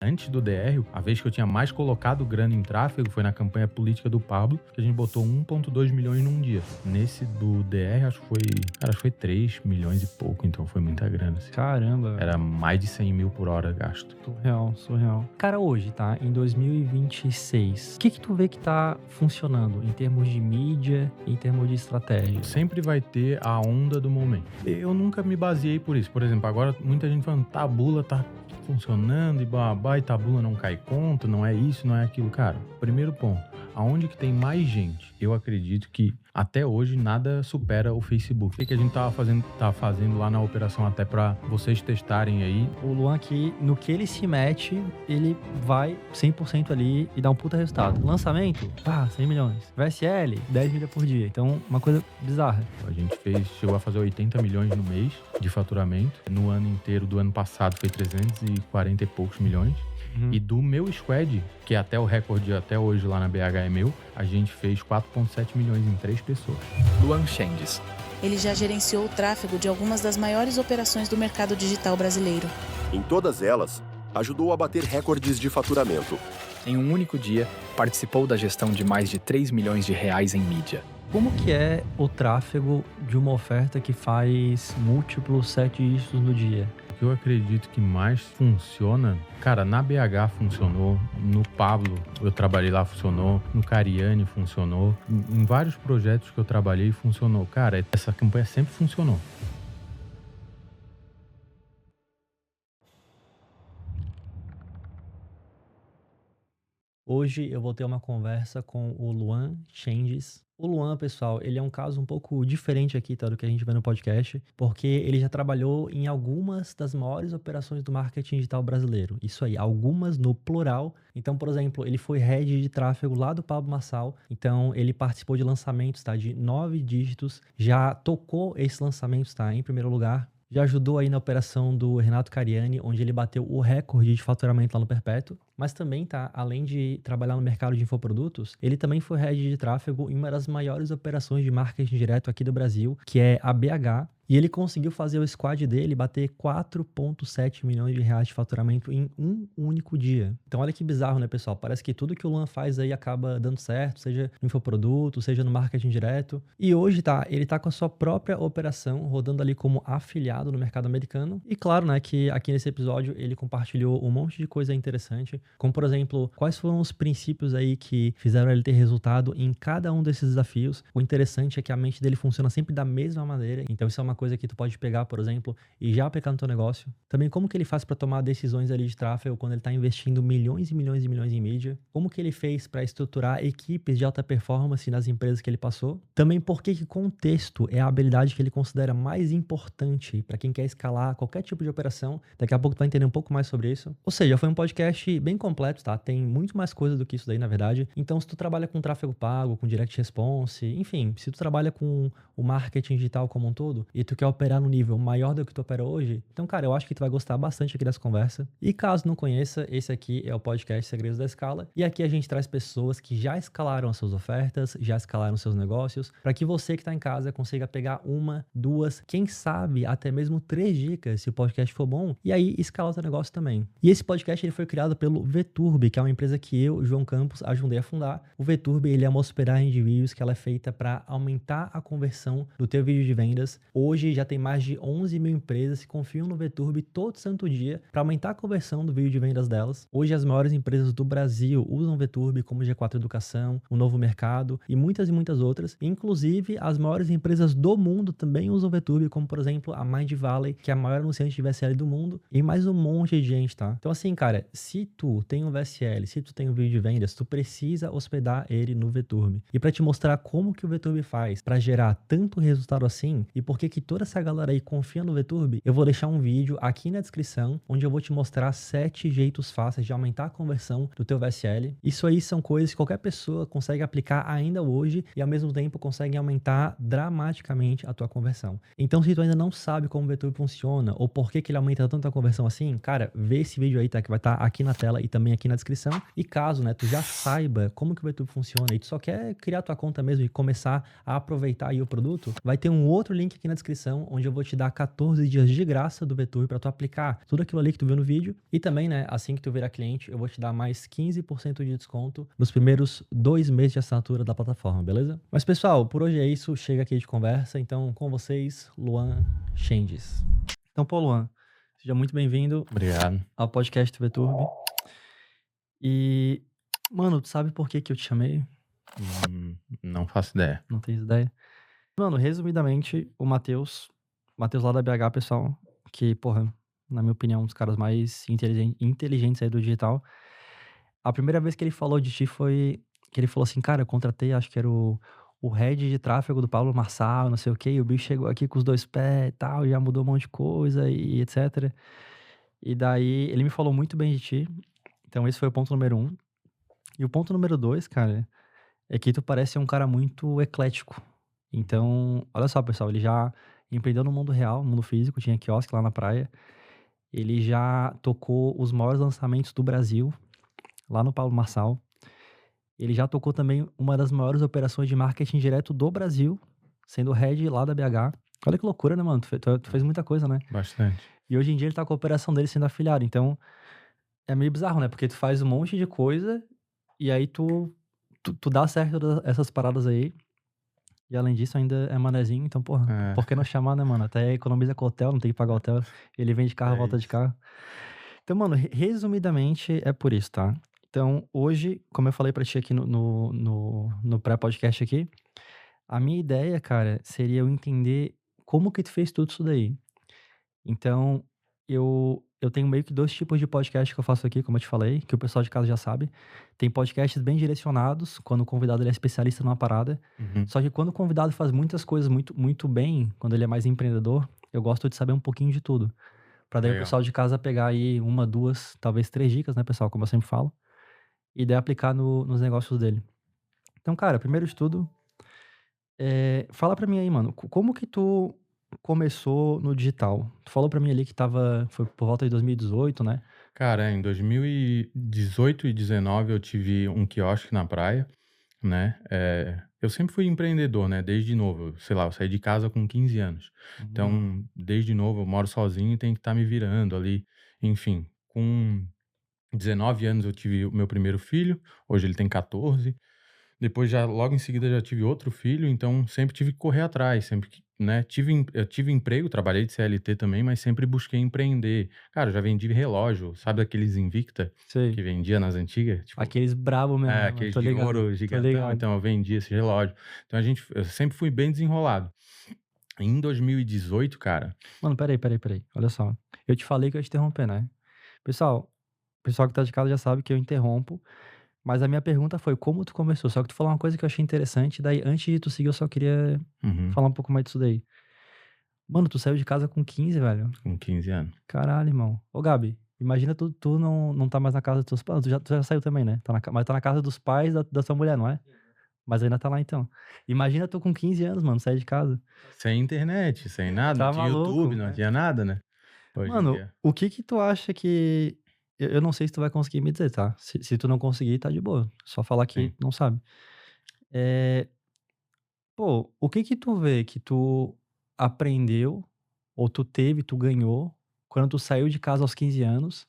Antes do DR, a vez que eu tinha mais colocado grana em tráfego foi na campanha política do Pablo, que a gente botou 1,2 milhões num dia. Nesse do DR, acho que foi 3 milhões e pouco, então foi muita grana. Assim. Caramba. Era mais de 100 mil por hora gasto. Surreal. Cara, hoje, tá? Em 2026, o que tu vê que tá funcionando em termos de mídia, em termos de estratégia? Sempre vai ter a onda do momento. Eu nunca me baseei por isso. Por exemplo, agora muita gente falando, Taboola tá funcionando e babá, e Taboola não cai conta, não é isso, não é aquilo. Cara, primeiro ponto, aonde que tem mais gente, eu acredito que até hoje nada supera o Facebook. O que a gente tá fazendo lá na operação até pra vocês testarem aí. O Luan aqui, no que ele se mete, ele vai 100% ali e dá um puta resultado. Lançamento, 100 milhões. VSL, 10 milhões por dia. Então, uma coisa bizarra. A gente chegou a fazer 80 milhões no mês de faturamento. No ano inteiro do ano passado foi 340 e poucos milhões. E do meu squad, que é até o recorde até hoje lá na BH é meu, a gente fez 4,7 milhões em 3 pessoas. Luan Changes. Ele já gerenciou o tráfego de algumas das maiores operações do mercado digital brasileiro. Em todas elas, ajudou a bater recordes de faturamento. Em um único dia, participou da gestão de mais de 3 milhões de reais em mídia. Como que é o tráfego de uma oferta que faz múltiplos 7 dígitos no dia? O que eu acredito que mais funciona, cara, na BH funcionou, no Pablo eu trabalhei lá, funcionou, no Cariani funcionou, em vários projetos que eu trabalhei funcionou. Cara, essa campanha sempre funcionou. Hoje eu vou ter uma conversa com o Luan Changes. O Luan, pessoal, ele é um caso um pouco diferente aqui, tá, do que a gente vê no podcast, porque ele já trabalhou em algumas das maiores operações do marketing digital brasileiro. Isso aí, algumas no plural. Então, por exemplo, ele foi head de tráfego lá do Pablo Marçal. Então, ele participou de lançamentos, tá, de 9 dígitos. Já tocou esses lançamentos, tá, em primeiro lugar. Já ajudou aí na operação do Renato Cariani, onde ele bateu o recorde de faturamento lá no Perpétuo. Mas também, tá, além de trabalhar no mercado de infoprodutos, ele também foi head de tráfego em uma das maiores operações de marketing direto aqui do Brasil, que é a BH. E ele conseguiu fazer o squad dele bater 4,7 milhões de reais de faturamento em um único dia. Então olha que bizarro, né, pessoal? Parece que tudo que o Luan faz aí acaba dando certo, seja no infoproduto, seja no marketing direto. E hoje, tá, ele tá com a sua própria operação, rodando ali como afiliado no mercado americano. E claro, né, que aqui nesse episódio ele compartilhou um monte de coisa interessante, como por exemplo, quais foram os princípios aí que fizeram ele ter resultado em cada um desses desafios. O interessante é que a mente dele funciona sempre da mesma maneira, então isso é uma coisa que tu pode pegar, por exemplo, e já aplicar no teu negócio. Também como que ele faz para tomar decisões ali de tráfego quando ele tá investindo milhões e milhões e milhões em mídia. Como que ele fez para estruturar equipes de alta performance nas empresas que ele passou. Também por que contexto é a habilidade que ele considera mais importante para quem quer escalar qualquer tipo de operação. Daqui a pouco tu vai entender um pouco mais sobre isso. Ou seja, foi um podcast bem completo, tá? Tem muito mais coisa do que isso daí, na verdade. Então, se tu trabalha com tráfego pago, com direct response, enfim, se tu trabalha com o marketing digital como um todo e tu quer operar no nível maior do que tu opera hoje, então, cara, eu acho que tu vai gostar bastante aqui dessa conversa. E caso não conheça, esse aqui é o podcast Segredos da Escala. E aqui a gente traz pessoas que já escalaram as suas ofertas, já escalaram seus negócios, para que você que tá em casa consiga pegar 1, 2, quem sabe até mesmo 3 dicas, se o podcast for bom, e aí escalar o teu negócio também. E esse podcast ele foi criado pelo Veturb, que é uma empresa que eu, João Campos, ajudei a fundar. O Veturb, ele é uma hospedagem de vídeos que ela é feita para aumentar a conversão do teu vídeo de vendas. Hoje já tem mais de 11 mil empresas que confiam no Veturb todo santo dia para aumentar a conversão do vídeo de vendas delas. Hoje as maiores empresas do Brasil usam o Veturb, como G4 Educação, o Novo Mercado e muitas outras. Inclusive as maiores empresas do mundo também usam o Veturb, como por exemplo a Mind Valley, que é a maior anunciante de VSL do mundo, e mais um monte de gente, tá? Então assim, cara, se tu tem um VSL, se tu tem um vídeo de vendas, tu precisa hospedar ele no Veturb. E para te mostrar como que o Veturb faz para gerar tanto resultado assim, e por que toda essa galera aí confia no Veturb, eu vou deixar um vídeo aqui na descrição, onde eu vou te mostrar 7 jeitos fáceis de aumentar a conversão do teu VSL. Isso aí são coisas que qualquer pessoa consegue aplicar ainda hoje e ao mesmo tempo consegue aumentar dramaticamente a tua conversão. Então, se tu ainda não sabe como o Veturb funciona ou por que ele aumenta tanto a conversão assim, cara, vê esse vídeo aí, tá? Que vai estar aqui na tela tela e também aqui na descrição. E caso, né, tu já saiba como que o VTube funciona e tu só quer criar tua conta mesmo e começar a aproveitar aí o produto, vai ter um outro link aqui na descrição onde eu vou te dar 14 dias de graça do VTube para tu aplicar tudo aquilo ali que tu viu no vídeo. E também, né, assim que tu virar cliente, eu vou te dar mais 15% de desconto nos primeiros 2 meses de assinatura da plataforma, beleza? Mas pessoal, por hoje é isso, chega aqui de conversa. Então, com vocês, Luan Changes. Então, pô, Luan, seja muito bem-vindo Obrigado. ao podcast do VTube. E, mano, tu sabe por que que eu te chamei? Não faço ideia. Não tens ideia? Mano, resumidamente, o Matheus lá da BH, pessoal, que, porra, na minha opinião, um dos caras mais inteligentes aí do digital. A primeira vez que ele falou de ti foi que ele falou assim, cara, eu contratei, acho que era o head de tráfego do Paulo Marçal, não sei o quê, e o bicho chegou aqui com os 2 pés e tal, já mudou um monte de coisa e etc. E daí ele me falou muito bem de ti. Então esse foi o ponto número 1. E o ponto número 2, cara, é que tu parece ser um cara muito eclético. Então, olha só, pessoal, ele já empreendeu no mundo real, no mundo físico, tinha quiosque lá na praia. Ele já tocou os maiores lançamentos do Brasil, lá no Paulo Marçal. Ele já tocou também uma das maiores operações de marketing direto do Brasil, sendo head lá da BH. Olha que loucura, né, mano? Tu fez muita coisa, né? Bastante. E hoje em dia ele tá com a operação dele sendo afiliado. Então, é meio bizarro, né? Porque tu faz um monte de coisa e aí tu dá certo essas paradas aí. E além disso, ainda é manezinho. Então, porra, É. por que não chamar, né, mano? Até economiza com o hotel, não tem que pagar o hotel. Ele vem de carro, É volta de isso. carro. Então, mano, resumidamente é por isso, tá? Então, hoje, como eu falei pra ti aqui no pré-podcast aqui, a minha ideia, cara, seria eu entender como que tu fez tudo isso daí. Então, eu tenho meio que 2 tipos de podcast que eu faço aqui, como eu te falei, que o pessoal de casa já sabe. Tem podcasts bem direcionados, quando o convidado ele é especialista numa parada. Uhum. Só que quando o convidado faz muitas coisas muito, muito bem, quando ele é mais empreendedor, eu gosto de saber um pouquinho de tudo. Pra daí o Legal. pessoal de casa pegar aí 1, 2, talvez 3 dicas, né, pessoal, como eu sempre falo, e daí aplicar nos negócios dele. Então, cara, primeiro de tudo, fala pra mim aí, mano, como que tu começou no digital? Tu falou pra mim ali que foi por volta de 2018, né? Cara, em 2018 e 19 eu tive um quiosque na praia, né? Eu sempre fui empreendedor, né? Desde novo. Sei lá, eu saí de casa com 15 anos. Então, desde novo, eu moro sozinho e tenho que estar me virando ali. Enfim, com 19 anos eu tive o meu primeiro filho. Hoje ele tem 14. Depois, logo em seguida, já tive outro filho. Então, sempre tive que correr atrás. Sempre que, né? Eu tive emprego, trabalhei de CLT também, mas sempre busquei empreender. Cara, eu já vendi relógio. Sabe aqueles Invicta Sei. que vendia nas antigas? Tipo, Aqueles brabo mesmo, né, mano? aqueles Tô de ligado, ouro tô gigantão, ligado. então eu vendi esse relógio. Então eu sempre fui bem desenrolado. Em 2018, cara, Mano, peraí. Olha só. Eu te falei que eu ia te interromper, né? Pessoal que tá de casa já sabe que eu interrompo, mas a minha pergunta foi como tu começou. Só que tu falou uma coisa que eu achei interessante, daí antes de tu seguir eu só queria uhum, falar um pouco mais disso daí. Mano, tu saiu de casa com 15, velho. com 15 anos. Caralho, irmão. Ô, Gabi, imagina tu não tá mais na casa dos teus pais. Tu já saiu também, né? Mas tá na casa dos pais da sua mulher, não é? Mas ainda tá lá então. Imagina tu com 15 anos, mano, sair de casa. Sem internet, sem nada, Tá não tinha maluco, YouTube, não né? tinha nada, né? Hoje em Mano, dia. o que que tu acha que. Eu não sei se tu vai conseguir me dizer, tá? Se tu não conseguir, tá de boa. Só falar que Sim. não sabe. É, Pô, o que que tu vê que tu aprendeu, ou tu ganhou, quando tu saiu de casa aos 15 anos,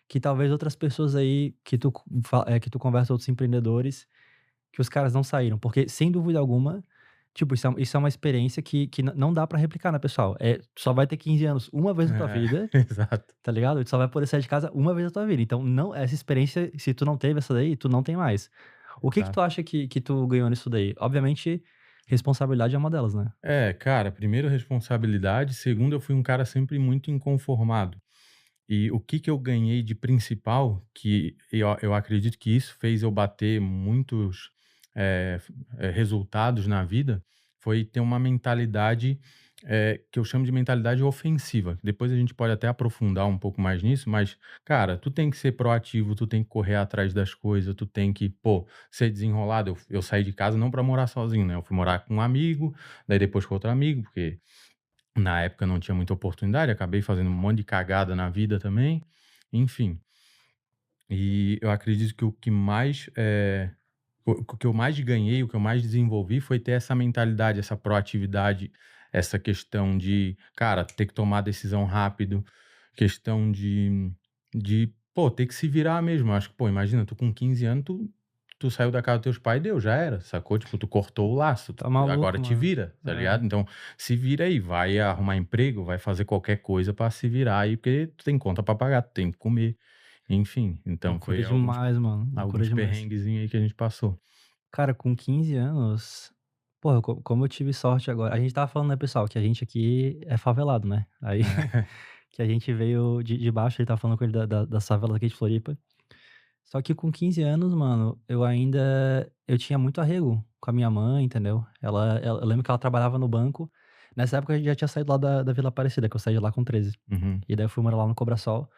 que talvez outras pessoas aí que tu conversa, outros empreendedores, que os caras não saíram? Porque, sem dúvida alguma, tipo, isso é uma experiência que não dá pra replicar, né, pessoal? Tu só vai ter 15 anos uma vez na tua vida, Exato. tá ligado? Tu só vai poder sair de casa uma vez na tua vida. Então, não, essa experiência, se tu não teve essa daí, tu não tem mais. O que que tu Exato. acha que tu ganhou nisso daí? Obviamente, responsabilidade é uma delas, né? Cara, primeiro responsabilidade, segundo eu fui um cara sempre muito inconformado. E o que eu ganhei de principal, que eu acredito que isso fez eu bater muitos resultados na vida, foi ter uma mentalidade que eu chamo de mentalidade ofensiva. Depois a gente pode até aprofundar um pouco mais nisso, mas, cara, tu tem que ser proativo, tu tem que correr atrás das coisas, tu tem que, ser desenrolado. Eu saí de casa não para morar sozinho, né? Eu fui morar com um amigo, daí depois com outro amigo, porque na época não tinha muita oportunidade, acabei fazendo um monte de cagada na vida também, enfim. E eu acredito que o que mais o que eu mais ganhei, o que eu mais desenvolvi foi ter essa mentalidade, essa proatividade, essa questão de, cara, ter que tomar decisão rápido, questão pô, ter que se virar mesmo. Eu acho que, pô, imagina, tu com 15 anos, tu saiu da casa dos teus pais e deu, já era, sacou? Tipo, tu cortou o laço, Tá maluco, agora te mano. vira, tá ligado? É. Então, se vira aí, vai arrumar emprego, vai fazer qualquer coisa pra se virar aí, porque tu tem conta pra pagar, tu tem que comer, enfim. Então, Loucura foi demais, mano. Loucura alguns demais. perrenguezinhos aí que a gente passou. Cara, com 15 anos, porra, como eu tive sorte agora. A gente tava falando, né, pessoal, que a gente aqui é favelado, né? Aí É. que a gente veio de baixo, ele tava falando com ele das favelas aqui de Floripa. Só que com 15 anos, mano, eu tinha muito arrego com a minha mãe, entendeu? Eu lembro que ela trabalhava no banco. Nessa época a gente já tinha saído lá da Vila Aparecida, que eu saí de lá com 13. Uhum. E daí eu fui morar lá no Cobrasol.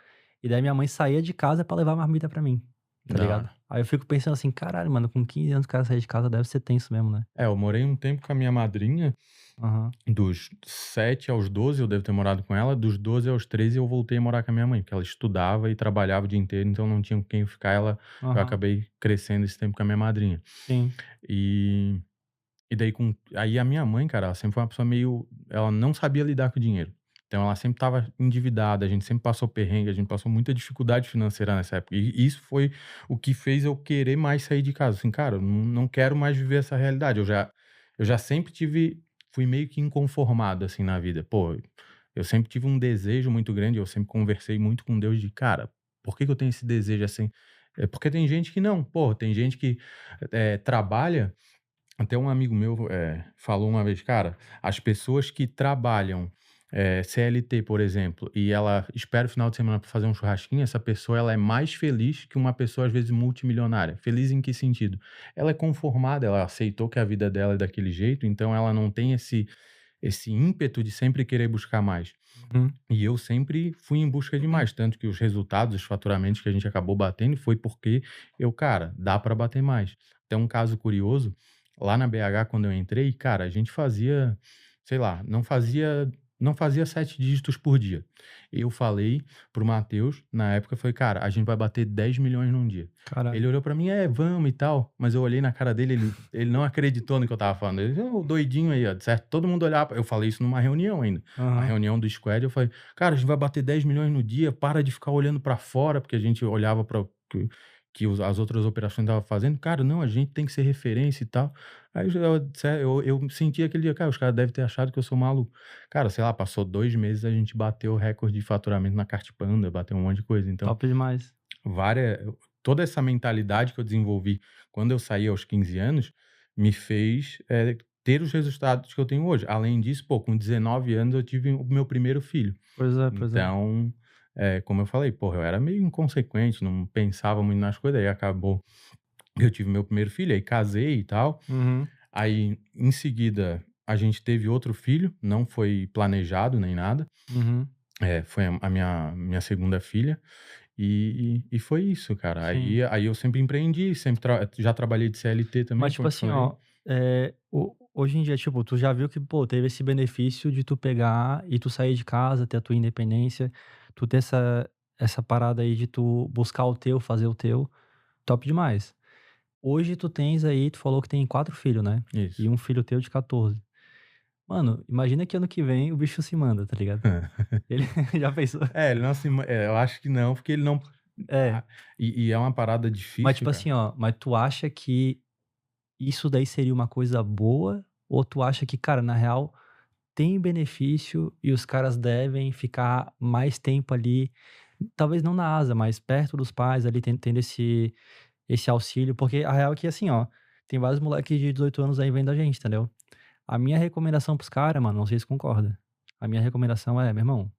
E daí minha mãe saía de casa pra levar marmita pra mim, tá Da ligado? hora. Aí eu fico pensando assim, caralho, mano, com 15 anos o cara sair de casa deve ser tenso mesmo, né? Eu morei um tempo com a minha madrinha, Aham, dos 7 aos 12 eu devo ter morado com ela, dos 12 aos 13 eu voltei a morar com a minha mãe, porque ela estudava e trabalhava o dia inteiro, então não tinha com quem ficar, eu aham. acabei crescendo esse tempo com a minha madrinha. Sim. E E daí aí a minha mãe, cara, ela sempre foi uma pessoa ela não sabia lidar com o dinheiro. Então ela sempre estava endividada, a gente sempre passou perrengue, a gente passou muita dificuldade financeira nessa época. E isso foi o que fez eu querer mais sair de casa. Assim, cara, eu não quero mais viver essa realidade. Eu já sempre fui meio que inconformado assim na vida. Pô, eu sempre tive um desejo muito grande, eu sempre conversei muito com Deus de, cara, por que que eu tenho esse desejo assim? É porque tem gente que não, pô, tem gente que trabalha. Até um amigo meu falou uma vez, cara, as pessoas que trabalham CLT, por exemplo, e ela espera o final de semana para fazer um churrasquinho, essa pessoa ela é mais feliz que uma pessoa, às vezes, multimilionária. Feliz em que sentido? Ela é conformada, ela aceitou que a vida dela é daquele jeito, então ela não tem esse ímpeto de sempre querer buscar mais. Uhum. E eu sempre fui em busca de mais, tanto que os resultados, os faturamentos que a gente acabou batendo foi porque cara, dá para bater mais. Tem um caso curioso, lá na BH quando eu entrei, cara, a gente fazia, sei lá, não fazia 7 dígitos por dia. Eu falei pro Matheus, na época, foi, cara, a gente vai bater 10 milhões num dia. Caralho. Ele olhou pra mim, vamos e tal, mas eu olhei na cara dele, ele não acreditou no que eu tava falando. Ele, o doidinho aí, ó, certo? Todo mundo olhava, eu falei isso numa reunião ainda. Uma Aham. reunião do Squad, eu falei, cara, a gente vai bater 10 milhões no dia, para de ficar olhando pra fora, porque a gente olhava para as outras operações estavam fazendo. Cara, não, a gente tem que ser referência e tal. Aí eu senti aquele dia, cara, os caras devem ter achado que eu sou maluco. Cara, sei lá, passou 2 meses, a gente bateu o recorde de faturamento na Cartpanda, bateu um monte de coisa. Então, Top demais. várias toda essa mentalidade que eu desenvolvi quando eu saí aos 15 anos, me fez, ter os resultados que eu tenho hoje. Além disso, pô, com 19 anos eu tive o meu primeiro filho. Pois é, pois é. Então, como eu falei, porra, eu era meio inconsequente, não pensava muito nas coisas, aí acabou eu tive meu primeiro filho, aí casei e tal. Uhum, Aí, em seguida, a gente teve outro filho, não foi planejado nem nada. uhum. Foi a minha segunda filha. E foi isso, cara. Sim. Aí eu sempre empreendi, sempre já trabalhei de CLT também, Mas, tipo como eu te assim, falei. ó, hoje em dia, tipo, tu já viu que, pô, teve esse benefício de tu pegar e tu sair de casa, ter a tua independência, tu ter essa parada aí de tu buscar o teu, fazer o teu, top demais. Hoje tu tens aí, tu falou que tem 4 filhos, né? Isso. E um filho teu de 14. Mano, imagina que ano que vem o bicho se manda, tá ligado? Ele já pensou? Ele não se eu acho que não, porque ele não É, ah, e é uma parada mas difícil, tipo cara. assim, ó, mas tu acha que isso daí seria uma coisa boa? Ou tu acha que, cara, na real, tem benefício e os caras devem ficar mais tempo ali, talvez não na asa, mas perto dos pais ali, tendo esse auxílio? Porque a real é que, assim, ó, tem vários moleques de 18 anos aí vendo a gente, entendeu? A minha recomendação pros caras, mano, não sei se concorda. A minha recomendação é, meu irmão,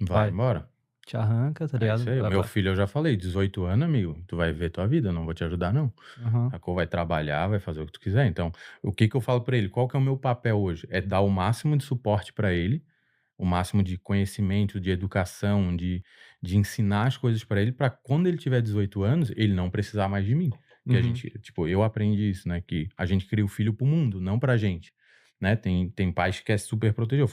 Vai vai, embora. te arranca, tá É isso ligado? aí. O Vai meu pra... filho, eu já falei, 18 anos, amigo, tu vai ver tua vida, eu não vou te ajudar, não. Aham, Sacou? Vai trabalhar, vai fazer o que tu quiser. Então, o que que eu falo pra ele? Qual que é o meu papel hoje? É dar o máximo de suporte pra ele, o máximo de conhecimento, de educação, de ensinar as coisas pra ele, pra quando ele tiver 18 anos, ele não precisar mais de mim. Que a uhum, gente, tipo, eu aprendi isso, né? Que a gente cria o filho pro mundo, não pra gente. né? Tem pais que querem super proteger.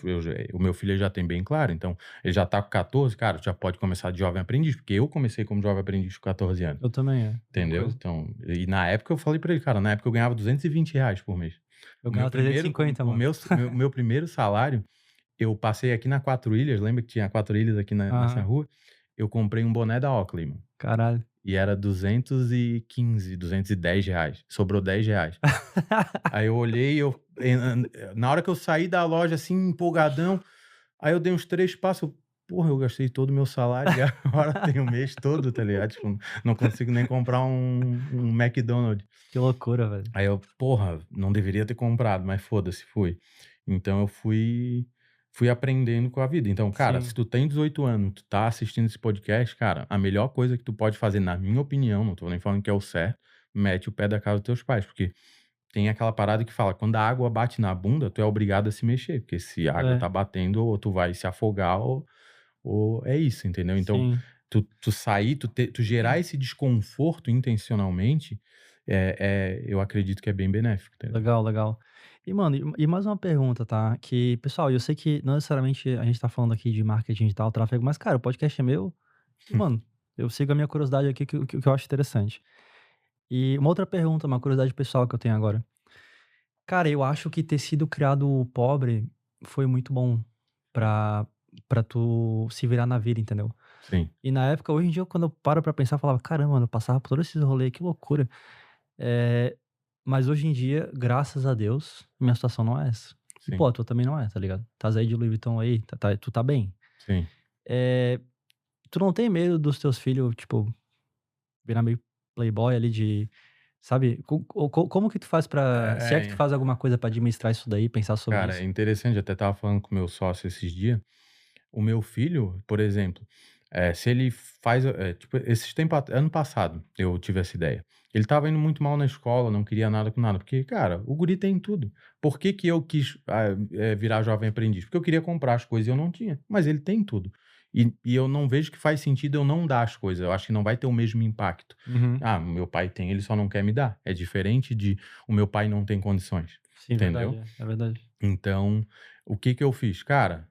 O meu filho já tem bem claro, então ele já tá com 14, cara, já pode começar de jovem aprendiz, porque eu comecei como jovem aprendiz com 14 anos, Eu também, entendeu? Então, e na época eu falei pra ele, cara, na época eu ganhava R$ 220 por mês. Eu O meu ganhava primeiro, 350, o mano. meu primeiro salário, eu passei aqui na 4 Ilhas, lembra que tinha 4 Ilhas aqui nessa Aham. rua? Eu comprei um boné da Oakley, mano. Caralho. E era 215, R$ 210. Sobrou R$ 10. Aí eu olhei, na hora que eu saí da loja, assim, empolgadão, aí eu dei uns 3 passos, porra, eu gastei todo o meu salário e agora tem o mês todo, tá ligado? Tipo, não consigo nem comprar um McDonald's. Que loucura, velho. Aí eu, porra, não deveria ter comprado, mas foda-se, fui. Então eu fui aprendendo com a vida. Então, cara, Sim. se tu tem 18 anos, tu tá assistindo esse podcast, cara, a melhor coisa que tu pode fazer, na minha opinião, não tô nem falando que é o certo, mete o pé da casa dos teus pais, porque tem aquela parada que fala, quando a água bate na bunda, tu é obrigado a se mexer, porque se a água É. tá batendo, ou tu vai se afogar, ou é isso, entendeu? Então, Sim. tu sair, tu gerar esse desconforto intencionalmente, eu acredito que é bem benéfico, entendeu? Legal, legal. E, mano, e mais uma pergunta, tá? Que, pessoal, eu sei que não necessariamente a gente tá falando aqui de marketing digital, tráfego, mas, cara, o podcast é meu. E, mano, eu sigo a minha curiosidade aqui, que eu acho interessante. E uma outra pergunta, uma curiosidade pessoal que eu tenho agora. Cara, eu acho que ter sido criado pobre foi muito bom pra, pra tu se virar na vida, entendeu? Sim, E na época, hoje em dia, quando eu paro pra pensar, eu falava, caramba, mano, eu passava por todos esses rolês, que loucura. É, mas hoje em dia, graças a Deus, minha situação não é essa. E, sim, pô, a tua também não é, tá ligado? Tás aí de Louis Vuitton aí, tu tá bem. sim. É, tu não tem medo dos teus filhos, tipo, virar meio playboy ali de, sabe? Como que tu faz pra, se é que tu É, faz alguma coisa pra administrar isso daí, pensar sobre cara, isso? é interessante, eu até tava falando com o meu sócio esses dias. O meu filho, por exemplo, se ele faz, tipo, ano passado, eu tive essa ideia. Ele tava indo muito mal na escola, não queria nada com nada, porque, cara, o guri tem tudo. Por que que eu quis virar jovem aprendiz? Porque eu queria comprar as coisas e eu não tinha, mas ele tem tudo. E eu não vejo que faz sentido eu não dar as coisas, eu acho que não vai ter o mesmo impacto. Uhum. Ah, meu pai tem, ele só não quer me dar. É diferente de o meu pai não tem condições, Sim, entendeu? verdade, é verdade. Então, o que que eu fiz? Cara,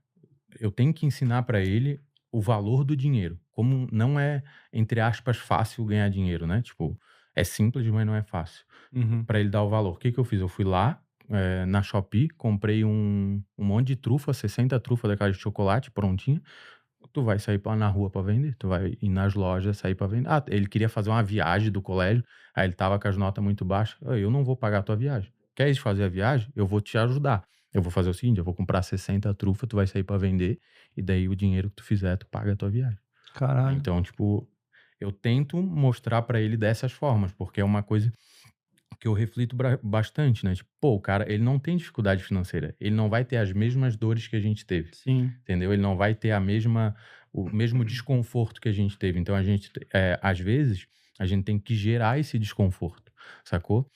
eu tenho que ensinar para ele o valor do dinheiro. Como não é, entre aspas, fácil ganhar dinheiro, né? Tipo, é simples, mas não é fácil. Uhum. Para ele dar o valor. O que que eu fiz? Eu fui lá, na Shopee, comprei um monte de trufa, 60 trufas daquela de chocolate prontinha. Tu vai sair na rua para vender, tu vai ir nas lojas sair para vender. Ah, ele queria fazer uma viagem do colégio, aí ele tava com as notas muito baixas. Eu não vou pagar a tua viagem. Queres fazer a viagem? Eu vou te ajudar. Eu vou fazer o seguinte, eu vou comprar 60 trufas, tu vai sair para vender, e daí o dinheiro que tu fizer, tu paga a tua viagem. Caralho. Então, tipo, eu tento mostrar para ele dessas formas, porque é uma coisa que eu reflito bastante, né? Tipo, pô, o cara, ele não tem dificuldade financeira, ele não vai ter as mesmas dores que a gente teve. Sim. Entendeu? Ele não vai ter o mesmo desconforto que a gente teve. Então, às vezes, a gente tem que gerar esse desconforto, sacou?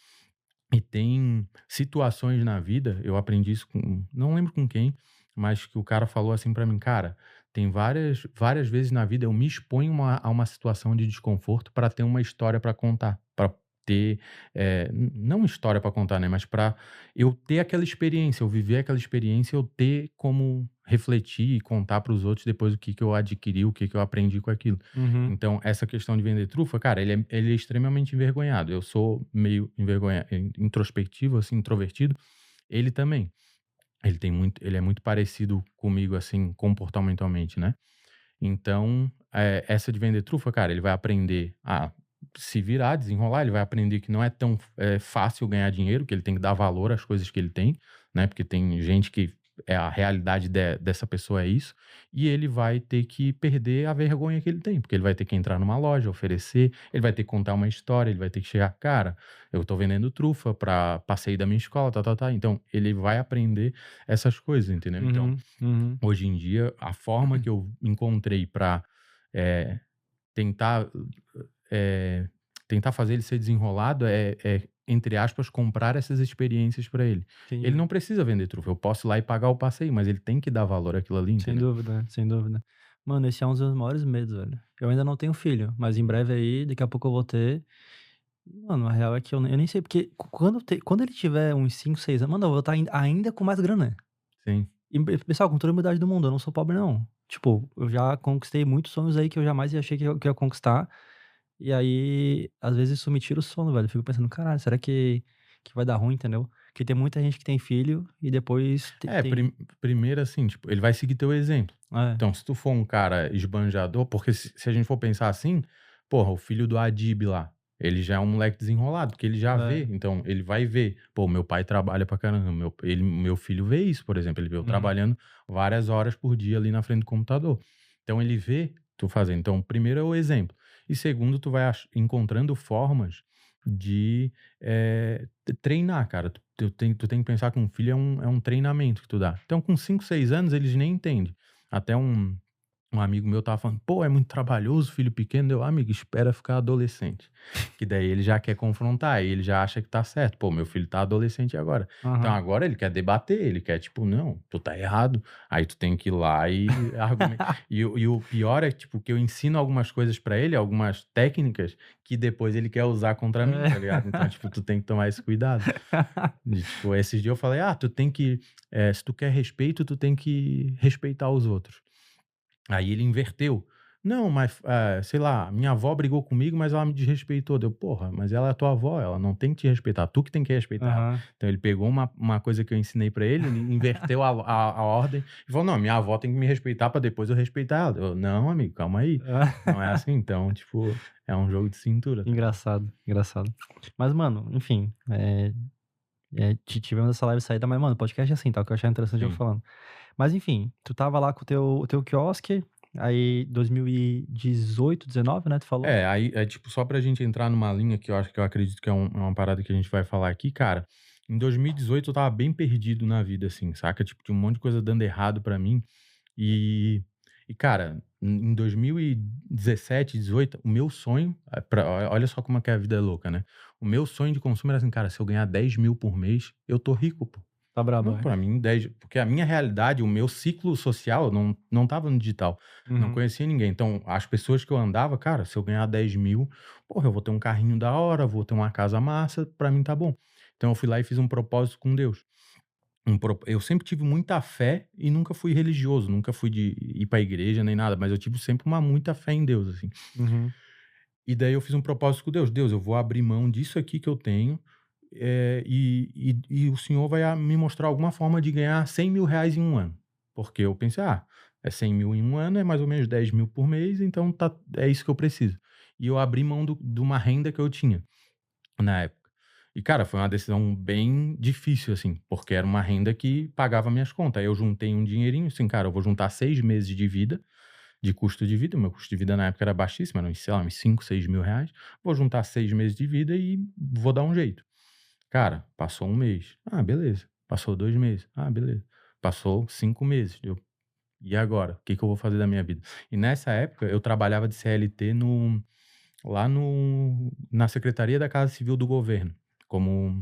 E tem situações na vida, eu aprendi isso não lembro com quem, mas que o cara falou assim pra mim, cara, tem várias vezes na vida eu me exponho a uma situação de desconforto pra ter uma história pra contar, pra ter, não história pra contar, né, mas pra eu ter aquela experiência, eu viver aquela experiência, eu ter como refletir e contar para os outros depois o que que eu adquiri, o que que eu aprendi com aquilo. Uhum. Então, essa questão de vender trufa, cara, ele é extremamente envergonhado. Eu sou meio introspectivo, assim, introvertido. Ele também. Ele é muito parecido comigo, assim, comportamentalmente, né? Então, essa de vender trufa, cara, ele vai aprender a se virar, desenrolar, ele vai aprender que não é tão fácil ganhar dinheiro, que ele tem que dar valor às coisas que ele tem, né? Porque tem gente que a realidade dessa pessoa é isso, e ele vai ter que perder a vergonha que ele tem, porque ele vai ter que entrar numa loja, oferecer, ele vai ter que contar uma história, ele vai ter que chegar, cara, eu tô vendendo trufa para passeio da minha escola, tá. Então, ele vai aprender essas coisas, entendeu? Então, Uhum. Uhum. hoje em dia, a forma que eu encontrei para tentar, tentar fazer ele ser desenrolado entre aspas, comprar essas experiências para ele. Entendi. Ele não precisa vender trufa, eu posso ir lá e pagar o passeio, mas ele tem que dar valor àquilo ali, Sem entendeu? dúvida, sem dúvida. Mano, esse é um dos meus maiores medos, velho. Eu ainda não tenho filho, mas em breve aí, daqui a pouco eu vou ter. Mano, a real é que eu nem sei, porque quando ele tiver uns 5, 6 anos, mano, eu vou estar ainda com mais grana. Sim. E, pessoal, com toda a humildade do mundo, eu não sou pobre, não. Tipo, eu já conquistei muitos sonhos aí que eu jamais achei que eu ia conquistar. E aí, às vezes isso me tira o sono, velho. Eu fico pensando, caralho, será que vai dar ruim, entendeu? Porque tem muita gente que tem filho e depois É, tem. primeiro assim, tipo, ele vai seguir teu exemplo. É. Então, se tu for um cara esbanjador, porque se a gente for pensar assim, porra, o filho do Adib lá, ele já é um moleque desenrolado, porque ele já vê, É. então ele vai ver, pô, meu pai trabalha pra caramba, meu filho vê isso, por exemplo, ele vê eu Uhum. trabalhando várias horas por dia ali na frente do computador. Então ele vê tu fazendo. Então, primeiro é o exemplo. E segundo, tu vai encontrando formas de treinar, cara. Tu tem que pensar que um filho é um treinamento que tu dá. Então, com 5, 6 anos, eles nem entendem. Até um amigo meu tava falando, pô, é muito trabalhoso, filho pequeno. Eu, amigo, espera ficar adolescente. Que daí ele já quer confrontar, aí ele já acha que tá certo. Pô, meu filho tá adolescente agora. Então Aham. agora ele quer debater, ele quer, tipo, não, tu tá errado. Aí tu tem que ir lá e argumentar. E o pior é, tipo, que eu ensino algumas coisas pra ele, algumas técnicas, que depois ele quer usar contra mim, tá ligado? Então, tipo, tu tem que tomar esse cuidado. De, tipo, esses dias eu falei, tu tem que, se tu quer respeito, tu tem que respeitar os outros. Aí ele inverteu. Não, mas, sei lá, minha avó brigou comigo, mas ela me desrespeitou. Deu, porra, mas ela é tua avó, ela não tem que te respeitar, tu que tem que respeitar ela. Aham. Então ele pegou uma coisa que eu ensinei pra ele inverteu a ordem e falou: não, minha avó tem que me respeitar pra depois eu respeitar ela. Eu, não, amigo, calma aí. Não é assim, então, tipo, é um jogo de cintura. Tá? Engraçado, engraçado. Mas, mano, enfim, tivemos essa live saída, mas, mano, podcast é assim, tá? O que eu achei interessante eu Sim. falando. Mas, enfim, tu tava lá com o teu quiosque, aí 2018, 19, né, tu falou? Aí, tipo, só pra gente entrar numa linha que eu acredito que é uma parada que a gente vai falar aqui, cara. Em 2018 eu tava bem perdido na vida, assim, saca? Tipo, tinha um monte de coisa dando errado pra mim. E, cara, em 2017, 18, o meu sonho, olha só como é que a vida é louca, né? O meu sonho de consumo era assim, cara, se eu ganhar 10 mil por mês, eu tô rico, pô. Tá brabo, Não, é? pra mim, 10, porque a minha realidade, o meu ciclo social não tava no digital. Não Uhum. conhecia ninguém. Então, as pessoas que eu andava, cara, se eu ganhar 10 mil, porra, eu vou ter um carrinho da hora, vou ter uma casa massa, pra mim tá bom. Então, eu fui lá e fiz um propósito com Deus. Eu sempre tive muita fé e nunca fui religioso, nunca fui de ir pra igreja nem nada, mas eu tive sempre muita fé em Deus, assim. Uhum. E daí eu fiz um propósito com Deus. Deus, eu vou abrir mão disso aqui que eu tenho, e o senhor vai me mostrar alguma forma de ganhar 100 mil reais em um ano. Porque eu pensei, é 100 mil em um ano, é mais ou menos 10 mil por mês, então é isso que eu preciso. E eu abri mão de uma renda que eu tinha na época. E, cara, foi uma decisão bem difícil, assim, porque era uma renda que pagava minhas contas. Aí eu juntei um dinheirinho, assim, cara, eu vou juntar 6 meses de vida, de custo de vida. O meu custo de vida na época era baixíssimo, era, sei lá, uns 5, 6 mil reais. Vou juntar 6 meses de vida e vou dar um jeito. Cara, passou um mês. Beleza. Passou 2 meses. Beleza. Passou 5 meses. E agora? O que que eu vou fazer da minha vida? E nessa época, eu trabalhava de CLT lá na Secretaria da Casa Civil do Governo, como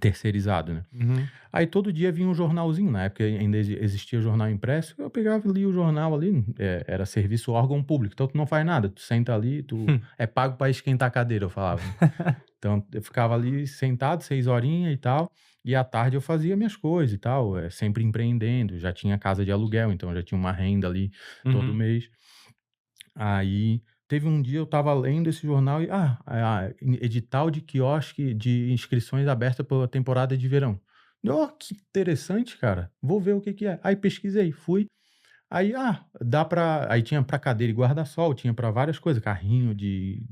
terceirizado, né? Uhum. Aí todo dia vinha um jornalzinho, na época ainda existia jornal impresso, eu pegava e lia o jornal ali, era serviço órgão público, então tu não faz nada, tu senta ali, tu é pago pra esquentar a cadeira, eu falava, né? Então eu ficava ali sentado 6 horinhas e tal, e à tarde eu fazia minhas coisas e tal, sempre empreendendo, já tinha casa de aluguel, então já tinha uma renda ali todo Uhum. mês. Aí teve um dia eu estava lendo esse jornal e, edital de quiosque de inscrições aberta pela temporada de verão. Ó, que interessante, cara. Vou ver o que que é. Aí pesquisei, fui. Aí, aí tinha pra cadeira e guarda-sol, tinha pra várias coisas, carrinho de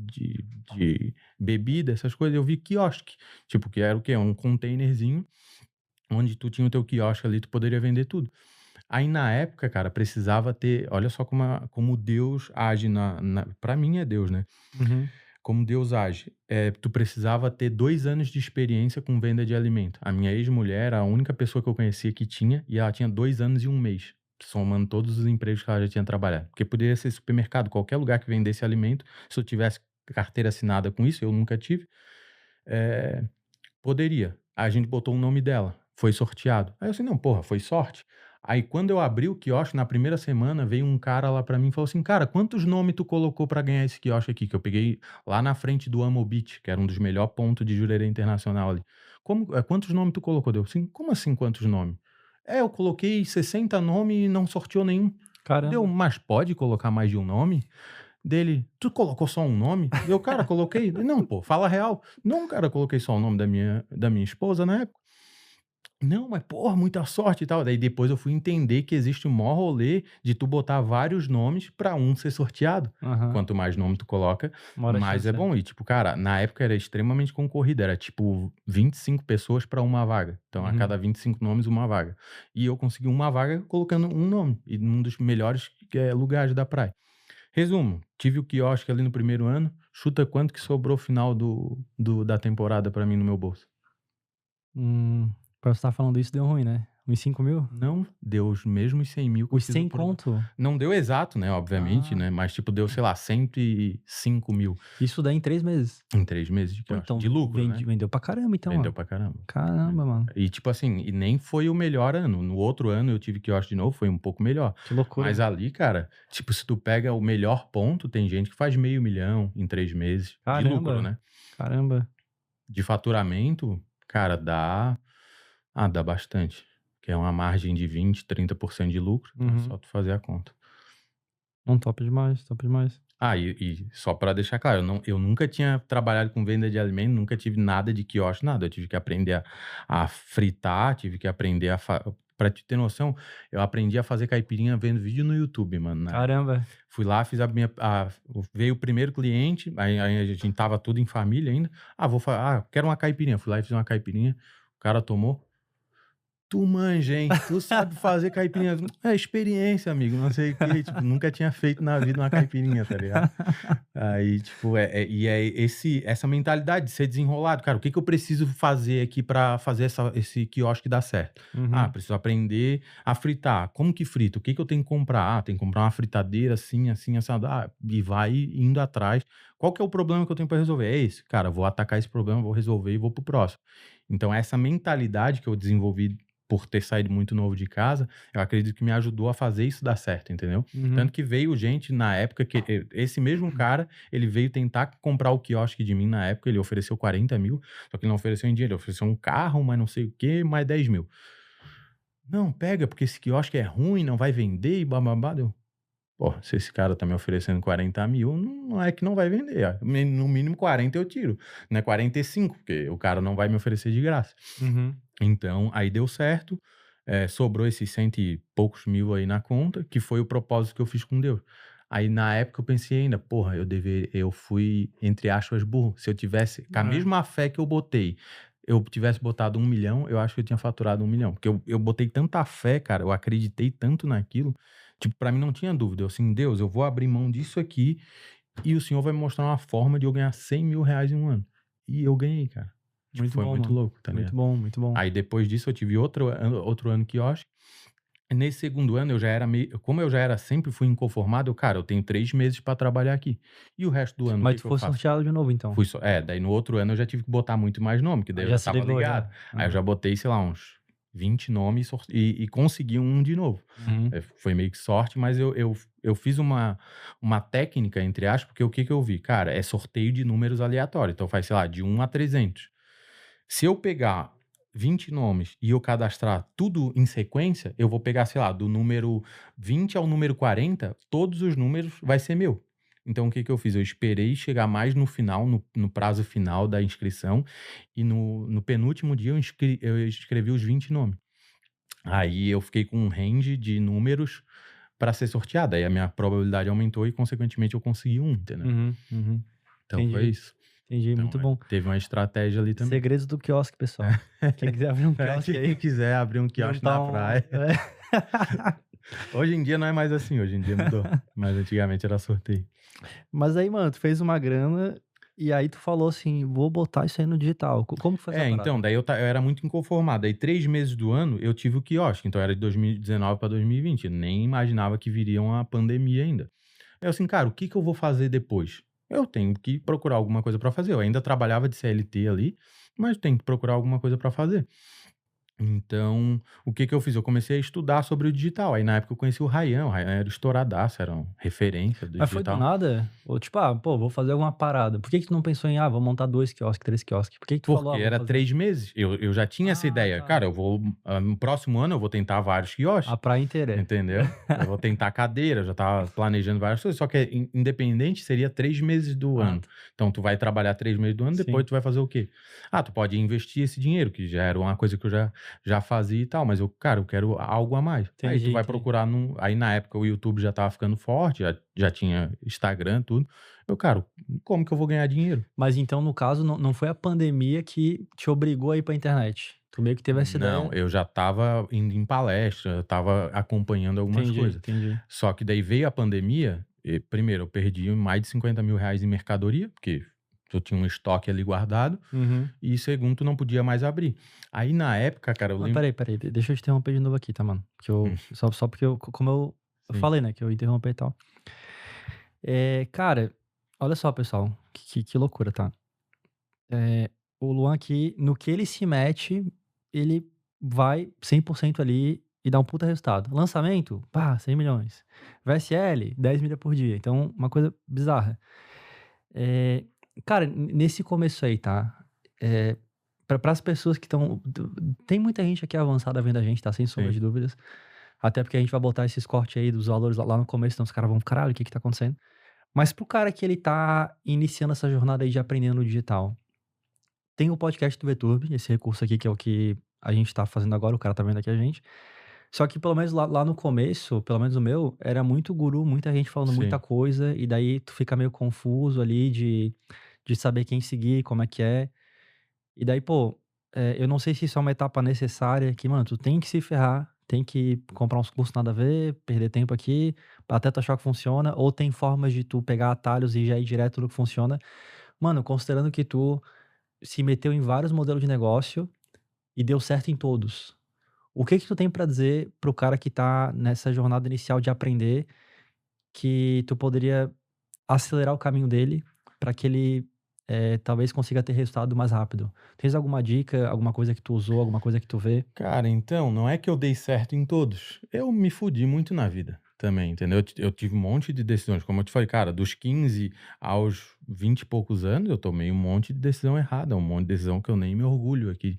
bebida, essas coisas. Eu vi quiosque, tipo, que era o quê? Um containerzinho onde tu tinha o teu quiosque ali, tu poderia vender tudo. Aí na época, cara, precisava ter, olha só como Deus age pra mim é Deus, né? Uhum. Como Deus age. Tu precisava ter 2 anos de experiência com venda de alimento. A minha ex-mulher era a única pessoa que eu conhecia que tinha, e ela tinha 2 anos e um mês, somando todos os empregos que ela já tinha trabalhado. Porque poderia ser supermercado, qualquer lugar que vendesse alimento, se eu tivesse carteira assinada com isso, eu nunca tive, poderia. A gente botou o nome dela, foi sorteado. Aí eu assim, não, porra, foi sorte. Aí quando eu abri o quiosque, na primeira semana, veio um cara lá pra mim e falou assim, cara, quantos nomes tu colocou pra ganhar esse quiosque aqui? Que eu peguei lá na frente do Amobit, que era um dos melhores pontos de Jurerê Internacional ali. Quantos nomes tu colocou? Deu assim, como assim quantos nomes? Eu coloquei 60 nomes e não sorteou nenhum. Deu, Caramba. mas pode colocar mais de um nome? Dele, tu colocou só um nome? Eu, cara, coloquei. Não, pô, fala real. Não, cara, coloquei só o nome da minha esposa na época. Não, mas porra, muita sorte e tal. Daí depois eu fui entender que existe um maior rolê de tu botar vários nomes pra um ser sorteado. Aham. Quanto mais nome tu coloca, Uma hora a mais chance é bom. E tipo, cara, na época era extremamente concorrida. Era tipo 25 pessoas pra uma vaga. Então a Uhum. cada 25 nomes, uma vaga. E eu consegui uma vaga colocando um nome. E num dos melhores lugares da praia. Resumo, tive o quiosque ali no primeiro ano. Chuta quanto que sobrou o final da temporada pra mim no meu bolso. Pra você estar falando isso, deu ruim, né? Uns 5 mil? Não, deu os mesmos 100 mil que eu Os fiz 100 o programa. conto? Não deu exato, né, obviamente, Ah. né, mas tipo deu, sei lá, 105 mil Isso daí em 3 meses. em 3 meses de Pô, quiosque. então De lucro, né? vendeu pra caramba, então, Vendeu ó. pra caramba. Caramba, mano. E tipo assim, e nem foi o melhor ano. No outro ano eu tive quiosque de novo, foi um pouco melhor. Que loucura. Mas ali, cara, tipo, se tu pega o melhor ponto, tem gente que faz 500 mil em 3 meses de lucro, Caramba. né? Caramba. De faturamento, cara, dá bastante. Que é uma margem de 20, 30% de lucro. Então é só tu fazer a conta. Não, top demais, top demais. E só pra deixar claro, eu nunca tinha trabalhado com venda de alimento, nunca tive nada de quiosque, nada. Eu tive que aprender a fritar, tive que aprender pra te ter noção, eu aprendi a fazer caipirinha vendo vídeo no YouTube, mano. Né? Caramba. Fui lá, fiz veio o primeiro cliente, aí a gente tava tudo em família ainda. Quero uma caipirinha. Fui lá e fiz uma caipirinha, o cara tomou. Tu manja, hein? Tu sabe fazer caipirinha. É experiência, amigo. Não sei o que. Tipo, nunca tinha feito na vida uma caipirinha, tá ligado? Aí, tipo, essa mentalidade de ser desenrolado. Cara, o que eu preciso fazer aqui pra fazer esse quiosque dar certo? Preciso aprender a fritar. Como que frita? O que eu tenho que comprar? Tem que comprar uma fritadeira assim, assim, assado. E vai indo atrás. Qual que é o problema que eu tenho pra resolver? É esse. Cara, vou atacar esse problema, vou resolver e vou pro próximo. Então, essa mentalidade que eu desenvolvi por ter saído muito novo de casa, eu acredito que me ajudou a fazer isso dar certo, entendeu? Tanto que veio gente na época que esse mesmo cara, ele veio tentar comprar o quiosque de mim na época, ele ofereceu 40 mil, só que ele não ofereceu em dinheiro, ele ofereceu um carro, mas não sei o que, mais 10 mil. Não, pega, porque esse quiosque é ruim, não vai vender e bababá. Pô, se esse cara tá me oferecendo 40 mil, não é que não vai vender. No mínimo 40 eu tiro, não é 45, porque o cara não vai me oferecer de graça. Então, aí deu certo, sobrou esses 100 e poucos mil aí na conta, que foi o propósito que eu fiz com Deus. Aí, na época, eu pensei ainda, porra, eu fui, entre aspas, burro. Se eu tivesse, com a mesma fé que eu botei, eu tivesse botado 1 milhão, eu acho que eu tinha faturado 1 milhão. Porque eu botei tanta fé, cara, eu acreditei tanto naquilo, tipo, pra mim não tinha dúvida. Eu assim, Deus, eu vou abrir mão disso aqui e o Senhor vai me mostrar uma forma de eu ganhar 100 mil reais em um ano. E eu ganhei, cara. Tipo, foi muito louco, tá ligado? Muito bom, muito bom. Aí depois disso eu tive outro ano quiosque. Nesse segundo ano eu já era como eu já era sempre fui inconformado, eu tenho 3 meses pra trabalhar aqui. E o resto do ano, o Mas que tu que eu foi faço? sorteado de novo, então. Daí no outro ano eu já tive que botar muito mais nome, que daí eu Já já se tava ligou, já. ligado. Aí eu já botei, sei lá, uns 20 nomes e consegui um de novo. Foi meio que sorte, mas eu fiz uma técnica, entre aspas, porque o que eu vi? Cara, é sorteio de números aleatórios. Então faz, sei lá, de 1 a 300. Se eu pegar 20 nomes e eu cadastrar tudo em sequência, eu vou pegar, sei lá, do número 20 ao número 40, todos os números vai ser meu. Então, o que eu fiz? Eu esperei chegar mais no final, no prazo final da inscrição, e no penúltimo dia eu escrevi os 20 nomes. Aí eu fiquei com um range de números para ser sorteado. Aí a minha probabilidade aumentou e, consequentemente, eu consegui um, entendeu? Então, Entendi. foi isso. Entendi, Então, muito bom. Teve uma estratégia ali também. Segredos do quiosque, pessoal. Quem quiser abrir um quiosque Quem aí. quiser abrir um quiosque na praia. Hoje em dia não é mais assim, hoje em dia mudou. Mas antigamente era sorteio. Mas aí, mano, tu fez uma grana e aí tu falou assim, vou botar isso aí no digital. Como que foi essa parada? Então, daí eu era muito inconformado. Aí 3 meses do ano eu tive o quiosque, então era de 2019 para 2020. Eu nem imaginava que viria uma pandemia ainda. Aí eu assim, cara, o que eu vou fazer depois? Eu tenho que procurar alguma coisa para fazer. Eu ainda trabalhava de CLT ali, mas tenho que procurar alguma coisa para fazer. Então, o que eu fiz? Eu comecei a estudar sobre o digital. Aí, na época, eu conheci o Ryan era estouradaço, era uma referência do Mas foi do digital. nada? Ou tipo, pô, vou fazer alguma parada. Por que tu não pensou em, vou montar 2 quiosques, 3 quiosques? Por que tu falou, Porque vou era fazer 3 meses. Eu já tinha essa ideia. tá. Cara, no próximo ano eu vou tentar vários quiosques. A praia inteira. Entendeu? Eu vou tentar cadeira, eu já tava planejando várias coisas, só que independente seria 3 meses do ano. Tá. Então tu vai trabalhar 3 meses do ano, depois Sim. tu vai fazer o quê? Tu pode investir esse dinheiro, que já era uma coisa que eu já fazia e tal, mas eu quero algo a mais. Aí tu Entendi, vai entendi. procurar aí na época o YouTube já tava ficando forte, já tinha Instagram, tudo. Cara, como que eu vou ganhar dinheiro? Mas então, no caso, não foi a pandemia que te obrigou a ir pra internet? Tu meio que teve essa Não, ideia. eu já estava indo em palestra, eu estava acompanhando algumas coisas. Entendi. Só que daí veio a pandemia, e primeiro eu perdi mais de 50 mil reais em mercadoria, porque eu tinha um estoque ali guardado, Uhum. e segundo, tu não podia mais abrir. Aí na época, cara, eu Mas lembro. peraí, deixa eu te interromper de novo aqui, tá, mano? Porque só porque como eu Sim. falei, né, que eu interrompi e tal. Cara, olha só, pessoal, que loucura, tá? O Luan aqui, no que ele se mete, ele vai 100% ali e dá um puta resultado. Lançamento, 100 milhões. VSL, 10 milha por dia. Então, uma coisa bizarra. Cara, nesse começo aí, tá? Para as pessoas que estão. Tem muita gente aqui avançada vendo a gente, tá? Sem sombra Sim. de dúvidas. Até porque a gente vai botar esses cortes aí dos valores lá no começo, então os caras vão, caralho, o que tá acontecendo? Mas pro cara que ele tá iniciando essa jornada aí de aprendendo no digital, tem o podcast do VTurb, esse recurso aqui que é o que a gente tá fazendo agora, o cara tá vendo aqui a gente. Só que pelo menos lá no começo, pelo menos o meu, era muito guru, muita gente falando muita Sim. coisa, e daí tu fica meio confuso ali de saber quem seguir, como é que é. E daí, pô, eu não sei se isso é uma etapa necessária, que, mano, tu tem que se ferrar, tem que comprar uns cursos nada a ver, perder tempo aqui, até tu achar que funciona, ou tem formas de tu pegar atalhos e já ir direto no que funciona. Mano, considerando que tu se meteu em vários modelos de negócio e deu certo em todos, o que que tu tem pra dizer pro cara que tá nessa jornada inicial de aprender, que tu poderia acelerar o caminho dele pra que ele, talvez consiga ter resultado mais rápido? Tens alguma dica, alguma coisa que tu usou, alguma coisa que tu vê? Cara, então, não é que eu dei certo em todos. Eu me fudi muito na vida também, entendeu? Eu tive um monte de decisões. Como eu te falei, cara, dos 15 aos 20 e poucos anos, eu tomei um monte de decisão errada, um monte de decisão que eu nem me orgulho aqui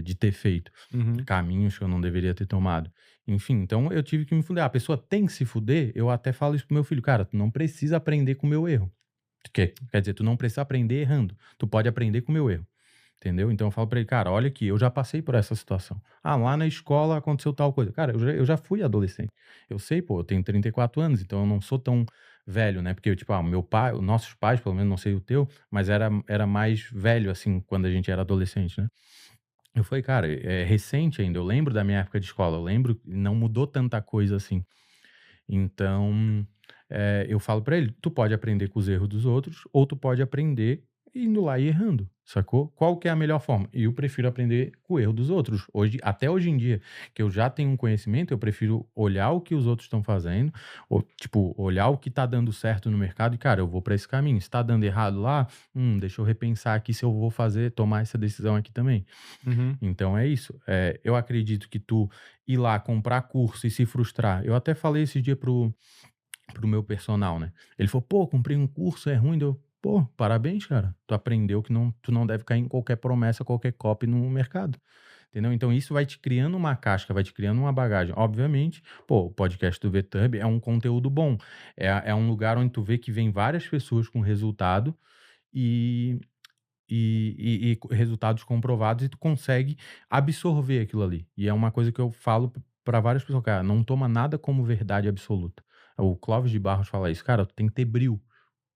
de ter feito. Uhum. Caminhos que eu não deveria ter tomado. Enfim, então eu tive que me fuder. A pessoa tem que se fuder, eu até falo isso pro meu filho, cara, tu não precisa aprender com o meu erro. Quer dizer, tu não precisa aprender errando. Tu pode aprender com o meu erro. Entendeu? Então eu falo pra ele, cara, olha aqui, eu já passei por essa situação. Lá na escola aconteceu tal coisa. Cara, eu já fui adolescente. Eu sei, pô, eu tenho 34 anos, então eu não sou tão velho, né? Porque, tipo, meu pai, os nossos pais, pelo menos não sei o teu, mas era mais velho, assim, quando a gente era adolescente, né? Eu falei, cara, é recente ainda. Eu lembro da minha época de escola, eu lembro, não mudou tanta coisa assim. Então, eu falo pra ele: "Tu pode aprender com os erros dos outros, ou tu pode aprender indo lá e errando", sacou? Qual que é a melhor forma? Eu prefiro aprender com o erro dos outros. Até hoje em dia, que eu já tenho um conhecimento, eu prefiro olhar o que os outros estão fazendo, ou tipo, olhar o que tá dando certo no mercado e, cara, eu vou pra esse caminho. Se tá dando errado lá, deixa eu repensar aqui se eu vou tomar essa decisão aqui também. Uhum. Então é isso. Eu acredito que tu ir lá comprar curso e se frustrar. Eu até falei esse dia pro meu personal, né? Ele falou, pô, comprei um curso, é ruim. Deu, pô, parabéns, cara. Tu aprendeu que tu não deve cair em qualquer promessa, qualquer copy no mercado. Entendeu? Então isso vai te criando uma casca, vai te criando uma bagagem. Obviamente, pô, o podcast do VTurb é um conteúdo bom. É um lugar onde tu vê que vem várias pessoas com resultado e, e resultados comprovados e tu consegue absorver aquilo ali. E é uma coisa que eu falo para várias pessoas, cara, não toma nada como verdade absoluta. O Clóvis de Barros fala isso, cara, tu tem que ter bril. O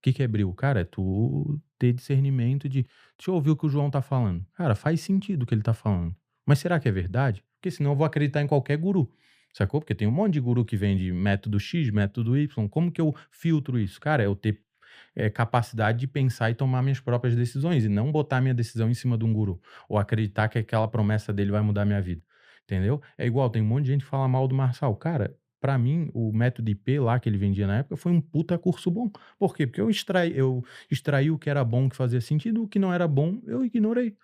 que é bril? Cara, é tu ter discernimento de, deixa eu ouvir o que o João tá falando. Cara, faz sentido o que ele tá falando. Mas será que é verdade? Porque senão eu vou acreditar em qualquer guru. Sacou? Porque tem um monte de guru que vende método X, método Y. Como que eu filtro isso? Cara, é eu ter capacidade de pensar e tomar minhas próprias decisões e não botar minha decisão em cima de um guru ou acreditar que aquela promessa dele vai mudar minha vida, entendeu? É igual, tem um monte de gente que fala mal do Marçal. Cara, pra mim, o método IP lá que ele vendia na época foi um puta curso bom. Por quê? Porque eu extraí o que era bom, que fazia sentido, o que não era bom, eu ignorei.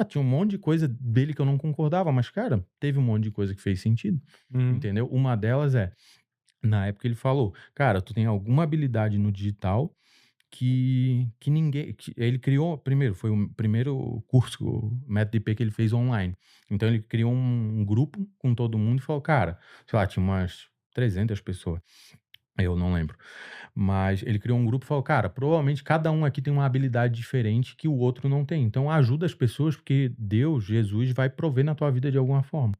Tinha um monte de coisa dele que eu não concordava, mas, cara, teve um monte de coisa que fez sentido, entendeu? Uma delas na época ele falou, cara, tu tem alguma habilidade no digital que ninguém. Ele criou, primeiro, foi o primeiro curso, o método IP que ele fez online. Então ele criou um grupo com todo mundo e falou, cara, sei lá, tinha umas 300 pessoas. Eu não lembro. Mas ele criou um grupo e falou, cara, provavelmente cada um aqui tem uma habilidade diferente que o outro não tem. Então ajuda as pessoas, porque Deus, Jesus, vai prover na tua vida de alguma forma.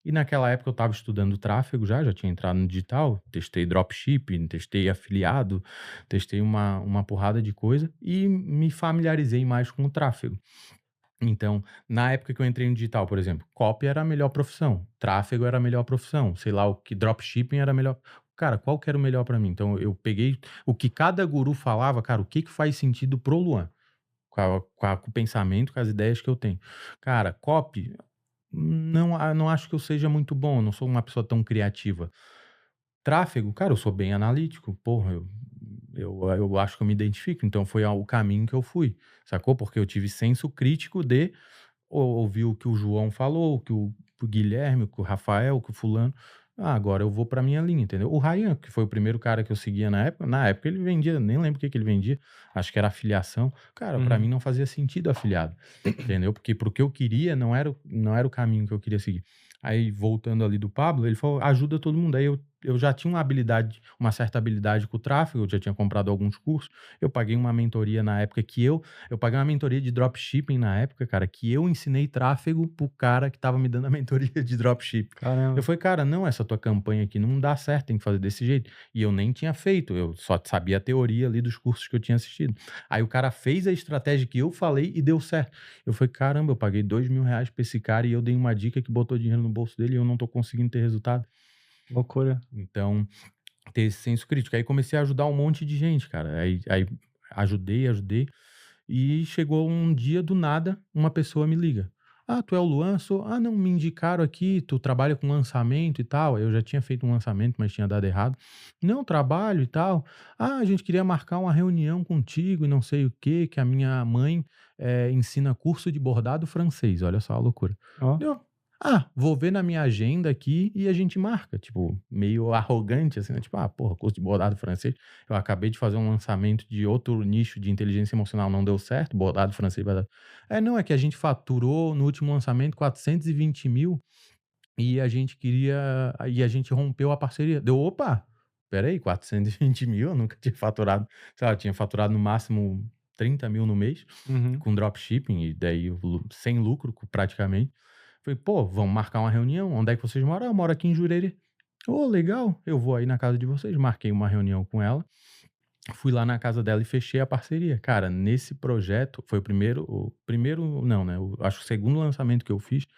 E naquela época eu estava estudando tráfego já tinha entrado no digital, testei dropshipping, testei afiliado, testei uma porrada de coisa e me familiarizei mais com o tráfego. Então, na época que eu entrei no digital, por exemplo, copy era a melhor profissão, tráfego era a melhor profissão, sei lá, o que dropshipping era a melhor. Cara, qual que era o melhor pra mim? Então, eu peguei o que cada guru falava, cara, o que que faz sentido pro Luan, com o pensamento, com as ideias que eu tenho. Cara, copy, não acho que eu seja muito bom, eu não sou uma pessoa tão criativa. Tráfego, cara, eu sou bem analítico, porra, eu acho que eu me identifico, então foi o caminho que eu fui, sacou? Porque eu tive senso crítico de ouvir o que o João falou, o que o Guilherme, o que o Rafael, o que o fulano. Agora eu vou pra minha linha, entendeu? O Ryan, que foi o primeiro cara que eu seguia na época ele vendia, nem lembro o que que ele vendia, acho que era afiliação. Cara, pra mim não fazia sentido afiliado, entendeu? Porque pro que eu queria não era o caminho que eu queria seguir. Aí, voltando ali do Pablo, ele falou: "Ajuda todo mundo". Aí eu já tinha uma certa habilidade com o tráfego, eu já tinha comprado alguns cursos. Eu paguei uma mentoria na época eu paguei uma mentoria de dropshipping na época, cara, que eu ensinei tráfego pro cara que estava me dando a mentoria de dropshipping. Caramba. Eu falei: "Cara, não, essa tua campanha aqui não dá certo, tem que fazer desse jeito". E eu nem tinha feito, eu só sabia a teoria ali dos cursos que eu tinha assistido. Aí o cara fez a estratégia que eu falei e deu certo. Eu falei: "Caramba, eu paguei R$ 2.000 pra esse cara e eu dei uma dica que botou dinheiro no bolso dele e eu não tô conseguindo ter resultado". Loucura. Então, ter esse senso crítico. Aí comecei a ajudar um monte de gente, cara. Aí ajudei. E chegou um dia, do nada, uma pessoa me liga. Tu é o Luan? Sou. Não, me indicaram aqui, tu trabalha com lançamento e tal. Eu já tinha feito um lançamento, mas tinha dado errado. Não, trabalho e tal. A gente queria marcar uma reunião contigo e não sei o quê, que a minha mãe ensina curso de bordado francês. Olha só a loucura. Ó. Eu, vou ver na minha agenda aqui e a gente marca. Tipo, meio arrogante, assim, né? Tipo, porra, curso de bordado francês. Eu acabei de fazer um lançamento de outro nicho de inteligência emocional, não deu certo, bordado francês. Não, é que a gente faturou no último lançamento 420 mil e a gente rompeu a parceria. Deu, opa, peraí, 420 mil, eu nunca tinha faturado, sei lá, eu tinha faturado no máximo 30 mil no mês Uhum. com dropshipping e daí sem lucro praticamente. Falei: "Pô, vamos marcar uma reunião, onde é que vocês moram?". "Eu moro aqui em Jurerê". Legal, eu vou aí na casa de vocês". Marquei uma reunião com ela, fui lá na casa dela e fechei a parceria. Cara, nesse projeto foi o primeiro não, né, acho que o segundo lançamento que eu fiz,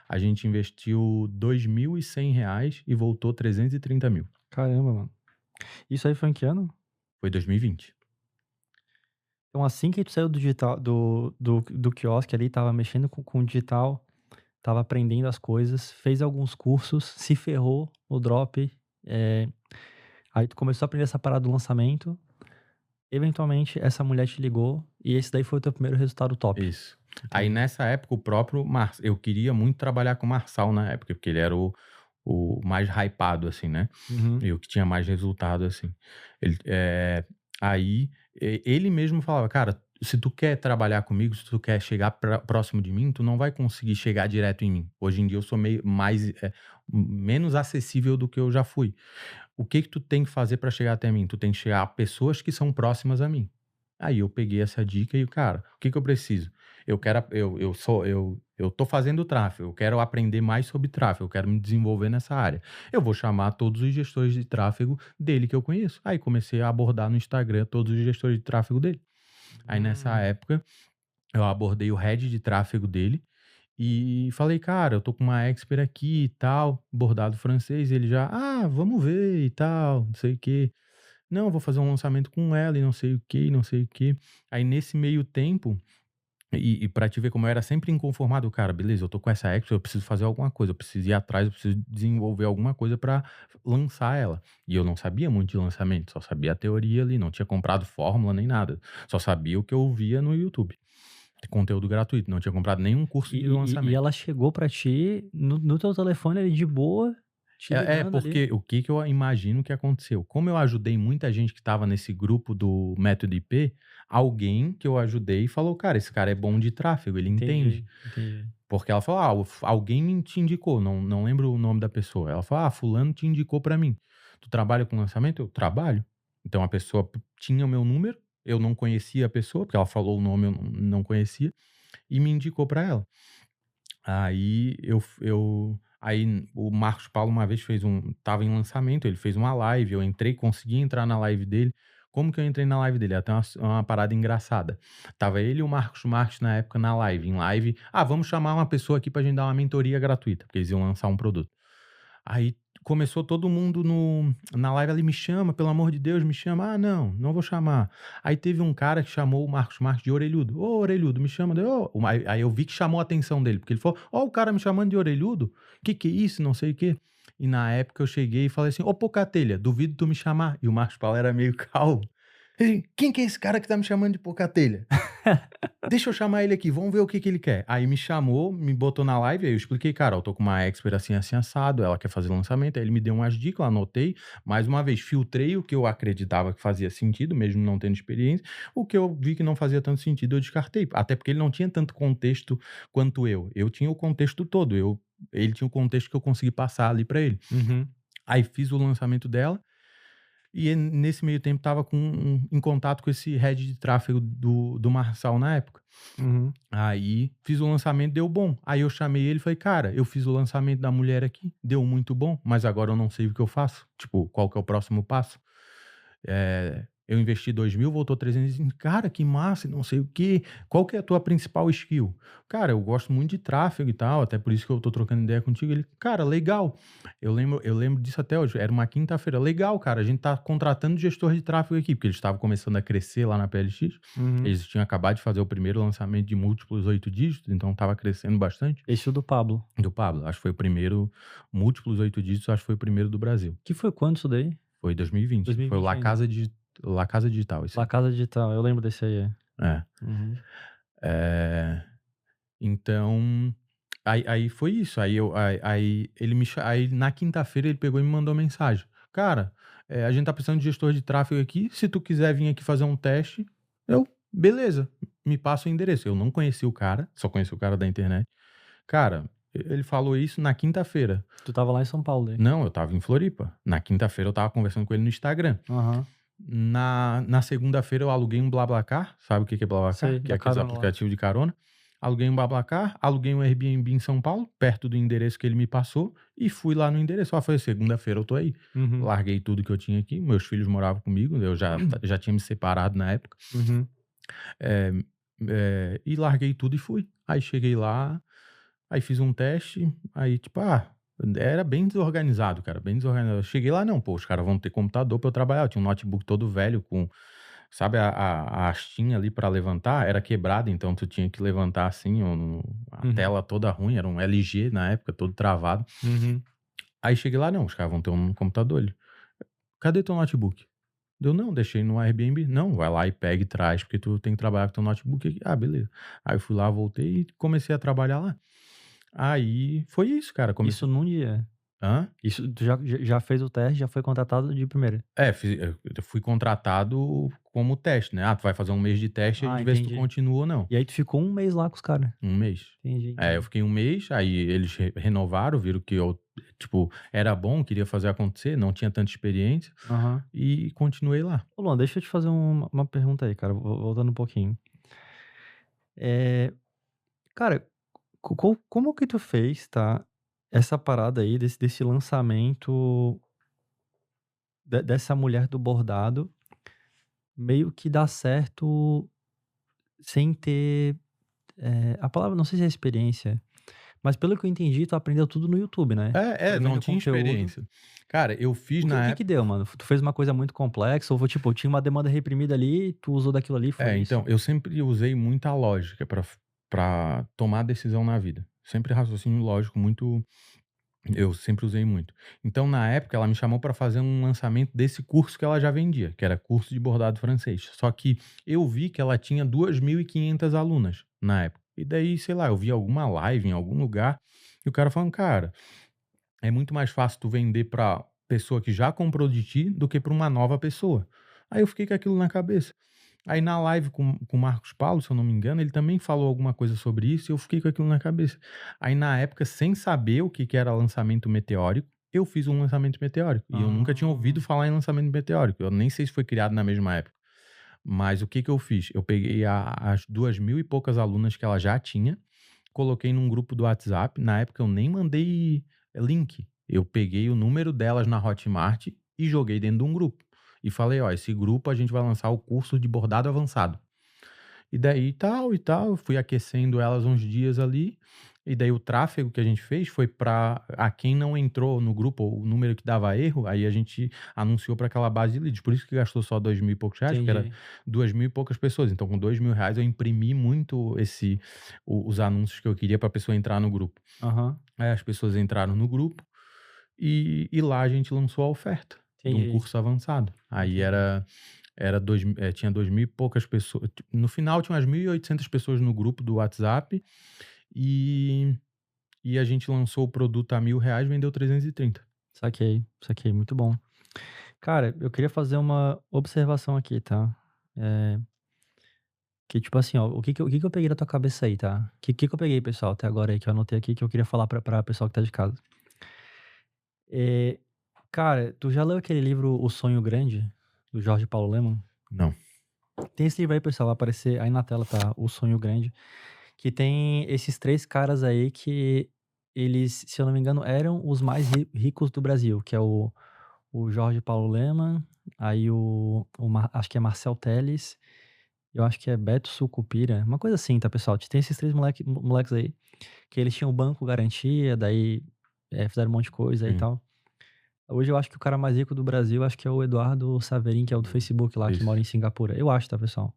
a gente investiu R$ 2.100 e voltou 330 mil. Caramba, mano. Isso aí foi em que ano? Foi 2020. Então, assim que tu saiu do digital, do quiosque ali, tava mexendo com o digital, tava aprendendo as coisas, fez alguns cursos, se ferrou no drop, aí tu começou a aprender essa parada do lançamento, eventualmente essa mulher te ligou e esse daí foi o teu primeiro resultado top. Isso. Aí nessa época o próprio eu queria muito trabalhar com o Marçal na época, porque ele era o mais hypado, assim, né? Uhum. E o que tinha mais resultado, assim. Aí ele mesmo falava: "Cara, se tu quer trabalhar comigo, se tu quer chegar próximo de mim, tu não vai conseguir chegar direto em mim. Hoje em dia eu sou menos acessível do que eu já fui. O que que tu tem que fazer para chegar até mim? Tu tem que chegar a pessoas que são próximas a mim". Aí eu peguei essa dica e, cara, o que que eu preciso? Eu tô fazendo tráfego, eu quero aprender mais sobre tráfego, eu quero me desenvolver nessa área. Eu vou chamar todos os gestores de tráfego dele que eu conheço. Aí comecei a abordar no Instagram todos os gestores de tráfego dele. Aí nessa época, eu abordei o head de tráfego dele e falei: "Cara, eu tô com uma expert aqui e tal, bordado francês". Ele já: vamos ver e tal, não sei o quê. Não, eu vou fazer um lançamento com ela e não sei o quê, e não sei o quê. Aí nesse meio tempo, e pra te ver como eu era sempre inconformado, cara, beleza, eu tô com essa expert, eu preciso fazer alguma coisa, eu preciso ir atrás, eu preciso desenvolver alguma coisa pra lançar ela. E eu não sabia muito de lançamento, só sabia a teoria ali, não tinha comprado fórmula nem nada, só sabia o que eu via no YouTube. conteúdo gratuito. Não tinha comprado nenhum curso de lançamento. E ela chegou pra ti no teu telefone ali de boa, te ligando Porque ali. o que eu imagino que aconteceu? Como eu ajudei muita gente que estava nesse grupo do Método IP, alguém que eu ajudei falou, cara, esse cara é bom de tráfego, ele entende. Entendi. Porque ela falou, alguém te indicou, não lembro o nome da pessoa. Ela falou, fulano te indicou pra mim. Tu trabalha com lançamento? Eu trabalho. Então a pessoa tinha o meu número, eu não conhecia a pessoa, porque ela falou o nome, eu não conhecia, e me indicou pra ela. Aí aí o Marcos Paulo uma vez tava em lançamento, ele fez uma live, eu entrei, consegui entrar na live dele. Como que eu entrei na live dele? Até uma parada engraçada. Tava ele e o Marcos Marques na época na live. Em live, vamos chamar uma pessoa aqui pra gente dar uma mentoria gratuita, porque eles iam lançar um produto. Aí começou todo mundo na live ali, me chama, pelo amor de Deus, me chama. Não vou chamar. Aí teve um cara que chamou o Marcos Marques de orelhudo. Ô, orelhudo, me chama. Aí eu vi que chamou a atenção dele, porque ele falou, o cara me chamando de orelhudo? Que é isso? Não sei o quê. E na época eu cheguei e falei assim, Pocatelha, duvido tu me chamar. E o Marcos Paulo era meio calmo. Ele, quem que é esse cara que tá me chamando de Pocatelha? Deixa eu chamar ele aqui, vamos ver o que ele quer. Aí me chamou, me botou na live, aí eu expliquei, cara, eu tô com uma expert assim assado, ela quer fazer lançamento, aí ele me deu umas dicas, eu anotei, mais uma vez, filtrei o que eu acreditava que fazia sentido, mesmo não tendo experiência, o que eu vi que não fazia tanto sentido, eu descartei, até porque ele não tinha tanto contexto quanto eu tinha o contexto todo, ele tinha o contexto que eu consegui passar ali pra ele. Uhum. Aí fiz o lançamento dela, e nesse meio tempo tava em contato com esse head de tráfego do Marçal na época. Uhum. Aí fiz o lançamento, deu bom. Aí eu chamei ele e falei, cara, eu fiz o lançamento da mulher aqui, deu muito bom, mas agora eu não sei o que eu faço. Tipo, qual que é o próximo passo? Eu investi 2.000, voltou 300. Cara, que massa, não sei o quê. Qual que é a tua principal skill? Cara, eu gosto muito de tráfego e tal, até por isso que eu tô trocando ideia contigo. Ele, cara, legal. Eu lembro disso até hoje. Era uma quinta-feira. Legal, cara. A gente tá contratando gestor de tráfego aqui, porque eles estavam começando a crescer lá na PLX. Uhum. Eles tinham acabado de fazer o primeiro lançamento de múltiplos 8 dígitos, então tava crescendo bastante. Esse do Pablo. Do Pablo. Acho que foi o primeiro, múltiplos 8 dígitos, acho que foi o primeiro do Brasil. Que foi quando isso daí? Foi 2020. 2020 Foi o La ainda. Casa Digital. Esse La Casa Digital, eu lembro desse aí. É. Uhum. Então, aí foi isso. Aí aí na quinta-feira ele pegou e me mandou mensagem. Cara, a gente tá precisando de gestor de tráfego aqui. Se tu quiser vir aqui fazer um teste, beleza, me passa o endereço. Eu não conheci o cara, só conheci o cara da internet. Cara, ele falou isso na quinta-feira. Tu tava lá em São Paulo daí? Não, eu tava em Floripa. Na quinta-feira eu tava conversando com ele no Instagram. Aham. Na segunda-feira eu aluguei um BlaBlaCar. Sabe o que é BlaBlaCar? Sei, Que da é aquele carona lá. aplicativo de carona. Aluguei um BlaBlaCar, aluguei um Airbnb em São Paulo, perto do endereço que ele me passou, e fui lá no endereço. Falei, segunda-feira eu tô aí. Uhum. Larguei tudo que eu tinha aqui. Meus filhos moravam comigo, eu já tinha me separado na época. Uhum. E larguei tudo e fui. Aí cheguei lá, aí fiz um teste, aí tipo, era bem desorganizado, cara, bem desorganizado. Cheguei lá, não, os caras vão ter computador pra eu trabalhar. Eu tinha um notebook todo velho com, sabe, a hastinha ali pra levantar era quebrada, então tu tinha que levantar assim, a tela toda ruim, era um LG na época, todo travado. Uhum. Aí cheguei lá, não, os caras vão ter um computador ali. Cadê teu notebook? Não, deixei no Airbnb. Não, vai lá e pega e traz, porque tu tem que trabalhar com teu notebook aqui. Beleza. Aí eu fui lá, voltei e comecei a trabalhar lá. Aí foi isso, cara. Isso num dia. Hã? Isso, tu já fez o teste, já foi contratado de primeira. Eu fui contratado como teste, né? Tu vai fazer um mês de teste e a gente vê se tu entendi. continua ou não. E aí tu ficou um mês lá com os caras. Um mês. Entendi. Eu fiquei um mês, aí eles renovaram, viram que eu, tipo, era bom, queria fazer acontecer, não tinha tanta experiência, Aham. e continuei lá. Ô, Luan, deixa eu te fazer uma pergunta aí, cara, voltando um pouquinho. Cara, como que tu fez, tá, essa parada aí desse lançamento dessa mulher do bordado meio que dar certo sem ter, a palavra não sei se é experiência, mas pelo que eu entendi, tu aprendeu tudo no YouTube, né? Tu Não vendo tinha conteúdo. experiência. Cara, eu fiz O na que época. que deu, mano? Tu fez uma coisa muito complexa ou foi tipo, tinha uma demanda reprimida ali, tu usou daquilo ali, foi isso? Então, eu sempre usei muita lógica pra tomar decisão na vida. Sempre raciocínio lógico, muito Eu sempre usei muito. Então, na época, ela me chamou para fazer um lançamento desse curso que ela já vendia, que era curso de bordado francês. Só que eu vi que ela tinha 2.500 alunas na época. E daí, sei lá, eu vi alguma live em algum lugar e o cara falando, cara, é muito mais fácil tu vender para pessoa que já comprou de ti do que para uma nova pessoa. Aí eu fiquei com aquilo na cabeça. Aí na live com o Marcos Paulo, se eu não me engano, ele também falou alguma coisa sobre isso e eu fiquei com aquilo na cabeça. Aí na época, sem saber o que que era lançamento meteórico, eu fiz um lançamento meteórico. E eu nunca tinha ouvido falar em lançamento meteórico. Eu nem sei se foi criado na mesma época. Mas o que que eu fiz? Eu peguei as 2.000 e poucas alunas que ela já tinha, coloquei num grupo do WhatsApp. Na época eu nem mandei link. Eu peguei o número delas na Hotmart e joguei dentro de um grupo. E falei, ó, esse grupo a gente vai lançar o curso de bordado avançado. E daí tal e tal, eu fui aquecendo elas uns dias ali. E daí o tráfego que a gente fez foi para a quem não entrou no grupo, ou o número que dava erro, aí a gente anunciou para aquela base de leads. Por isso que gastou só 2.000 e poucos reais, porque era Entendi. 2.000 e poucas pessoas. Então, com 2.000 reais, eu imprimi muito os anúncios que eu queria para a pessoa entrar no grupo. Aham. Aí as pessoas entraram no grupo e lá a gente lançou a oferta de um Entendi. curso avançado. Aí Entendi. tinha 2.000 e poucas pessoas. No final, tinha umas 1.800 pessoas no grupo do WhatsApp e, e a gente lançou o produto a R$ 1.000, vendeu 330. Saquei, saquei, muito bom. Cara, eu queria fazer uma observação aqui, tá? É, que tipo assim, ó, o que que eu peguei da tua cabeça aí, tá? O que que eu peguei, pessoal, até agora aí, que eu anotei aqui, que eu queria falar pra pessoal que tá de casa. É, cara, tu já leu aquele livro O Sonho Grande, do Jorge Paulo Lemann? Não. Tem esse livro aí, pessoal, vai aparecer aí na tela, tá? O Sonho Grande, que tem esses 3 caras aí que eles, se eu não me engano, eram os mais ricos do Brasil, que é o Jorge Paulo Lemann, aí acho que é Marcel Telles, eu acho que é Beto Sucupira, uma coisa assim, tá, pessoal? Tem esses 3 moleques aí, que eles tinham banco garantia, daí fizeram um monte de coisa aí e Sim, tal. Hoje eu acho que o cara mais rico do Brasil, acho que é o Eduardo Saverin, que é o do Facebook lá, que isso. mora em Singapura. Eu acho, tá, pessoal?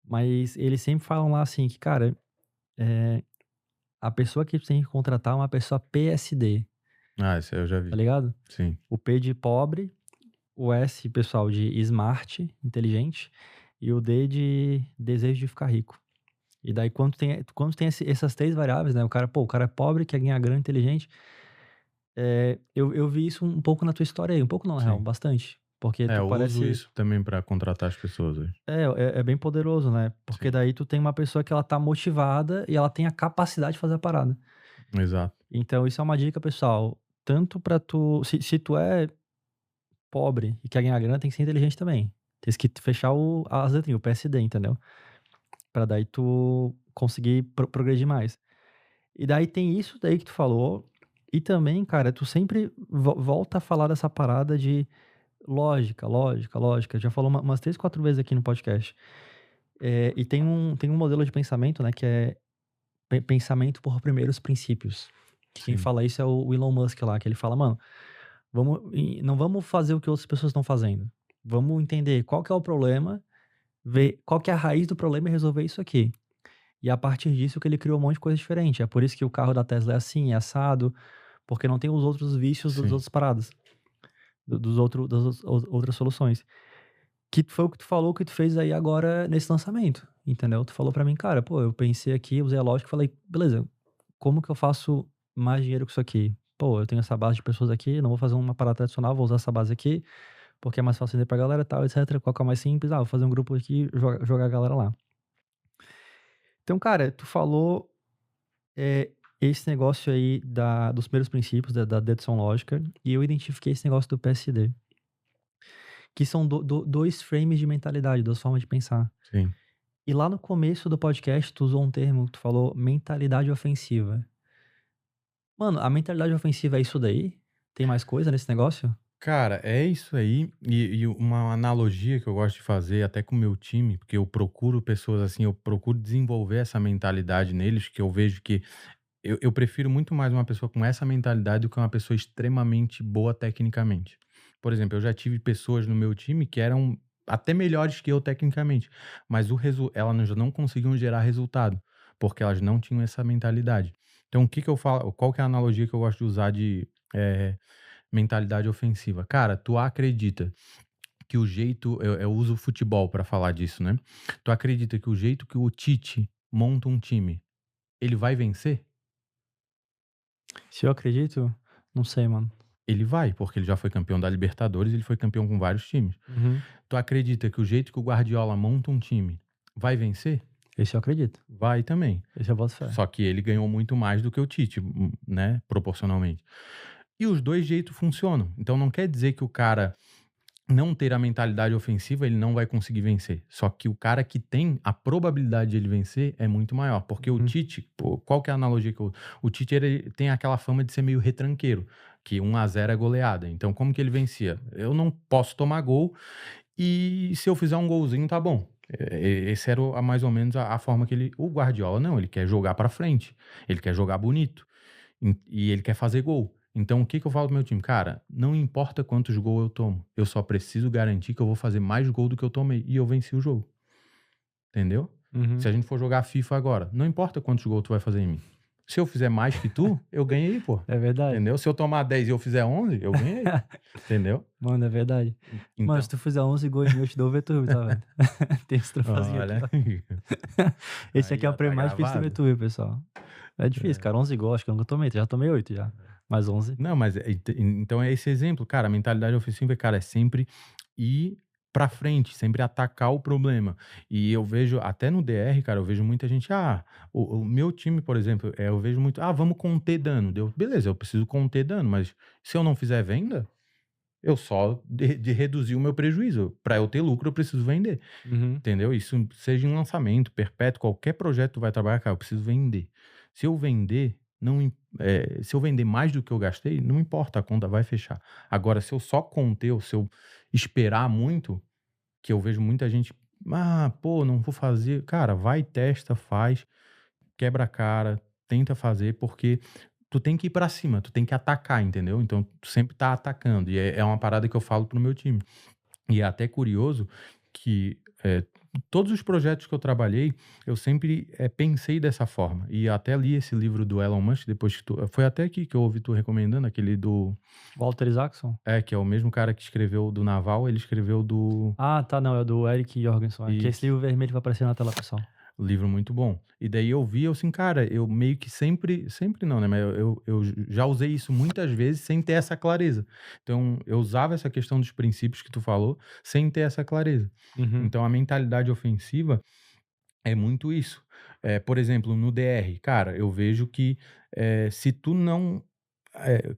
Mas eles sempre falam lá assim que, cara, eh, a pessoa que tem que contratar é uma pessoa PSD, Ah, isso aí eu já tá vi. ligado? Sim, O P de pobre, o S, pessoal, de smart, inteligente, e o D de desejo de ficar rico. E daí, quando tem essas 3 variáveis, né? O cara é pobre, quer ganhar grana, inteligente. Eu vi isso um pouco na tua história aí. Um pouco não, na real, sim. bastante. Porque tu Eu uso parece. isso também para contratar as pessoas hoje. É bem poderoso, né? Porque Sim, daí tu tem uma pessoa que ela tá motivada e ela tem a capacidade de fazer a parada. exato. Então, isso é uma dica, pessoal. Tanto pra tu. Se tu é pobre e quer ganhar grana, tem que ser inteligente também. Tem que fechar as letrinhas, o PSD, entendeu? Pra daí tu conseguir progredir mais. E daí tem isso daí que tu falou. E também, cara, tu sempre volta a falar dessa parada de lógica, lógica, lógica. Já falou umas 3, 4 vezes aqui no podcast. E tem um modelo de pensamento, né, que é pensamento por primeiros princípios. Que quem Sim, fala isso é o Elon Musk lá, que ele fala, mano, não vamos fazer o que outras pessoas estão fazendo. Vamos entender qual que é o problema, ver qual que é a raiz do problema e resolver isso aqui. E a partir disso que ele criou um monte de coisa diferente. É por isso que o carro da Tesla é assim, é assado, porque não tem os outros vícios das sim. outras paradas, das outras soluções. Que foi o que tu falou que tu fez aí agora nesse lançamento, entendeu? Tu falou pra mim, cara, pô, eu pensei aqui, usei a lógica e falei, beleza, como que eu faço mais dinheiro com isso aqui? Pô, eu tenho essa base de pessoas aqui, não vou fazer uma parada tradicional, vou usar essa base aqui, porque é mais fácil vender pra galera e tal, etc. Qual que é o mais simples? Vou fazer um grupo aqui e jogar a galera lá. Então, cara, tu falou esse negócio aí dos primeiros princípios da dedução lógica, e eu identifiquei esse negócio do PSD, que são 2 frames de mentalidade, 2 formas de pensar. Sim. E lá no começo do podcast, tu usou um termo, tu falou mentalidade ofensiva. Mano, a mentalidade ofensiva é isso daí? Tem mais coisa nesse negócio? Cara, é isso aí. E uma analogia que eu gosto de fazer até com o meu time, porque eu procuro pessoas assim, eu procuro desenvolver essa mentalidade neles, que eu vejo que eu prefiro muito mais uma pessoa com essa mentalidade do que uma pessoa extremamente boa tecnicamente. Por exemplo, eu já tive pessoas no meu time que eram até melhores que eu tecnicamente, mas elas não conseguiam gerar resultado, porque elas não tinham essa mentalidade. Então, o que que eu falo? Qual que é a analogia que eu gosto de usar de mentalidade ofensiva? Cara, tu acredita que o jeito, eu uso o futebol para falar disso, né? Tu acredita que o jeito que o Tite monta um time, ele vai vencer? Se eu acredito, não sei, mano. Ele vai, porque ele já foi campeão da Libertadores, ele foi campeão com vários times. Uhum. Tu acredita que o jeito que o Guardiola monta um time vai vencer? Esse eu acredito. Vai também. Esse eu boto fé. Só que ele ganhou muito mais do que o Tite, né? Proporcionalmente. E os dois jeitos funcionam. Então não quer dizer que o cara não ter a mentalidade ofensiva, ele não vai conseguir vencer. Só que o cara que tem, a probabilidade de ele vencer é muito maior. Porque o Tite, pô, qual que é a analogia que eu... O Tite, ele tem aquela fama de ser meio retranqueiro, que 1-0 é goleada. Então como que ele vencia? Eu não posso tomar gol e se eu fizer um golzinho, tá bom. Esse era mais ou menos a forma que ele... O Guardiola, não, ele quer jogar pra frente. Ele quer jogar bonito. E ele quer fazer gol. Então, o que que eu falo pro meu time? Cara, não importa quantos gols eu tomo, eu só preciso garantir que eu vou fazer mais gol do que eu tomei. E eu venci o jogo. Entendeu? Uhum. Se a gente for jogar FIFA agora, não importa quantos gols tu vai fazer em mim. Se eu fizer mais que tu, eu ganhei, pô. É verdade. Entendeu? Se eu tomar 10 e eu fizer 11, eu ganhei. Entendeu? Mano, é verdade. Então, Mano, se tu fizer 11 gols em mim, eu te dou o VTube, tá, velho? Tem esse troféuzinho olha. aqui, ó. Esse Aí aqui é o já prêmio tá mais difícil do gravado. VTube, pessoal. É difícil, cara. 11 gols, acho que eu nunca tomei. Já tomei 8 já. Mais 11. Não, mas então é esse exemplo, cara. A mentalidade ofensiva, cara, é sempre ir pra frente, sempre atacar o problema. E eu vejo, até no DR, cara, eu vejo muita gente, o meu time, por exemplo, eu vejo muito, vamos conter dano. Beleza, eu preciso conter dano, mas se eu não fizer venda, eu só de reduzir o meu prejuízo. Pra eu ter lucro, eu preciso vender. Uhum. Entendeu? Isso seja em lançamento, perpétuo, qualquer projeto que tu vai trabalhar, cara, eu preciso vender. Se eu vender, se eu vender mais do que eu gastei, não importa, a conta vai fechar. Agora, se eu só conter ou se eu esperar muito, que eu vejo muita gente, pô, não vou fazer. Cara, vai, testa, faz, quebra a cara, tenta fazer, porque tu tem que ir pra cima, tu tem que atacar, entendeu? Então, tu sempre tá atacando. E é uma parada que eu falo pro meu time. E é até curioso que todos os projetos que eu trabalhei, eu sempre pensei dessa forma. E até li esse livro do Elon Musk, depois que foi até aqui que eu ouvi tu recomendando, aquele do... Walter Isaacson? que é o mesmo cara que escreveu do Naval, ele escreveu do... Ah, tá, não. É do Eric Jorgenson. Que Isso. esse livro vermelho vai aparecer na tela, pessoal. Livro muito bom. E daí eu assim, cara, eu meio que sempre não, né? Mas eu já usei isso muitas vezes sem ter essa clareza. Então, eu usava essa questão dos princípios que tu falou sem ter essa clareza. Uhum. Então, a mentalidade ofensiva é muito isso. Por exemplo, no DR, cara, eu vejo que se tu não...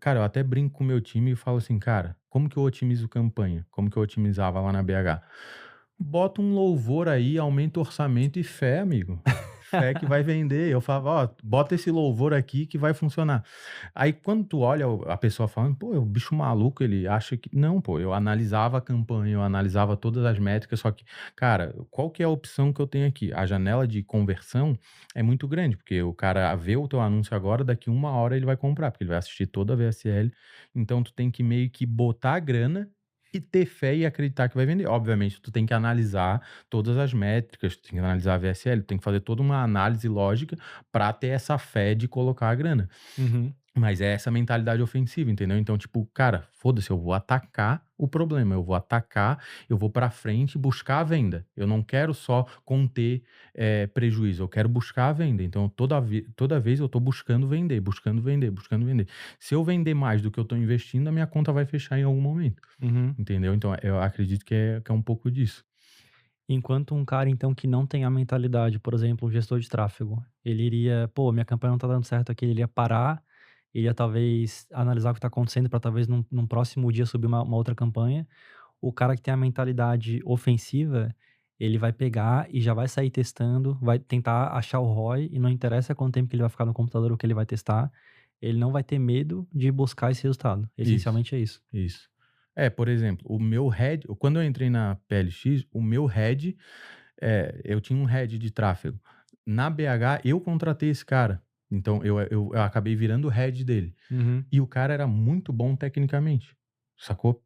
cara, eu até brinco com o meu time e falo assim, cara, como que eu otimizo campanha? Como que eu otimizava lá na BH? Bota um louvor aí, aumenta o orçamento e fé, amigo. Fé que vai vender. Eu falava, bota esse louvor aqui que vai funcionar. Aí quando tu olha a pessoa falando, pô, é um bicho maluco, ele acha que... Não, pô, eu analisava a campanha, eu analisava todas as métricas, só que, cara, qual que é a opção que eu tenho aqui? A janela de conversão é muito grande, porque o cara vê o teu anúncio agora, daqui 1 hora ele vai comprar, porque ele vai assistir toda a VSL. Então tu tem que meio que botar a grana e ter fé e acreditar que vai vender. Obviamente, tu tem que analisar todas as métricas, tu tem que analisar a VSL, tu tem que fazer toda uma análise lógica para ter essa fé de colocar a grana. Uhum. Mas é essa mentalidade ofensiva, entendeu? Então, tipo, cara, foda-se, eu vou atacar o problema, eu vou atacar, eu vou pra frente buscar a venda. Eu não quero só conter prejuízo, eu quero buscar a venda. Então, toda vez eu tô buscando vender, buscando vender, buscando vender. Se eu vender mais do que eu tô investindo, a minha conta vai fechar em algum momento, Uhum. entendeu? Então, eu acredito que é um pouco disso. Enquanto um cara, então, que não tem a mentalidade, por exemplo, um gestor de tráfego, ele iria, pô, minha campanha não tá dando certo aqui, ele iria parar, ele ia talvez analisar o que tá acontecendo para talvez num próximo dia subir uma outra campanha. O cara que tem a mentalidade ofensiva, ele vai pegar e já vai sair testando, vai tentar achar o ROI e não interessa quanto tempo que ele vai ficar no computador ou que ele vai testar, ele não vai ter medo de buscar esse resultado. Essencialmente é isso. Isso. Por exemplo, o meu head, quando eu entrei na PLX, o meu head, eu tinha um head de tráfego. Na BH, eu contratei esse cara. Então, eu acabei virando o head dele. Uhum. E o cara era muito bom tecnicamente, sacou?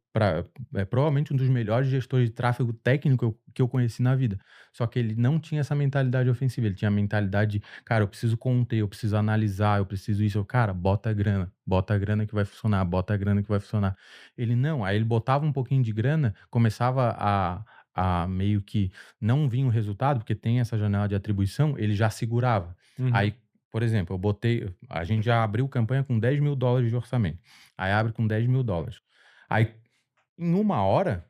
provavelmente um dos melhores gestores de tráfego técnico que eu conheci na vida. Só que ele não tinha essa mentalidade ofensiva, ele tinha a mentalidade de, cara, eu preciso conter, eu preciso analisar, eu preciso isso. Cara, bota a grana que vai funcionar, bota a grana que vai funcionar. Ele não, aí ele botava um pouquinho de grana, começava a meio que não vir o resultado, porque tem essa janela de atribuição, ele já segurava. Aí, por exemplo, a gente já abriu campanha com $10 mil de orçamento. Aí abre com $10 mil. Aí, em 1 hora,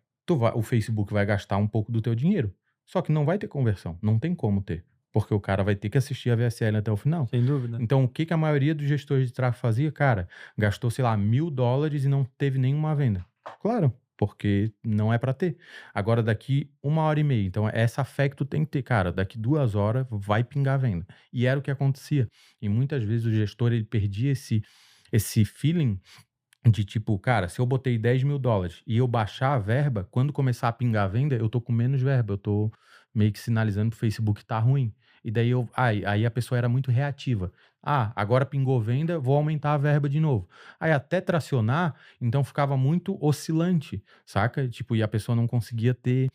o Facebook vai gastar um pouco do teu dinheiro. Só que não vai ter conversão, não tem como ter. Porque o cara vai ter que assistir a VSL até o final. Sem dúvida. Então, o que a maioria dos gestores de tráfego fazia? Cara, gastou, sei lá, $1.000 e não teve nenhuma venda. Claro, porque não é para ter. Agora, daqui 1h30. Então, essa fé que tu tem que ter, cara, daqui 2 horas vai pingar a venda. E era o que acontecia. E muitas vezes o gestor, ele perdia esse feeling de tipo, cara, se eu botei $10 mil e eu baixar a verba, quando começar a pingar a venda, eu tô com menos verba, eu tô meio que sinalizando pro Facebook que tá ruim. E daí aí a pessoa era muito reativa. Agora pingou venda, vou aumentar a verba de novo. Aí até tracionar, então ficava muito oscilante, saca? Tipo, e a pessoa não conseguia ter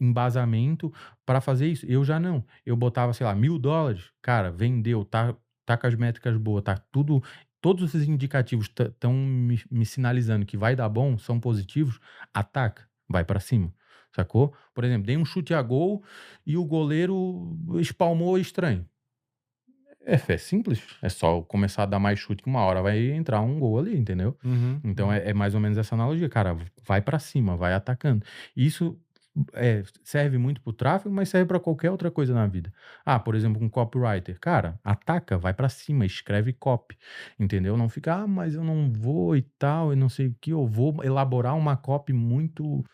embasamento para fazer isso. Eu já não. Eu botava, sei lá, $1.000, cara, vendeu, tá com as métricas boas, tá tudo. Todos esses indicativos estão me sinalizando que vai dar bom, são positivos, ataca, vai pra cima, sacou? Por exemplo, dei um chute a gol e o goleiro espalmou estranho. É simples, é só começar a dar mais chute que 1 hora vai entrar um gol ali, entendeu? Então é mais ou menos essa analogia, cara, vai pra cima, vai atacando. Isso serve muito pro tráfego, mas serve pra qualquer outra coisa na vida. Por exemplo, um copywriter, cara, ataca, vai pra cima, escreve copy, entendeu? Não fica, mas eu não vou e tal, e não sei o que, eu vou elaborar uma copy muito...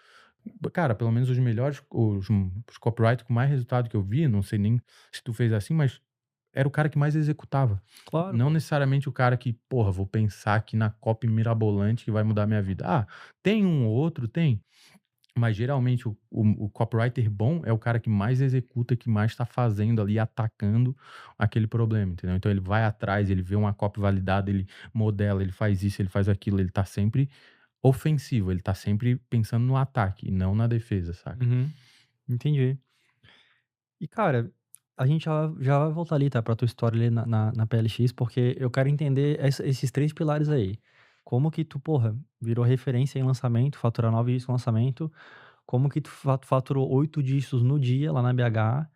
Cara, pelo menos os melhores, os copywriters com mais resultado que eu vi, não sei nem se tu fez assim, mas era o cara que mais executava. Claro. Não necessariamente o cara que, porra, vou pensar aqui na copy mirabolante que vai mudar minha vida. Tem um ou outro, tem. Mas geralmente o copywriter bom é o cara que mais executa, que mais está fazendo ali, atacando aquele problema, entendeu? Então ele vai atrás, ele vê uma copy validada, ele modela, ele faz isso, ele faz aquilo, ele tá sempre ofensivo, ele tá sempre pensando no ataque e não na defesa, saca? Entendi. E, cara, a gente já vai voltar ali, tá? Pra tua história ali na PLX, porque eu quero entender esses 3 pilares aí. Como que tu, porra, virou referência em lançamento, faturar 9 dígitos no lançamento, como que tu faturou 8 dígitos no dia lá na BH,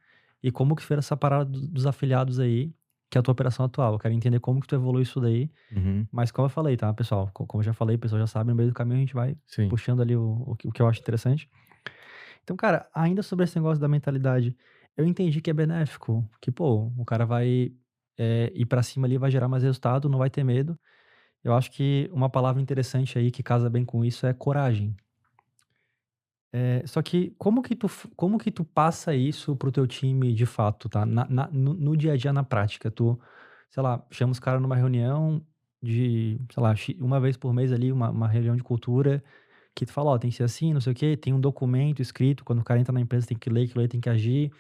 e como que foi essa parada dos afiliados aí, que é a tua operação atual. Eu quero entender como que tu evoluiu isso daí, mas como eu falei, tá, pessoal? Como eu já falei, o pessoal já sabe, no meio do caminho a gente vai Sim. puxando ali o que eu acho interessante. Então, cara, ainda sobre esse negócio da mentalidade, eu entendi que é benéfico, que, pô, o cara vai ir pra cima ali, vai gerar mais resultado, não vai ter medo. Eu acho que uma palavra interessante aí que casa bem com isso é coragem. Só que como que tu passa isso pro teu time de fato, tá? No dia a dia, na prática, tu, sei lá, chama os caras numa reunião de, sei lá, uma vez por mês ali, uma reunião de cultura, que tu fala, ó, tem que ser assim, não sei o quê, tem um documento escrito, quando o cara entra na empresa tem que ler, tem que agir.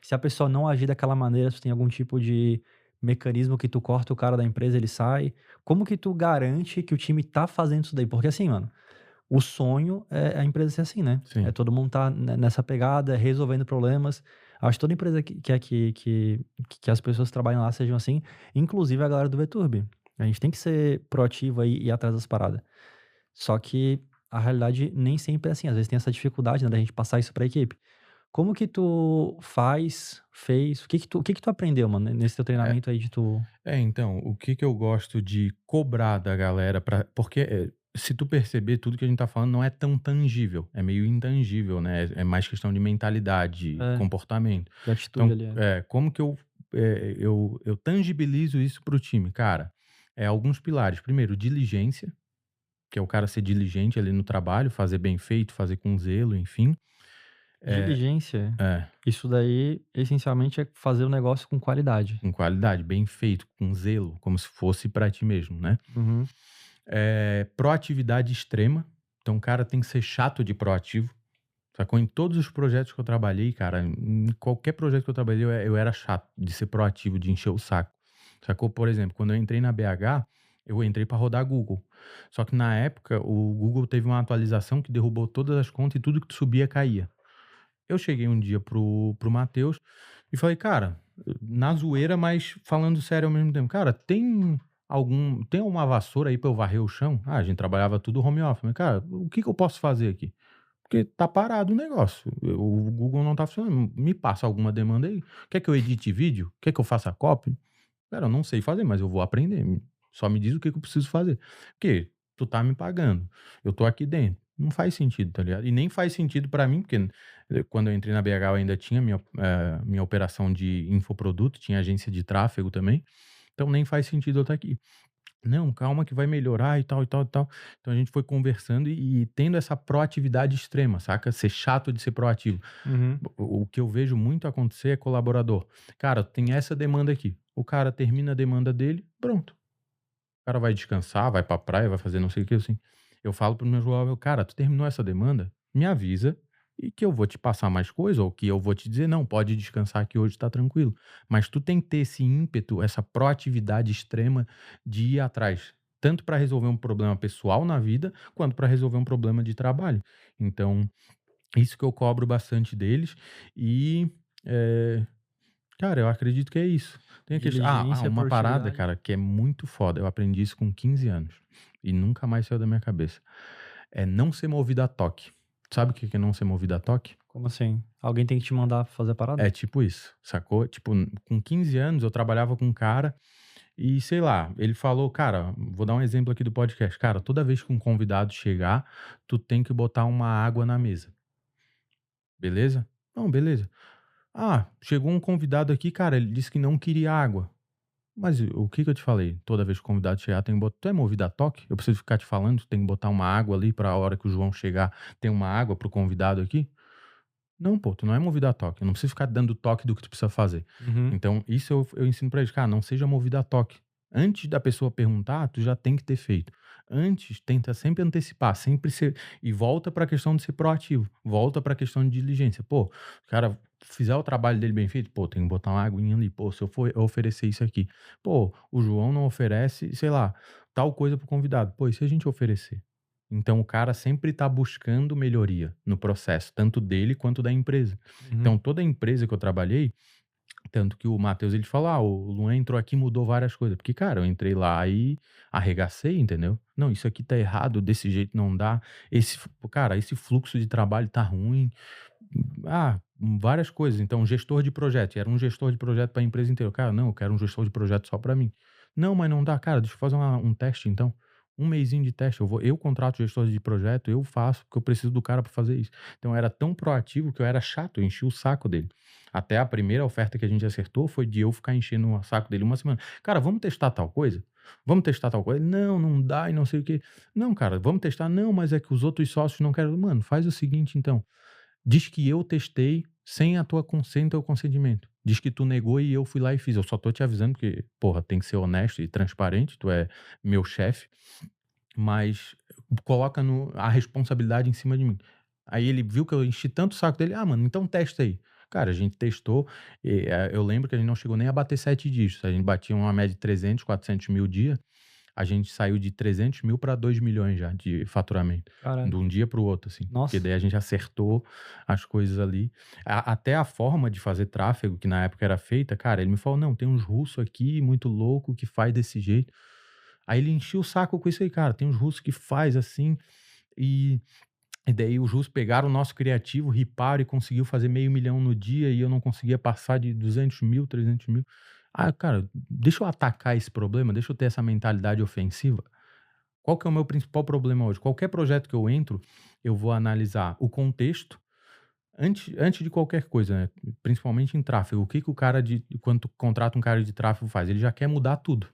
Se a pessoa não agir daquela maneira, tu tem algum tipo de mecanismo que tu corta o cara da empresa, ele sai. Como que tu garante que o time tá fazendo isso daí? Porque assim, mano, o sonho é a empresa ser assim, né? Sim. É todo mundo tá nessa pegada, resolvendo problemas. Acho que toda empresa que quer que as pessoas que trabalham lá sejam assim, inclusive a galera do VTurb. A gente tem que ser proativo aí e ir atrás das paradas. Só que a realidade nem sempre é assim. Às vezes tem essa dificuldade, né, da gente passar isso pra equipe. Como que tu fez? O que que tu aprendeu, mano, nesse teu treinamento aí de tu... Então, o que eu gosto de cobrar da galera, porque se tu perceber, tudo que a gente tá falando não é tão tangível, é meio intangível, né? É mais questão de mentalidade, comportamento. De atitude ali. Como que eu tangibilizo isso pro time? Cara, alguns pilares. Primeiro, diligência, que é o cara ser diligente ali no trabalho, fazer bem feito, fazer com zelo, enfim. Diligência, isso daí, essencialmente, é fazer o negócio com qualidade. Com qualidade, bem feito, com zelo, como se fosse pra ti mesmo, né? Proatividade extrema. Então, o cara tem que ser chato de proativo. Sacou? Em todos os projetos que eu trabalhei, cara, em qualquer projeto que eu trabalhei, eu era chato de ser proativo, de encher o saco. Sacou? Por exemplo, quando eu entrei na BH, Eu entrei para rodar Google. Só que na época, o Google teve uma atualização que derrubou todas as contas e tudo que tu subia caía. Eu cheguei um dia pro Matheus e falei, cara, na zoeira, mas falando sério ao mesmo tempo, cara, tem alguma vassoura aí pra eu varrer o chão? Ah, a gente trabalhava tudo home office. Mas, cara, o que eu posso fazer aqui? Porque tá parado o negócio. O Google não tá funcionando. Me passa alguma demanda aí. Quer que eu edite vídeo? Quer que eu faça copy? Cara, eu não sei fazer, mas eu vou aprender. Só me diz o que eu preciso fazer. Porque tu tá me pagando. Eu tô aqui dentro. Não faz sentido, tá ligado? E nem faz sentido pra mim, porque quando eu entrei na BH eu ainda tinha minha operação de infoproduto, tinha agência de tráfego também. Então nem faz sentido eu estar aqui. Não, calma que vai melhorar e tal, e tal, e tal. Então a gente foi conversando e tendo essa proatividade extrema, saca? Ser chato de ser proativo. Uhum. O que eu vejo muito acontecer é colaborador. Cara, tem essa demanda aqui. O cara termina a demanda dele, pronto. O cara vai descansar, vai pra praia, vai fazer não sei o que, assim. Eu falo pro meu jovem, cara, tu terminou essa demanda? Me avisa e que eu vou te passar mais coisa, ou que eu vou te dizer, não, pode descansar que hoje tá tranquilo. Mas tu tem que ter esse ímpeto, essa proatividade extrema de ir atrás, tanto para resolver um problema pessoal na vida, quanto para resolver um problema de trabalho. Então, isso que eu cobro bastante deles e, cara, eu acredito que é isso. Tem Diligência, uma parada, produtividade. cara, que é muito foda. Eu aprendi isso com 15 anos e nunca mais saiu da minha cabeça. É não ser movido a toque. Sabe o que é não ser movido a toque? Como assim? Alguém tem que te mandar fazer a parada? É tipo isso, sacou? Tipo, com 15 anos eu trabalhava com um cara e, sei lá, ele falou, cara, vou dar um exemplo aqui do podcast. Cara, toda vez que um convidado chegar, tu tem que botar uma água na mesa. Beleza? Não, beleza. Ah, chegou um convidado aqui, cara, ele disse que não queria água. Mas o que eu te falei? Toda vez que o convidado chegar, tem que botar. Tu é movido a toque? Eu preciso ficar te falando, tu tem que botar uma água ali pra hora que o João chegar, tem uma água pro convidado aqui? Não, pô, tu não é movido a toque. Eu não preciso ficar dando toque do que tu precisa fazer. Uhum. Então, isso eu ensino pra eles, cara, não seja movido a toque. Antes da pessoa perguntar, tu já tem que ter feito. Antes, tenta sempre antecipar, sempre ser. E volta pra questão de ser proativo. Volta pra questão de diligência. Pô, o cara fizer o trabalho dele bem feito, pô, tem que botar uma aguinha ali. Pô, se eu for oferecer isso aqui. Pô, o João não oferece, sei lá, tal coisa pro convidado. Pô, e se a gente oferecer? Então, o cara sempre tá buscando melhoria no processo, tanto dele quanto da empresa. Uhum. Então, toda empresa que eu trabalhei, tanto que o Matheus, ele falou, o Luan entrou aqui e mudou várias coisas. Porque, cara, eu entrei lá e arregacei, entendeu? Não, isso aqui tá errado, desse jeito não dá. Cara, esse fluxo de trabalho tá ruim. Várias coisas. Então, gestor de projeto. Era um gestor de projeto para a empresa inteira. Cara, não, eu quero um gestor de projeto só para mim. Não, mas não dá. Cara, deixa eu fazer um teste, então. Um mesinho de teste. Eu contrato gestor de projeto, eu faço, porque eu preciso do cara para fazer isso. Então, eu era tão proativo que eu era chato, eu enchi o saco dele. Até a primeira oferta que a gente acertou foi de eu ficar enchendo o saco dele uma semana. Cara, vamos testar tal coisa? Vamos testar tal coisa? Não, não dá e não sei o quê. Não, cara, vamos testar? Não, mas é que os outros sócios não querem. Mano, faz o seguinte, então. Diz que eu testei sem sem teu consentimento. Diz que tu negou e eu fui lá e fiz. Eu só tô te avisando porque, porra, tem que ser honesto e transparente. Tu é meu chefe. Mas coloca a responsabilidade em cima de mim. Aí ele viu que eu enchi tanto o saco dele. Ah, mano, então testa aí. Cara, a gente testou. Eu lembro que a gente não chegou nem a bater 7 dígitos. A gente batia uma média de 300, 400 mil dia. A gente saiu de 300 mil para 2 milhões já de faturamento. Caraca. De um dia para o outro, assim. Nossa. Porque daí a gente acertou as coisas ali. Até a forma de fazer tráfego, que na época era feita, cara, ele me falou, não, tem uns russos aqui muito louco que faz desse jeito. Aí ele encheu o saco com isso aí, cara. Tem uns russos que faz assim. E daí os russos pegaram o nosso criativo, riparam e conseguiu fazer 500 mil no dia e eu não conseguia passar de 200 mil, 300 mil. Ah, cara, deixa eu atacar esse problema, deixa eu ter essa mentalidade ofensiva. Qual que é o meu principal problema hoje? Qualquer projeto que eu entro, eu vou analisar o contexto antes de qualquer coisa, né? Principalmente em tráfego. O que o cara quando tu contrata um cara de tráfego faz? Ele já quer mudar tudo.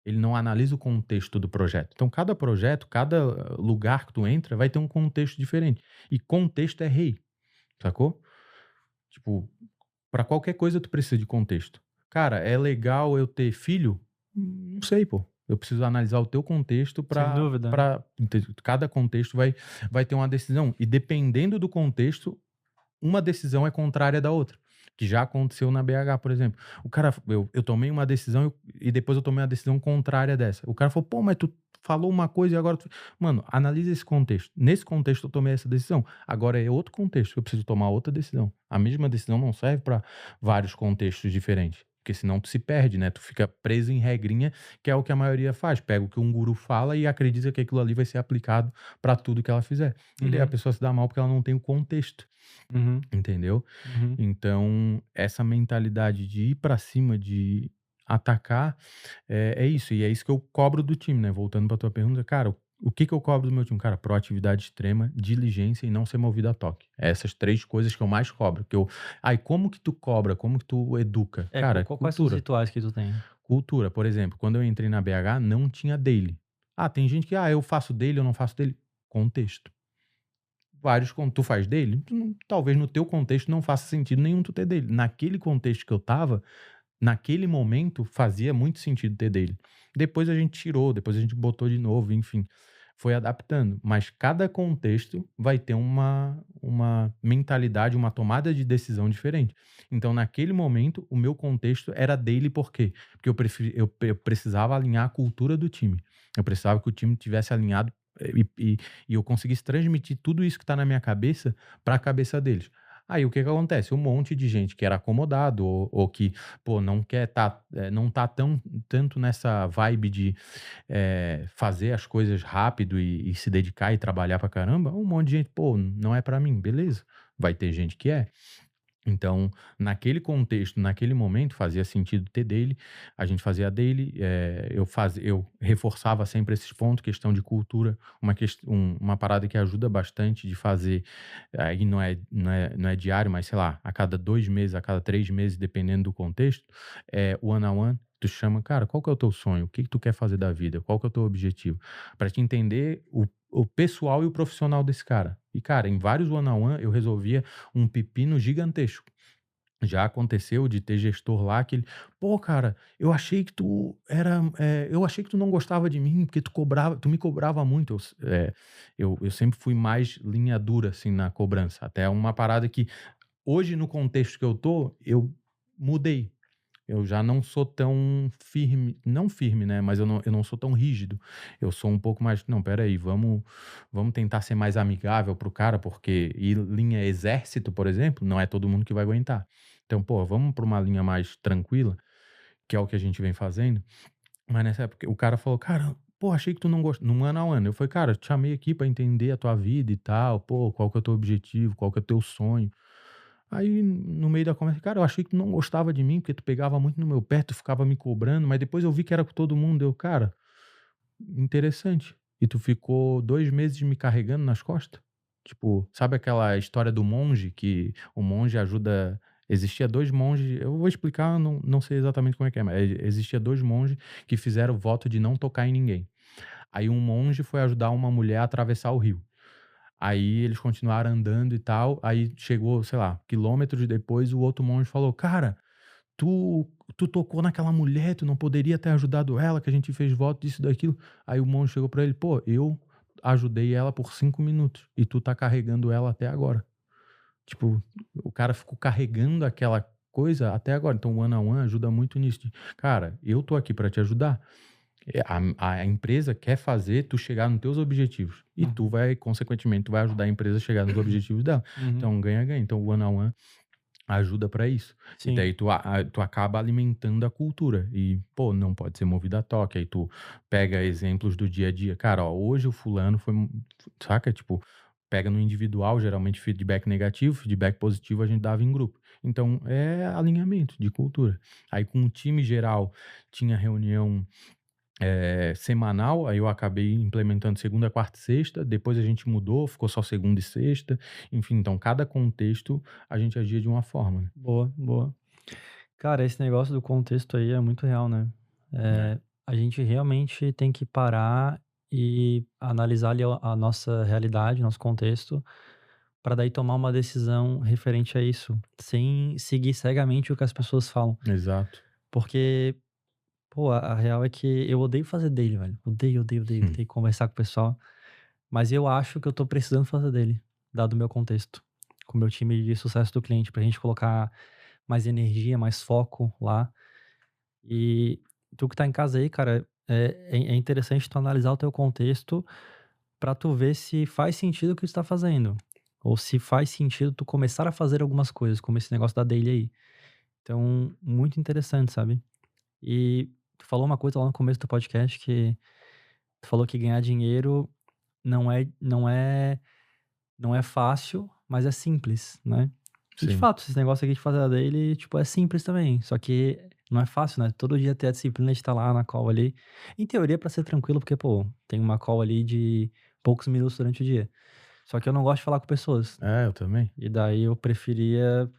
Ele não analisa o contexto do projeto. Então, cada projeto, cada lugar que tu entra, vai ter um contexto diferente. E contexto é rei, sacou? Tipo, pra qualquer coisa tu precisa de contexto. Cara, é legal eu ter filho? Não sei, pô. Eu preciso analisar o teu contexto Sem dúvida. cada contexto vai ter uma decisão. E dependendo do contexto, uma decisão é contrária da outra. que já aconteceu na BH, por exemplo. O cara, eu tomei uma decisão e depois eu tomei uma decisão contrária dessa. O cara falou, pô, mas tu falou uma coisa e agora tu... Mano, analisa esse contexto. Nesse contexto eu tomei essa decisão. Agora é outro contexto que eu preciso tomar outra decisão. A mesma decisão não serve para vários contextos diferentes. Porque senão tu se perde, né? Tu fica preso em regrinha, que é o que a maioria faz. Pega o que um guru fala e acredita que aquilo ali vai ser aplicado para tudo que ela fizer. E daí a pessoa se dá mal porque ela não tem o contexto. Entendeu? Então, essa mentalidade de ir para cima, de atacar, é isso. E é isso que eu cobro do time, né? Voltando para tua pergunta, cara, o que eu cobro do meu time? Cara, proatividade extrema, diligência e não ser movido a toque. Essas 3 coisas que eu mais cobro. Ai, como que tu cobra? Como que tu educa? Cara, Quais são os cultura. rituais que tu tem? Cultura, por exemplo, quando eu entrei na BH, não tinha daily. Tem gente que, eu faço daily, eu não faço daily. Contexto. Quando tu faz daily, talvez no teu contexto não faça sentido nenhum tu ter daily. Naquele contexto que eu tava, naquele momento, fazia muito sentido ter dele. Depois a gente tirou, depois a gente botou de novo, enfim, foi adaptando. Mas cada contexto vai ter uma mentalidade, uma tomada de decisão diferente. Então, naquele momento, o meu contexto era dele, por quê? Porque eu precisava alinhar a cultura do time. Eu precisava que o time tivesse alinhado e eu conseguisse transmitir tudo isso que está na minha cabeça para a cabeça deles. Aí o que acontece? Um monte de gente que era acomodado ou que, pô, não quer não tá tanto nessa vibe de fazer as coisas rápido e se dedicar e trabalhar pra caramba, um monte de gente, pô, não é pra mim, beleza. Vai ter gente que é. Então, naquele contexto, naquele momento, fazia sentido ter dele, a gente fazia dele, eu reforçava sempre esses pontos, questão de cultura, uma parada que ajuda bastante de fazer, aí não é diário, mas sei lá, a cada 2 meses, a cada 3 meses, dependendo do contexto, one-on-one, tu chama, cara, qual que é o teu sonho? O que tu quer fazer da vida? Qual que é o teu objetivo? Para te entender o pessoal e o profissional desse cara. E, cara, em vários one-on-one eu resolvia um pepino gigantesco. Já aconteceu de ter gestor lá que ele, pô, cara, eu achei que tu não gostava de mim, porque tu me cobrava muito. Eu sempre fui mais linha dura, assim, na cobrança. Até uma parada que, hoje, no contexto que eu tô, eu mudei. Eu já não sou tão firme, não firme, né? Mas eu não sou tão rígido. Eu sou um pouco mais, não, peraí, vamos tentar ser mais amigável pro cara, porque ir linha exército, por exemplo, não é todo mundo que vai aguentar. Então, pô, vamos pra uma linha mais tranquila, que é o que a gente vem fazendo. Mas nessa época, o cara falou, cara, pô, achei que tu não gosta. No ano a ano. Eu falei, cara, te chamei aqui pra entender a tua vida e tal, pô, qual que é o teu objetivo, qual que é o teu sonho. Aí, no meio da conversa, cara, eu achei que tu não gostava de mim, porque tu pegava muito no meu pé, tu ficava me cobrando, mas depois eu vi que era com todo mundo. Cara, interessante. E tu ficou 2 meses me carregando nas costas? Tipo, sabe aquela história do monge, que o monge ajuda... Existia 2 monges, eu vou explicar, não sei exatamente como é que é, mas existia 2 monges que fizeram o voto de não tocar em ninguém. Aí um monge foi ajudar uma mulher a atravessar o rio. Aí eles continuaram andando e tal, aí chegou, sei lá, quilômetros depois, o outro monge falou, cara, tu tocou naquela mulher, tu não poderia ter ajudado ela, que a gente fez voto disso, daquilo. Aí o monge chegou pra ele, pô, eu ajudei ela por 5 minutos e tu tá carregando ela até agora. Tipo, o cara ficou carregando aquela coisa até agora. Então o one-on-one ajuda muito nisso. Cara, eu tô aqui pra te ajudar. A empresa quer fazer tu chegar nos teus objetivos. E tu vai, consequentemente, tu vai ajudar a empresa a chegar nos objetivos dela. Então, ganha-ganha. Então, o one-on-one ajuda pra isso. Sim. E daí tu acaba alimentando a cultura. E, pô, não pode ser movido a toque. Aí tu pega exemplos do dia a dia. Cara, ó, hoje o fulano foi... Saca? Tipo, pega no individual, geralmente feedback negativo, feedback positivo a gente dava em grupo. Então, é alinhamento de cultura. Aí, com o time geral, tinha reunião... semanal, aí eu acabei implementando segunda, quarta e sexta, depois a gente mudou, ficou só segunda e sexta, enfim, então cada contexto a gente agia de uma forma, né? Boa, boa. Cara, esse negócio do contexto aí é muito real, né? A gente realmente tem que parar e analisar ali a nossa realidade, nosso contexto, para daí tomar uma decisão referente a isso, sem seguir cegamente o que as pessoas falam. Exato. Porque, pô, a real é que eu odeio fazer dele, velho. Odeio conversar com o pessoal. Mas eu acho que eu tô precisando fazer dele, dado o meu contexto, com o meu time de sucesso do cliente, pra gente colocar mais energia, mais foco lá. E tu que tá em casa aí, cara, é interessante tu analisar o teu contexto pra tu ver se faz sentido o que tu tá fazendo. Ou se faz sentido tu começar a fazer algumas coisas, como esse negócio da daily aí. Então, muito interessante, sabe? E tu falou uma coisa lá no começo do podcast que tu falou que ganhar dinheiro não é fácil, mas é simples, né? E de Sim. fato, esse negócio aqui de fazer a daily, tipo, é simples também. Só que não é fácil, né? Todo dia ter a disciplina de estar lá na call ali. Em teoria, pra ser tranquilo, porque, pô, tem uma call ali de poucos minutos durante o dia. Só que eu não gosto de falar com pessoas. Eu também. E daí eu preferia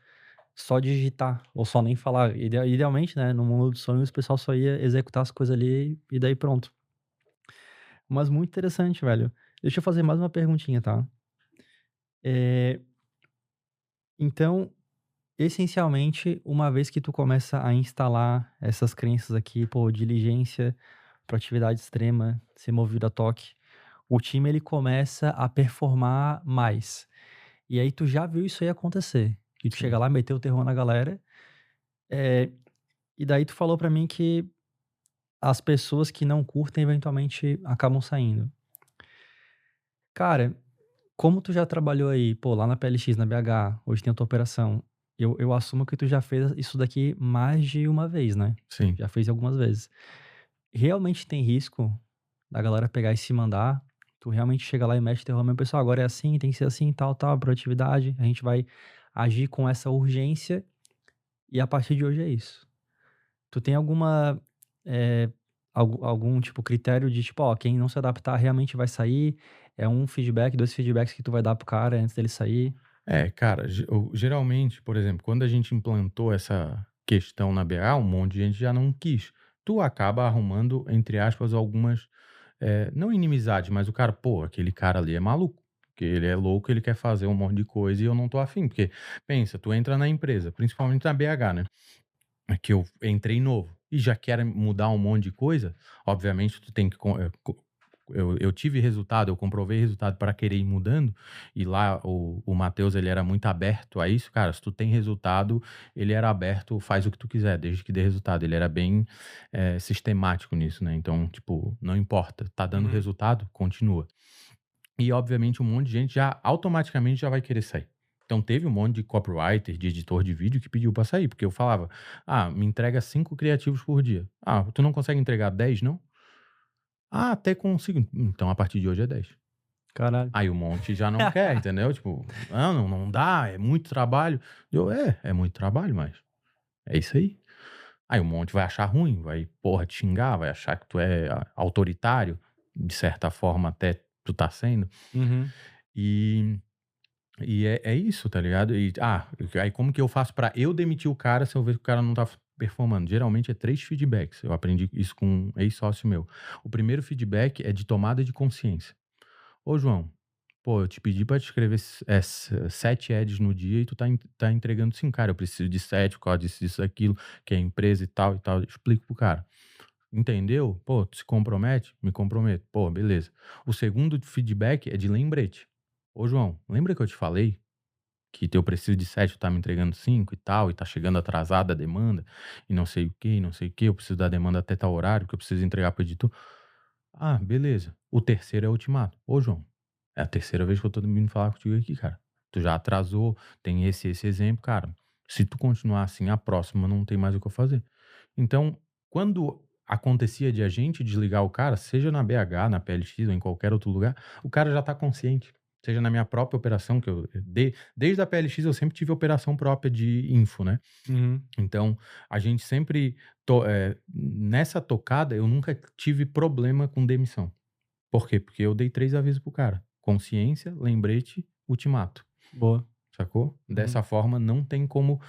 só digitar, ou só nem falar. Idealmente, né? No mundo dos sonhos, o pessoal só ia executar as coisas ali e daí pronto. Mas muito interessante, velho. Deixa eu fazer mais uma perguntinha, tá? É, então, essencialmente, uma vez que tu começa a instalar essas crenças aqui, pô, diligência, proatividade extrema, ser movido a toque, o time ele começa a performar mais. E aí tu já viu isso aí acontecer. E tu Sim. chega lá, meteu o terror na galera. É, e daí tu falou pra mim que as pessoas que não curtem eventualmente acabam saindo. Cara, como tu já trabalhou aí, pô, lá na PLX, na BH, hoje tem a tua operação, eu assumo que tu já fez isso daqui mais de uma vez, né? Sim. Já fez algumas vezes. Realmente tem risco da galera pegar e se mandar? Tu realmente chega lá e mexe terror mesmo, pessoal, agora é assim, tem que ser assim, tal, tal, proatividade, a gente vai agir com essa urgência e a partir de hoje é isso. Tu tem alguma, eh, algum, tipo, critério de, tipo, ó, quem não se adaptar realmente vai sair? É um feedback, 2 feedbacks que tu vai dar pro cara antes dele sair? Cara, geralmente, por exemplo, quando a gente implantou essa questão na BA, um monte de gente já não quis. Tu acaba arrumando, entre aspas, algumas, não inimizades, mas o cara, pô, aquele cara ali é maluco, porque ele é louco, ele quer fazer um monte de coisa e eu não tô afim, porque pensa, tu entra na empresa, principalmente na BH, né? Que eu entrei novo e já quero mudar um monte de coisa, obviamente tu tem que eu tive resultado, eu comprovei resultado para querer ir mudando, e lá o Matheus, ele era muito aberto a isso, cara, se tu tem resultado, ele era aberto, faz o que tu quiser, desde que dê resultado, ele era bem sistemático nisso, né, então, tipo, não importa, tá dando resultado, continua. E obviamente um monte de gente já automaticamente já vai querer sair. Então teve um monte de copywriter, de editor de vídeo que pediu pra sair, porque eu falava: me entrega 5 criativos por dia. Tu não consegue entregar 10 não? Até consigo. Então a partir de hoje é 10. Caralho. Aí um monte já não quer, entendeu? Tipo: não dá, é muito trabalho". É muito trabalho, mas é isso aí". Aí um monte vai achar ruim, vai, porra, te xingar, vai achar que tu é autoritário, de certa forma até tu tá sendo. Uhum. E é isso, tá ligado? Aí como que eu faço pra eu demitir o cara se eu ver que o cara não tá performando? Geralmente é 3 feedbacks, eu aprendi isso com um ex-sócio meu. O primeiro feedback é de tomada de consciência. "Ô João, pô, eu te pedi pra te escrever 7 ads no dia e tu tá entregando 5. Cara, eu preciso de 7 por causa disso, disso, daquilo, que é empresa e tal e tal". Explico pro cara. Entendeu? Pô, tu se compromete? Me comprometo. Pô, beleza. O segundo feedback é de lembrete. "Ô João, lembra que eu te falei que eu preciso de 7, tu tá me entregando 5 e tal, e tá chegando atrasada a demanda, e não sei o que, e não sei o que, eu preciso da demanda até tal horário, que eu preciso entregar pro editor". Beleza. O terceiro é ultimato. "Ô João, é a terceira vez que eu tô vindo falar contigo aqui, cara. Tu já atrasou, tem esse exemplo, cara. Se tu continuar assim, a próxima não tem mais o que eu fazer". Então, quando acontecia de a gente desligar o cara, seja na BH, na PLX ou em qualquer outro lugar, o cara já tá consciente. Seja na minha própria operação, que desde a PLX eu sempre tive operação própria de info, né? Uhum. Então, a gente sempre, nessa tocada, eu nunca tive problema com demissão. Por quê? Porque eu dei 3 avisos pro cara: consciência, lembrete, ultimato. Boa. Sacou? Dessa Uhum. forma, não tem como,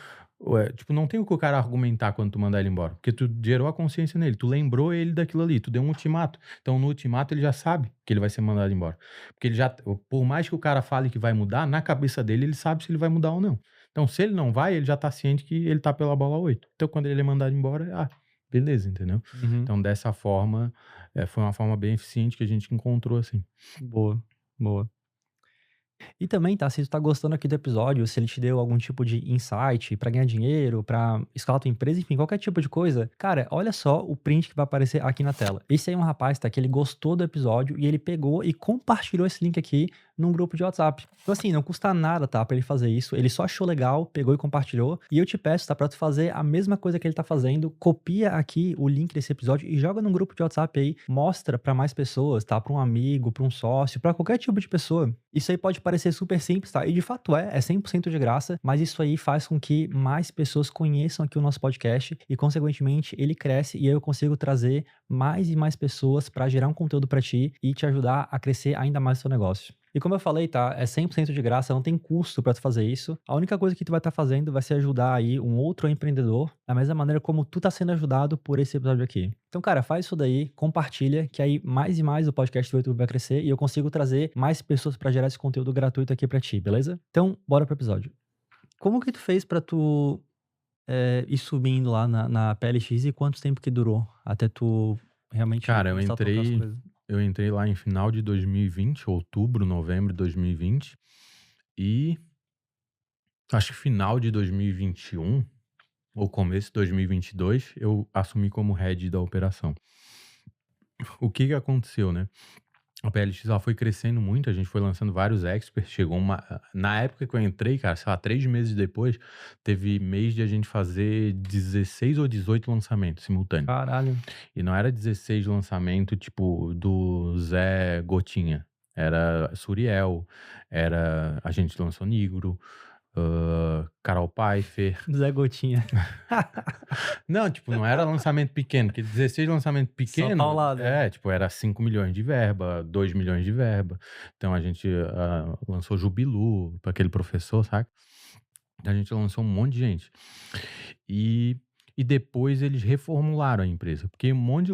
tipo, não tem o que o cara argumentar quando tu mandar ele embora, porque tu gerou a consciência nele, tu lembrou ele daquilo ali, tu deu um ultimato. Então, no ultimato, ele já sabe que ele vai ser mandado embora. Porque ele já, por mais que o cara fale que vai mudar, na cabeça dele, ele sabe se ele vai mudar ou não. Então, se ele não vai, ele já tá ciente que ele tá pela bola 8. Então, quando ele é mandado embora, beleza, entendeu? Uhum. Então, dessa forma, foi uma forma bem eficiente que a gente encontrou, assim. Boa, boa. E também, tá, se tu tá gostando aqui do episódio, se ele te deu algum tipo de insight pra ganhar dinheiro, pra escalar tua empresa, enfim, qualquer tipo de coisa, cara, olha só o print que vai aparecer aqui na tela. Esse aí é um rapaz, tá, que ele gostou do episódio e ele pegou e compartilhou esse link aqui num grupo de WhatsApp. Então assim, não custa nada, tá, pra ele fazer isso. Ele só achou legal, pegou e compartilhou. E eu te peço, tá, pra tu fazer a mesma coisa que ele tá fazendo, copia aqui o link desse episódio e joga num grupo de WhatsApp aí, mostra pra mais pessoas, tá, pra um amigo, pra um sócio, pra qualquer tipo de pessoa. Isso aí pode parecer super simples, tá? E de fato é 100% de graça, mas isso aí faz com que mais pessoas conheçam aqui o nosso podcast e, consequentemente, ele cresce e eu consigo trazer mais e mais pessoas pra gerar um conteúdo pra ti e te ajudar a crescer ainda mais o seu negócio. E como eu falei, tá? É 100% de graça, não tem custo pra tu fazer isso. A única coisa que tu vai estar fazendo vai ser ajudar aí um outro empreendedor da mesma maneira como tu tá sendo ajudado por esse episódio aqui. Então, cara, faz isso daí, compartilha, que aí mais e mais o podcast do YouTube vai crescer e eu consigo trazer mais pessoas pra gerar esse conteúdo gratuito aqui pra ti, beleza? Então, bora pro episódio. Como que tu fez pra tu ir subindo lá na PLX e quanto tempo que durou até tu realmente Cara, começar a tocar as coisas? eu entrei lá em final de 2020, outubro, novembro de 2020. E acho que final de 2021 ou começo de 2022, eu assumi como head da operação. O que que aconteceu, né? A PLX ela foi crescendo muito, a gente foi lançando vários experts, chegou uma... Na época que eu entrei, cara, sei lá, 3 meses depois, teve mês de a gente fazer 16 ou 18 lançamentos simultâneos. Caralho. E não era 16 lançamento tipo do Zé Gotinha. Era Suriel, a gente lançou Nigro, Carol Pfeiffer. Zé Gotinha. Não, tipo, não era lançamento pequeno, porque 16 lançamento pequeno, paulada. tipo, era 5 milhões de verba, 2 milhões de verba. Então a gente lançou Jubilu para aquele professor, saca? A gente lançou um monte de gente. E depois eles reformularam a empresa, porque um monte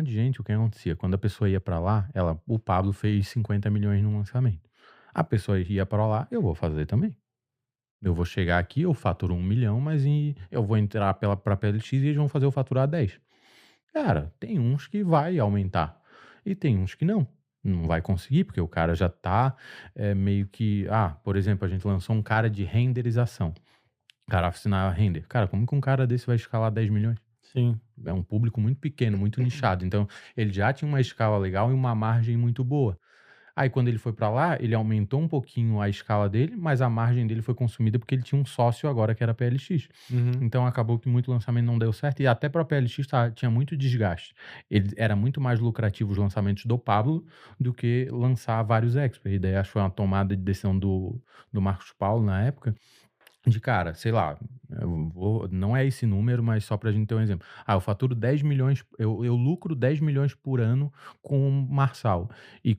de gente, o que acontecia? Quando a pessoa ia para lá, o Pablo fez 50 milhões no lançamento. A pessoa ia para lá, eu vou fazer também. Eu vou chegar aqui, eu faturo 1 milhão, mas eu vou entrar pra PLX e eles vão fazer eu faturar 10. Cara, tem uns que vai aumentar e tem uns que não. Não vai conseguir, porque o cara já tá meio que... por exemplo, a gente lançou um cara de renderização. O cara assinava render. Cara, como que um cara desse vai escalar 10 milhões? Sim. É um público muito pequeno, muito nichado. Então, ele já tinha uma escala legal e uma margem muito boa. Aí, quando ele foi pra lá, ele aumentou um pouquinho a escala dele, mas a margem dele foi consumida porque ele tinha um sócio agora que era a PLX. Uhum. Então, acabou que muito lançamento não deu certo e até pra PLX tinha muito desgaste. Era muito mais lucrativo os lançamentos do Pablo do que lançar vários experts. E daí, acho que foi uma tomada de decisão do Marcos Paulo na época. De cara, sei lá, não é esse número, mas só pra gente ter um exemplo. Eu faturo 10 milhões, eu lucro 10 milhões por ano com o Marçal. E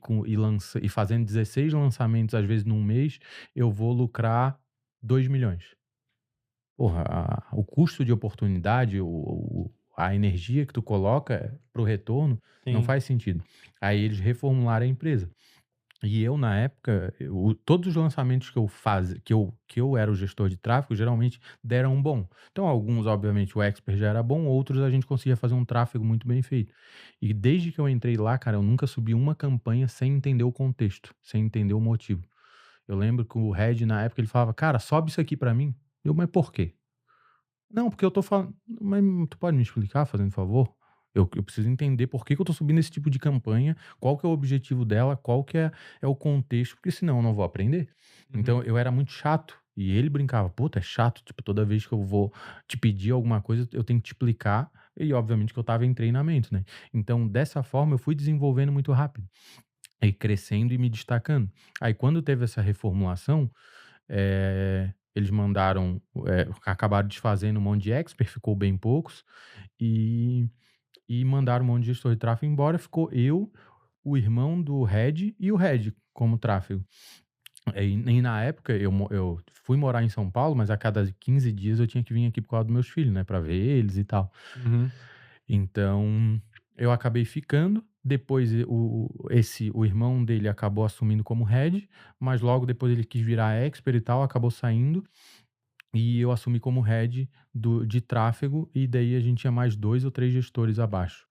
fazendo 16 lançamentos, às vezes num mês, eu vou lucrar 2 milhões. Porra, o custo de oportunidade, a energia que tu coloca pro retorno, não Sim. faz sentido. Aí eles reformularam a empresa. E eu, na época, todos os lançamentos que eu era o gestor de tráfego, geralmente deram bom. Então, alguns, obviamente, o expert já era bom, outros a gente conseguia fazer um tráfego muito bem feito. E desde que eu entrei lá, cara, eu nunca subi uma campanha sem entender o contexto, sem entender o motivo. Eu lembro que o Red, na época, ele falava, cara, sobe isso aqui pra mim. Mas por quê? Não, porque eu tô falando... Mas tu pode me explicar, fazendo favor? Eu preciso entender por que eu tô subindo esse tipo de campanha, qual que é o objetivo dela, qual que é o contexto, porque senão eu não vou aprender. Uhum. Então eu era muito chato. E ele brincava, puta, é chato, tipo, toda vez que eu vou te pedir alguma coisa, eu tenho que te explicar. E obviamente que eu tava em treinamento, né? Então dessa forma eu fui desenvolvendo muito rápido. E crescendo e me destacando. Aí quando teve essa reformulação, eles mandaram, acabaram desfazendo um monte de expert, ficou bem poucos. E mandaram um monte de gestor de tráfego embora, ficou eu, o irmão do Red e o Red como tráfego. E na época eu fui morar em São Paulo, mas a cada 15 dias eu tinha que vir aqui por causa dos meus filhos, né, pra ver eles e tal. Uhum. Então, eu acabei ficando. Depois o irmão dele acabou assumindo como Head, mas logo depois ele quis virar expert e tal, acabou saindo. E eu assumi como head de tráfego, e daí a gente tinha mais 2 ou 3 gestores abaixo,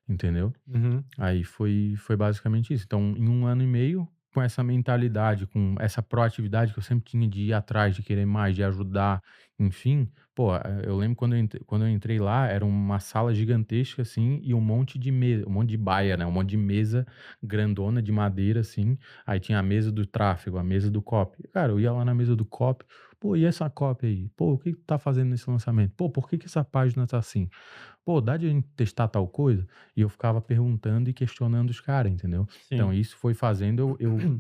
entendeu? Uhum. Aí foi basicamente isso. Então, em 1 ano e meio, com essa mentalidade, com essa proatividade que eu sempre tinha de ir atrás, de querer mais, de ajudar, enfim, pô, eu lembro quando eu entrei lá, era uma sala gigantesca, assim, e um monte de mesa, um monte de baia, né? Um monte de mesa grandona de madeira, assim. Aí tinha a mesa do tráfego, a mesa do copy. Cara, eu ia lá na mesa do copy, pô, e essa copy aí? Pô, o que que tu tá fazendo nesse lançamento? Pô, por que que essa página tá assim? Pô, dá de a gente testar tal coisa? E eu ficava perguntando e questionando os caras, entendeu? Então, Sim. isso foi fazendo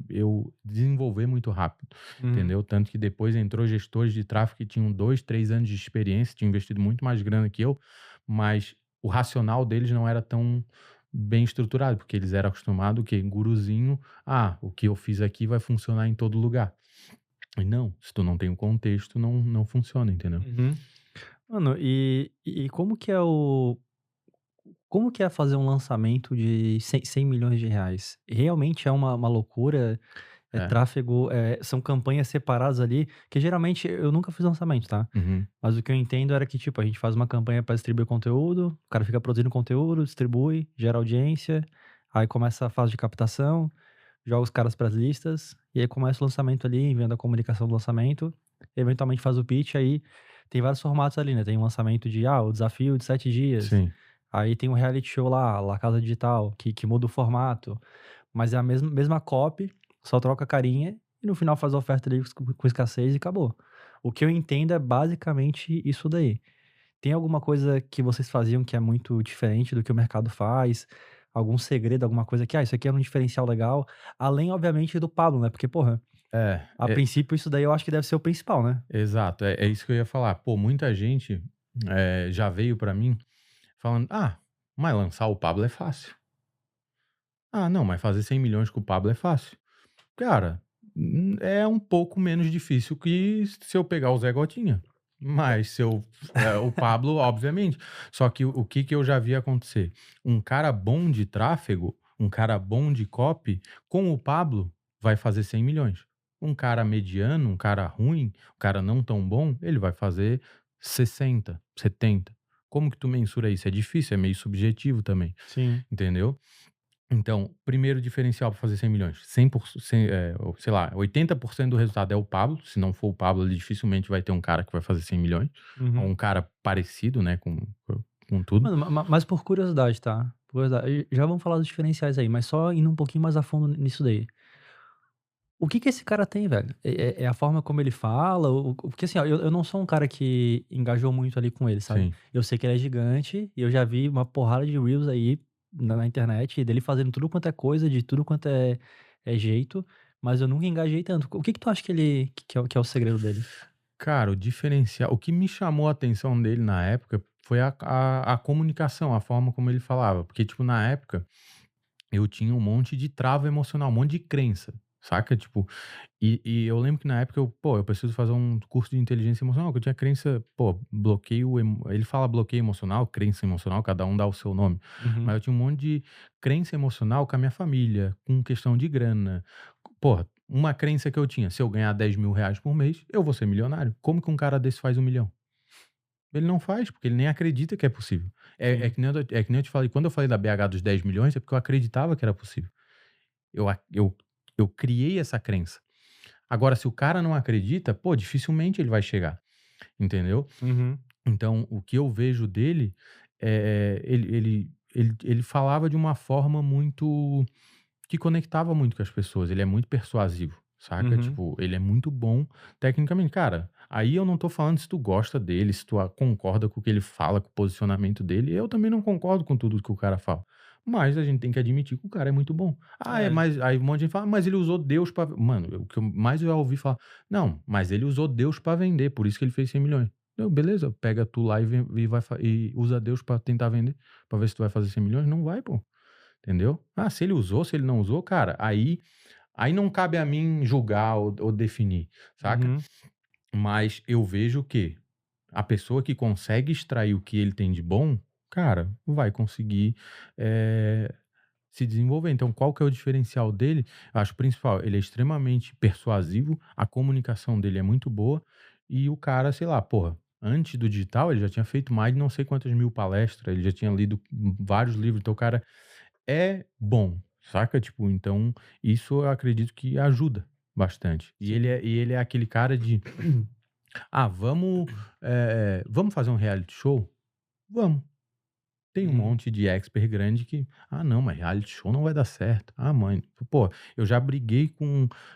eu desenvolver muito rápido, Uhum. entendeu? Tanto que depois entrou gestores de tráfego que tinham 2, 3 anos de experiência, tinham investido muito mais grana que eu, mas o racional deles não era tão bem estruturado, porque eles eram acostumados, o quê? Guruzinho, o que eu fiz aqui vai funcionar em todo lugar. E não, se tu não tem o contexto, não funciona, entendeu? Uhum. Mano, e como que é fazer um lançamento de 100 milhões de reais? Realmente é uma loucura, é É. tráfego, são campanhas separadas ali, que geralmente eu nunca fiz lançamento, tá? Uhum. Mas o que eu entendo era que, tipo, a gente faz uma campanha pra distribuir conteúdo, o cara fica produzindo conteúdo, distribui, gera audiência, aí começa a fase de captação, joga os caras pras listas, e aí começa o lançamento ali, enviando a comunicação do lançamento, eventualmente faz o pitch, aí tem vários formatos ali, né? Tem um lançamento de, o desafio de 7 dias, Sim. aí tem um reality show lá, La Casa Digital, que muda o formato, mas é a mesma copy, só troca a carinha, e no final faz a oferta ali com escassez e acabou. O que eu entendo é basicamente isso daí. Tem alguma coisa que vocês faziam que é muito diferente do que o mercado faz? Algum segredo, alguma coisa que, isso aqui é um diferencial legal? Além, obviamente, do Pablo, né? Porque, porra, É, a princípio isso daí eu acho que deve ser o principal, né? exato, é isso que eu ia falar. Pô, muita gente, já veio pra mim falando: mas lançar o Pablo é fácil. Ah, não, mas fazer 100 milhões com o Pablo é fácil. Cara, é um pouco menos difícil que se eu pegar o Zé Gotinha. Mas se eu o Pablo, obviamente. Só que o que que eu já vi acontecer? Um cara bom de tráfego, um cara bom de copy, com o Pablo, vai fazer 100 milhões. Um cara mediano, um cara ruim, um cara não tão bom, ele vai fazer 60, 70. Como que tu mensura isso? É difícil, é meio subjetivo também, Sim. entendeu? Então, primeiro diferencial para fazer 100 milhões, 100%, ou sei lá, 80% do resultado é o Pablo. Se não for o Pablo, ele dificilmente vai ter um cara que vai fazer 100 milhões, ou Uhum. um cara parecido, né, com tudo. Mano, mas por curiosidade, tá? Por curiosidade, já vamos falar dos diferenciais aí, mas só indo um pouquinho mais a fundo nisso daí. O que que esse cara tem, velho? É a forma como ele fala? Porque assim, ó, eu não sou um cara que engajou muito ali com ele, sabe? Sim. Eu sei que ele é gigante e eu já vi uma porrada de reels aí na internet dele fazendo tudo quanto é coisa, de tudo quanto é jeito, mas eu nunca engajei tanto. O que que tu acha que é o segredo dele? Cara, o diferencial, o que me chamou a atenção dele na época foi a comunicação, a forma como ele falava. Porque, tipo, na época, eu tinha um monte de trava emocional, um monte de crença, saca? Tipo, e eu lembro que na época eu preciso fazer um curso de inteligência emocional, que eu tinha crença, ele fala bloqueio emocional, crença emocional, cada um dá o seu nome. Uhum. Mas eu tinha um monte de crença emocional com a minha família, com questão de grana. Porra, uma crença que eu tinha, se eu ganhar 10 mil reais por mês, eu vou ser milionário. Como que um cara desse faz 1 milhão? Ele não faz, porque ele nem acredita que é possível. Sim. É que nem eu te falei, quando eu falei da BH dos 10 milhões, é porque eu acreditava que era possível. Eu criei essa crença. Agora, se o cara não acredita, pô, dificilmente ele vai chegar, entendeu? Uhum. Então, o que eu vejo dele, ele falava de uma forma muito que conectava muito com as pessoas. Ele é muito persuasivo, saca? Uhum. Tipo, ele é muito bom tecnicamente. Cara, aí eu não tô falando se tu gosta dele, se tu concorda com o que ele fala, com o posicionamento dele. Eu também não concordo com tudo que o cara fala. Mas a gente tem que admitir que o cara é muito bom. É. Mas aí um monte de gente fala, mas ele usou Deus pra. Mano, o que eu mais eu ouvi falar, não, mas ele usou Deus pra vender, por isso que ele fez 100 milhões. Eu, beleza, pega tu lá e usa Deus pra tentar vender, pra ver se tu vai fazer 100 milhões. Não vai, pô. Entendeu? Se ele usou, se ele não usou, cara, aí não cabe a mim julgar ou definir, saca? Uhum. Mas eu vejo que a pessoa que consegue extrair o que ele tem de bom, cara, vai conseguir eh, se desenvolver. Então, qual que é o diferencial dele? Eu acho principal, ele é extremamente persuasivo, a comunicação dele é muito boa e o cara, sei lá, porra, antes do digital ele já tinha feito mais de não sei quantas mil palestras, ele já tinha lido vários livros, então o cara é bom, saca? Tipo, então, isso eu acredito que ajuda bastante. E Sim. ele é aquele cara de, vamos fazer um reality show? Vamos. Tem um Uhum. monte de expert grande que, não, mas reality show não vai dar certo. Mãe, pô, eu já briguei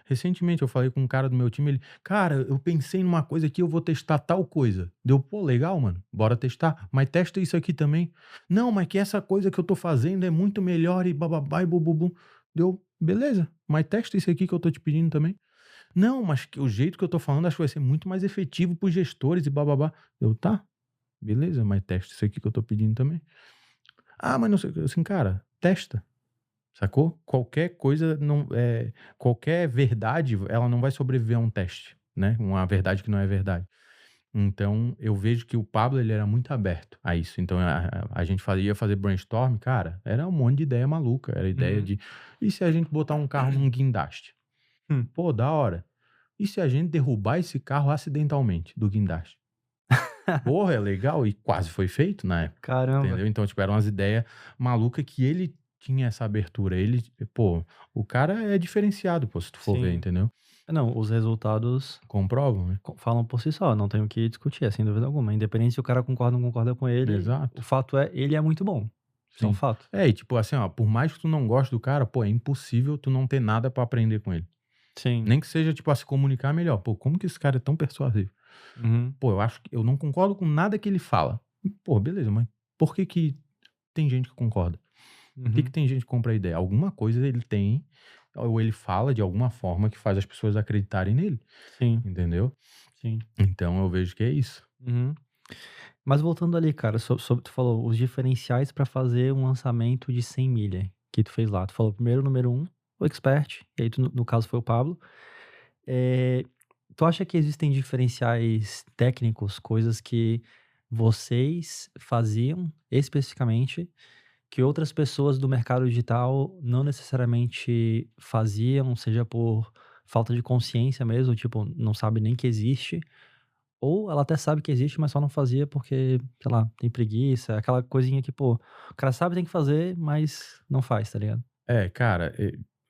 recentemente eu falei com um cara do meu time, ele, cara, eu pensei numa coisa aqui, eu vou testar tal coisa. Deu, pô, legal, mano, bora testar, mas testa isso aqui também. Não, mas que essa coisa que eu tô fazendo é muito melhor e bababá e bububum. Deu, beleza, mas testa isso aqui que eu tô te pedindo também. Não, mas que o jeito que eu tô falando acho que vai ser muito mais efetivo pros gestores e bababá. Eu, tá, beleza, mas testa isso aqui que eu tô pedindo também. Mas não sei o quê. Assim, cara, testa, sacou? Qualquer verdade, ela não vai sobreviver a um teste, né? Uma verdade que não é verdade. Então, eu vejo que o Pablo, ele era muito aberto a isso. Então, a gente ia fazer brainstorm, cara, era um monte de ideia maluca. Era ideia Uhum. de, e se a gente botar um carro num guindaste? Hum. Pô, da hora. E se a gente derrubar esse carro acidentalmente do guindaste? Porra, é legal e quase foi feito na época, Caramba. entendeu? Então, tipo, eram umas ideias malucas que ele tinha essa abertura. Ele, pô, o cara é diferenciado, pô, se tu for ver, Sim. entendeu? Não, os resultados Comprovam, né? falam por si só, não tenho o que discutir, sem dúvida alguma. Independente se o cara concorda ou não concorda com ele, o Exato, fato é, ele é muito bom. Isso é um sim. fato. E tipo assim, ó, por mais que tu não goste do cara, pô, é impossível tu não ter nada pra aprender com ele. Sim. Nem que seja, tipo, a se comunicar melhor. Pô, como que esse cara é tão persuasivo? Uhum. Pô, eu acho que eu não concordo com nada que ele fala. Pô, beleza, mas por que que tem gente que concorda? Por que que Uhum. tem gente que compra a ideia? Alguma coisa ele tem, ou ele fala de alguma forma que faz as pessoas acreditarem nele, Sim, entendeu? sim. Então eu vejo que é isso. Uhum. Mas voltando ali, cara, sobre tu falou os diferenciais pra fazer um lançamento de 100 milha que tu fez lá. Tu falou primeiro, número um, o expert, e aí tu, no caso foi o Pablo. Eh, Tu acha que existem diferenciais técnicos, coisas que vocês faziam especificamente, que outras pessoas do mercado digital não necessariamente faziam, seja por falta de consciência mesmo, tipo, não sabe nem que existe, ou ela até sabe que existe, mas só não fazia porque, sei lá, tem preguiça, aquela coisinha que, pô, o cara sabe que tem que fazer, mas não faz, tá ligado? Cara,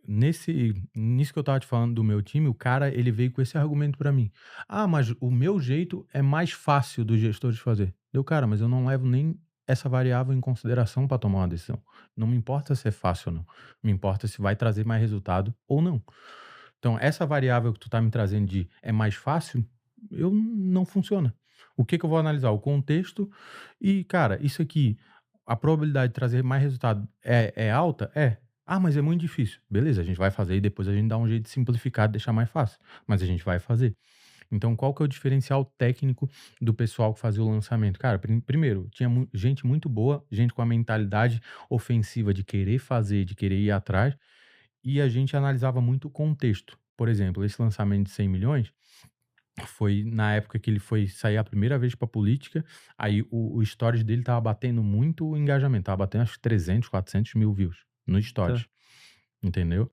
nisso que eu estava te falando do meu time, o cara, ele veio com esse argumento pra mim: mas o meu jeito é mais fácil dos gestores fazer". Eu: "Cara, mas eu não levo nem essa variável em consideração pra tomar uma decisão. Não me importa se é fácil ou não, me importa se vai trazer mais resultado ou não. Então essa variável que tu tá me trazendo de é mais fácil, não funciona. O que que eu vou analisar? O contexto e, cara, isso aqui, a probabilidade de trazer mais resultado é alta? É. Mas é muito difícil. Beleza, a gente vai fazer e depois a gente dá um jeito de simplificar, de deixar mais fácil, mas a gente vai fazer. Então qual que é o diferencial técnico do pessoal que fazia o lançamento? Cara, primeiro, tinha gente muito boa, gente com a mentalidade ofensiva de querer fazer, de querer ir atrás, e a gente analisava muito o contexto. Por exemplo, esse lançamento de 100 milhões foi na época que ele foi sair a primeira vez para política, aí o stories dele estava batendo muito engajamento, estava batendo acho que 300, 400 mil views no Tá. stories, entendeu?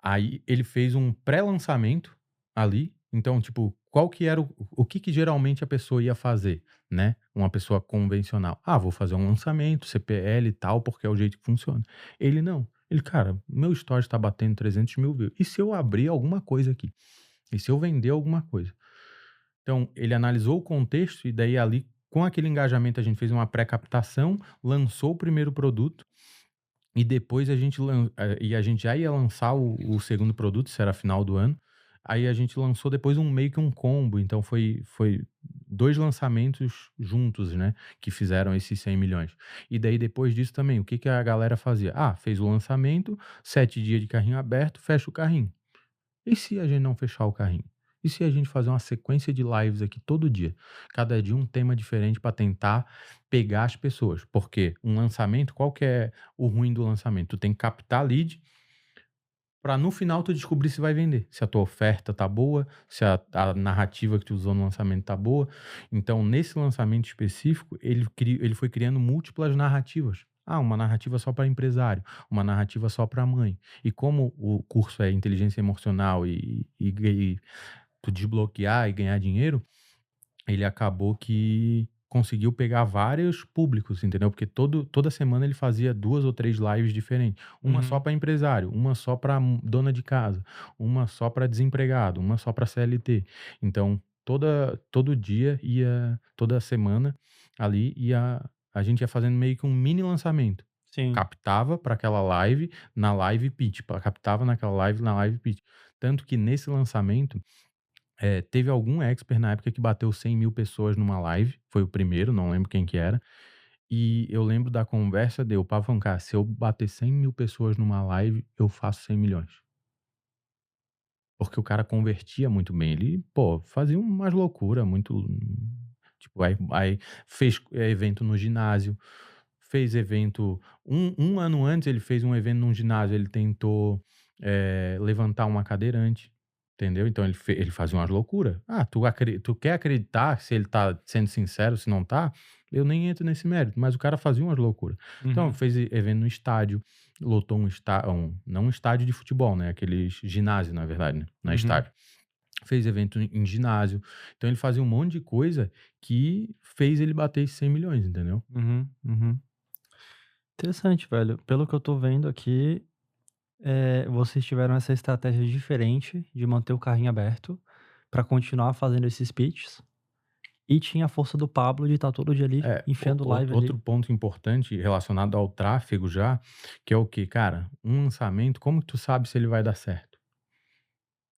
Aí ele fez um pré-lançamento ali, então, tipo, qual que era o que que geralmente a pessoa ia fazer, né? Uma pessoa convencional. Vou fazer um lançamento, CPL e tal, porque é o jeito que funciona. Ele não. Ele, cara, meu story está batendo 300 mil views. E se eu abrir alguma coisa aqui? E se eu vender alguma coisa? Então, ele analisou o contexto e daí ali, com aquele engajamento, a gente fez uma pré-captação, lançou o primeiro produto e depois a gente já ia lançar o segundo produto, isso era final do ano. Aí a gente lançou depois meio que um combo, então foi 2 lançamentos juntos, né, que fizeram esses 100 milhões. E daí depois disso também, o que que a galera fazia? Fez o lançamento, 7 dias de carrinho aberto, fecha o carrinho. E se a gente não fechar o carrinho? E se a gente fazer uma sequência de lives aqui todo dia? Cada dia um tema diferente para tentar pegar as pessoas. Porque um lançamento, qual que é o ruim do lançamento? Tu tem que captar lead para no final tu descobrir se vai vender. Se a tua oferta tá boa, se a narrativa que tu usou no lançamento tá boa. Então, nesse lançamento específico, ele foi criando múltiplas narrativas. Uma narrativa só para empresário, uma narrativa só para mãe. E como o curso é inteligência emocional e tu desbloquear e ganhar dinheiro, ele acabou que conseguiu pegar vários públicos, entendeu? Porque toda semana ele fazia 2 ou 3 lives diferentes. Uma só Uhum. para empresário, uma só para dona de casa, uma só para desempregado, uma só para CLT. Então, todo dia toda semana ali a gente ia fazendo meio que um mini lançamento. Sim. Captava para aquela live, na live pitch, captava naquela live, na live pitch. Tanto que nesse lançamento teve algum expert na época que bateu 100.000 pessoas numa live, foi o primeiro, não lembro quem que era. E eu lembro da conversa o Pava falando, cara, se eu bater 100.000 pessoas numa live, eu faço 100 milhões. Porque o cara convertia muito bem. Ele, pô, fazia umas loucuras muito. Tipo, aí fez evento no ginásio, fez evento. Um ano antes, ele fez um evento num ginásio, ele tentou levantar uma cadeirante. Entendeu? Então ele fazia umas loucuras. Ah, tu quer acreditar se ele tá sendo sincero, se não tá? Eu nem entro nesse mérito, mas o cara fazia umas loucuras. Então, Uhum. fez evento no estádio, lotou não um estádio de futebol, né? Aqueles ginásio, na verdade, né? Não é Uhum. estádio. Fez evento em ginásio. Então, ele fazia um monte de coisa que fez ele bater esses 100 milhões, entendeu? Uhum. Interessante, velho. Pelo que eu tô vendo aqui, vocês tiveram essa estratégia diferente de manter o carrinho aberto pra continuar fazendo esses pitches. E tinha a força do Pablo de estar todo dia ali, enfiando live ali. Outro ponto importante relacionado ao tráfego já, que é o quê? Cara, um lançamento, como que tu sabe se ele vai dar certo?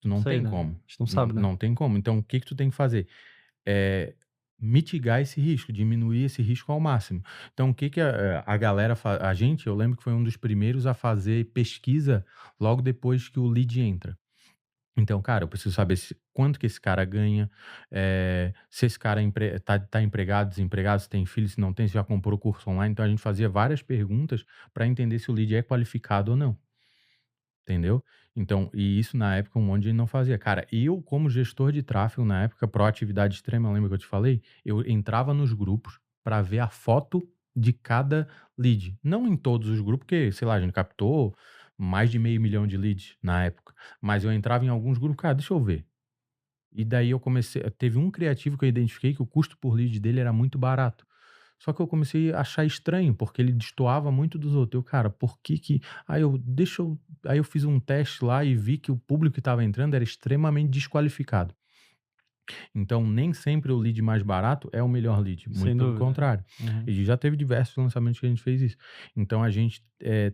Tu não Sei, tem né? como. A gente não sabe, né? Não tem como. Então, o que que tu tem que fazer? Mitigar esse risco, diminuir esse risco ao máximo. Então, o que que a galera a gente, eu lembro que foi um dos primeiros a fazer pesquisa logo depois que o lead entra. Então, cara, eu preciso saber quanto que esse cara ganha, se esse cara tá empregado, desempregado, se tem filho, se não tem, se já comprou curso online. Então, a gente fazia várias perguntas para entender se o lead é qualificado ou não. Entendeu? Então, e isso na época um monte de gente não fazia. Cara, eu como gestor de tráfego na época, proatividade extrema, lembra que eu te falei? Eu entrava nos grupos para ver a foto de cada lead. Não em todos os grupos, porque, sei lá, a gente captou mais de 500 mil de leads na época. Mas eu entrava em alguns grupos, cara, deixa eu ver. E daí teve um criativo que eu identifiquei que o custo por lead dele era muito barato. Só que eu comecei a achar estranho, porque ele destoava muito dos outros. Eu, cara, por que que... Aí eu fiz um teste lá e vi que o público que estava entrando era extremamente desqualificado. Então, nem sempre o lead mais barato é o melhor lead, muito Sem pelo dúvida. contrário. Uhum. E já teve diversos lançamentos que a gente fez isso. Então, a gente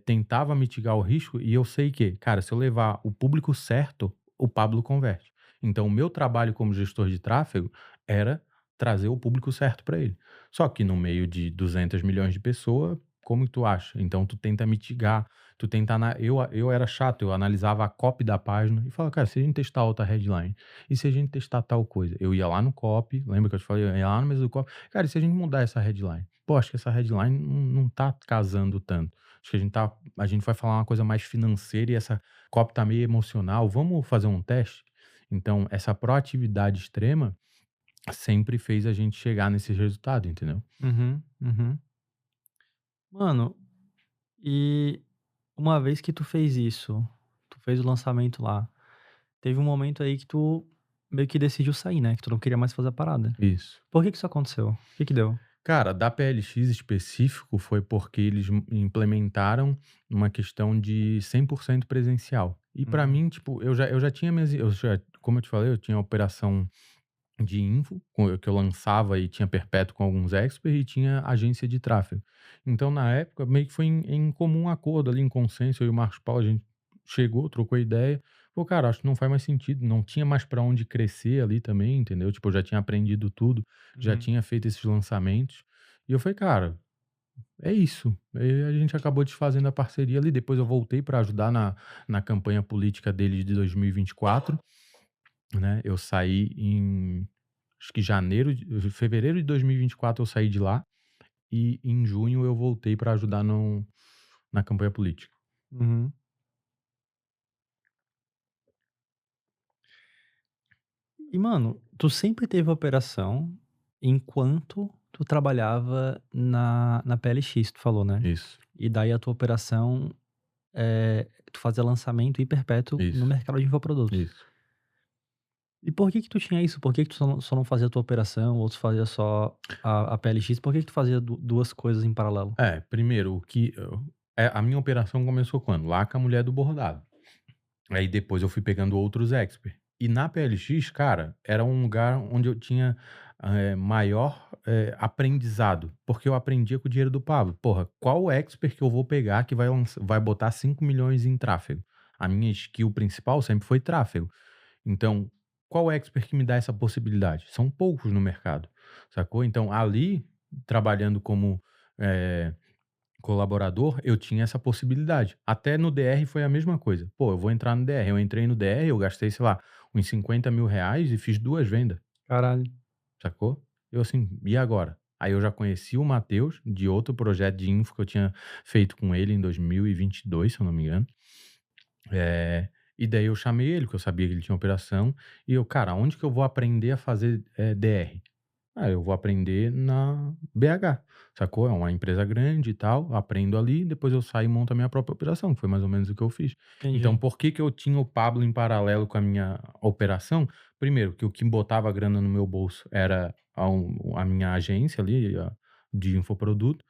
tentava mitigar o risco e eu sei que, cara, se eu levar o público certo, o Pablo converte. Então, o meu trabalho como gestor de tráfego era trazer o público certo para ele. Só que no meio de 200 milhões de pessoas, como que tu acha? Então, tu tenta mitigar, tu tenta... Eu era chato, eu analisava a copy da página e falava, cara, se a gente testar outra headline, e se a gente testar tal coisa? Eu ia lá no copy, lembra que eu te falei? Eu ia lá no mesmo copy. Cara, e se a gente mudar essa headline? Pô, acho que essa headline não tá casando tanto. Acho que a gente vai falar uma coisa mais financeira e essa copy tá meio emocional. Vamos fazer um teste? Então, essa proatividade extrema sempre fez a gente chegar nesse resultado, entendeu? Uhum. Mano, e uma vez que tu fez isso, tu fez o lançamento lá, teve um momento aí que tu meio que decidiu sair, né? Que tu não queria mais fazer a parada. Isso. Por que isso aconteceu? O que que deu? Cara, da PLX específico foi porque eles implementaram uma questão de 100% presencial. E pra Uhum. mim, tipo, eu já tinha como eu te falei, eu tinha a operação de info, que eu lançava e tinha perpétuo com alguns experts e tinha agência de tráfego. Então, na época, meio que foi em comum acordo ali, em consenso, eu e o Marcos Paulo, a gente chegou, trocou ideia. Pô, cara, acho que não faz mais sentido, não tinha mais pra onde crescer ali também, entendeu? Tipo, eu já tinha aprendido tudo, já Uhum. tinha feito esses lançamentos. E eu falei, cara, é isso. E a gente acabou desfazendo a parceria ali. Depois eu voltei para ajudar na campanha política dele de 2024, né? Eu saí acho que fevereiro de 2024 eu saí de lá. E em junho eu voltei para ajudar na campanha política. Uhum. E, mano, tu sempre teve operação enquanto tu trabalhava na PLX, tu falou, né? Isso, E daí a tua operação tu fazia lançamento e perpétuo no isso, mercado de infoprodutos. isso. E por que que tu tinha isso? Por que que tu só não fazia a tua operação, ou tu fazia só a PLX? Por que que tu fazia duas coisas em paralelo? Primeiro, a minha operação começou quando? Lá com a mulher do bordado. Aí depois eu fui pegando outros expert. E na PLX, cara, era um lugar onde eu tinha maior aprendizado, porque eu aprendia com o dinheiro do Pablo. Porra, qual expert que eu vou pegar que vai botar 5 milhões em tráfego? A minha skill principal sempre foi tráfego. Então, qual expert que me dá essa possibilidade? São poucos no mercado, sacou? Então, ali, trabalhando como eh, colaborador, eu tinha essa possibilidade. Até no DR foi a mesma coisa. Pô, eu vou entrar no DR. Eu entrei no DR, eu gastei, sei lá, uns 50 mil reais e fiz 2 vendas, Caralho. sacou? Eu assim, e agora? Aí eu já conheci o Matheus de outro projeto de info que eu tinha feito com ele em 2022, se eu não me engano. E daí eu chamei ele, porque eu sabia que ele tinha operação, e eu, cara, onde que eu vou aprender a fazer DR? Eu vou aprender na BH, sacou? É uma empresa grande e tal, aprendo ali, depois eu saio e monto a minha própria operação, que foi mais ou menos o que eu fiz. Então, Entendi. por que que eu tinha o Pablo em paralelo com a minha operação? Primeiro, que o que botava grana no meu bolso era a minha agência ali, de infoproduto.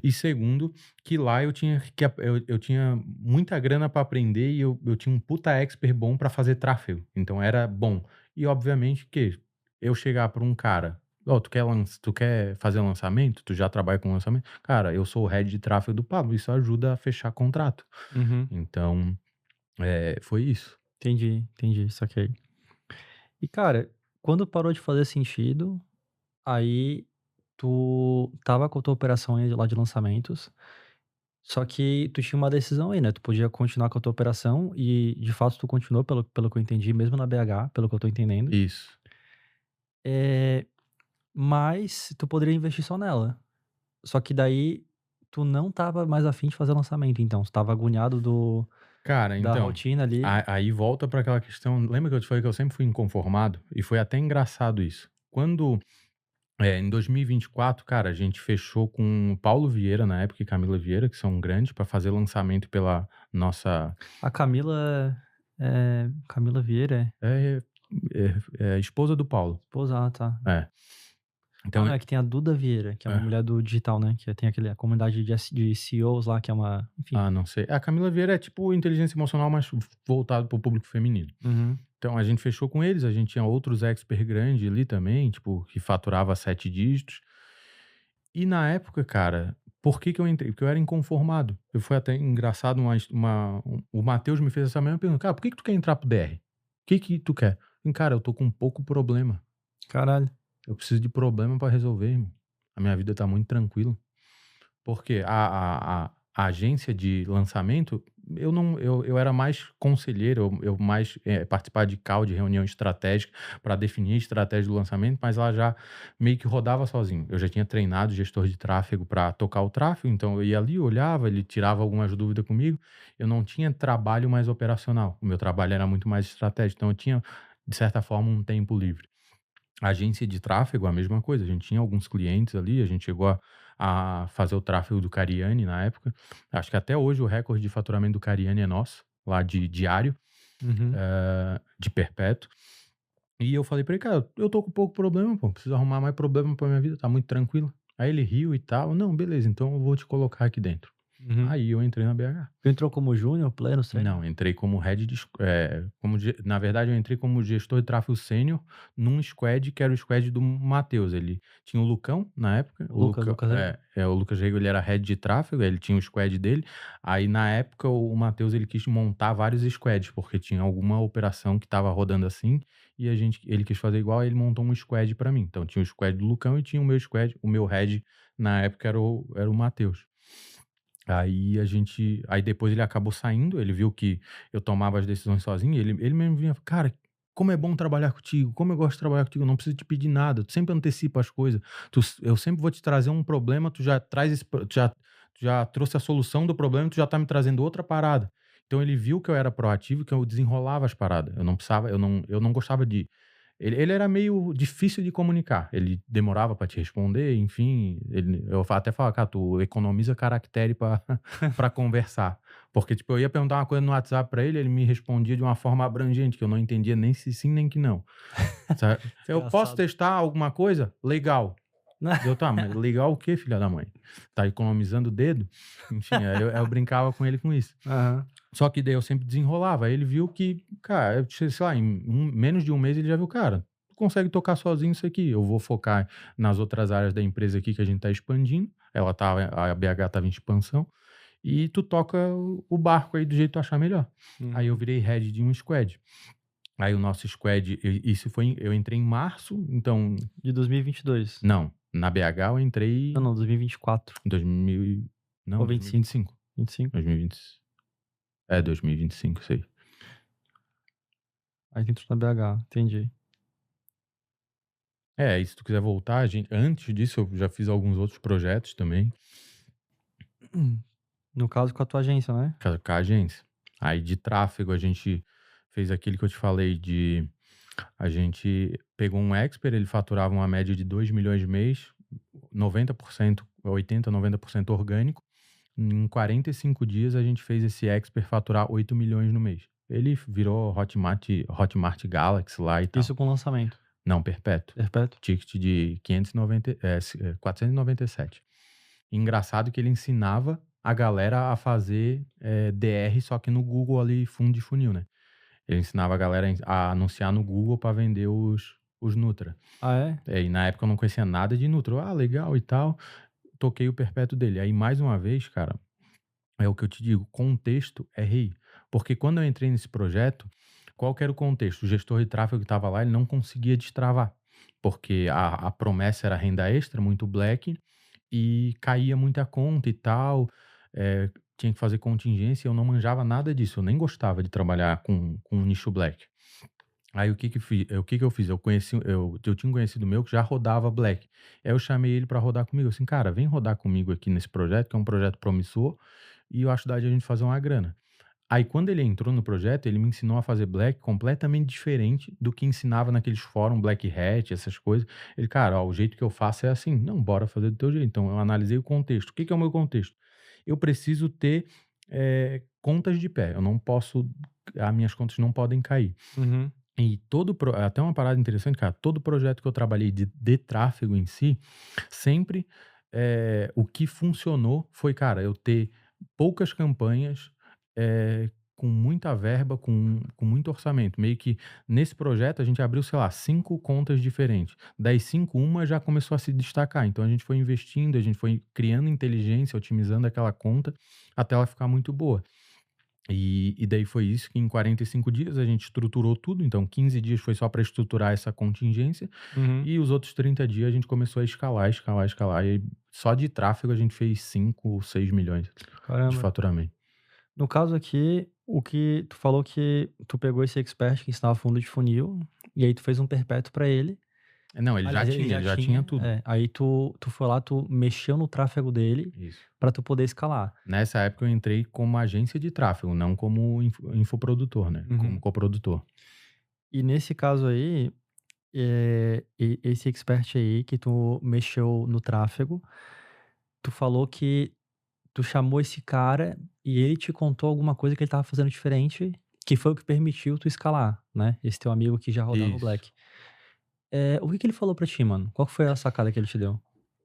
E segundo, que lá eu tinha muita grana para aprender e eu tinha um puta expert bom para fazer tráfego, então era bom. E obviamente que eu chegar para um cara: "Ó, tu quer fazer lançamento? Tu já trabalha com lançamento?". Cara, eu sou o head de tráfego do Pablo, isso ajuda a fechar contrato. Uhum. Então, foi isso. Entendi, saquei. E cara, quando parou de fazer sentido, aí tu estava com a tua operação aí lá de lançamentos, só que tu tinha uma decisão aí, né, tu podia continuar com a tua operação e, de fato, tu continuou pelo que eu entendi, mesmo na BH, pelo que eu tô entendendo. Isso. Eh, mas tu poderia investir só nela. Só que daí tu não estava mais a fim de fazer lançamento, então, tu estava agoniado Cara, da então, rotina ali. aí volta para aquela questão, lembra que eu te falei que eu sempre fui inconformado? E foi até engraçado isso. Em 2024, cara, a gente fechou com o Paulo Vieira na época e Camila Vieira, que são grandes, para fazer lançamento pela nossa A Camila, Camila Vieira, é esposa do Paulo. esposa, tá. É. Ah, Então não, é que tem a Duda Vieira, que é uma é. mulher do digital, né, que tem a comunidade de CEOs lá, que é uma, enfim. Não sei. A Camila Vieira é tipo inteligência emocional, mas voltado para o público feminino. Uhum. Então a gente fechou com eles, a gente tinha outros expert grandes ali também, tipo, que faturava 7 dígitos. E na época, cara, por que que eu entrei? Porque eu era inconformado. Foi até engraçado, o Matheus me fez essa mesma pergunta: "Cara, por que que tu quer entrar pro DR? O que que tu quer?". Cara, eu tô com pouco problema. Caralho. Eu preciso de problema pra resolver, irmão. A minha vida tá muito tranquila. Porque a agência de lançamento, eu era mais conselheiro, eu mais, participar de call, de reunião estratégica para definir a estratégia do lançamento, mas ela já meio que rodava sozinho. Eu já tinha treinado gestor de tráfego para tocar o tráfego, então eu ia ali, olhava, ele tirava algumas dúvidas comigo. Eu não tinha trabalho mais operacional, o meu trabalho era muito mais estratégico, então eu tinha, de certa forma, um tempo livre. A agência de tráfego, a mesma coisa. A gente tinha alguns clientes ali, a gente chegou a fazer o tráfego do Cariani na época. Acho que até hoje o recorde de faturamento do Cariani é nosso, lá de diário, Uhum. de perpétuo. E eu falei pra ele: "Cara, eu tô com pouco problema, pô, preciso arrumar mais problema pra minha vida, tá muito tranquilo". Aí ele riu e tal: "Não, beleza, então eu vou te colocar aqui dentro". Uhum. Aí eu entrei na BH. Tu entrou como júnior, pleno, sênior? Não, entrei como head de na verdade eu entrei como gestor de tráfego sênior num squad que era o squad do Matheus, ele tinha o Lucão na época, O Lucas Rego? o Lucas Rego, ele era head de tráfego, aí ele tinha o squad dele, aí na época o Matheus ele quis montar vários squads, porque tinha alguma operação que estava rodando assim, e ele quis fazer igual, aí ele montou um squad pra mim, então tinha o squad do Lucão e tinha o meu squad, o meu head na época era o Matheus. Aí depois ele acabou saindo, ele viu que eu tomava as decisões sozinho, ele mesmo vinha: "Cara, como é bom trabalhar contigo, como eu gosto de trabalhar contigo, eu não preciso te pedir nada, tu sempre antecipa as coisas, eu sempre vou te trazer um problema, tu já traz tu já trouxe a solução do problema, tu já tá me trazendo outra parada". Então ele viu que eu era proativo, que eu desenrolava as paradas, eu não precisava eu não gostava de Ele era meio difícil de comunicar. Ele demorava pra te responder, enfim. Eu até falava, cara, tu economiza caractere pra pra conversar. Porque, tipo, eu ia perguntar uma coisa no WhatsApp pra ele me respondia de uma forma abrangente, que eu não entendia nem se sim, nem que não. Sabe? Eu posso Engraçado. testar alguma coisa? Legal. Eu, tá, mas legal o quê, filha da mãe? Tá economizando o dedo? Enfim, aí eu brincava com ele com isso. Aham. Só que daí eu sempre desenrolava. Aí ele viu que, cara, sei lá, em menos de um mês ele já viu, cara, tu consegue tocar sozinho isso aqui. Eu vou focar nas outras áreas da empresa aqui que a gente tá expandindo. A BH tava em expansão. E tu toca o barco aí do jeito que tu achar melhor. Aí eu Uhum. virei head de um squad. Aí o nosso squad, eu entrei em março, então, De 2022. não, na BH eu entrei Não, 2024. em 2000, não, Ou 25. 2025. 25? 2020, 2025, isso aí. Aí tu entrou na BH, entendi. E se tu quiser voltar, antes disso eu já fiz alguns outros projetos também, No caso, com a tua agência, né? com a agência. Aí de tráfego a gente fez aquele que eu te falei a gente pegou um expert, ele faturava uma média de 2 milhões mês, 90%, 80, 90% orgânico. Em 45 dias a gente fez esse expert faturar 8 milhões no mês. Ele virou Hotmart Galaxy lá e tal. Isso com lançamento. Não, perpétuo. Perpétuo? Ticket de 497. Engraçado que ele ensinava a galera a fazer DR, só que no Google ali, fundo de funil, né? Ele ensinava a galera a anunciar no Google para vender os Nutra. Ah, é? E na época eu não conhecia nada de Nutra. Ah, legal e tal. Toquei o perpétuo dele. Aí, mais uma vez, cara, é o que eu te digo, contexto é rei. Porque quando eu entrei nesse projeto, qual que era o contexto? O gestor de tráfego que estava lá, ele não conseguia destravar. Porque a promessa era renda extra, muito black, e caía muita conta e tal. Tinha que fazer contingência, eu não manjava nada disso. Eu nem gostava de trabalhar com nicho black. Aí o que que eu fiz? Eu tinha um conhecido meu que já rodava Black. Aí eu chamei ele para rodar comigo. Assim, cara, vem rodar comigo aqui nesse projeto, que é um projeto promissor, e eu acho que dá de a gente fazer uma grana. Aí quando ele entrou no projeto, ele me ensinou a fazer Black completamente diferente do que ensinava naqueles fóruns Black Hat, essas coisas. Ele, cara, ó, o jeito que eu faço é assim. Não, bora fazer do teu jeito. Então eu analisei o contexto. O que que é o meu contexto? Eu preciso ter contas de pé. Eu não posso, as minhas contas não podem cair. Uhum. E até uma parada interessante, cara, todo projeto que eu trabalhei de tráfego em si, sempre o que funcionou foi, cara, eu ter poucas campanhas, com muita verba, com muito orçamento. Meio que nesse projeto a gente abriu, sei lá, 5 contas diferentes. Das 5, uma já começou a se destacar. Então a gente foi investindo, a gente foi criando inteligência, otimizando aquela conta até ela ficar muito boa. E daí foi isso que em 45 dias a gente estruturou tudo. Então 15 dias foi só para estruturar essa contingência. Uhum. E os outros 30 dias a gente começou a escalar. E aí, só de tráfego a gente fez 5 ou 6 milhões de Caramba. faturamento. No caso aqui, o que tu falou que tu pegou esse expert que ensinava fundo de funil, e aí tu fez um perpétuo pra ele. Não, ele Aliás, já tinha tudo. Aí tu foi lá, tu mexeu no tráfego dele Isso. pra tu poder escalar. Nessa época eu entrei como agência de tráfego, não como infoprodutor, né? Uhum. Como coprodutor. E nesse caso aí, esse expert aí que tu mexeu no tráfego, tu falou que tu chamou esse cara e ele te contou alguma coisa que ele tava fazendo diferente, que foi o que permitiu tu escalar, né? Esse teu amigo que já rodava o Isso. Black. O que que ele falou pra ti, mano? Qual que foi a sacada que ele te deu?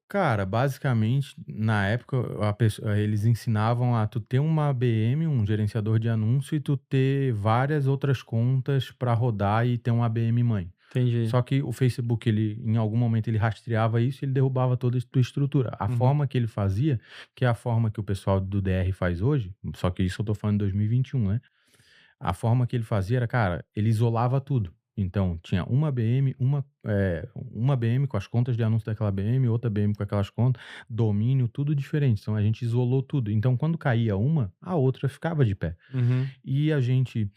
Cara, basicamente, na época, eles ensinavam a tu ter uma ABM, um gerenciador de anúncio, e tu ter várias outras contas para rodar e ter um ABM mãe. Entendi. Só que o Facebook, em algum momento, ele rastreava isso e ele derrubava toda a tua estrutura. A Uhum. forma que ele fazia, que é a forma que o pessoal do DR faz hoje, só que isso eu tô falando em 2021, né? A forma que ele fazia era, cara, ele isolava tudo. Então, tinha uma BM, uma BM com as contas de anúncio daquela BM, outra BM com aquelas contas, domínio, tudo diferente. Então, a gente isolou tudo. Então, quando caía uma, a outra ficava de pé. Uhum. E a gente,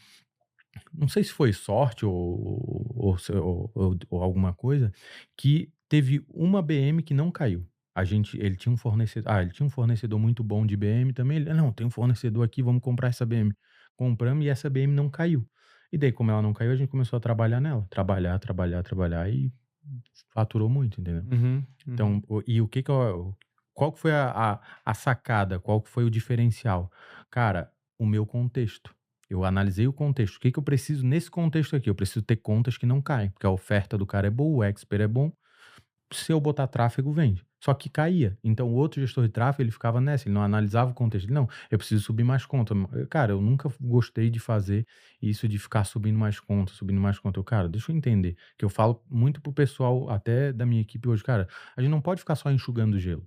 não sei se foi sorte ou alguma coisa, que teve uma BM que não caiu. Ele tinha um fornecedor muito bom de BM também. Não, tem um fornecedor aqui, vamos comprar essa BM. Compramos e essa BM não caiu. E daí, como ela não caiu, a gente começou a trabalhar nela. Trabalhar e faturou muito, entendeu? Então, e o que que eu... Qual que foi a sacada? Qual que foi o diferencial? Cara, o meu contexto. Eu analisei o contexto. O que que eu preciso nesse contexto aqui? Eu preciso ter contas que não caem, porque a oferta do cara é boa, o expert é bom. Se eu botar tráfego, vende. Só que caía. Então, o outro gestor de tráfego, ele ficava nessa, ele não analisava o contexto. Ele, não, eu preciso subir mais conta. Cara, eu nunca gostei de fazer isso de ficar subindo mais conta. Cara, deixa eu entender. Que eu falo muito pro pessoal, até da minha equipe hoje, cara, a gente não pode ficar só enxugando gelo.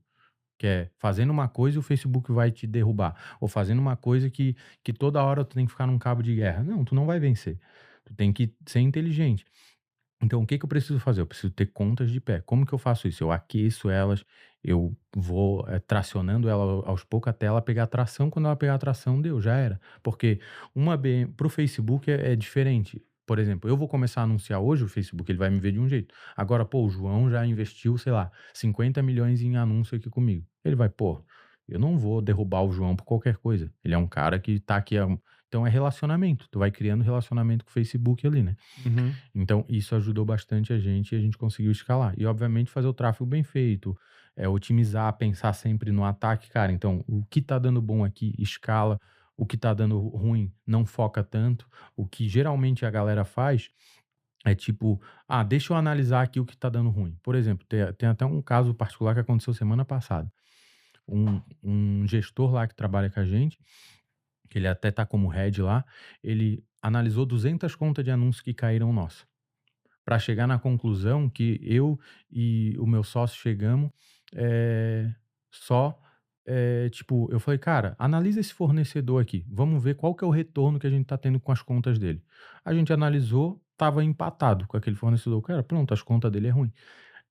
Que é fazendo uma coisa e o Facebook vai te derrubar. Ou fazendo uma coisa que toda hora tu tem que ficar num cabo de guerra. Não, tu não vai vencer. Tu tem que ser inteligente. Então, o que que eu preciso fazer? Eu preciso ter contas de pé. Como que eu faço isso? Eu aqueço elas, eu vou tracionando ela aos poucos até ela pegar tração. Quando ela pegar tração, deu, já era. Porque uma BM pro Facebook é diferente. Por exemplo, eu vou começar a anunciar hoje, o Facebook ele vai me ver de um jeito. Agora, pô, o João já investiu, sei lá, 50 milhões em anúncio aqui comigo. Ele vai, pô, eu não vou derrubar o João por qualquer coisa. Ele é um cara que tá aqui. Então é relacionamento. Tu vai criando relacionamento com o Facebook ali, né? Então, isso ajudou bastante a gente e a gente conseguiu escalar. E, obviamente, fazer o tráfego bem feito, otimizar, pensar sempre no ataque. Cara, então, o que tá dando bom aqui, escala. O que tá dando ruim, não foca tanto. O que geralmente a galera faz é tipo, deixa eu analisar aqui o que tá dando ruim. Por exemplo, tem até um caso particular que aconteceu semana passada. Um gestor lá que trabalha com a gente, que ele até tá como head lá, ele analisou 200 contas de anúncios que caíram nossa, para chegar na conclusão que eu e o meu sócio chegamos, tipo, eu falei, cara, analisa esse fornecedor aqui, vamos ver qual que é o retorno que a gente tá tendo com as contas dele. A gente analisou, tava empatado com aquele fornecedor. Cara, pronto, as contas dele é ruim.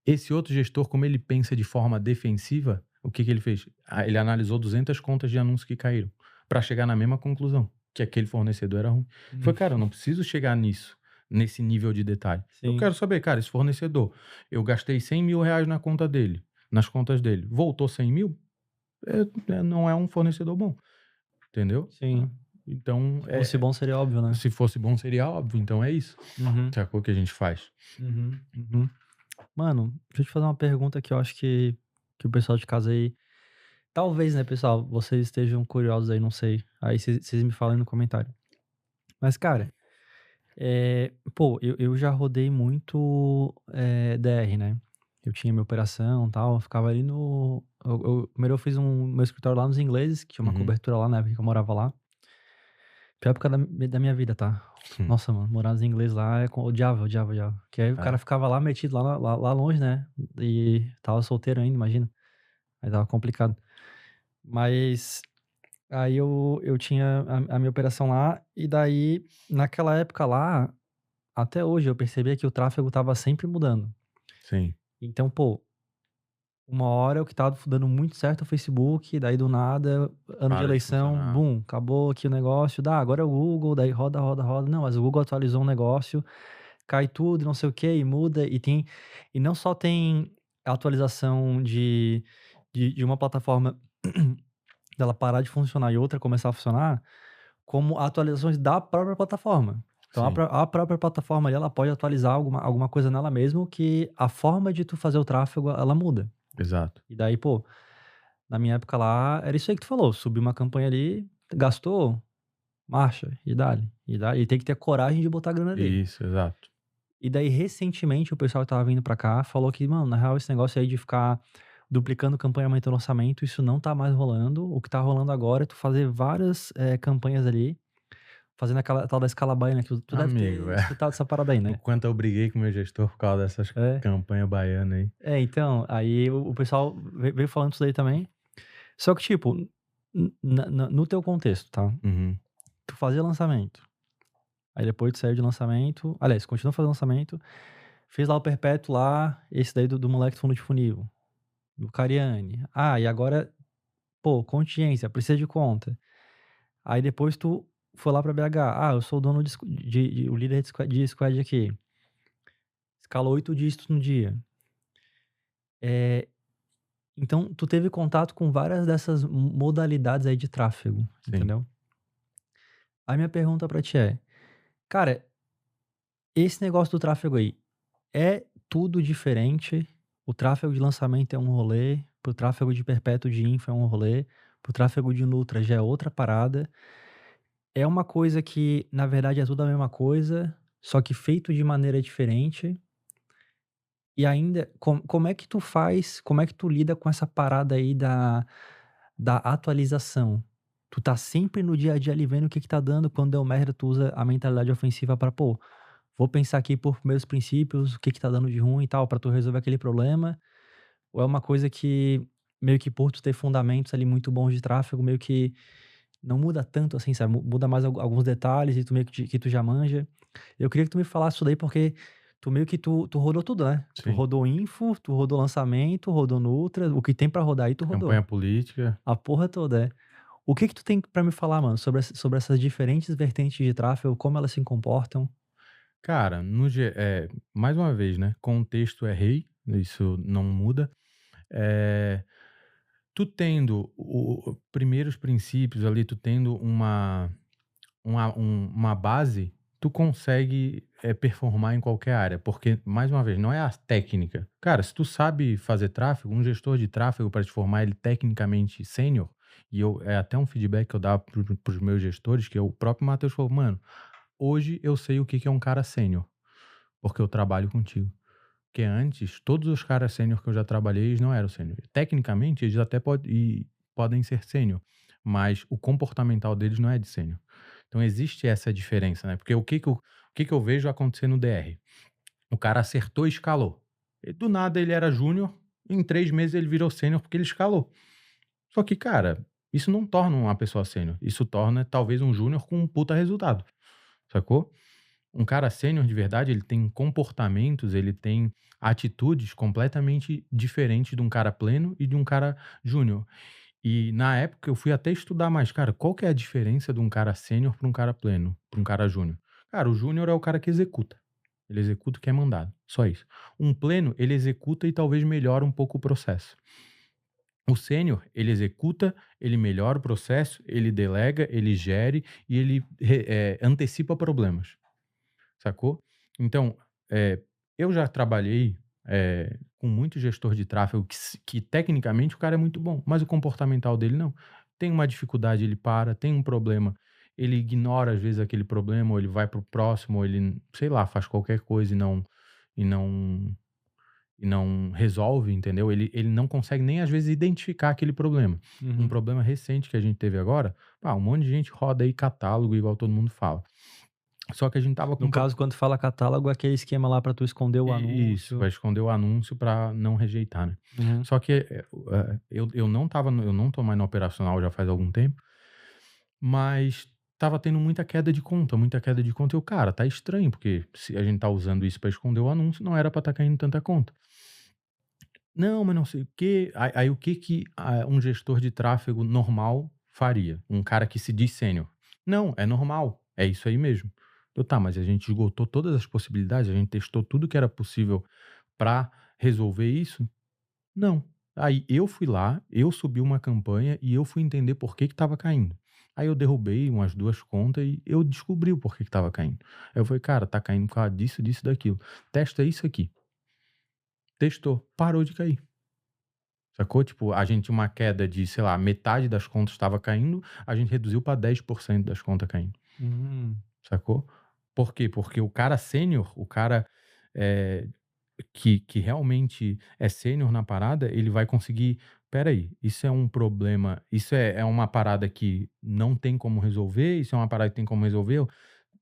Esse outro gestor, como ele pensa de forma defensiva, o que que ele fez? Ele analisou 200 contas de anúncios que caíram para chegar na mesma conclusão, que aquele fornecedor era ruim. Foi, cara, eu não preciso chegar nesse nível de detalhe. Eu quero saber, cara, esse fornecedor, eu gastei 100 mil reais nas contas dele, voltou 100 mil, não é um fornecedor bom, entendeu? Sim. Então, Se fosse bom, seria óbvio, né? se fosse bom, seria óbvio. Então, é isso. Sacou que a gente faz. Mano, deixa eu te fazer uma pergunta que eu acho que o pessoal de casa aí... Talvez, né, pessoal, vocês estejam curiosos aí, não sei. Aí vocês me falem no comentário. Mas, cara, eu já rodei muito DR, né? Eu tinha minha operação e tal, eu ficava ali no... Primeiro eu fiz meu escritório lá nos ingleses, que tinha uma cobertura lá na época que eu morava lá. Pior época da minha vida, tá? Nossa, mano, morar nos ingleses lá, odiava. Que aí o cara ficava lá metido lá longe, né? E tava solteiro ainda, imagina. Aí tava complicado. Mas aí eu tinha a minha operação lá, e daí, naquela época lá, até hoje eu percebia que o tráfego tava sempre mudando. Sim. Então, pô, uma hora o que tava dando muito certo o Facebook, daí do nada, ano de eleição, bum, acabou aqui o negócio, agora é o Google, daí roda. Não, mas o Google atualizou um negócio, cai tudo, não sei o que, e muda, e não só tem atualização de uma plataforma dela parar de funcionar e outra começar a funcionar, como atualizações da própria plataforma. Então, a própria plataforma ali, ela pode atualizar alguma coisa nela mesmo, que a forma de tu fazer o tráfego, ela muda. Exato. E daí, pô, na minha época lá, era isso aí que tu falou, subir uma campanha ali, gastou, marcha, e dá-lhe. E tem que ter coragem de botar a grana ali. Isso, exato. E daí, recentemente, o pessoal que tava vindo pra cá falou que, mano, na real, esse negócio aí de ficar duplicando campanha, aumentando orçamento, isso não tá mais rolando. O que tá rolando agora é tu fazer várias campanhas ali, fazendo aquela tal da escala baiana, que tu deve ter escutado essa parada aí, né? O quanto eu briguei com o meu gestor por causa dessas campanhas baianas aí. Então, aí o pessoal veio falando isso daí também. Só que, tipo, no teu contexto, tá? Tu fazia lançamento. Aí depois tu saiu de lançamento. Aliás, continua fazendo lançamento. Fez lá o perpétuo lá, esse daí do moleque do fundo de funil. Do Cariani. E agora, pô, contingência, precisa de conta. Aí depois tu foi lá pra BH. Eu sou o dono o líder de squad aqui. Escalou 8 dígitos no dia. Então, tu teve contato com várias dessas modalidades aí de tráfego, entendeu? A minha pergunta pra ti é, Cara, esse negócio do tráfego aí é tudo diferente. O tráfego de lançamento é um rolê, pro tráfego de perpétuo de info é um rolê, pro tráfego de Nutra já é outra parada. É uma coisa que, na verdade, é tudo a mesma coisa, só que feito de maneira diferente. E ainda, como é que tu faz, como é que tu lida com essa parada aí da atualização? Tu tá sempre no dia a dia ali vendo o que que tá dando, quando deu merda tu usa a mentalidade ofensiva pra, pô, vou pensar aqui por meus princípios, o que que tá dando de ruim e tal, pra tu resolver aquele problema. Ou é uma coisa que meio que por tu ter fundamentos ali muito bons de tráfego, meio que não muda tanto assim, sabe? Muda mais alguns detalhes e tu meio que tu já manja. Eu queria que tu me falasse isso daí, porque tu meio que tu rodou tudo, né? Tu Sim. rodou info, tu rodou lançamento, rodou Nutra, o que tem pra rodar aí tu rodou. Campanha política. A porra toda, é. O que que tu tem pra me falar, mano, sobre essas diferentes vertentes de tráfego, como elas se comportam? Cara, mais uma vez, né? Contexto é rei, isso não muda. Eh, Tu tendo primeiros princípios ali, tu tendo uma base, tu consegue performar em qualquer área. Porque, mais uma vez, não é a técnica. Cara, se tu sabe fazer tráfego, um gestor de tráfego para te formar ele tecnicamente sênior, é até um feedback que eu dava pros meus gestores, que o próprio Matheus falou, mano, hoje eu sei o que que é um cara sênior, porque eu trabalho contigo. Porque antes, todos os caras sênior que eu já trabalhei, eles não eram sênior. Tecnicamente, eles até podem ser sênior, mas o comportamental deles não é de sênior. Então, existe essa diferença, né? Porque o que que eu vejo acontecer no DR? O cara acertou e escalou. E do nada, ele era júnior, em 3 meses ele virou sênior porque ele escalou. Só que, cara, isso não torna uma pessoa sênior. Isso torna, talvez, um júnior com um puta resultado. Sacou? Um cara sênior de verdade, ele tem comportamentos, ele tem atitudes completamente diferentes de um cara pleno e de um cara júnior. E na época eu fui até estudar mais, cara, qual que é a diferença de um cara sênior para um cara pleno, para um cara júnior? Cara, o júnior é o cara que executa. Ele executa o que é mandado, só isso. Um pleno, ele executa e talvez melhora um pouco o processo. O sênior, ele executa, ele melhora o processo, ele delega, ele gere e ele antecipa problemas. Sacou? Então, eu já trabalhei com muito gestor de tráfego que tecnicamente o cara é muito bom, mas o comportamental dele não. Tem uma dificuldade, ele para, tem um problema, ele ignora às vezes aquele problema, ou ele vai pro próximo, ou ele, sei lá, faz qualquer coisa e não, e não resolve, entendeu? Ele não consegue nem às vezes identificar aquele problema. Um problema recente que a gente teve agora, um monte de gente roda aí catálogo, igual todo mundo fala. Só que a gente tava com No caso, quando fala catálogo, é aquele esquema lá pra tu esconder o Isso, anúncio. vai esconder o anúncio para não rejeitar, né. Uhum. Só que, eu não tô mais no operacional já faz algum tempo, mas tava tendo muita queda de conta, muita queda de conta. Eu: "Cara, tá estranho, porque se a gente tá usando isso para esconder o anúncio, não era para estar caindo tanta conta". "Não, mas não sei o quê". Aí o que que, um gestor de tráfego normal faria? Um cara que se diz sênior: "Não, é normal, é isso aí mesmo". Eu: "Tá, mas a gente esgotou todas as possibilidades, a gente testou tudo que era possível para resolver isso?". Não. Aí eu fui lá, eu subi uma campanha e eu fui entender por que que estava caindo. Aí eu derrubei umas 2 contas e eu descobri o porquê que estava caindo. Aí eu falei: "Cara, tá caindo por causa disso, disso, daquilo. Testa isso aqui". Testou, parou de cair. Sacou? Tipo, a gente tinha uma queda de, sei lá, metade das contas estava caindo, a gente reduziu para 10% das contas caindo. Sacou? Por quê? Porque o cara sênior, o cara, eh, que realmente é sênior na parada, ele vai conseguir: "Espera aí, isso é um problema, isso é uma parada que não tem como resolver, isso é uma parada que tem como resolver,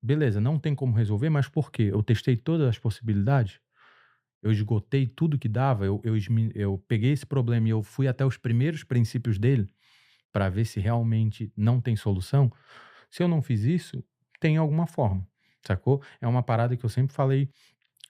beleza, não tem como resolver, mas por quê? Eu testei todas as possibilidades, eu esgotei tudo que dava, eu peguei esse problema e eu fui até os primeiros princípios dele, para ver se realmente não tem solução. Se eu não fiz isso, tem alguma forma", sacou? É uma parada que eu sempre falei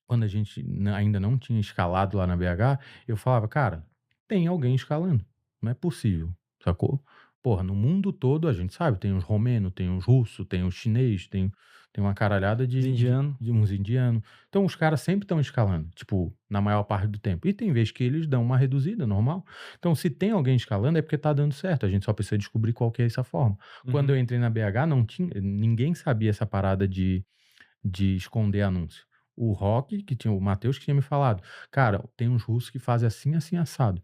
quando a gente ainda não tinha escalado lá na BH, eu falava: "Cara, tem alguém escalando, não é possível", sacou? Porra, no mundo todo a gente sabe, tem os romeno, tem os russo, tem os chinês, tem uma caralhada Os indiano. de uns indianos. Então os caras sempre estão escalando, tipo, na maior parte do tempo. E tem vezes que eles dão uma reduzida, normal. Então se tem alguém escalando é porque tá dando certo, a gente só precisa descobrir qual que é essa forma. Quando eu entrei na BH não tinha ninguém sabia essa parada de esconder anúncio. O Rock, que tinha o Matheus, que tinha me falado, cara, tem uns russos que fazem assim, assim, assado.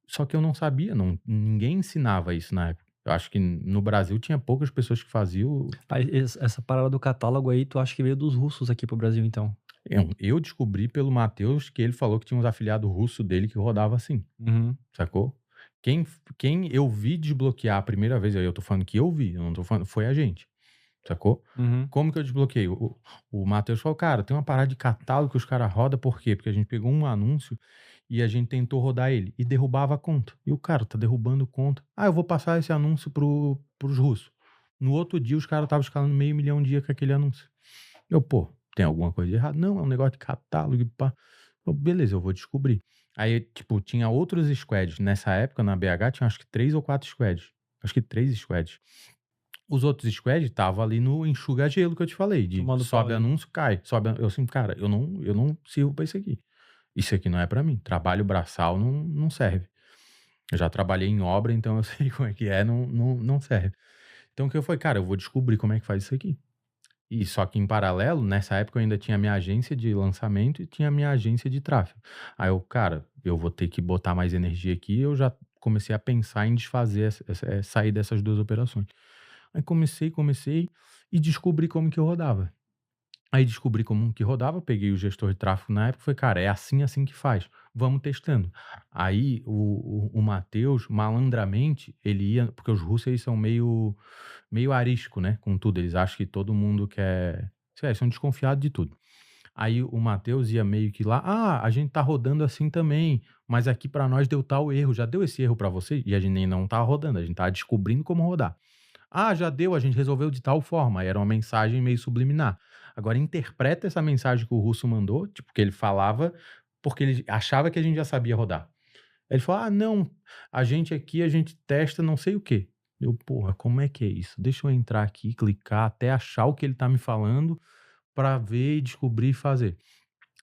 Só que eu não sabia, ninguém ensinava isso na época. Eu acho que no Brasil tinha poucas pessoas que faziam. Aí, essa parada do catálogo aí, tu acha que veio dos russos aqui pro Brasil, então? Eu descobri pelo Matheus que ele falou que tinha uns afiliados russos dele que rodava assim, sacou? Quem eu vi desbloquear a primeira vez, aí eu tô falando que eu vi, eu não tô falando, foi a gente, sacou? Como que eu desbloqueei? O Matheus falou, cara, tem uma parada de catálogo que os caras rodam, por quê? Porque a gente pegou um anúncio e a gente tentou rodar ele e derrubava a conta. E o cara tá derrubando conta. Ah, eu vou passar esse anúncio pros russos. No outro dia, os caras estavam escalando 500 mil dia com aquele anúncio. Eu, pô, tem alguma coisa de errado? Não, é um negócio de catálogo, pá. Eu, beleza, eu vou descobrir. Aí, tipo, tinha outros squads. Nessa época, na BH, tinha acho que 3 ou 4 squads. Acho que 3 squads. Os outros squads estavam ali no enxuga-gelo que eu te falei. De Tomando sobe pau ali. anúncio, cai. Eu assim, cara, eu não sirvo pra isso aqui. Isso aqui não é pra mim. Trabalho braçal não serve. Eu já trabalhei em obra, então eu sei como é que é, não serve. Então o que eu falei, cara, eu vou descobrir como é que faz isso aqui. E só que em paralelo, nessa época eu ainda tinha minha agência de lançamento e tinha minha agência de tráfego. Aí eu, cara, eu vou ter que botar mais energia aqui. Eu já comecei a pensar em desfazer, sair dessas duas operações. Aí comecei e descobri como que eu rodava. Aí descobri como que rodava, peguei o gestor de tráfego na época e falei, cara, é assim que faz. Vamos testando. Aí o Matheus, malandramente, ele ia, porque os russos eles são meio arisco, né, com tudo. Eles acham que todo mundo quer, sei lá, eles são desconfiados de tudo. Aí o Matheus ia meio que lá, a gente tá rodando assim também, mas aqui pra nós deu tal erro, já deu esse erro pra você? E a gente nem não tá rodando, a gente tá descobrindo como rodar. Ah, já deu, a gente resolveu de tal forma. Era uma mensagem meio subliminar. Agora, interpreta essa mensagem que o russo mandou, tipo, que ele falava, porque ele achava que a gente já sabia rodar. Aí ele falou, não, a gente aqui, a gente testa não sei o quê. Eu, porra, como é que é isso? Deixa eu entrar aqui, clicar, até achar o que ele tá me falando, pra ver e descobrir e fazer.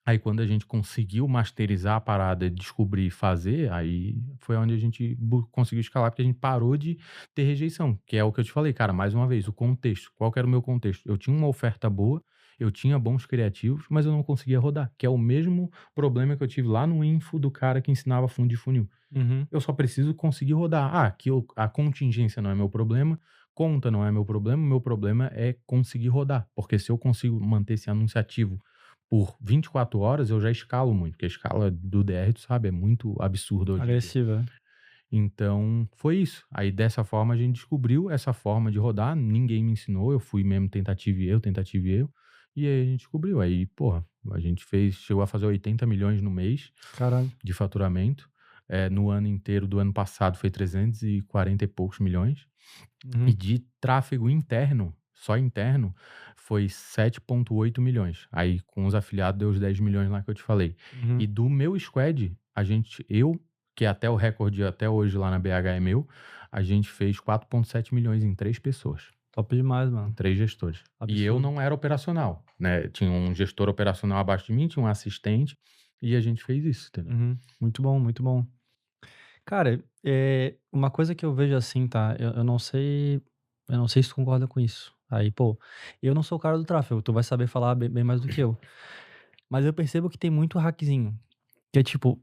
Aí quando a gente conseguiu masterizar a parada e descobrir e fazer, aí foi onde a gente conseguiu escalar, porque a gente parou de ter rejeição, que é o que eu te falei, cara, mais uma vez, o contexto. Qual que era o meu contexto? Eu tinha uma oferta boa, eu tinha bons criativos, mas eu não conseguia rodar, que é o mesmo problema que eu tive lá no info do cara que ensinava fundo de funil. Eu só preciso conseguir rodar. A contingência não é meu problema, conta não é meu problema é conseguir rodar, porque se eu consigo manter esse anúncio ativo por 24 horas, eu já escalo muito, porque a escala do DR, tu sabe, é muito absurda hoje em dia. Agressiva. Então, foi isso. Aí, dessa forma, a gente descobriu essa forma de rodar, ninguém me ensinou, eu fui mesmo tentativa e erro, e aí a gente descobriu. Aí, porra, a gente chegou a fazer 80 milhões no mês Caralho. de faturamento. No ano inteiro do ano passado foi 340 e poucos milhões. E de tráfego interno, só interno, foi 7,8 milhões. Aí, com os afiliados, deu os 10 milhões lá que eu te falei. E do meu squad, que até o recorde até hoje lá na BH é meu, a gente fez 4,7 milhões em 3 pessoas. Top demais, mano. 3 gestores. Absurdo. E eu não era operacional, né? Tinha um gestor operacional abaixo de mim, tinha um assistente, e a gente fez isso, entendeu? Muito bom, muito bom. Cara, uma coisa que eu vejo assim, tá? Eu não sei se tu concorda com isso. Aí, pô, eu não sou o cara do tráfego, tu vai saber falar bem mais do que eu. Mas eu percebo que tem muito hackzinho. Que é tipo,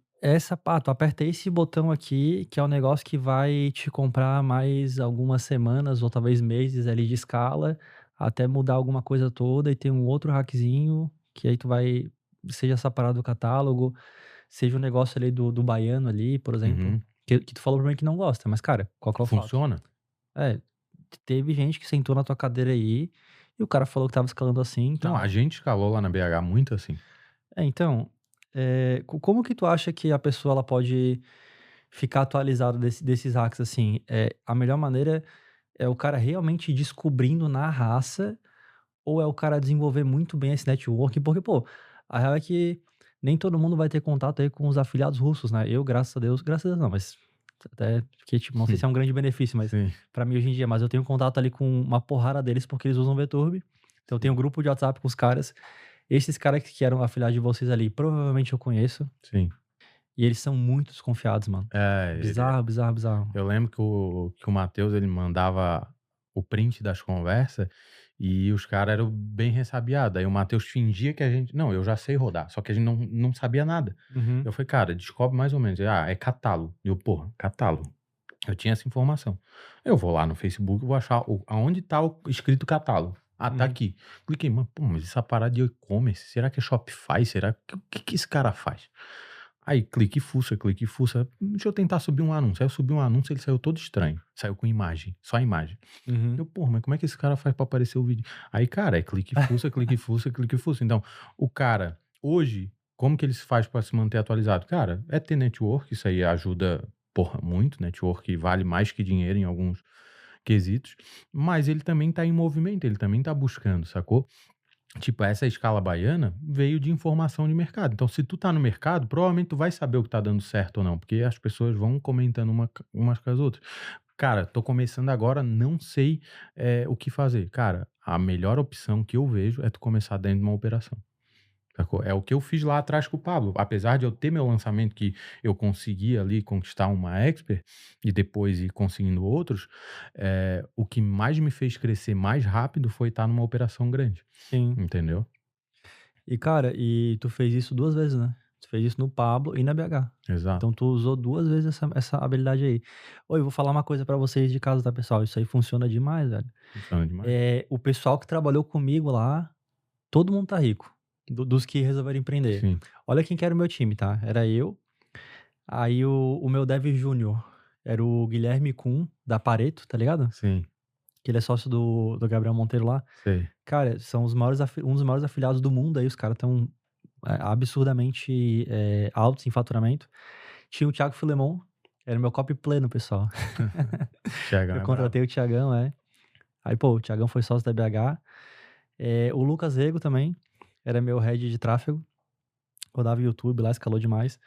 tu aperta esse botão aqui, que é um negócio que vai te comprar mais algumas semanas ou talvez meses ali de escala, até mudar alguma coisa toda, e tem um outro hackzinho, que aí tu vai, seja essa parada do catálogo, seja um negócio ali do baiano ali, por exemplo, Uhum. que tu falou pra mim que não gosta, mas cara, qual que é o fato? Funciona? Teve gente que sentou na tua cadeira aí, e o cara falou que tava escalando assim, então... Não, a gente escalou lá na BH muito assim. Então, como que tu acha que a pessoa ela pode ficar atualizada desses hacks assim? A melhor maneira é o cara realmente descobrindo na raça, ou é o cara desenvolver muito bem esse network? Porque, pô, a real é que nem todo mundo vai ter contato aí com os afiliados russos, né? Eu, graças a Deus não, mas até que, tipo, não sei se é um grande benefício, mas Sim. pra mim hoje em dia, mas eu tenho contato ali com uma porrada deles porque eles usam o VTurb. Então eu tenho um grupo de WhatsApp com os caras. Esses caras que eram afiliados de vocês ali, provavelmente eu conheço. Sim. E eles são muito desconfiados, mano. Bizarro. Eu lembro que o Matheus, ele mandava o print das conversas e os caras eram bem ressabiados. Aí o Matheus fingia que a gente... Não, eu já sei rodar, só que a gente não sabia nada. Uhum. Eu falei, cara, descobre mais ou menos. É catálogo. Eu, porra, catálogo. Eu tinha essa informação. Eu vou lá no Facebook, vou achar aonde tá escrito catálogo. Ah, tá aqui. Cliquei, mas essa parada de e-commerce, será que é Shopify? Será que esse cara faz? Aí clique e fuça. Deixa eu tentar subir um anúncio. Aí eu subi um anúncio, ele saiu todo estranho. Saiu com imagem, só imagem. Uhum. Eu, porra, mas como é que esse cara faz pra aparecer o vídeo? Aí, cara, é clique e fuça, clique e fuça, clique e fuça. Então, o cara, hoje, como que ele se faz pra se manter atualizado? Cara, é ter network, isso aí ajuda, porra, muito. Network vale mais que dinheiro em alguns quesitos. Mas ele também tá em movimento, ele também tá buscando, sacou? Tipo, essa escala baiana veio de informação de mercado. Então, se tu tá no mercado, provavelmente tu vai saber o que tá dando certo ou não, porque as pessoas vão comentando umas com as outras. Cara, tô começando agora, não sei o que fazer. Cara, a melhor opção que eu vejo é tu começar dentro de uma operação. Sacou? É o que eu fiz lá atrás com o Pablo. Apesar de eu ter meu lançamento que eu consegui ali conquistar uma expert e depois ir conseguindo outros, o que mais me fez crescer mais rápido foi estar numa operação grande. Sim. Entendeu? E, cara, tu fez isso 2 vezes, né? Tu fez isso no Pablo e na BH. Exato. Então tu usou 2 vezes essa habilidade aí. Oi, vou falar uma coisa pra vocês de casa, tá, pessoal? Isso aí funciona demais, velho. Funciona demais. O pessoal que trabalhou comigo lá, todo mundo tá rico. Dos que resolveram empreender. Sim. Olha quem que era o meu time, tá? Era eu, aí o meu dev júnior era o Guilherme Kuhn, da Pareto, tá ligado? Sim. Que ele é sócio do Gabriel Monteiro lá. Sei. Cara, são um dos maiores afiliados do mundo aí, os caras tão absurdamente altos em faturamento. Tinha o Thiago Filemon, era meu copy pleno, pessoal. Chega, Eu né? contratei o Thiagão, Aí, pô, o Thiagão foi sócio da BH. O Lucas Rego também, era meu head de tráfego. Rodava YouTube lá, escalou demais.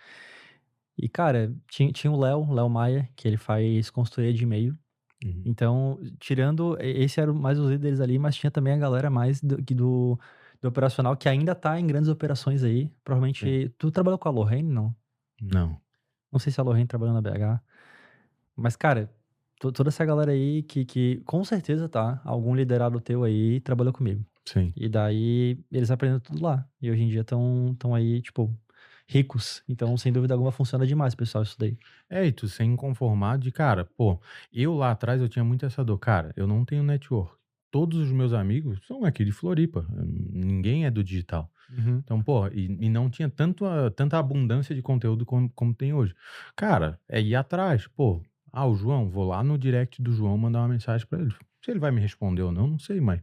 E, cara, tinha o Léo Maia, que ele faz consultoria de e-mail. Uhum. Então, tirando, esse era mais os líderes ali, mas tinha também a galera mais do operacional, que ainda tá em grandes operações aí. Provavelmente, tu trabalhou com a Lorraine, não? Não. Não sei se a Lorraine trabalhou na BH. Mas, cara, toda essa galera aí que com certeza tá, algum liderado teu aí trabalhou comigo. Sim. E daí, eles aprenderam tudo lá. E hoje em dia estão aí, tipo, ricos. Então, sem dúvida alguma, funciona demais, pessoal, isso daí. E tu sem inconformado de, cara, pô, eu lá atrás eu tinha muito essa dor. Cara, eu não tenho network. Todos os meus amigos são aqui de Floripa. Ninguém é do digital. Uhum. Então, pô, e não tinha tanta abundância de conteúdo como tem hoje. Cara, é ir atrás. Pô, o João, vou lá no direct do João mandar uma mensagem pra ele. Se ele vai me responder ou não sei, mas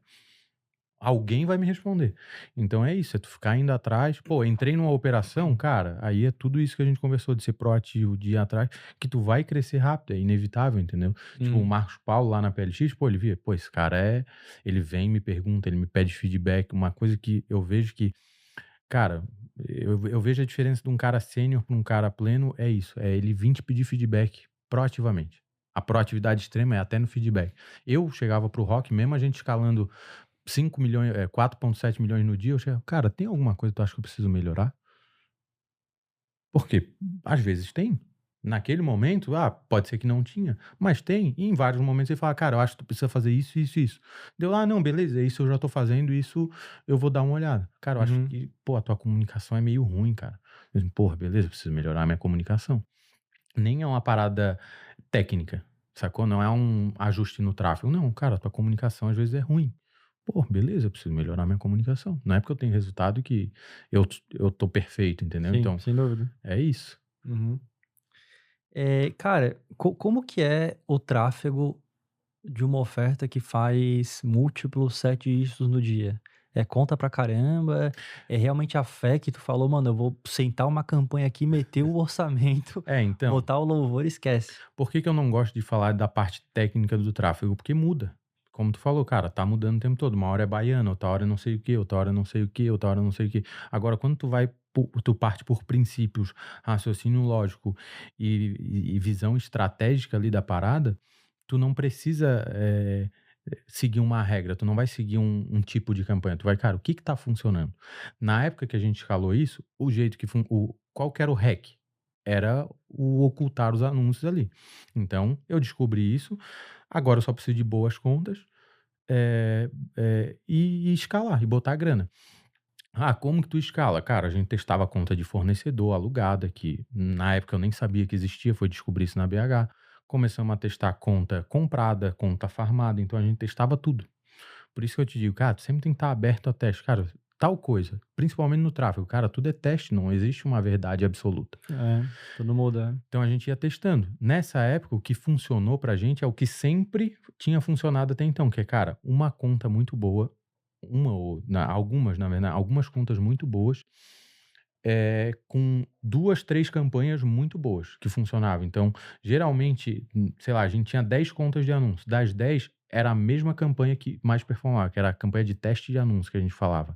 alguém vai me responder. Então é isso, é tu ficar indo atrás. Pô, entrei numa operação, cara, aí é tudo isso que a gente conversou, de ser proativo, de ir atrás, que tu vai crescer rápido, é inevitável, entendeu? Tipo, o Marcos Paulo lá na PLX, pô, ele via, pô, esse cara ele vem, me pergunta, ele me pede feedback, uma coisa que eu vejo que, cara, eu vejo a diferença de um cara sênior para um cara pleno, é isso, é ele vir te pedir feedback proativamente. A proatividade extrema é até no feedback. Eu chegava pro Rock, mesmo a gente escalando 5 milhões, 4,7 milhões no dia, eu chego, cara, tem alguma coisa que tu acha que eu preciso melhorar? Porque às vezes tem. Naquele momento, pode ser que não tinha, mas tem. E em vários momentos ele fala, cara, eu acho que tu precisa fazer isso, isso, isso. Deu, não, beleza, isso eu já tô fazendo, isso eu vou dar uma olhada. Cara, eu acho que, pô, a tua comunicação é meio ruim, cara. Eu digo, porra, beleza, eu preciso melhorar a minha comunicação. Nem é uma parada técnica, sacou? Não é um ajuste no tráfego. Não, cara, a tua comunicação às vezes é ruim. Pô, beleza, eu preciso melhorar minha comunicação. Não é porque eu tenho resultado que eu tô perfeito, entendeu? Sim, Então, sem dúvida. é isso. Cara, como que é o tráfego de uma oferta que faz múltiplos 7 dígitos no dia? É conta pra caramba? É realmente a fé que tu falou, mano, eu vou sentar uma campanha aqui, meter o orçamento, Então, botar o louvor e esquece. por que eu não gosto de falar da parte técnica do tráfego? Porque muda. Como tu falou, cara, tá mudando o tempo todo. Uma hora é baiana, outra hora não sei o que, outra hora não sei o que, outra hora não sei o que. Agora, quando tu parte por princípios, raciocínio lógico e visão estratégica ali da parada, tu não precisa seguir uma regra, tu não vai seguir um tipo de campanha. Tu vai, cara, o que tá funcionando? Na época que a gente escalou isso, o jeito que qual que era o hack? Era o ocultar os anúncios ali. Então, eu descobri isso. Agora eu só preciso de boas contas. e escalar, e botar grana. Como que tu escala? Cara, a gente testava a conta de fornecedor alugada, que na época eu nem sabia que existia, foi descobrir isso na BH. Começamos a testar conta comprada, conta farmada, então a gente testava tudo. Por isso que eu te digo, cara, tu sempre tem que estar aberto a teste. Cara, tal coisa, principalmente no tráfego, cara, tudo é teste, não existe uma verdade absoluta. Tudo muda. Então a gente ia testando. Nessa época, o que funcionou pra gente é o que sempre tinha funcionado até então, que é, cara, uma conta muito boa, algumas, na verdade, algumas contas muito boas, com 2, 3 campanhas muito boas que funcionavam. Então, geralmente, sei lá, a gente tinha 10 contas de anúncio. Das 10, era a mesma campanha que mais performava, que era a campanha de teste de anúncio que a gente falava.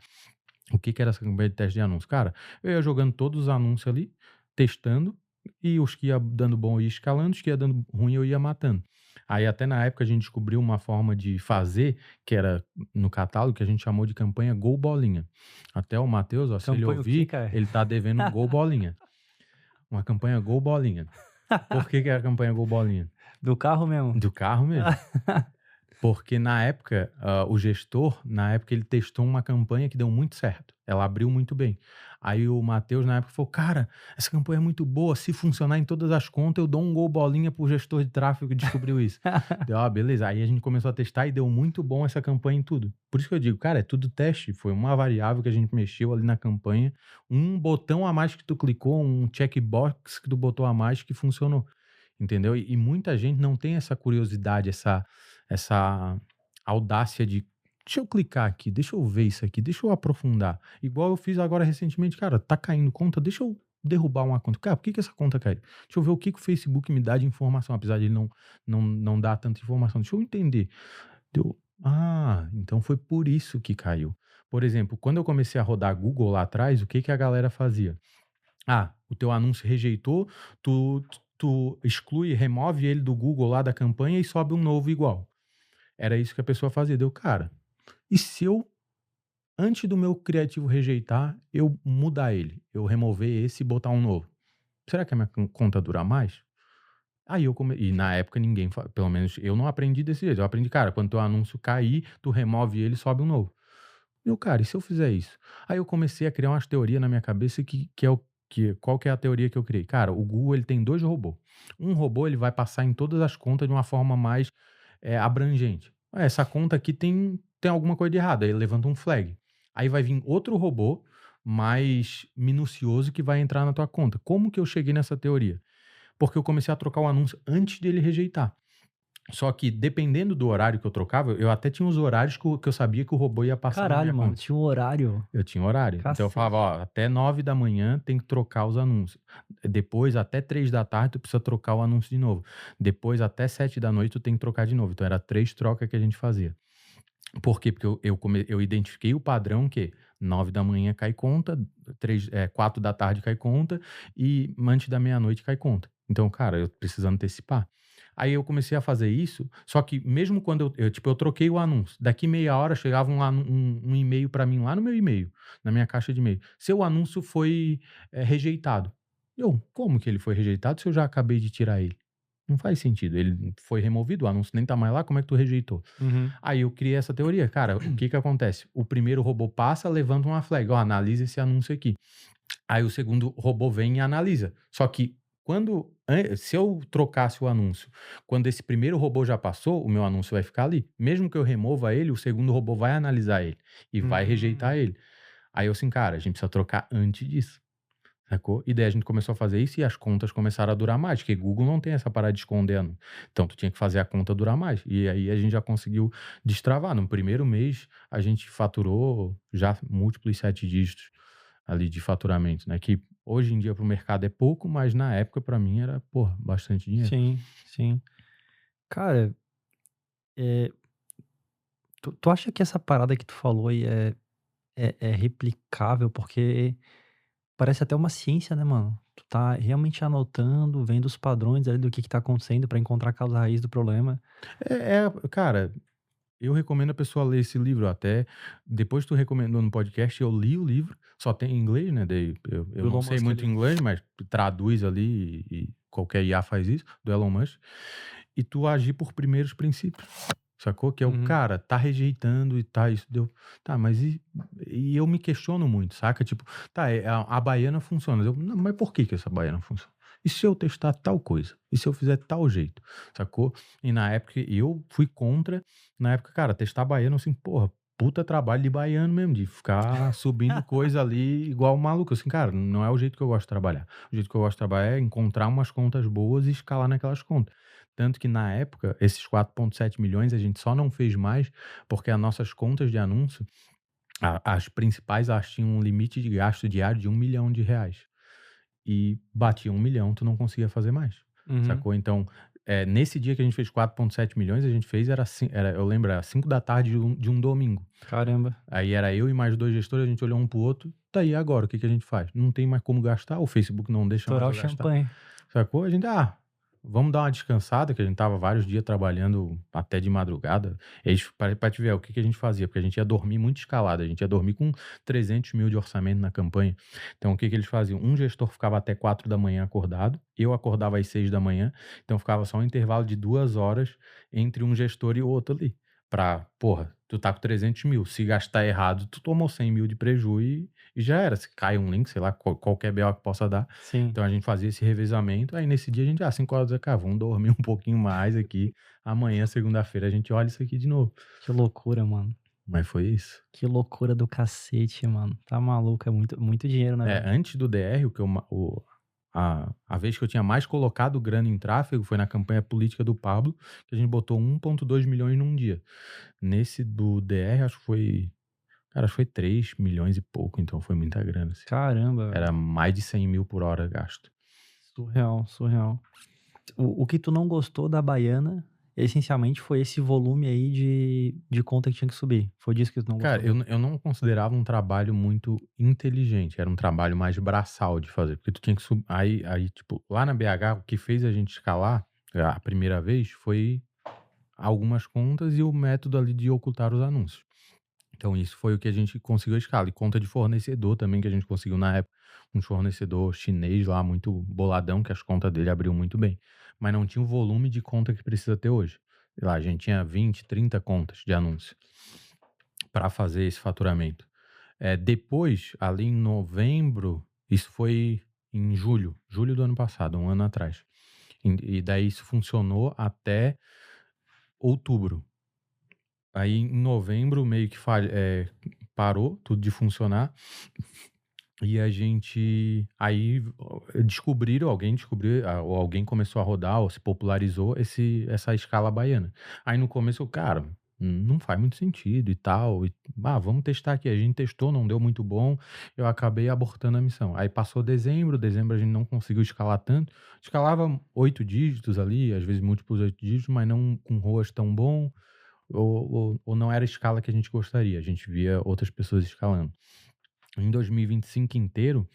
O que era essa campanha de teste de anúncio? Cara, eu ia jogando todos os anúncios ali, testando, e os que ia dando bom eu ia escalando, os que ia dando ruim eu ia matando. Aí até na época a gente descobriu uma forma de fazer, que era no catálogo, que a gente chamou de campanha Gol Bolinha. Até o Matheus, ó, se ele Campanha o quê, ouvir, cara? ele tá devendo um Gol Bolinha. Uma campanha Gol Bolinha. Por que é a campanha Gol Bolinha? Do carro mesmo? Do carro mesmo. Porque na época, o gestor, ele testou uma campanha que deu muito certo. Ela abriu muito bem. Aí o Matheus, na época, falou, cara, essa campanha é muito boa, se funcionar em todas as contas, eu dou um Gol Bolinha pro gestor de tráfego que descobriu isso. Deu, beleza. Aí a gente começou a testar e deu muito bom essa campanha em tudo. Por isso que eu digo, cara, é tudo teste. Foi uma variável que a gente mexeu ali na campanha, um botão a mais que tu clicou, um checkbox que tu botou a mais que funcionou. Entendeu? E muita gente não tem essa curiosidade, essa audácia de deixa eu clicar aqui, deixa eu ver isso aqui, deixa eu aprofundar. Igual eu fiz agora recentemente, cara, tá caindo conta, deixa eu derrubar uma conta. Cara, por que essa conta caiu? Deixa eu ver o que o Facebook me dá de informação, apesar de ele não dar tanta informação. Deixa eu entender. Então foi por isso que caiu. Por exemplo, quando eu comecei a rodar Google lá atrás, o que a galera fazia? O teu anúncio rejeitou, tu exclui, remove ele do Google lá da campanha e sobe um novo igual. Era isso que a pessoa fazia. Cara, e se eu, antes do meu criativo rejeitar, eu mudar ele, eu remover esse e botar um novo? Será que a minha conta dura mais? Aí e na época ninguém, pelo menos eu não aprendi desse jeito. Eu aprendi, cara, quando teu anúncio cair, tu remove ele e sobe um novo. Cara, e se eu fizer isso? Aí eu comecei a criar umas teorias na minha cabeça qual que é a teoria que eu criei? Cara, o Google ele tem 2 robôs. Um robô ele vai passar em todas as contas de uma forma mais abrangente. Essa conta aqui tem alguma coisa de errado. Aí ele levanta um flag. Aí vai vir outro robô mais minucioso que vai entrar na tua conta. Como que eu cheguei nessa teoria? Porque eu comecei a trocar o anúncio antes dele rejeitar. Só que, dependendo do horário que eu trocava, eu até tinha os horários que eu sabia que o robô ia passar. Caralho, mano, tinha um horário. Eu tinha um horário. Cacete. Então eu falava, até 9 da manhã tem que trocar os anúncios. Depois, até 3 da tarde, tu precisa trocar o anúncio de novo. Depois, até 7 da noite, tu tem que trocar de novo. Então era 3 trocas que a gente fazia. Por quê? Porque eu identifiquei o padrão que 9 da manhã cai conta, 4 da tarde cai conta e antes da meia-noite cai conta. Então, cara, eu precisando antecipar. Aí eu comecei a fazer isso, só que mesmo quando eu troquei o anúncio, daqui meia hora chegava um e-mail para mim lá no meu e-mail, na minha caixa de e-mail. Seu anúncio foi rejeitado. Como que ele foi rejeitado se eu já acabei de tirar ele? Não faz sentido. Ele foi removido, o anúncio nem tá mais lá, como é que tu rejeitou? Aí eu criei essa teoria. Cara, o que acontece? O primeiro robô passa, levanta uma flag. Analisa esse anúncio aqui. Aí o segundo robô vem e analisa. Só que se eu trocasse o anúncio, quando esse primeiro robô já passou, o meu anúncio vai ficar ali. Mesmo que eu remova ele, o segundo robô vai analisar ele e vai rejeitar ele. Aí eu assim, cara, a gente precisa trocar antes disso. Sacou? E daí a gente começou a fazer isso e as contas começaram a durar mais, porque Google não tem essa parada de esconder. Então tu tinha que fazer a conta durar mais. E aí a gente já conseguiu destravar. No primeiro mês a gente faturou já múltiplos 7 dígitos ali de faturamento, né? Que hoje em dia pro mercado é pouco, mas na época pra mim era, bastante dinheiro. Sim, sim. Cara, tu acha que essa parada que tu falou aí é replicável? Porque parece até uma ciência, né, mano? Tu tá realmente anotando, vendo os padrões ali do que tá acontecendo pra encontrar a causa raiz do problema. Cara, eu recomendo a pessoa ler esse livro. Até depois que tu recomendou no podcast, eu li o livro. Só tem em inglês, né? Daí eu não sei muito inglês, mas traduz ali e qualquer IA faz isso, do Elon Musk. E tu agir por primeiros princípios. Sacou? Que é o Uhum. cara, tá rejeitando e tá, isso deu. Tá, mas e eu me questiono muito, saca? Tipo, tá, a baiana funciona. Eu, não, mas por que que essa baiana funciona? E se eu testar tal coisa? E se eu fizer tal jeito? Sacou? E na época eu fui contra, na época, cara, testar baiano assim, porra, puta trabalho de baiano mesmo, de ficar subindo coisa ali igual um maluco. Assim, cara, não é o jeito que eu gosto de trabalhar. O jeito que eu gosto de trabalhar é encontrar umas contas boas e escalar naquelas contas. Tanto que na época, esses 4,7 milhões a gente só não fez mais porque as nossas contas de anúncio, as principais, elas tinham um limite de gasto diário de R$ 1 milhão. E batia 1 milhão, tu não conseguia fazer mais. Uhum. Sacou? Então, nesse dia que a gente fez 4,7 milhões, a gente fez, eu lembro, era 5 da tarde de um domingo. Caramba. Aí era eu e mais 2 gestores, a gente olhou um pro outro, tá aí agora, o que que a gente faz? Não tem mais como gastar, o Facebook não deixa mais Estourar o eu gastar. champanhe. Sacou? A gente, vamos dar uma descansada, que a gente tava vários dias trabalhando até de madrugada. E aí, pra te ver, o que que a gente fazia? Porque a gente ia dormir muito escalado, a gente ia dormir com 300 mil de orçamento na campanha. Então, o que que eles faziam? Um gestor ficava até 4 da manhã acordado, eu acordava às 6 da manhã, então ficava só um intervalo de 2 horas entre um gestor e o outro ali. Porra, tu tá com 300 mil, se gastar errado, tu tomou 100 mil de preju e já era. Se cai um link, sei lá, qualquer BO que possa dar. Sim. Então a gente fazia esse revezamento, aí nesse dia a gente, 5 horas da tarde, vamos dormir um pouquinho mais aqui. Amanhã, segunda-feira, a gente olha isso aqui de novo. Que loucura, mano. Mas foi isso. Que loucura do cacete, mano. Tá maluco, é muito, muito dinheiro, né, velho? Antes do DR, a vez que eu tinha mais colocado grana em tráfego foi na campanha política do Pablo, que a gente botou 1,2 milhões num dia. Nesse do DR, acho que foi. Cara, acho que foi 3 milhões e pouco, então foi muita grana. Assim. Caramba, velho. Era mais de 100 mil por hora gasto. Surreal, surreal. O que tu não gostou da Baiana, essencialmente, foi esse volume aí de conta que tinha que subir. Foi disso que tu não Cara, gostou? eu não considerava um trabalho muito inteligente. Era um trabalho mais braçal de fazer. Porque tu tinha que subir. Aí, tipo, lá na BH, o que fez a gente escalar a primeira vez foi algumas contas e o método ali de ocultar os anúncios. Então, isso foi o que a gente conseguiu a escala. E conta de fornecedor também, que a gente conseguiu na época. Um fornecedor chinês lá, muito boladão, que as contas dele abriu muito bem. Mas não tinha o volume de conta que precisa ter hoje. Sei lá, a gente tinha 20, 30 contas de anúncio para fazer esse faturamento. Depois, ali em novembro, isso foi em julho do ano passado, um ano atrás. E daí isso funcionou até outubro. Aí em novembro meio que parou tudo de funcionar. E a gente. Aí alguém descobriu, ou alguém começou a rodar, ou se popularizou essa escala baiana. Aí no começo cara, não faz muito sentido e tal. Vamos testar aqui. A gente testou, não deu muito bom. Eu acabei abortando a missão. Aí passou dezembro a gente não conseguiu escalar tanto. Escalava 8 dígitos ali, às vezes múltiplos 8 dígitos, mas não com ROAS tão bom. Ou não era a escala que a gente gostaria. A gente via outras pessoas escalando. Em 2025 inteiro,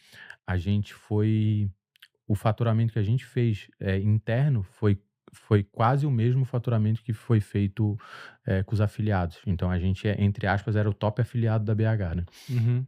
o faturamento que a gente fez interno foi quase o mesmo faturamento que foi feito com os afiliados. Então a gente, entre aspas, era o top afiliado da BH, né? Uhum.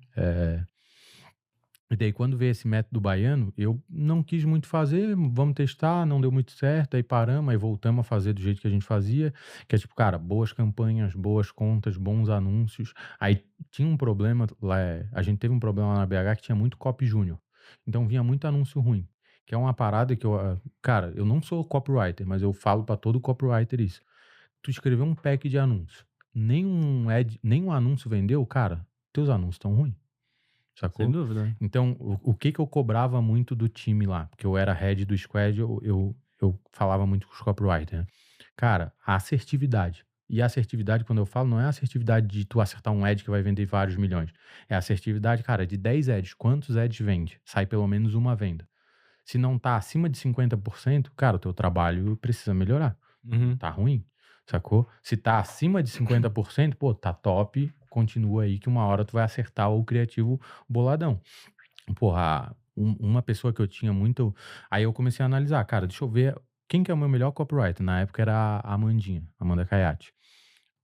E daí, quando veio esse método baiano, eu não quis muito fazer, vamos testar, não deu muito certo, aí paramos, aí voltamos a fazer do jeito que a gente fazia, que é tipo, cara, boas campanhas, boas contas, bons anúncios. Aí tinha um problema lá, a gente teve um problema lá na BH que tinha muito copy júnior. Então vinha muito anúncio ruim, que é uma parada que cara, eu não sou copywriter, mas eu falo pra todo copywriter isso. Tu escreveu um pack de anúncios, nenhum anúncio vendeu, cara, teus anúncios estão ruins. Sacou? Sem dúvida. Então, o que eu cobrava muito do time lá? Porque eu era head do squad, eu falava muito com os copywriters, né? Cara, a assertividade. E a assertividade, quando eu falo, não é a assertividade de tu acertar um ad que vai vender vários milhões. É a assertividade, cara, de 10 ads. Quantos ads vende? Sai pelo menos uma venda. Se não tá acima de 50%, cara, o teu trabalho precisa melhorar. Uhum. Tá ruim, sacou? Se tá acima de 50%, pô, tá top, continua aí que uma hora tu vai acertar o criativo boladão. Porra, uma pessoa que eu tinha muito... Aí eu comecei a analisar, cara, deixa eu ver quem que é o meu melhor copywriter. Na época era a Amanda Caiati.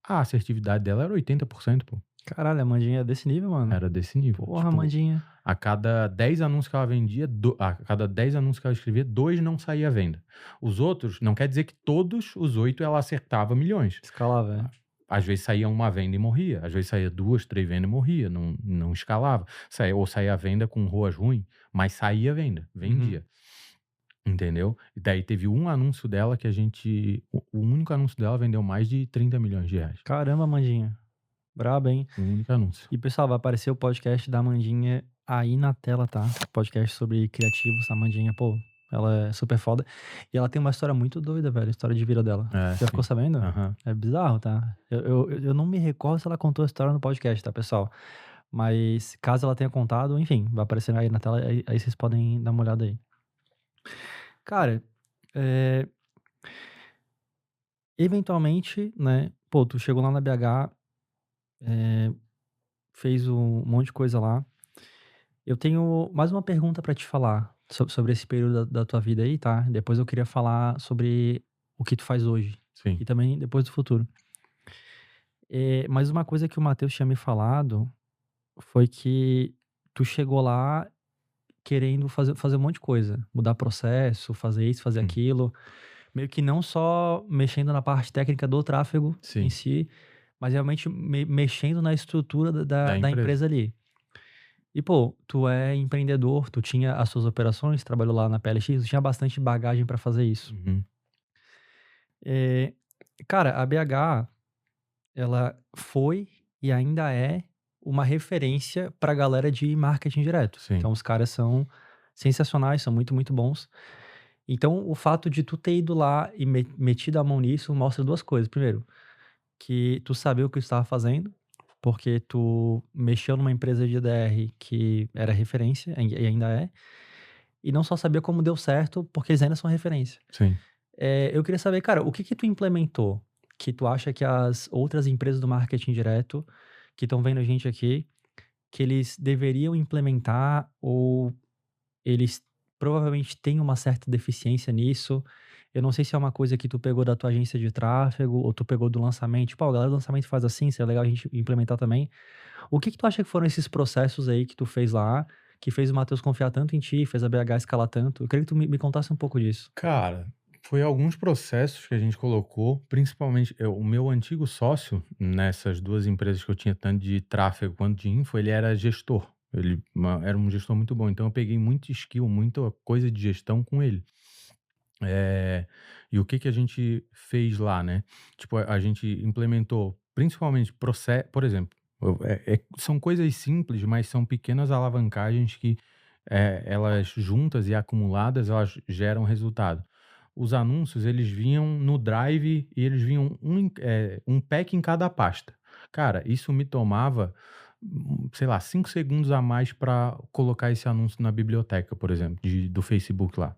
A assertividade dela era 80%, pô. Caralho, a Mandinha é desse nível, mano? Era desse nível. Porra, Tipo, Mandinha. a cada 10 anúncios que ela vendia, a cada 10 anúncios que ela escrevia, 2 não saía à venda. Os outros, não quer dizer que todos os 8 ela acertava milhões. Escalava, velho. Às vezes saía uma venda e morria. Às vezes saía 2, 3 vendas e morria. Não escalava. Ou saía a venda com ruas ruins, mas saía a venda. Vendia. Entendeu? E daí teve um anúncio dela que o único anúncio dela vendeu mais de 30 milhões de reais. Caramba, Mandinha. Brabo, hein? Um único anúncio. E, pessoal, vai aparecer o podcast da Mandinha aí na tela, tá? Podcast sobre criativos. A Mandinha, pô, ela é super foda. E ela tem uma história muito doida, velho. A história de vida dela. É, Já ficou sabendo? Aham. É bizarro, tá? Eu não me recordo se ela contou a história no podcast, tá, pessoal? Mas caso ela tenha contado, enfim, vai aparecer aí na tela. Aí vocês podem dar uma olhada aí. Cara, eventualmente, né? Pô, tu chegou lá na BH, fez um monte de coisa lá. Eu tenho mais uma pergunta pra te falar sobre esse período da tua vida aí, tá? Depois eu queria falar sobre o que tu faz hoje Sim. e também depois do futuro. Mas uma coisa que o Matheus tinha me falado foi que tu chegou lá querendo fazer um monte de coisa. Mudar processo, fazer isso, fazer aquilo. Meio que não só mexendo na parte técnica do tráfego Sim. em si, mas realmente mexendo na estrutura da empresa ali. E, pô, tu é empreendedor, tu tinha as suas operações, trabalhou lá na PLX, tu tinha bastante bagagem pra fazer isso. Cara, a BH, ela foi e ainda é uma referência pra galera de marketing direto. Sim. Então, os caras são sensacionais, são muito, muito bons. Então, o fato de tu ter ido lá e metido a mão nisso mostra duas coisas. Primeiro, que tu sabia o que tu estava fazendo, porque tu mexeu numa empresa de DR que era referência, e ainda é, e não só sabia como deu certo, porque eles ainda são referência. Sim. Eu queria saber, cara, o que tu implementou que tu acha que as outras empresas do marketing direto que estão vendo a gente aqui, que eles deveriam implementar ou eles provavelmente têm uma certa deficiência nisso? Eu não sei se é uma coisa que tu pegou da tua agência de tráfego ou tu pegou do lançamento. Tipo, a galera do lançamento faz assim, seria legal a gente implementar também. O que tu acha que foram esses processos aí que tu fez lá, que fez o Matheus confiar tanto em ti, fez a BH escalar tanto? Eu queria que tu me contasse um pouco disso. Cara, foi alguns processos que a gente colocou, principalmente o meu antigo sócio, nessas duas empresas que eu tinha, tanto de tráfego quanto de info, ele era gestor. Ele era um gestor muito bom. Então eu peguei muito skill, muita coisa de gestão com ele. E o que a gente fez lá, né? Tipo, a gente implementou principalmente processo, por exemplo, são coisas simples, mas são pequenas alavancagens que elas juntas e acumuladas, elas geram resultado. Os anúncios, eles vinham no Drive e eles vinham um pack em cada pasta. Cara, isso me tomava, sei lá, 5 segundos a mais para colocar esse anúncio na biblioteca, por exemplo, do Facebook lá.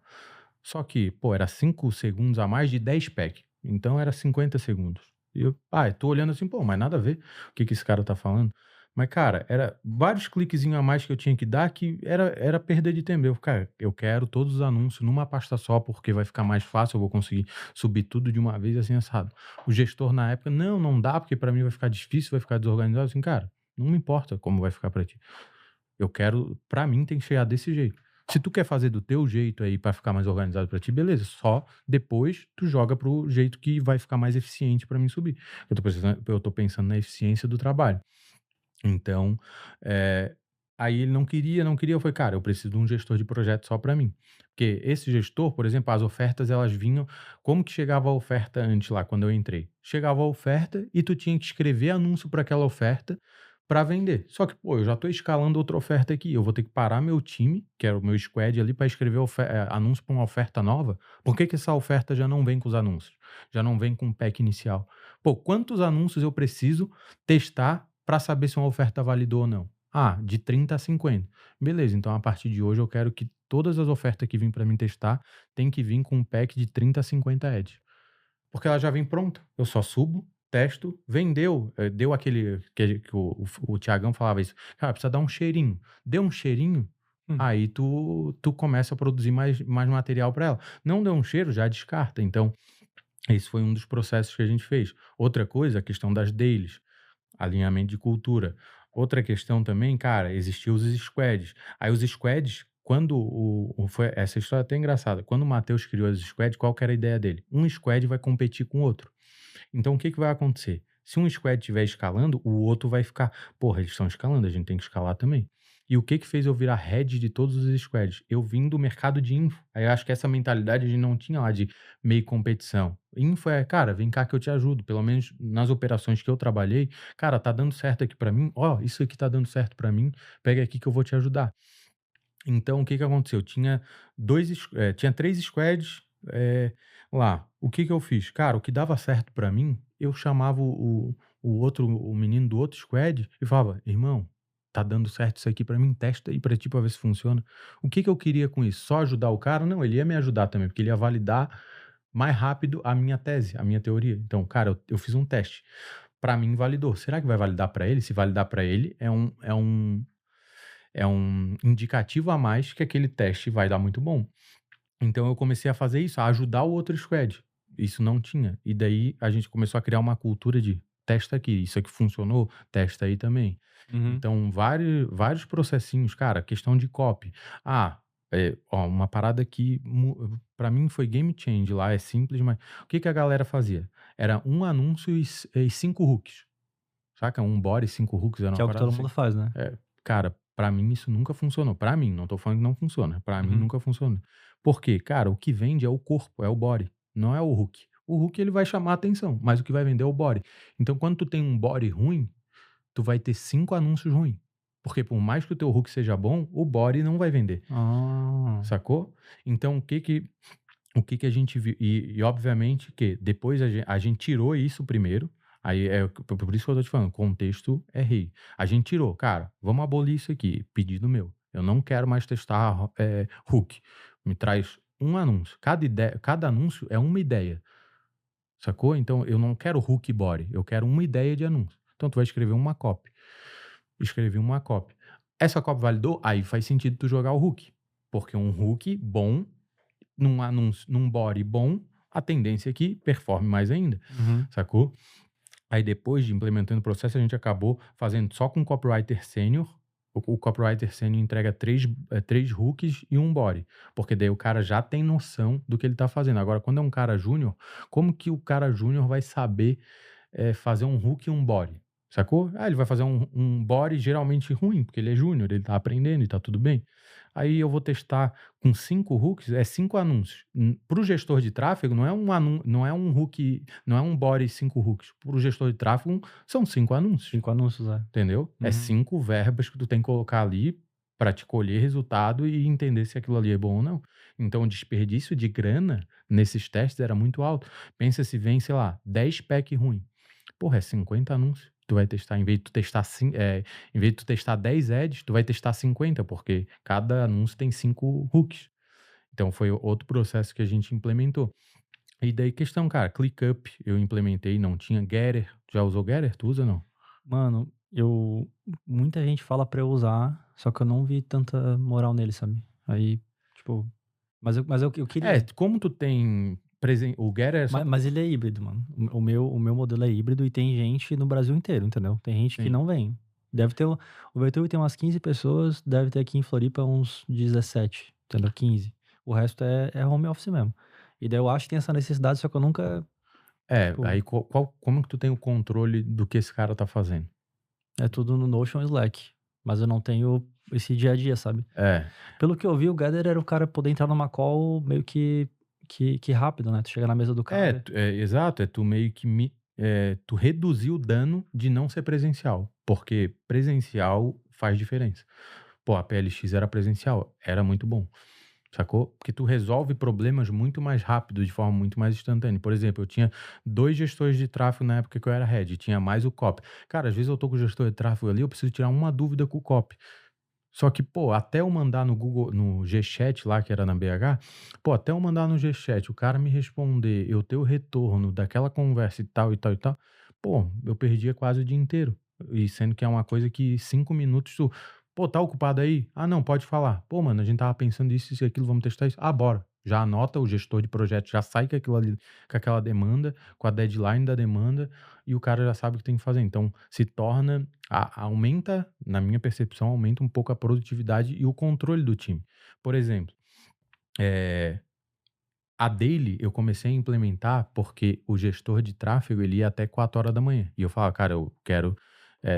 Só que, pô, era 5 segundos a mais de 10 pack. Então era 50 segundos. E eu tô olhando assim, pô, mas nada a ver o que esse cara tá falando. Mas, cara, era vários cliquezinhos a mais que eu tinha que dar que era perda de tempo. Cara, eu quero todos os anúncios numa pasta só, porque vai ficar mais fácil, eu vou conseguir subir tudo de uma vez, assim, assado. O gestor na época, não dá, porque pra mim vai ficar difícil, vai ficar desorganizado. Assim, cara, não me importa como vai ficar pra ti. Eu quero, pra mim tem que chegar desse jeito. Se tu quer fazer do teu jeito aí pra ficar mais organizado pra ti, beleza. Só depois tu joga pro jeito que vai ficar mais eficiente pra mim subir. Eu tô pensando na eficiência do trabalho. Então, aí ele não queria. Eu falei, cara, eu preciso de um gestor de projeto só pra mim. Porque esse gestor, por exemplo, as ofertas, elas vinham... Como que chegava a oferta antes lá, quando eu entrei? Chegava a oferta e tu tinha que escrever anúncio pra aquela oferta para vender. Só que, pô, eu já tô escalando outra oferta aqui. Eu vou ter que parar meu time, que era o meu squad ali, para escrever anúncio para uma oferta nova. Por que essa oferta já não vem com os anúncios? Já não vem com o pack inicial? Pô, quantos anúncios eu preciso testar para saber se uma oferta validou ou não? De 30 a 50. Beleza, então a partir de hoje eu quero que todas as ofertas que vêm para mim testar tem que vir com um pack de 30 a 50 ads. Porque ela já vem pronta. Eu só subo, testo, vendeu, deu aquele que o Thiagão falava isso, cara, precisa dar um cheirinho, deu um cheirinho, aí tu começa a produzir mais material para ela. Não deu um cheiro, já descarta. Então esse foi um dos processos que a gente fez. Outra coisa, a questão das dailies. alinhamento de cultura. Outra questão também, cara, existiam os squads. Aí os squads, quando essa história é até engraçada. Quando o Matheus criou os squads, qual que era a ideia dele? Um squad vai competir com o outro. Então, o que que vai acontecer? Se um squad estiver escalando, o outro vai ficar, porra, eles estão escalando, a gente tem que escalar também. E o que que fez eu virar head de todos os squads? Eu vim do mercado de info. Aí eu acho que essa mentalidade a gente não tinha lá de meio competição. Info é, cara, vem cá que eu te ajudo. Pelo menos nas operações que eu trabalhei, cara, tá dando certo aqui pra mim. Ó, isso aqui tá dando certo pra mim. Pega aqui que eu vou te ajudar. Então, o que que aconteceu? Tinha 3 squads, lá. O que que eu fiz? Cara, o que dava certo pra mim, eu chamava o menino do outro squad e falava: "Irmão, tá dando certo isso aqui pra mim, testa aí pra ti pra ver se funciona". O que que eu queria com isso? Só ajudar o cara? Não, ele ia me ajudar também, porque ele ia validar mais rápido a minha tese, a minha teoria. Então, cara, eu fiz um teste. Pra mim validou. Será que vai validar pra ele? Se validar pra ele, é um indicativo a mais que aquele teste vai dar muito bom. Então eu comecei a fazer isso, a ajudar o outro squad. Isso não tinha. E daí a gente começou a criar uma cultura de testa aqui, isso aqui funcionou, testa aí também. Uhum. Então, vários processinhos, cara, questão de copy. Uma parada que pra mim foi game change lá, é simples, mas o que que a galera fazia? Era um anúncio e 5 hooks. Saca? Um body e 5 hooks, era Que é uma o que parada todo assim. mundo faz, né? Cara, pra mim isso nunca funcionou. Pra mim, não tô falando que não funciona. Pra mim Uhum. nunca funciona. Por quê? Cara, o que vende é o corpo, é o body, não é o hook. O hook ele vai chamar a atenção, mas o que vai vender é o body. Então, quando tu tem um body ruim, tu vai ter 5 anúncios ruins. Porque por mais que o teu hook seja bom, o body não vai vender. Ah. Sacou? Então, o que que a gente viu? E obviamente que depois a gente tirou isso primeiro. Aí por isso que eu tô te falando, contexto é rei. A gente tirou, cara, vamos abolir isso aqui, pedido meu. Eu não quero mais testar hook. Me traz um anúncio. Cada anúncio é uma ideia. Sacou? Então eu não quero hook body, eu quero uma ideia de anúncio. Então tu vai escrever uma copy. Escrevi uma copy. Essa copy validou? Aí faz sentido tu jogar o hook. Porque um hook bom num anúncio, num body bom, a tendência é que performe mais ainda, Uhum. sacou? Aí depois de implementando o processo, a gente acabou fazendo só com copywriter sênior. O copywriter sênior entrega três hooks e um body, porque daí o cara já tem noção do que ele tá fazendo. Agora, quando é um cara júnior, como que o cara júnior vai saber fazer um hook e um body? Sacou? Ele vai fazer um body geralmente ruim, porque ele é júnior, ele tá aprendendo e tá tudo bem. Aí eu vou testar com 5 hooks, 5 anúncios. Para o gestor de tráfego, não é um hook, não é um body e 5 hooks. Para o gestor de tráfego, são 5 anúncios. 5 anúncios, é. Entendeu? É Uhum. 5 verbas que tu tem que colocar ali para te colher resultado e entender se aquilo ali é bom ou não. Então, o desperdício de grana nesses testes era muito alto. Pensa se vem, sei lá, 10 pack ruim. Porra, é 50 anúncios. Tu vai testar, em vez de tu testar 10 ads, tu vai testar 50, porque cada anúncio tem 5 hooks. Então, foi outro processo que a gente implementou. E daí, questão, cara, ClickUp eu implementei, não tinha. Getter, já usou Getter? Tu usa, não? Mano, muita gente fala pra eu usar, só que eu não vi tanta moral nele, sabe? Aí, tipo, mas eu queria. Como tu tem o Getter é só... Mas ele é híbrido, mano. O meu modelo é híbrido e tem gente no Brasil inteiro, entendeu? Tem gente que Sim. não vem. Deve ter, o VTube tem umas 15 pessoas, deve ter aqui em Floripa uns 17, entendeu? 15. O resto é home office mesmo. E daí eu acho que tem essa necessidade, só que eu nunca, tipo, Aí como que tu tem o controle do que esse cara tá fazendo? é tudo no Notion e Slack. Mas eu não tenho esse dia a dia, sabe? Pelo que eu vi, o Gather era o cara poder entrar numa call meio que rápido, né? Tu chega na mesa do cara. Exato, tu meio que tu reduzir o dano de não ser presencial, porque presencial faz diferença. Pô, a PLX era presencial, era muito bom, sacou? Porque tu resolve problemas muito mais rápido, de forma muito mais instantânea. Por exemplo, eu tinha 2 gestores de tráfego na época que eu era head, tinha mais o copy. Cara, às vezes eu tô com o gestor de tráfego ali, eu preciso tirar uma dúvida com o copy. Só que, pô, até eu mandar no Google, no Gchat lá, que era na BH, até eu mandar no Gchat, o cara me responder, eu ter o retorno daquela conversa e tal, e tal, e tal, eu perdia quase o dia inteiro. E sendo que é uma coisa que 5 minutos tu, tá ocupado aí? Ah, não, pode falar. Pô, mano, a gente tava pensando isso e aquilo, vamos testar isso. Ah, bora. Já anota, o gestor de projeto já sai com aquilo ali, com aquela demanda, com a deadline da demanda, e o cara já sabe o que tem que fazer. Então, se torna, aumenta, na minha percepção, aumenta um pouco a produtividade e o controle do time. Por exemplo, eh, a daily eu comecei a implementar porque o gestor de tráfego ele ia até 4 horas da manhã. E eu falava, cara, eu quero.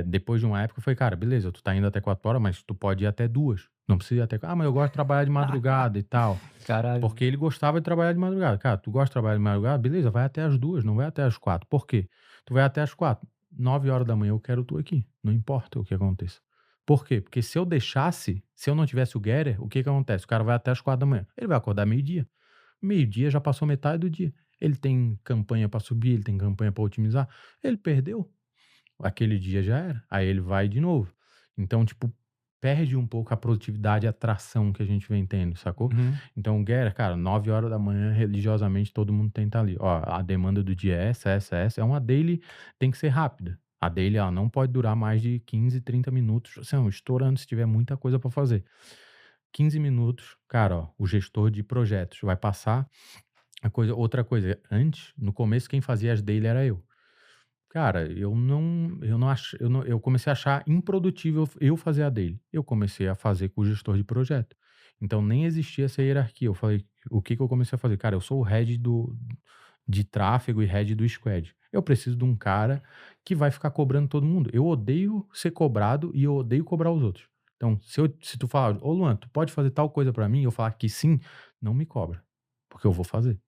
Depois de uma época, eu falei, cara, beleza, tu tá indo até 4 horas, mas tu pode ir até 2. Não precisa ir até. Ah, mas eu gosto de trabalhar de madrugada e tal. Caralho. Porque ele gostava de trabalhar de madrugada. Cara, tu gosta de trabalhar de madrugada? Beleza, vai até as 2, não vai até as 4. Por quê? Tu vai até as 4. 9 horas da manhã eu quero tu aqui. Não importa o que aconteça. Por quê? Porque se eu deixasse, se eu não tivesse o Getter, o que que acontece? O cara vai até as 4 da manhã. Ele vai acordar meio-dia. Meio-dia já passou metade do dia. Ele tem campanha para subir, ele tem campanha para otimizar. Ele perdeu. Aquele dia já era. Aí ele vai de novo. Então, tipo, perde um pouco a produtividade e a atração que a gente vem tendo, sacou? Uhum. Então, Guerra, cara, 9 horas da manhã, religiosamente, todo mundo tem que estar ali. Ó, a demanda do dia é essa. É uma daily, tem que ser rápida. A daily, ela não pode durar mais de 15, 30 minutos. Assim, estourando se tiver muita coisa para fazer. 15 minutos, cara, ó, o gestor de projetos vai passar outra coisa, antes, no começo, quem fazia as daily era eu. Cara, eu comecei a achar improdutível eu fazer a daily. Eu comecei a fazer com o gestor de projeto. Então nem existia essa hierarquia. Eu falei, o que que eu comecei a fazer? Cara, eu sou o head de tráfego e head do squad. Eu preciso de um cara que vai ficar cobrando todo mundo. Eu odeio ser cobrado e eu odeio cobrar os outros. Então, se tu falar, ô Luan, tu pode fazer tal coisa pra mim? E eu falar que sim, não me cobra, porque eu vou fazer.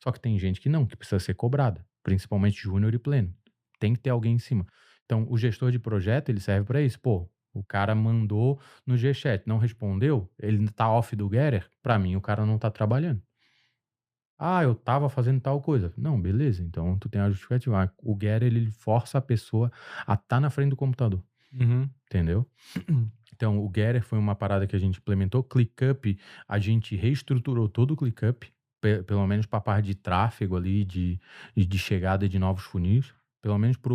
Só que tem gente que não, que precisa ser cobrada, principalmente júnior e pleno. Tem que ter alguém em cima. Então, o gestor de projeto, ele serve para isso. Pô, o cara mandou no G-Chat, não respondeu, ele tá off do Getter, para mim o cara não tá trabalhando. Ah, eu tava fazendo tal coisa. Não, beleza, então tu tem a justificativa. O Getter, ele força a pessoa a estar na frente do computador, Uhum. entendeu? Então, o Getter foi uma parada que a gente implementou. ClickUp, a gente reestruturou todo o ClickUp, pelo menos para a parte de tráfego ali, de chegada de novos funis. Pelo menos para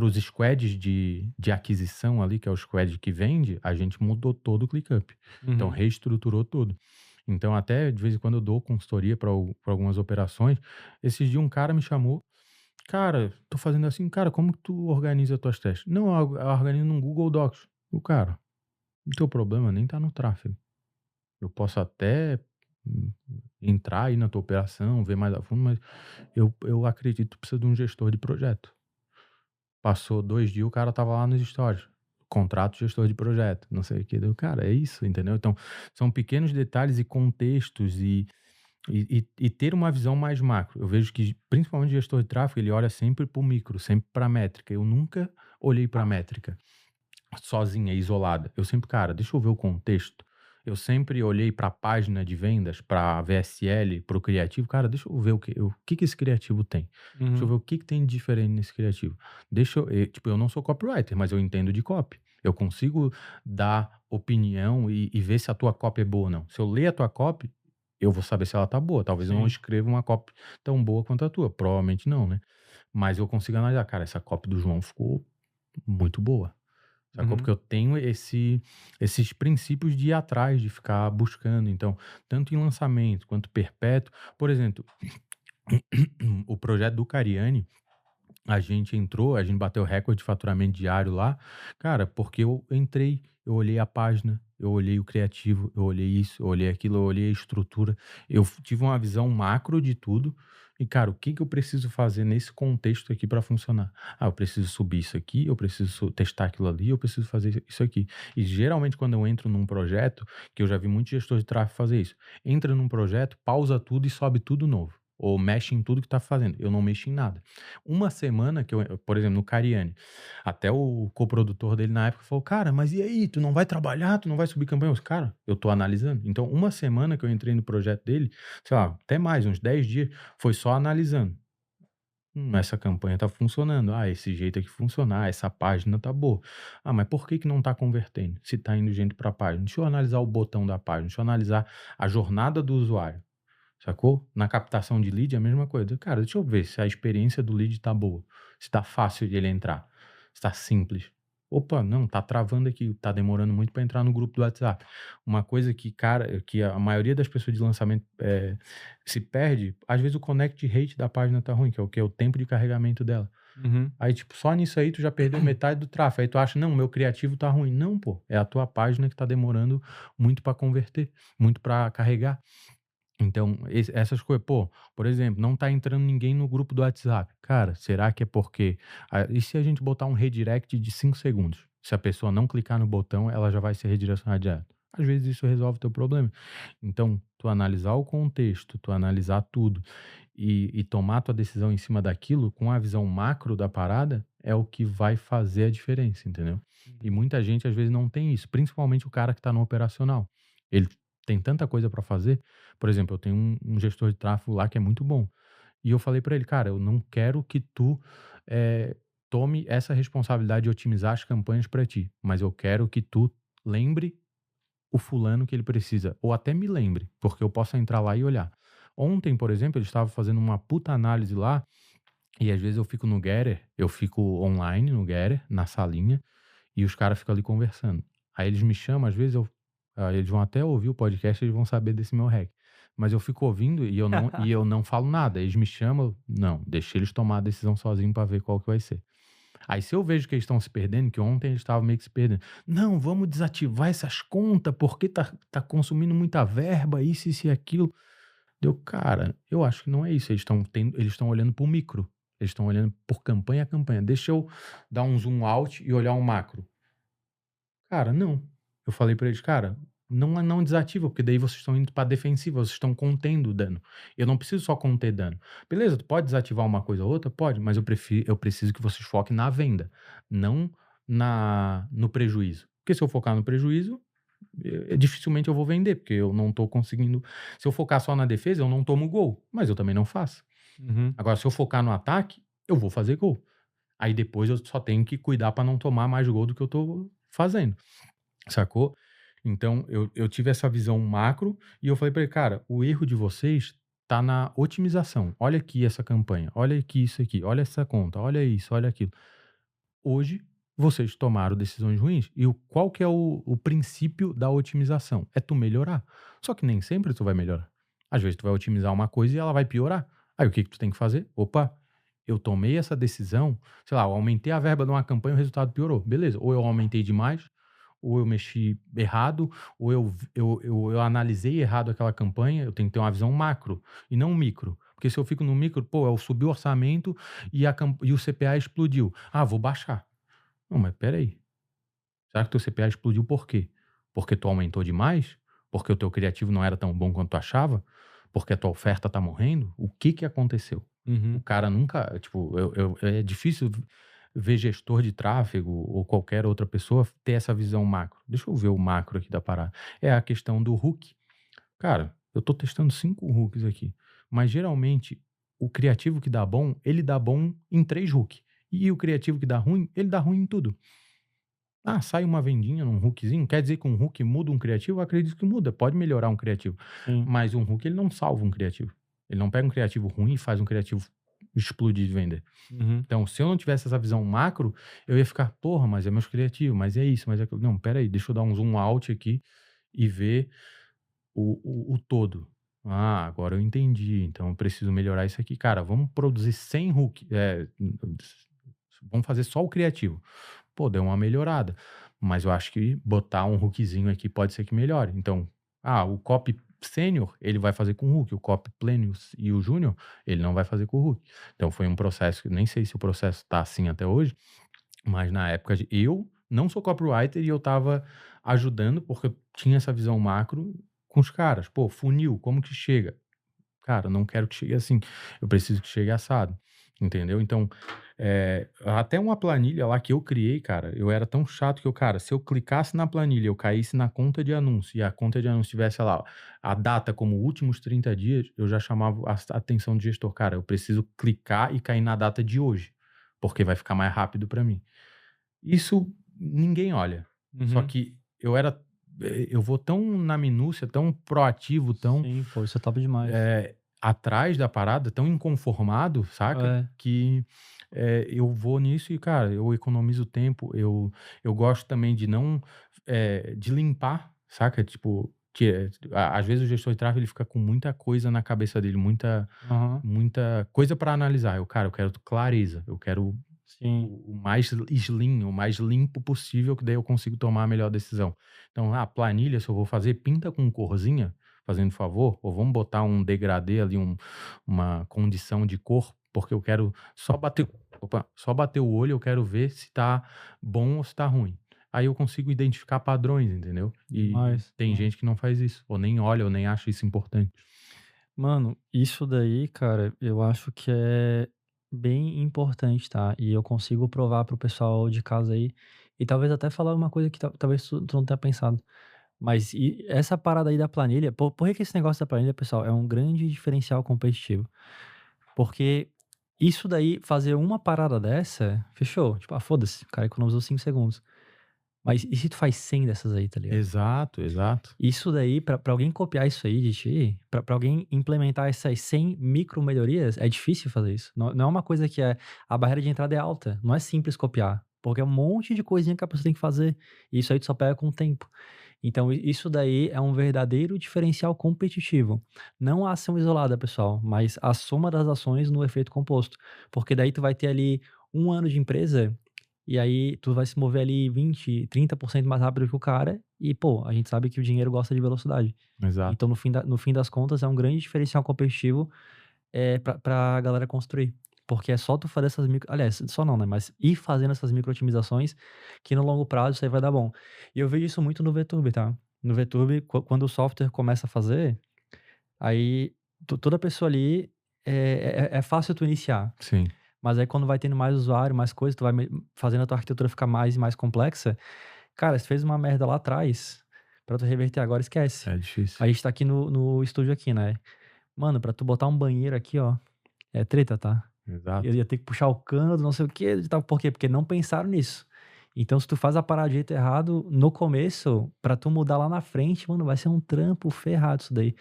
os squads de aquisição ali, que é o squad que vende, a gente mudou todo o ClickUp. Então, Uhum. reestruturou tudo. Então, até de vez em quando eu dou consultoria para algumas operações. Esses dias um cara me chamou. Cara, tô fazendo assim. Cara, como que tu organiza tuas testes? Não, eu organizo num Google Docs. O cara, o teu problema nem tá no tráfego. Eu posso até hum, entrar aí na tua operação, ver mais a fundo, mas eu acredito que tu precisa de um gestor de projeto. Passou 2 dias, o cara tava lá nos stories. Contrato gestor de projeto, não sei o que. Cara, é isso, entendeu? Então, são pequenos detalhes e contextos e ter uma visão mais macro. Eu vejo que, principalmente o gestor de tráfego, ele olha sempre para o micro, sempre para a métrica. Eu nunca olhei para a métrica sozinha, isolada. Eu sempre, cara, deixa eu ver o contexto. Eu sempre olhei para a página de vendas, para a VSL, para o criativo. Cara, deixa eu ver o que que esse criativo tem. Deixa eu ver Uhum. o que que tem de diferente nesse criativo. Tipo, eu não sou copywriter, mas eu entendo de copy. Eu consigo dar opinião e ver se a tua copy é boa ou não. Se eu ler a tua copy, eu vou saber se ela tá boa. Talvez eu não Sim. escreva uma copy tão boa quanto a tua. Provavelmente não, né? Mas eu consigo analisar. Cara, essa copy do João ficou muito boa. Sacou? Uhum. Porque eu tenho esses princípios de ir atrás, de ficar buscando. Então, tanto em lançamento quanto perpétuo. Por exemplo, o projeto do Cariani, a gente bateu recorde de faturamento diário lá. Cara, porque eu entrei, eu olhei a página, eu olhei o criativo, eu olhei isso, eu olhei aquilo, eu olhei a estrutura. Tive uma visão macro de tudo. E, cara, o que que eu preciso fazer nesse contexto aqui para funcionar? Ah, eu preciso subir isso aqui, eu preciso testar aquilo ali, eu preciso fazer isso aqui. E geralmente, quando eu entro num projeto, que eu já vi muitos gestores de tráfego fazer isso, entra num projeto, pausa tudo e sobe tudo novo. Ou mexe em tudo que tá fazendo. Eu não mexo em nada. Uma semana que por exemplo, no Cariani, até o coprodutor dele na época falou: Cara, mas e aí? Tu não vai trabalhar? Tu não vai subir campanha? Eu disse, cara, eu tô analisando. Então, uma semana que eu entrei no projeto dele, sei lá, até mais, uns 10 dias, foi só analisando. Essa campanha tá funcionando. Ah, esse jeito aqui funcionar, essa página tá boa. Ah, mas por que que não tá convertendo? Se tá indo gente pra página. Deixa eu analisar o botão da página, deixa eu analisar a jornada do usuário. Sacou? Na captação de lead é a mesma coisa. Cara, deixa eu ver se a experiência do lead tá boa, se tá fácil de ele entrar, se tá simples. Opa, não, tá travando aqui, tá demorando muito para entrar no grupo do WhatsApp. Uma coisa que, cara, que a maioria das pessoas de lançamento se perde, às vezes o connect rate da página tá ruim, que é o que? O tempo de carregamento dela. Uhum. Aí, tipo, só nisso aí tu já perdeu metade do tráfego. Aí tu acha, não, meu criativo tá ruim. Não, pô, é a tua página que tá demorando muito para converter, muito para carregar. Então, essas coisas, pô, por exemplo, não tá entrando ninguém no grupo do WhatsApp. Cara, será que é porque. E se a gente botar um redirect de 5 segundos? Se a pessoa não clicar no botão, ela já vai ser redirecionada direto. Às vezes isso resolve o teu problema. Então, tu analisar o contexto, tu analisar tudo e tomar tua decisão em cima daquilo, com a visão macro da parada, é o que vai fazer a diferença, entendeu? E muita gente às vezes não tem isso, principalmente o cara que tá no operacional. Ele tem tanta coisa para fazer. Por exemplo, eu tenho um gestor de tráfego lá que é muito bom. E eu falei para ele, cara, eu não quero que tu tome essa responsabilidade de otimizar as campanhas para ti, mas eu quero que tu lembre o fulano que ele precisa, ou até me lembre, porque eu posso entrar lá e olhar. Ontem, por exemplo, ele estava fazendo uma puta análise lá, e às vezes eu fico no Getter, eu fico online no Getter, na salinha, e os caras ficam ali conversando. Aí eles me chamam, às vezes eles vão até ouvir o podcast, eles vão saber desse meu hack. Mas eu fico ouvindo e eu não falo nada. Eles me chamam, não, deixa eles tomar a decisão sozinho para ver qual que vai ser. Aí se eu vejo que eles estão se perdendo, que ontem eles estavam meio que se perdendo. Não, vamos desativar essas contas, porque tá consumindo muita verba, isso e aquilo. Deu, cara, eu acho que não é isso. Eles estão olhando pro micro. Eles estão olhando por campanha a campanha. Deixa eu dar um zoom out e olhar um macro. Cara, não. Eu falei pra eles, cara, não desativa, porque daí vocês estão indo pra defensiva, vocês estão contendo o dano. Eu não preciso só conter dano. Beleza, tu pode desativar uma coisa ou outra? Pode, mas eu preciso que vocês foquem na venda, não no prejuízo. Porque se eu focar no prejuízo, dificilmente eu vou vender, porque eu não tô conseguindo. Se eu focar só na defesa, eu não tomo gol, mas eu também não faço. Uhum. Agora, se eu focar no ataque, eu vou fazer gol. Aí depois eu só tenho que cuidar pra não tomar mais gol do que eu tô fazendo. Sacou? Então, eu tive essa visão macro e eu falei pra ele, cara, o erro de vocês tá na otimização. Olha aqui essa campanha, olha aqui isso aqui, olha essa conta, olha isso, olha aquilo. Hoje, vocês tomaram decisões ruins e qual que é o princípio da otimização? É tu melhorar. Só que nem sempre tu vai melhorar. Às vezes tu vai otimizar uma coisa e ela vai piorar. Aí o que tu tem que fazer? Opa, eu tomei essa decisão, sei lá, eu aumentei a verba de uma campanha e o resultado piorou. Beleza, ou eu aumentei demais, ou eu mexi errado, ou eu analisei errado aquela campanha. Eu tenho que ter uma visão macro e não micro. Porque se eu fico no micro, pô, eu subi o orçamento e o CPA explodiu. Ah, vou baixar. Não, mas peraí. Será que teu CPA explodiu por quê? Porque tu aumentou demais? Porque o teu criativo não era tão bom quanto tu achava? Porque a tua oferta tá morrendo? O que aconteceu? O cara nunca, tipo, é difícil ver gestor de tráfego ou qualquer outra pessoa ter essa visão macro. Deixa eu ver o macro aqui da parada. É a questão do hook. Cara, eu tô testando 5 hooks aqui, mas geralmente o criativo que dá bom, ele dá bom em 3 hooks. E o criativo que dá ruim, ele dá ruim em tudo. Ah, sai uma vendinha num hookzinho, quer dizer que um hook muda um criativo? Eu acredito que muda, pode melhorar um criativo. Sim. Mas um hook, ele não salva um criativo. Ele não pega um criativo ruim e faz um criativo explodir de vender. Uhum. Então, se eu não tivesse essa visão macro, eu ia ficar, porra, mas é meus criativos, mas é isso, mas é aquilo. Não, peraí, deixa eu dar um zoom out aqui e ver o todo. Ah, agora eu entendi, então eu preciso melhorar isso aqui. Cara, vamos produzir 100 hook, vamos fazer só o criativo. Pô, deu uma melhorada, mas eu acho que botar um hookzinho aqui pode ser que melhore. Então, o copy sênior, ele vai fazer com o hook, o copy plenius e o júnior, ele não vai fazer com o hook. Então foi um processo que nem sei se o processo tá assim até hoje, mas na época eu não sou copywriter e eu tava ajudando porque eu tinha essa visão macro com os caras. Pô, funil, como que chega? Cara, eu não quero que chegue assim, eu preciso que chegue assado, entendeu? Então, até uma planilha lá que eu criei, cara, eu era tão chato que cara, se eu clicasse na planilha, eu caísse na conta de anúncio e a conta de anúncio tivesse lá a data como últimos 30 dias, eu já chamava a atenção do gestor, cara, eu preciso clicar e cair na data de hoje, porque vai ficar mais rápido para mim. Isso ninguém olha, só que eu vou tão na minúcia, tão proativo, tão... Sim, pô, isso é top demais. atrás da parada, tão inconformado, saca? É. Que eu vou nisso e, cara, eu economizo tempo. Eu gosto também de não... de limpar, saca? Tipo, às vezes o gestor de tráfego ele fica com muita coisa na cabeça dele, muita Aham. coisa para analisar. Eu quero clareza, eu quero Sim. o mais slim, o mais limpo possível, que daí eu consigo tomar a melhor decisão. Então, a planilha, se eu vou fazer, pinta com corzinha, fazendo favor, ou vamos botar um degradê ali, uma condição de cor, porque eu quero só bater o olho, eu quero ver se tá bom ou se tá ruim. Aí eu consigo identificar padrões, entendeu? E Demais, tem demais. gente que não faz isso, ou nem olha, ou nem acha isso importante. Mano, isso daí, cara, eu acho que é bem importante, tá? E eu consigo provar pro pessoal de casa aí. E talvez até falar uma coisa que talvez tu não tenha pensado. Mas essa parada aí da planilha, por que que esse negócio da planilha, pessoal, é um grande diferencial competitivo? Porque isso daí, fazer uma parada dessa, fechou. Tipo, foda-se, o cara economizou 5 segundos. Mas e se tu faz 100 dessas aí, tá ligado? Exato, exato. Isso daí, pra alguém copiar isso aí de ti, pra alguém implementar essas 100 micro melhorias, é difícil fazer isso. Não é uma coisa que a barreira de entrada é alta, não é simples copiar, porque é um monte de coisinha que a pessoa tem que fazer, e isso aí tu só pega com o tempo. Então isso daí é um verdadeiro diferencial competitivo. Não a ação isolada, pessoal, mas a soma das ações no efeito composto, porque daí tu vai ter ali 1 ano de empresa e aí tu vai se mover ali 20, 30% mais rápido que o cara e, pô, a gente sabe que o dinheiro gosta de velocidade. Exato. Então no fim das contas é um grande diferencial competitivo, pra galera construir. Porque é só tu fazer essas aliás, só não, né, mas ir fazendo essas micro otimizações que no longo prazo isso aí vai dar bom. E eu vejo isso muito no VTube, tá. No VTube, quando o software começa a fazer, aí toda pessoa ali, é fácil tu iniciar. Sim, Mas aí quando vai tendo mais usuário, mais coisa, tu vai fazendo a tua arquitetura ficar mais e mais complexa. Cara, você fez uma merda lá atrás, pra tu reverter agora, esquece. é difícil. A gente tá aqui no estúdio aqui, né. Mano, pra tu botar um banheiro aqui, ó, é treta, tá. Exato. Eu ia ter que puxar o cano, não sei o quê, e tal. Por quê? Porque não pensaram nisso. Então se tu faz a parada de jeito errado no começo, pra tu mudar lá na frente, mano, vai ser um trampo ferrado isso daí.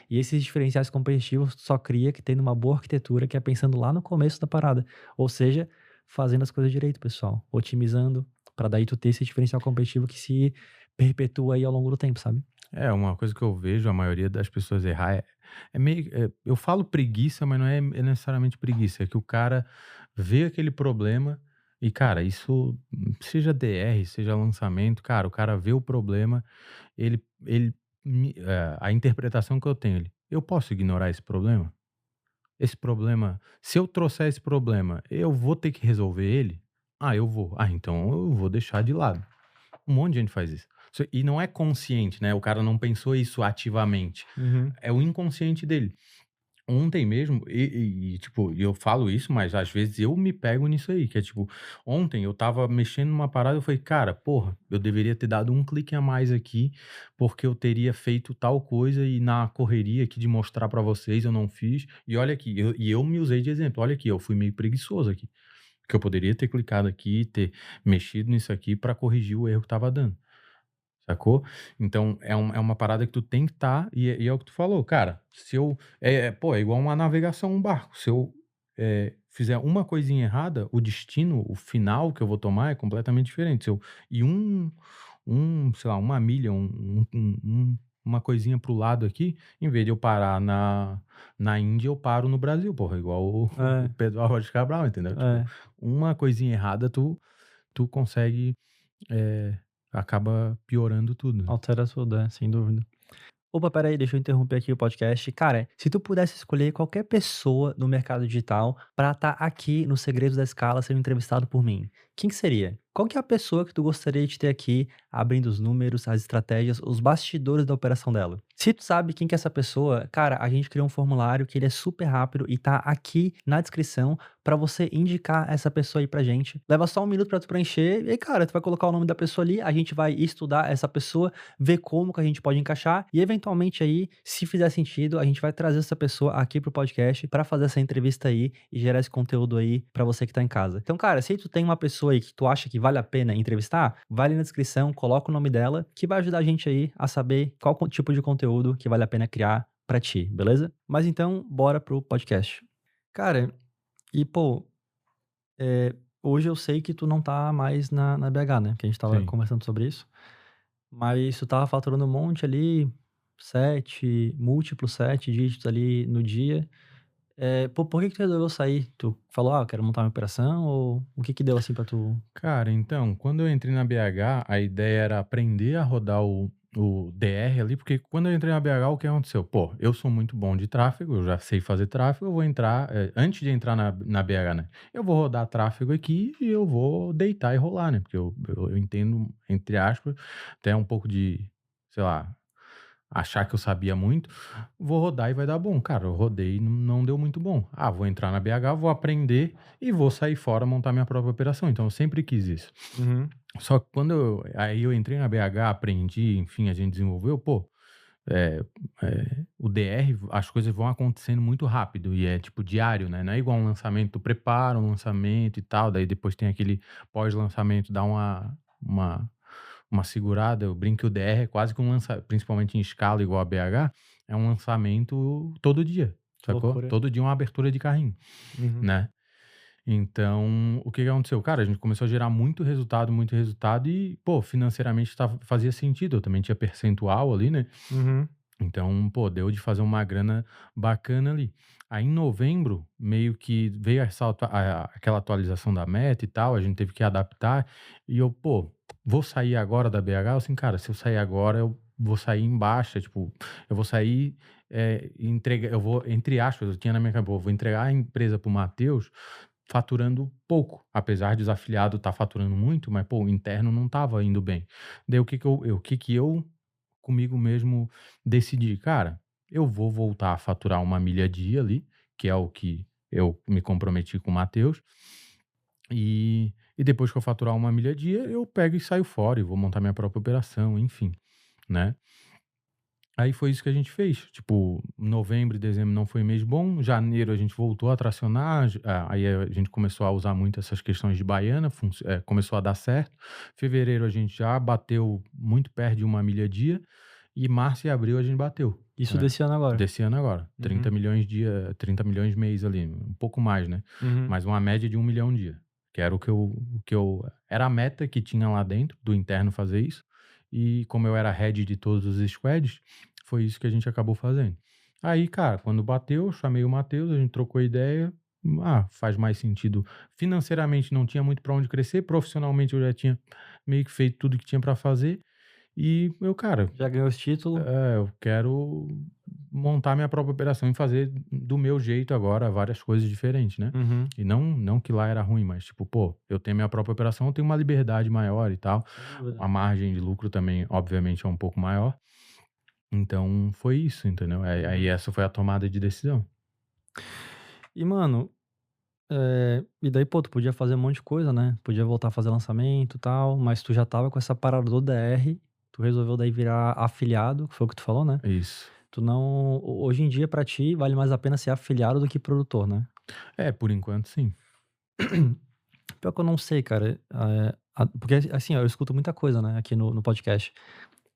E esses diferenciais competitivos tu só cria que tendo uma boa arquitetura, que é pensando lá no começo da parada. Ou seja, fazendo as coisas direito, pessoal. Otimizando, pra daí tu ter esse diferencial competitivo que se perpetua aí ao longo do tempo, sabe? É, uma coisa que eu vejo a maioria das pessoas errar é meio. Eu falo preguiça, mas não é necessariamente preguiça. É que o cara vê aquele problema e, cara, isso, seja DR, seja lançamento, cara, o cara vê o problema, a interpretação que eu tenho, eu posso ignorar esse problema? Esse problema, se eu trouxer esse problema, eu vou ter que resolver ele? Ah, eu vou. Ah, então eu vou deixar de lado. Um monte de gente faz isso. E não é consciente, né? O cara não pensou isso ativamente. Uhum. É o inconsciente dele. Ontem mesmo, tipo, e eu falo isso, mas às vezes eu me pego nisso aí, que é tipo, ontem eu tava mexendo numa parada, eu falei, cara, porra, eu deveria ter dado um clique a mais aqui, porque eu teria feito tal coisa e na correria aqui de mostrar pra vocês eu não fiz. E olha aqui, eu me usei de exemplo, olha aqui, eu fui meio preguiçoso aqui, que eu poderia ter clicado aqui, ter mexido nisso aqui pra corrigir o erro que tava dando. Sacou? Então, é uma parada que tu tem que estar, e é o que tu falou, cara. Se eu. Pô, é igual uma navegação, um barco. Se eu fizer uma coisinha errada, o destino, o final que eu vou tomar é completamente diferente. Se eu ir sei lá, uma milha, uma coisinha pro lado aqui, em vez de eu parar na Índia, eu paro no Brasil, porra, igual o É, Pedro Álvares de Cabral, entendeu? Tipo, é. uma coisinha errada, tu consegue. Acaba piorando tudo, né? Altera tudo, sem dúvida. Opa, pera aí, deixa eu interromper aqui o podcast. Cara, se tu pudesse escolher qualquer pessoa no mercado digital pra estar aqui no Segredos da Escala sendo entrevistado por mim, quem que seria? Qual que é a pessoa que tu gostaria de ter aqui abrindo os números, as estratégias, os bastidores da operação dela? Se tu sabe quem que é essa pessoa, cara, a gente criou um formulário que ele é super rápido e tá aqui na descrição pra você indicar essa pessoa aí pra gente. Leva só 1 minuto pra tu preencher e, cara, tu vai colocar o nome da pessoa ali, a gente vai estudar essa pessoa, ver como que a gente pode encaixar e eventualmente aí, se fizer sentido, a gente vai trazer essa pessoa aqui pro podcast pra fazer essa entrevista aí e gerar esse conteúdo aí pra você que tá em casa. Então, cara, se tu tem uma pessoa aí que tu acha que vale a pena entrevistar, vai ali na descrição, coloca o nome dela, que vai ajudar a gente aí a saber qual tipo de conteúdo que vale a pena criar pra ti, beleza? Mas então, bora pro podcast. Cara, e pô, hoje eu sei que tu não tá mais na BH, né? Que a gente tava Sim. conversando sobre isso. Mas tu tava faturando um monte ali, múltiplos 7 dígitos ali no dia. Por que tu resolveu sair? Tu falou, eu quero montar uma operação, ou o que que deu assim pra tu? Cara, então, quando eu entrei na BH, a ideia era aprender a rodar o DR ali, porque quando eu entrei na BH, o que aconteceu? Pô, eu sou muito bom de tráfego, eu já sei fazer tráfego, eu vou entrar, antes de entrar na BH, né? Eu vou rodar tráfego aqui e eu vou deitar e rolar, né? Porque eu entendo, entre aspas, até um pouco de, sei lá, achar que eu sabia muito, vou rodar e vai dar bom. Cara, eu rodei e não deu muito bom. Vou entrar na BH, vou aprender e vou sair fora, montar minha própria operação. Então, eu sempre quis isso. Uhum. Só que aí eu entrei na BH, aprendi, enfim, a gente desenvolveu, pô, o DR, as coisas vão acontecendo muito rápido e é tipo diário, né? Não é igual um lançamento, tu prepara um lançamento e tal, daí depois tem aquele pós-lançamento, dá uma segurada. Eu brinco que o DR é quase que um lançamento, principalmente em escala igual a BH, é um lançamento todo dia, Que sacou? loucura. Todo dia uma abertura de carrinho, Uhum. né? Então, o que que aconteceu? Cara, a gente começou a gerar muito resultado e, pô, financeiramente fazia sentido. Eu também tinha percentual ali, né? Uhum. Então, pô, deu de fazer uma grana bacana ali. Aí, em novembro, meio que veio aquela atualização da meta e tal, a gente teve que adaptar. E eu, pô, vou sair agora da BH? Eu assim, cara, se eu sair agora, eu vou sair em baixa, tipo, eu vou sair, eu vou, entre aspas, eu tinha na minha cabeça, eu vou entregar a empresa pro Matheus faturando pouco, apesar de os afiliados estar faturando muito, mas, pô, o interno não tava indo bem. Daí, o que que eu comigo mesmo decidi, cara, eu vou voltar a faturar uma milha dia ali, que é o que eu me comprometi com o Matheus, e depois que eu faturar uma milha dia, eu pego e saio fora e vou montar minha própria operação, enfim, né? Aí foi isso que a gente fez. Tipo, novembro e dezembro não foi mês bom. Janeiro a gente voltou a tracionar. Aí a gente começou a usar muito essas questões de baiana, começou a dar certo. Fevereiro a gente já bateu muito perto de uma milha dia. E março e abril a gente bateu. Isso desse ano agora. Desse ano agora. Uhum. 30 milhões dia, 30 milhões mês ali. Um pouco mais, né? Uhum. Mas uma média de 1 milhão dia. Que era era a meta que tinha lá dentro, do interno fazer isso. E como eu era head de todos os squads, foi isso que a gente acabou fazendo. Aí, cara, quando bateu, eu chamei o Matheus, a gente trocou ideia. Faz mais sentido. Financeiramente não tinha muito para onde crescer, profissionalmente eu já tinha meio que feito tudo que tinha para fazer. E eu, cara, Já ganhou esse título. eu quero montar minha própria operação e fazer do meu jeito agora várias coisas diferentes, né? Uhum. E não que lá era ruim, mas tipo, pô, eu tenho minha própria operação, eu tenho uma liberdade maior e tal. Sem dúvida. A margem de lucro também, obviamente, é um pouco maior. Então, foi isso, entendeu? Aí essa foi a tomada de decisão. E, mano, e daí, pô, tu podia fazer um monte de coisa, né? Podia voltar a fazer lançamento e tal, mas tu já tava com essa parada do DR, tu resolveu daí virar afiliado, que foi o que tu falou, né? Isso. Tu não. Hoje em dia, pra ti, vale mais a pena ser afiliado do que produtor, né? Por enquanto, sim. Pior que eu não sei, cara. Porque, assim, ó, eu escuto muita coisa, né, aqui no podcast.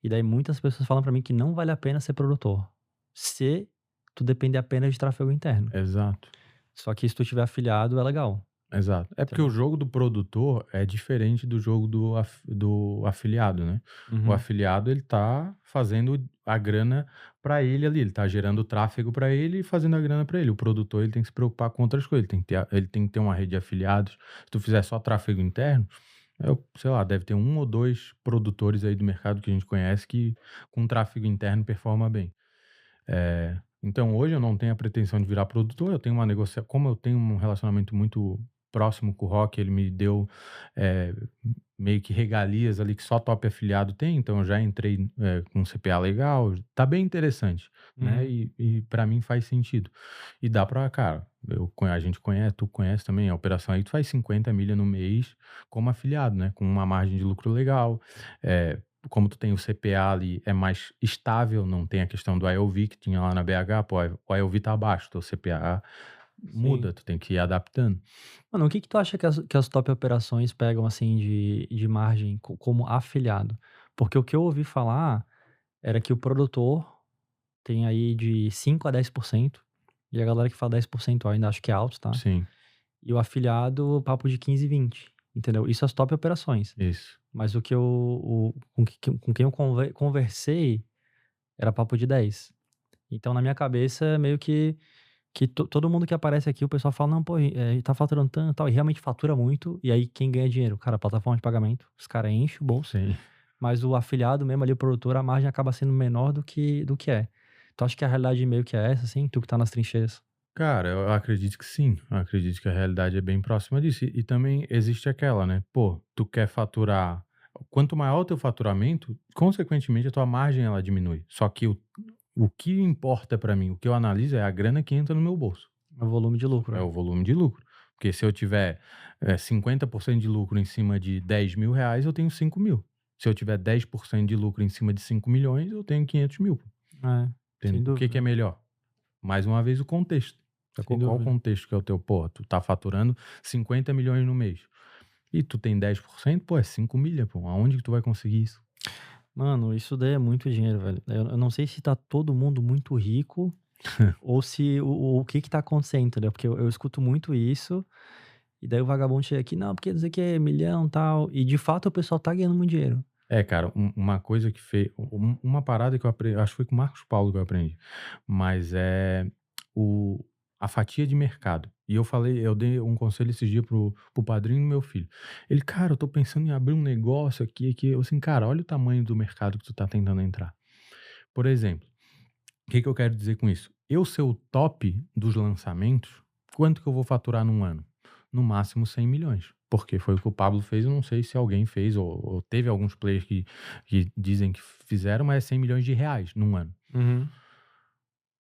E daí muitas pessoas falam pra mim que não vale a pena ser produtor. Se tu depender apenas de tráfego interno. Exato. Só que se tu tiver afiliado, é legal. Exato. É porque o jogo do produtor é diferente do jogo do afiliado, né? O Uhum. afiliado, ele tá fazendo a grana pra ele ali, ele tá gerando tráfego pra ele e fazendo a grana pra ele. O produtor, ele tem que se preocupar com outras coisas, ele tem que ter uma rede de afiliados. Se tu fizer só tráfego interno, sei lá, deve ter 1 ou 2 produtores aí do mercado que a gente conhece que com tráfego interno performa bem. Então hoje eu não tenho a pretensão de virar produtor, eu tenho uma negociação, como eu tenho um relacionamento muito próximo com o Rock, ele me deu meio que regalias ali que só top afiliado tem, então eu já entrei com um CPA legal, tá bem interessante, né? Uhum. E para mim faz sentido. E dá pra, cara, a gente conhece, tu conhece também a operação aí, tu faz 50 milha no mês como afiliado, né? Com uma margem de lucro legal, como tu tem o CPA ali, é mais estável, não tem a questão do IOV que tinha lá na BH, pô, o IOV tá abaixo, teu CPA muda, Sim. tu tem que ir adaptando. Mano, o que que tu acha que as top operações pegam, assim, de margem como afiliado? Porque o que eu ouvi falar era que o produtor tem aí de 5 a 10%. E a galera que fala 10% eu ainda acho que é alto, tá? Sim, E o afiliado, papo de 15, 20. Entendeu? Isso as top operações. isso. Mas o que com quem eu conversei era papo de 10. Então, na minha cabeça, meio que todo mundo que aparece aqui, o pessoal fala, não, pô, tá faturando tanto e tal, e realmente fatura muito. E aí, quem ganha dinheiro? Cara, plataforma de pagamento, os caras enchem o bolso. Sim. Mas o afiliado mesmo ali, o produtor, a margem acaba sendo menor do que é. Tu acha que a realidade meio que é essa, assim? Tu que tá nas trincheiras. Cara, eu acredito que sim. Eu acredito que a realidade é bem próxima disso. E também existe aquela, né? Pô, tu quer faturar. Quanto maior o teu faturamento, consequentemente a tua margem ela diminui. Só que o que importa pra mim, o que eu analiso é a grana que entra no meu bolso. É o volume de lucro. É o volume de lucro. Porque se eu tiver 50% de lucro em cima de 10 mil reais, eu tenho 5 mil. Se eu tiver 10% de lucro em cima de 5 milhões, eu tenho 500 mil. É, sem O que dúvida. é melhor? Mais uma vez o contexto. Sem Qual o dúvida. contexto que é o teu? Pô, tu tá faturando 50 milhões no mês. E tu tem 10%, pô, é 5 milha, pô. Aonde que tu vai conseguir isso? Mano, isso daí é muito dinheiro, velho. Eu não sei se tá todo mundo muito rico ou se o que tá acontecendo, entendeu? Porque eu escuto muito isso, e daí o vagabundo chega aqui, não, porque não sei o que, é milhão e tal. E de fato o pessoal tá ganhando muito dinheiro. É, cara, uma coisa que fez. Uma parada que eu aprendi. Acho que foi com o Marcos Paulo que eu aprendi. Mas é a fatia de mercado. E eu dei um conselho esses dias pro padrinho do meu filho. Ele, cara, eu tô pensando em abrir um negócio aqui. Eu assim, cara, olha o tamanho do mercado que tu tá tentando entrar. Por exemplo, o que eu quero dizer com isso? Eu ser o top dos lançamentos, quanto que eu vou faturar num ano? No máximo 100 milhões. Porque foi o que o Pablo fez, eu não sei se alguém fez, ou teve alguns players que dizem que fizeram, mas é 100 milhões de reais num ano.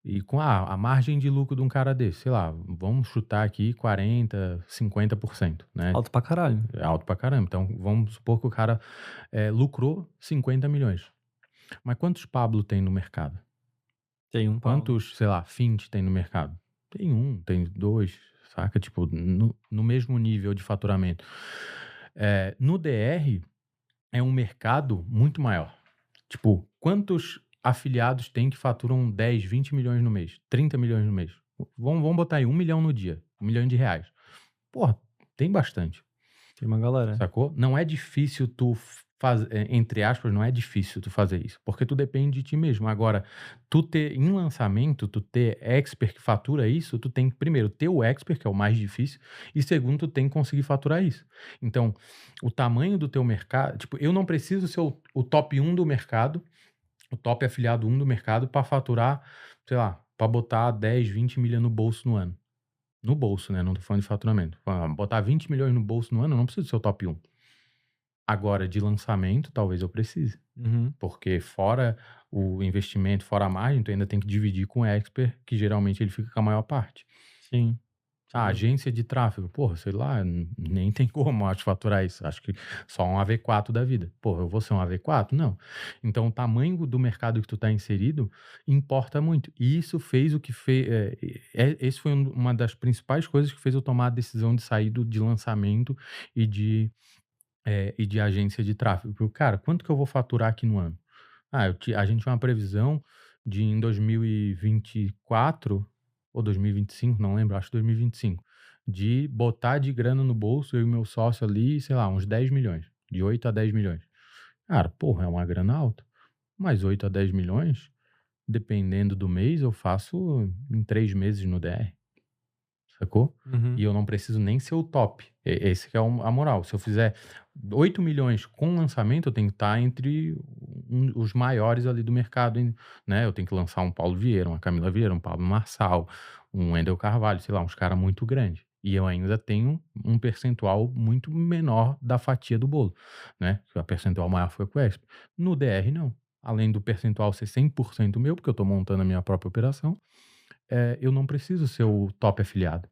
E com a margem de lucro de um cara desse, sei lá, vamos chutar aqui 40%, 50%, né? Alto pra caralho. É alto pra caramba. Então, vamos supor que o cara lucrou 50 milhões. Mas quantos Pablo tem no mercado? Tem um pau. Quantos, sei lá, Fint tem no mercado? Tem um, tem dois, saca? Tipo, no mesmo nível de faturamento. No DR, é um mercado muito maior. Tipo, quantos afiliados tem que faturam 10, 20 milhões no mês? 30 milhões no mês? Vamos botar aí 1 milhão no dia. 1 milhão de reais. Porra, tem bastante. Tem uma galera. Sacou? Não é difícil tu fazer, entre aspas, não é difícil tu fazer isso, porque tu depende de ti mesmo. Agora, tu ter em lançamento, tu ter expert que fatura isso, tu tem que primeiro ter o expert, que é o mais difícil, e segundo, tu tem que conseguir faturar isso. Então, o tamanho do teu mercado, tipo, eu não preciso ser o top 1 do mercado, o top afiliado 1 do mercado para faturar, sei lá, para botar 10, 20 milhões no bolso no ano. No bolso, né? Não tô falando de faturamento. Botar 20 milhões no bolso no ano, eu não preciso ser o top 1. Agora, de lançamento, talvez eu precise. Porque fora o investimento, fora a margem, tu ainda tem que dividir com o expert, que geralmente ele fica com a maior parte. Sim. A agência de tráfego, porra, sei lá, nem tem como, acho, faturar isso. Acho que só um AV4 da vida. Porra, eu vou ser um AV4? Não. Então, o tamanho do mercado que tu tá inserido importa muito. E isso fez o que fez... esse foi uma das principais coisas que fez eu tomar a decisão de sair de lançamento e de agência de tráfego. Porque, cara, quanto que eu vou faturar aqui no ano? A gente tinha uma previsão de em 2024 ou 2025, não lembro, acho 2025, de botar de grana no bolso, eu e meu sócio ali, sei lá, uns 10 milhões, de 8 a 10 milhões. Cara, porra, é uma grana alta. Mas 8 a 10 milhões, dependendo do mês, eu faço em 3 meses no DR. Sacou? E eu não preciso nem ser o top. Esse que é a moral. Se eu fizer 8 milhões com lançamento, eu tenho que estar entre os maiores ali do mercado, né? Eu tenho que lançar um Paulo Vieira, uma Camila Vieira, um Pablo Marçal, um Wendel Carvalho, sei lá, uns caras muito grandes. E eu ainda tenho um percentual muito menor da fatia do bolo, né? A percentual maior foi com o Expo. No DR, não. Além do percentual ser 100% meu, porque eu estou montando a minha própria operação, eu não preciso ser o top afiliado.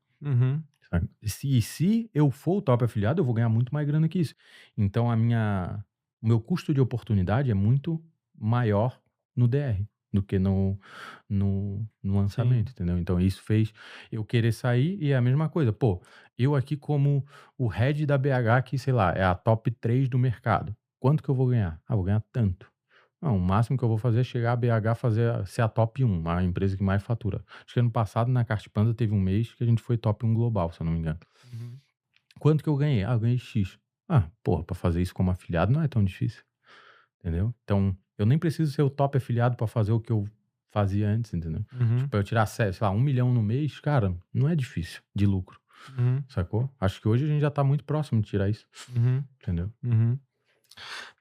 Sabe? Se eu for o top afiliado, eu vou ganhar muito mais grana que isso. Então, o meu custo de oportunidade é muito maior no DR do que no lançamento, entendeu? Então, isso fez eu querer sair e é a mesma coisa. Pô, eu aqui como o head da BH, que, sei lá, é a top 3 do mercado. Quanto que eu vou ganhar? Vou ganhar tanto. Não, o máximo que eu vou fazer é chegar a BH ser a top 1, a empresa que mais fatura. Acho que ano passado na Cartpanda teve um mês que a gente foi top 1 global, se eu não me engano. Quanto que eu ganhei? Ah, eu ganhei X. Ah, porra, pra fazer isso como afiliado não é tão difícil. Entendeu? Então, eu nem preciso ser o top afiliado pra fazer o que eu fazia antes, entendeu? Tipo, eu tirar, sei lá, 1 milhão no mês, cara, não é difícil de lucro, sacou? Acho que hoje a gente já tá muito próximo de tirar isso, entendeu?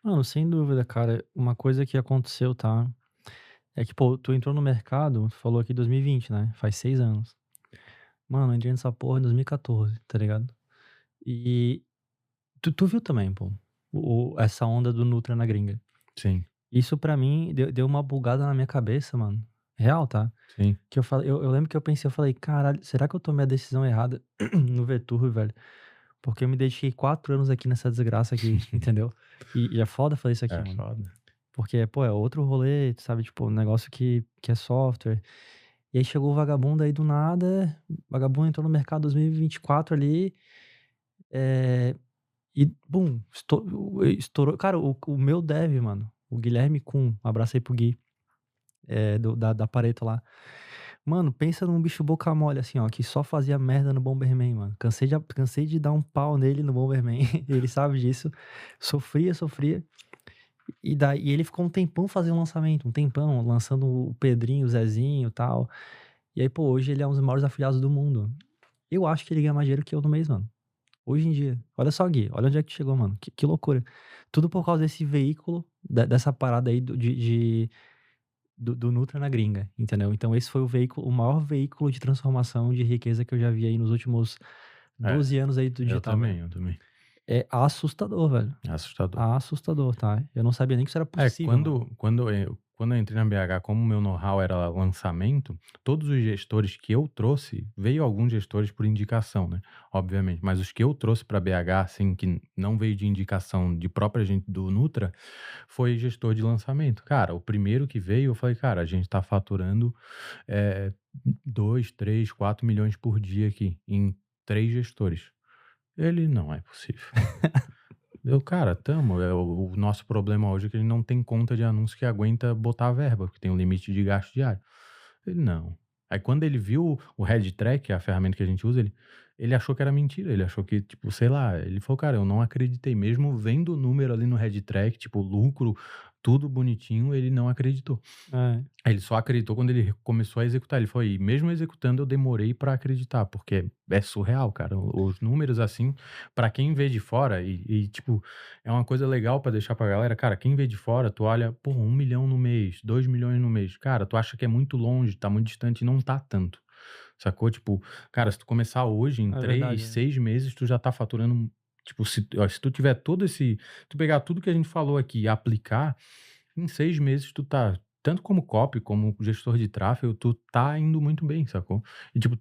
Mano, sem dúvida, cara. Uma coisa que aconteceu, tá? É que, pô, tu entrou no mercado, tu falou aqui 2020, né? Faz 6 anos. Mano, eu entrei nessa porra em 2014, tá ligado? E tu viu também, pô, essa onda do Nutra na gringa. Sim, Isso pra mim deu uma bugada na minha cabeça, mano. Real, tá? sim. Que eu lembro que eu pensei, eu falei, caralho, será que eu tomei a decisão errada no Vetur, velho? Porque eu me dediquei 4 anos aqui nessa desgraça aqui, entendeu? E é foda fazer isso aqui, É mano. foda. Porque, pô, é outro rolê, sabe? Tipo, um negócio que é software. E aí chegou o vagabundo aí do nada. O vagabundo entrou no mercado 2024 ali. E, bum, estourou. Cara, o meu dev, mano. O Guilherme Kuhn. Um abraço aí pro Gui. Da Pareto lá. Mano, pensa num bicho boca mole, assim, ó, que só fazia merda no Bomberman, mano. Cansei de dar um pau nele no Bomberman. Ele sabe disso. Sofria. E ele ficou um tempão fazendo lançamento, um tempão, lançando o Pedrinho, o Zezinho e tal. E aí, pô, hoje ele é um dos maiores afiliados do mundo. Eu acho que ele ganha mais dinheiro que eu no mês, mano. Hoje em dia. Olha só, Gui, olha onde é que chegou, mano. Que loucura. Tudo por causa desse veículo, dessa parada aí do Nutra na gringa, entendeu? Então esse foi o maior veículo de transformação de riqueza que eu já vi aí nos últimos 12 anos aí do digital. Eu também. É assustador, velho. É assustador. Assustador, tá? Eu não sabia nem que isso era possível. Mano. Quando eu entrei na BH, como o meu know-how era lançamento, todos os gestores que eu trouxe, veio alguns gestores por indicação, né? Obviamente, mas os que eu trouxe para BH, assim, que não veio de indicação de própria gente do Nutra, foi gestor de lançamento. Cara, o primeiro que veio, eu falei, cara, a gente tá faturando 2, 3, 4 milhões por dia aqui, em 3 gestores. Ele, não é possível. Cara, o nosso problema hoje é que a gente não tem conta de anúncio que aguenta botar a verba, porque tem um limite de gasto diário. Ele, não. Aí quando ele viu o HeadTrack, a ferramenta que a gente usa, ele achou que era mentira. Ele achou que, tipo, sei lá, ele falou, cara, eu não acreditei. Mesmo vendo o número ali no HeadTrack, tipo, lucro, tudo bonitinho, ele não acreditou. Ele só acreditou quando ele começou a executar. Ele falou, e mesmo executando, eu demorei pra acreditar, porque é surreal, cara. Os números, assim, pra quem vê de fora, tipo, é uma coisa legal pra deixar pra galera, cara, quem vê de fora, tu olha, pô, 1 milhão no mês, 2 milhões no mês. Cara, tu acha que é muito longe, tá muito distante, e não tá tanto. Sacou? Tipo, cara, se tu começar hoje, em 3, 6 meses, tu já tá faturando. Tipo, se tu tiver todo esse. Tu pegar tudo que a gente falou aqui e aplicar, em 6 meses tu tá. Tanto como copy, como gestor de tráfego, tu tá indo muito bem, sacou? E tipo,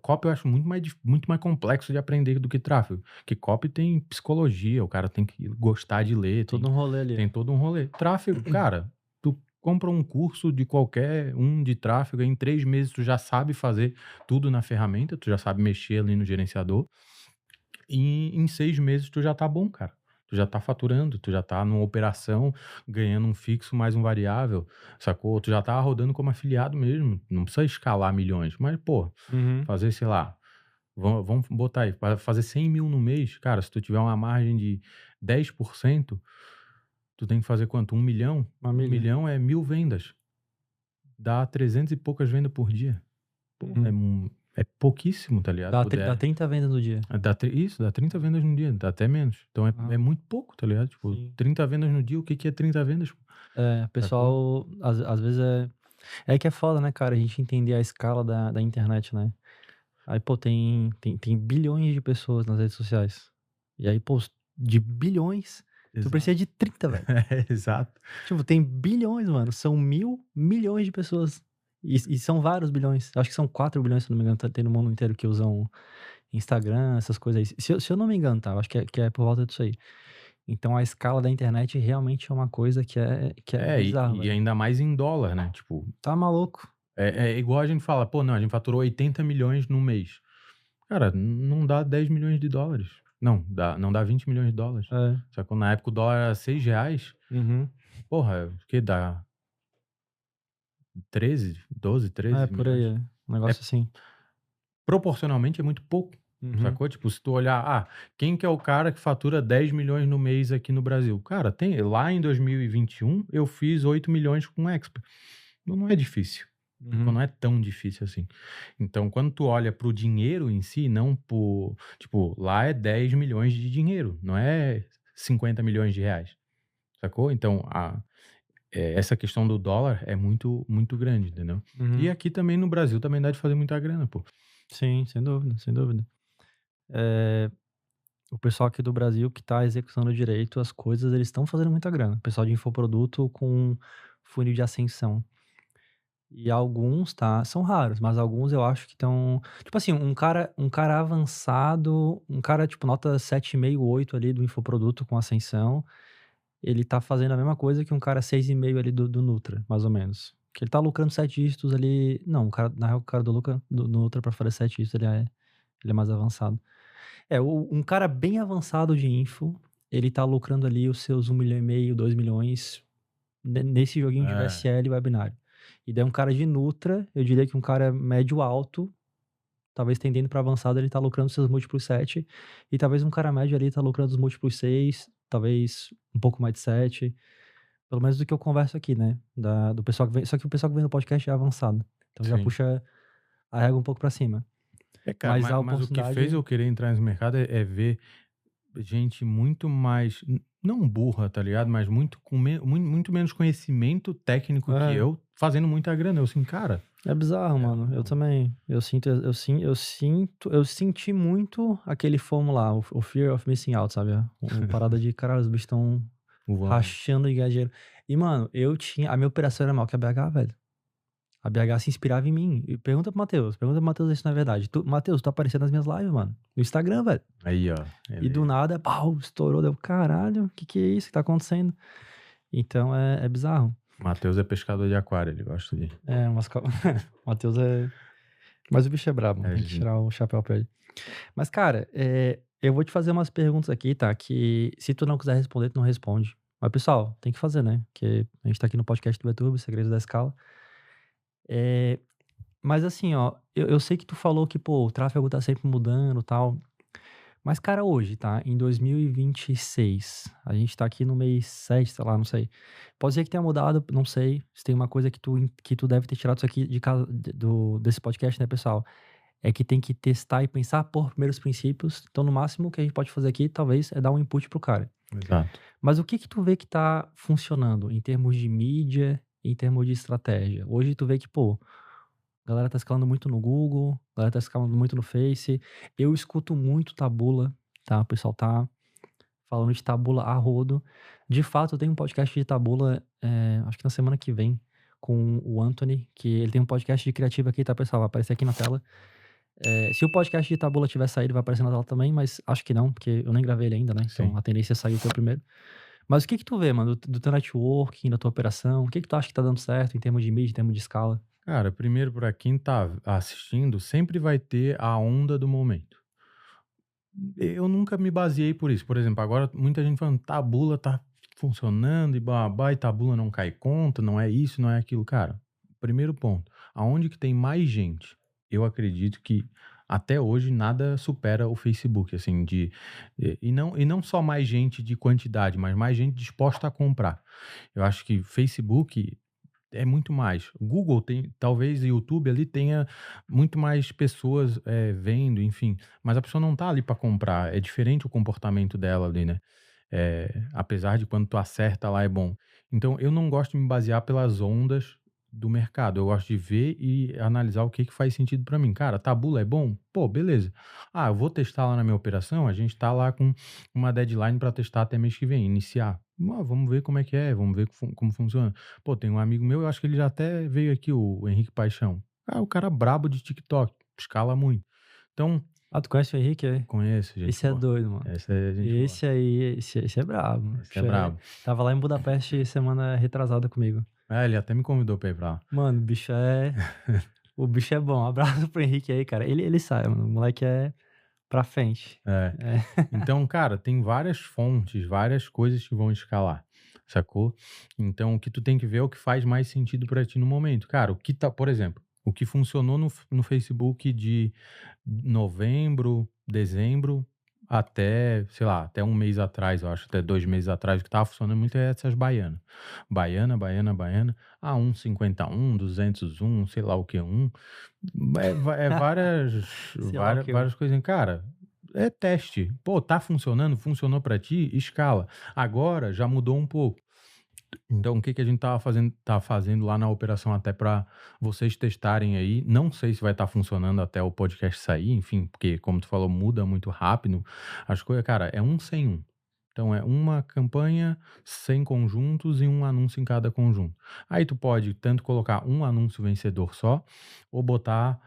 copy eu acho muito mais complexo de aprender do que tráfego. Porque copy tem psicologia, o cara tem que gostar de ler. Todo um rolê ali. Tem todo um rolê. Tráfego, cara, tu compra um curso de qualquer de tráfego, em 3 meses tu já sabe fazer tudo na ferramenta, tu já sabe mexer ali no gerenciador. E em 6 meses tu já tá bom, cara. Tu já tá faturando, tu já tá numa operação, ganhando um fixo mais um variável, sacou? Tu já tá rodando como afiliado mesmo, não precisa escalar milhões, mas, pô, fazer, sei lá, vamos botar aí, para fazer 100 mil no mês, cara, se tu tiver uma margem de 10%, tu tem que fazer quanto? 1 milhão? 1 milhão é 1.000 vendas. Dá 300 e poucas vendas por dia. Pô, é pouquíssimo, tá ligado? Dá 30 vendas no dia. Dá 30 vendas no dia, dá até menos. Então é muito pouco, tá ligado? Tipo, sim. 30 vendas no dia, o que é 30 vendas? Pessoal, às vezes é que é foda, né, cara? A gente entender a escala da internet, né? Aí, pô, tem bilhões de pessoas nas redes sociais. E aí, pô, de bilhões, tu precisa de 30, velho. Exato. Tipo, tem bilhões, mano. São 1.000 milhões de pessoas. E são vários bilhões. Acho que são 4 bilhões, se não me engano, tem no mundo inteiro que usam Instagram, essas coisas aí. Se eu não me engano, tá? Acho que é por volta disso aí. Então a escala da internet realmente é uma coisa que é bizarra. E ainda mais em dólar, né? Tipo, tá maluco. É igual a gente fala, pô, não, a gente faturou 80 milhões no mês. Cara, não dá 10 milhões de dólares. Não dá 20 milhões de dólares. Só que na época o dólar era 6 reais. Porra, o que dá? 13, 12, 13 É, por aí, milhões? um negócio assim. Proporcionalmente é muito pouco, sacou? Tipo, se tu olhar, quem que é o cara que fatura 10 milhões no mês aqui no Brasil? Cara, lá em 2021 eu fiz 8 milhões com Expa. Não é difícil. Não é tão difícil assim. Então, quando tu olha pro dinheiro em si, não por... Tipo, lá é 10 milhões de dinheiro, não é 50 milhões de reais, sacou? Então, essa questão do dólar é muito, muito grande, entendeu? E aqui também no Brasil também dá de fazer muita grana, pô. Sim, sem dúvida, sem dúvida. O pessoal aqui do Brasil que tá executando direito as coisas, eles estão fazendo muita grana. O pessoal de infoproduto com funil de ascensão. E alguns, tá, são raros, mas alguns eu acho que estão, tipo assim, um cara avançado, um cara tipo nota 7,5, 8 ali do infoproduto com ascensão, ele tá fazendo a mesma coisa que um cara 6,5 ali do Nutra, mais ou menos. Que ele tá lucrando 7 dígitos ali, não, na real o cara do Nutra pra fazer 7 dígitos ele é mais avançado. Um cara bem avançado de info, ele tá lucrando ali os seus 1,5 milhão, 2 milhões nesse joguinho de VSL e webinário. E daí um cara de Nutra, eu diria que um cara médio alto, talvez tendendo para avançado, ele tá lucrando seus múltiplos 7, e talvez um cara médio ali tá lucrando os múltiplos 6, talvez um pouco mais de 7, pelo menos do que eu converso aqui, né? Do pessoal que vem, só que o pessoal que vem no podcast é avançado, então já Sim. puxa a régua um pouco para cima. Cara, Mas a mas o que oportunidade... fez eu querer entrar nesse mercado é ver gente muito mais, não burra, tá ligado? Mas muito muito menos conhecimento técnico que eu, fazendo muita grana. Eu assim, cara... É bizarro, mano. Eu também. Eu senti muito aquele FOMO lá, o Fear of Missing Out, sabe? Uma parada de, caralho, os bichos estão rachando de ganhar dinheiro. E, mano, a minha operação era maior que a BH, velho. A BH se inspirava em mim. E pergunta pro Matheus isso na verdade. Matheus, tu apareceu nas minhas lives, mano. No Instagram, velho. Aí, ó. E do nada, pau, estourou. Deu, caralho, o que é isso que tá acontecendo? Então, é bizarro. Matheus é pescador de aquário, ele gosta de... Matheus é... Mas o bicho é brabo, tem que tirar o chapéu pra ele. Mas, cara, eu vou te fazer umas perguntas aqui, tá? Que se tu não quiser responder, tu não responde. Mas, pessoal, tem que fazer, né? Porque a gente tá aqui no podcast do YouTube, Segredos da Escala. Mas assim, ó, eu sei que tu falou que, pô, o tráfego tá sempre mudando e tal. Mas, cara, hoje, tá? Em 2026, a gente tá aqui no mês 7, sei lá, não sei. Pode ser que tenha mudado, não sei. Se tem uma coisa que tu deve ter tirado isso aqui desse podcast, né, pessoal? É que tem que testar e pensar por primeiros princípios. Então, no máximo, o que a gente pode fazer aqui, talvez, é dar um input pro cara. Exato. Mas o que tu vê que tá funcionando em termos de mídia, em termos de estratégia? Hoje tu vê que, pô, a galera tá escalando muito no Google, a galera tá escalando muito no Face. Eu escuto muito Taboola, tá? O pessoal tá falando de Taboola a rodo. De fato, eu tenho um podcast de Taboola, acho que na semana que vem, com o Anthony, que ele tem um podcast de criativo aqui, tá, pessoal? Vai aparecer aqui na tela. Se o podcast de Taboola tiver saído, vai aparecer na tela também, mas acho que não, porque eu nem gravei ele ainda, né? Então Sim. a tendência é sair o teu primeiro. Mas o que tu vê, mano, do teu networking, da tua operação? O que tu acha que tá dando certo em termos de mídia, em termos de escala? Cara, primeiro, pra quem tá assistindo, sempre vai ter a onda do momento. Eu nunca me baseei por isso. Por exemplo, agora muita gente falando, Taboola tá funcionando e babá, e Taboola não cai conta, não é isso, não é aquilo. Cara, primeiro ponto, aonde que tem mais gente, eu acredito que até hoje nada supera o Facebook, assim, e não só mais gente de quantidade, mas mais gente disposta a comprar. Eu acho que Facebook é muito mais. O Google tem, talvez o YouTube ali tenha muito mais pessoas vendo, enfim. Mas a pessoa não tá ali para comprar. É diferente o comportamento dela ali, né? Apesar de quando tu acerta lá é bom. Então, eu não gosto de me basear pelas ondas do mercado. Eu gosto de ver e analisar o que faz sentido para mim. Cara, Taboola é bom? Pô, beleza. Eu vou testar lá na minha operação. A gente tá lá com uma deadline para testar até mês que vem, iniciar. Vamos ver como é que é, vamos ver como funciona. Pô, tem um amigo meu, eu acho que ele já até veio aqui, o Henrique Paixão. O cara brabo de TikTok, escala muito. Então... tu conhece o Henrique? Conheço, gente. Esse é doido, mano. Esse aí, esse é brabo. Esse é brabo. Tava lá em Budapeste semana retrasada comigo. Ele até me convidou pra ir pra lá. Mano, o bicho é bom. Um abraço pro Henrique aí, cara. Ele sai, mano. O moleque é pra frente. Então, cara, tem várias fontes, várias coisas que vão escalar. sacou? Então, o que tu tem que ver é o que faz mais sentido pra ti no momento. Cara, o que tá, por exemplo, o que funcionou no Facebook de novembro, dezembro, até, sei lá, até um mês atrás, eu acho, até 2 meses atrás, o que tava funcionando muito é essas baianas. Baiana, a 1,51, 201, sei lá o que, várias, Sei lá o que. várias coisinhas. Cara, é teste. Pô, tá funcionando? Funcionou pra ti? Escala. Agora já mudou um pouco. Então, o que que a gente tá fazendo lá na operação até para vocês testarem aí? Não sei se vai estar funcionando até o podcast sair, enfim, porque como tu falou, muda muito rápido as coisas. Cara, é um sem um. Então, é uma campanha, 100 conjuntos e um anúncio em cada conjunto. Aí tu pode tanto colocar um anúncio vencedor só, ou botar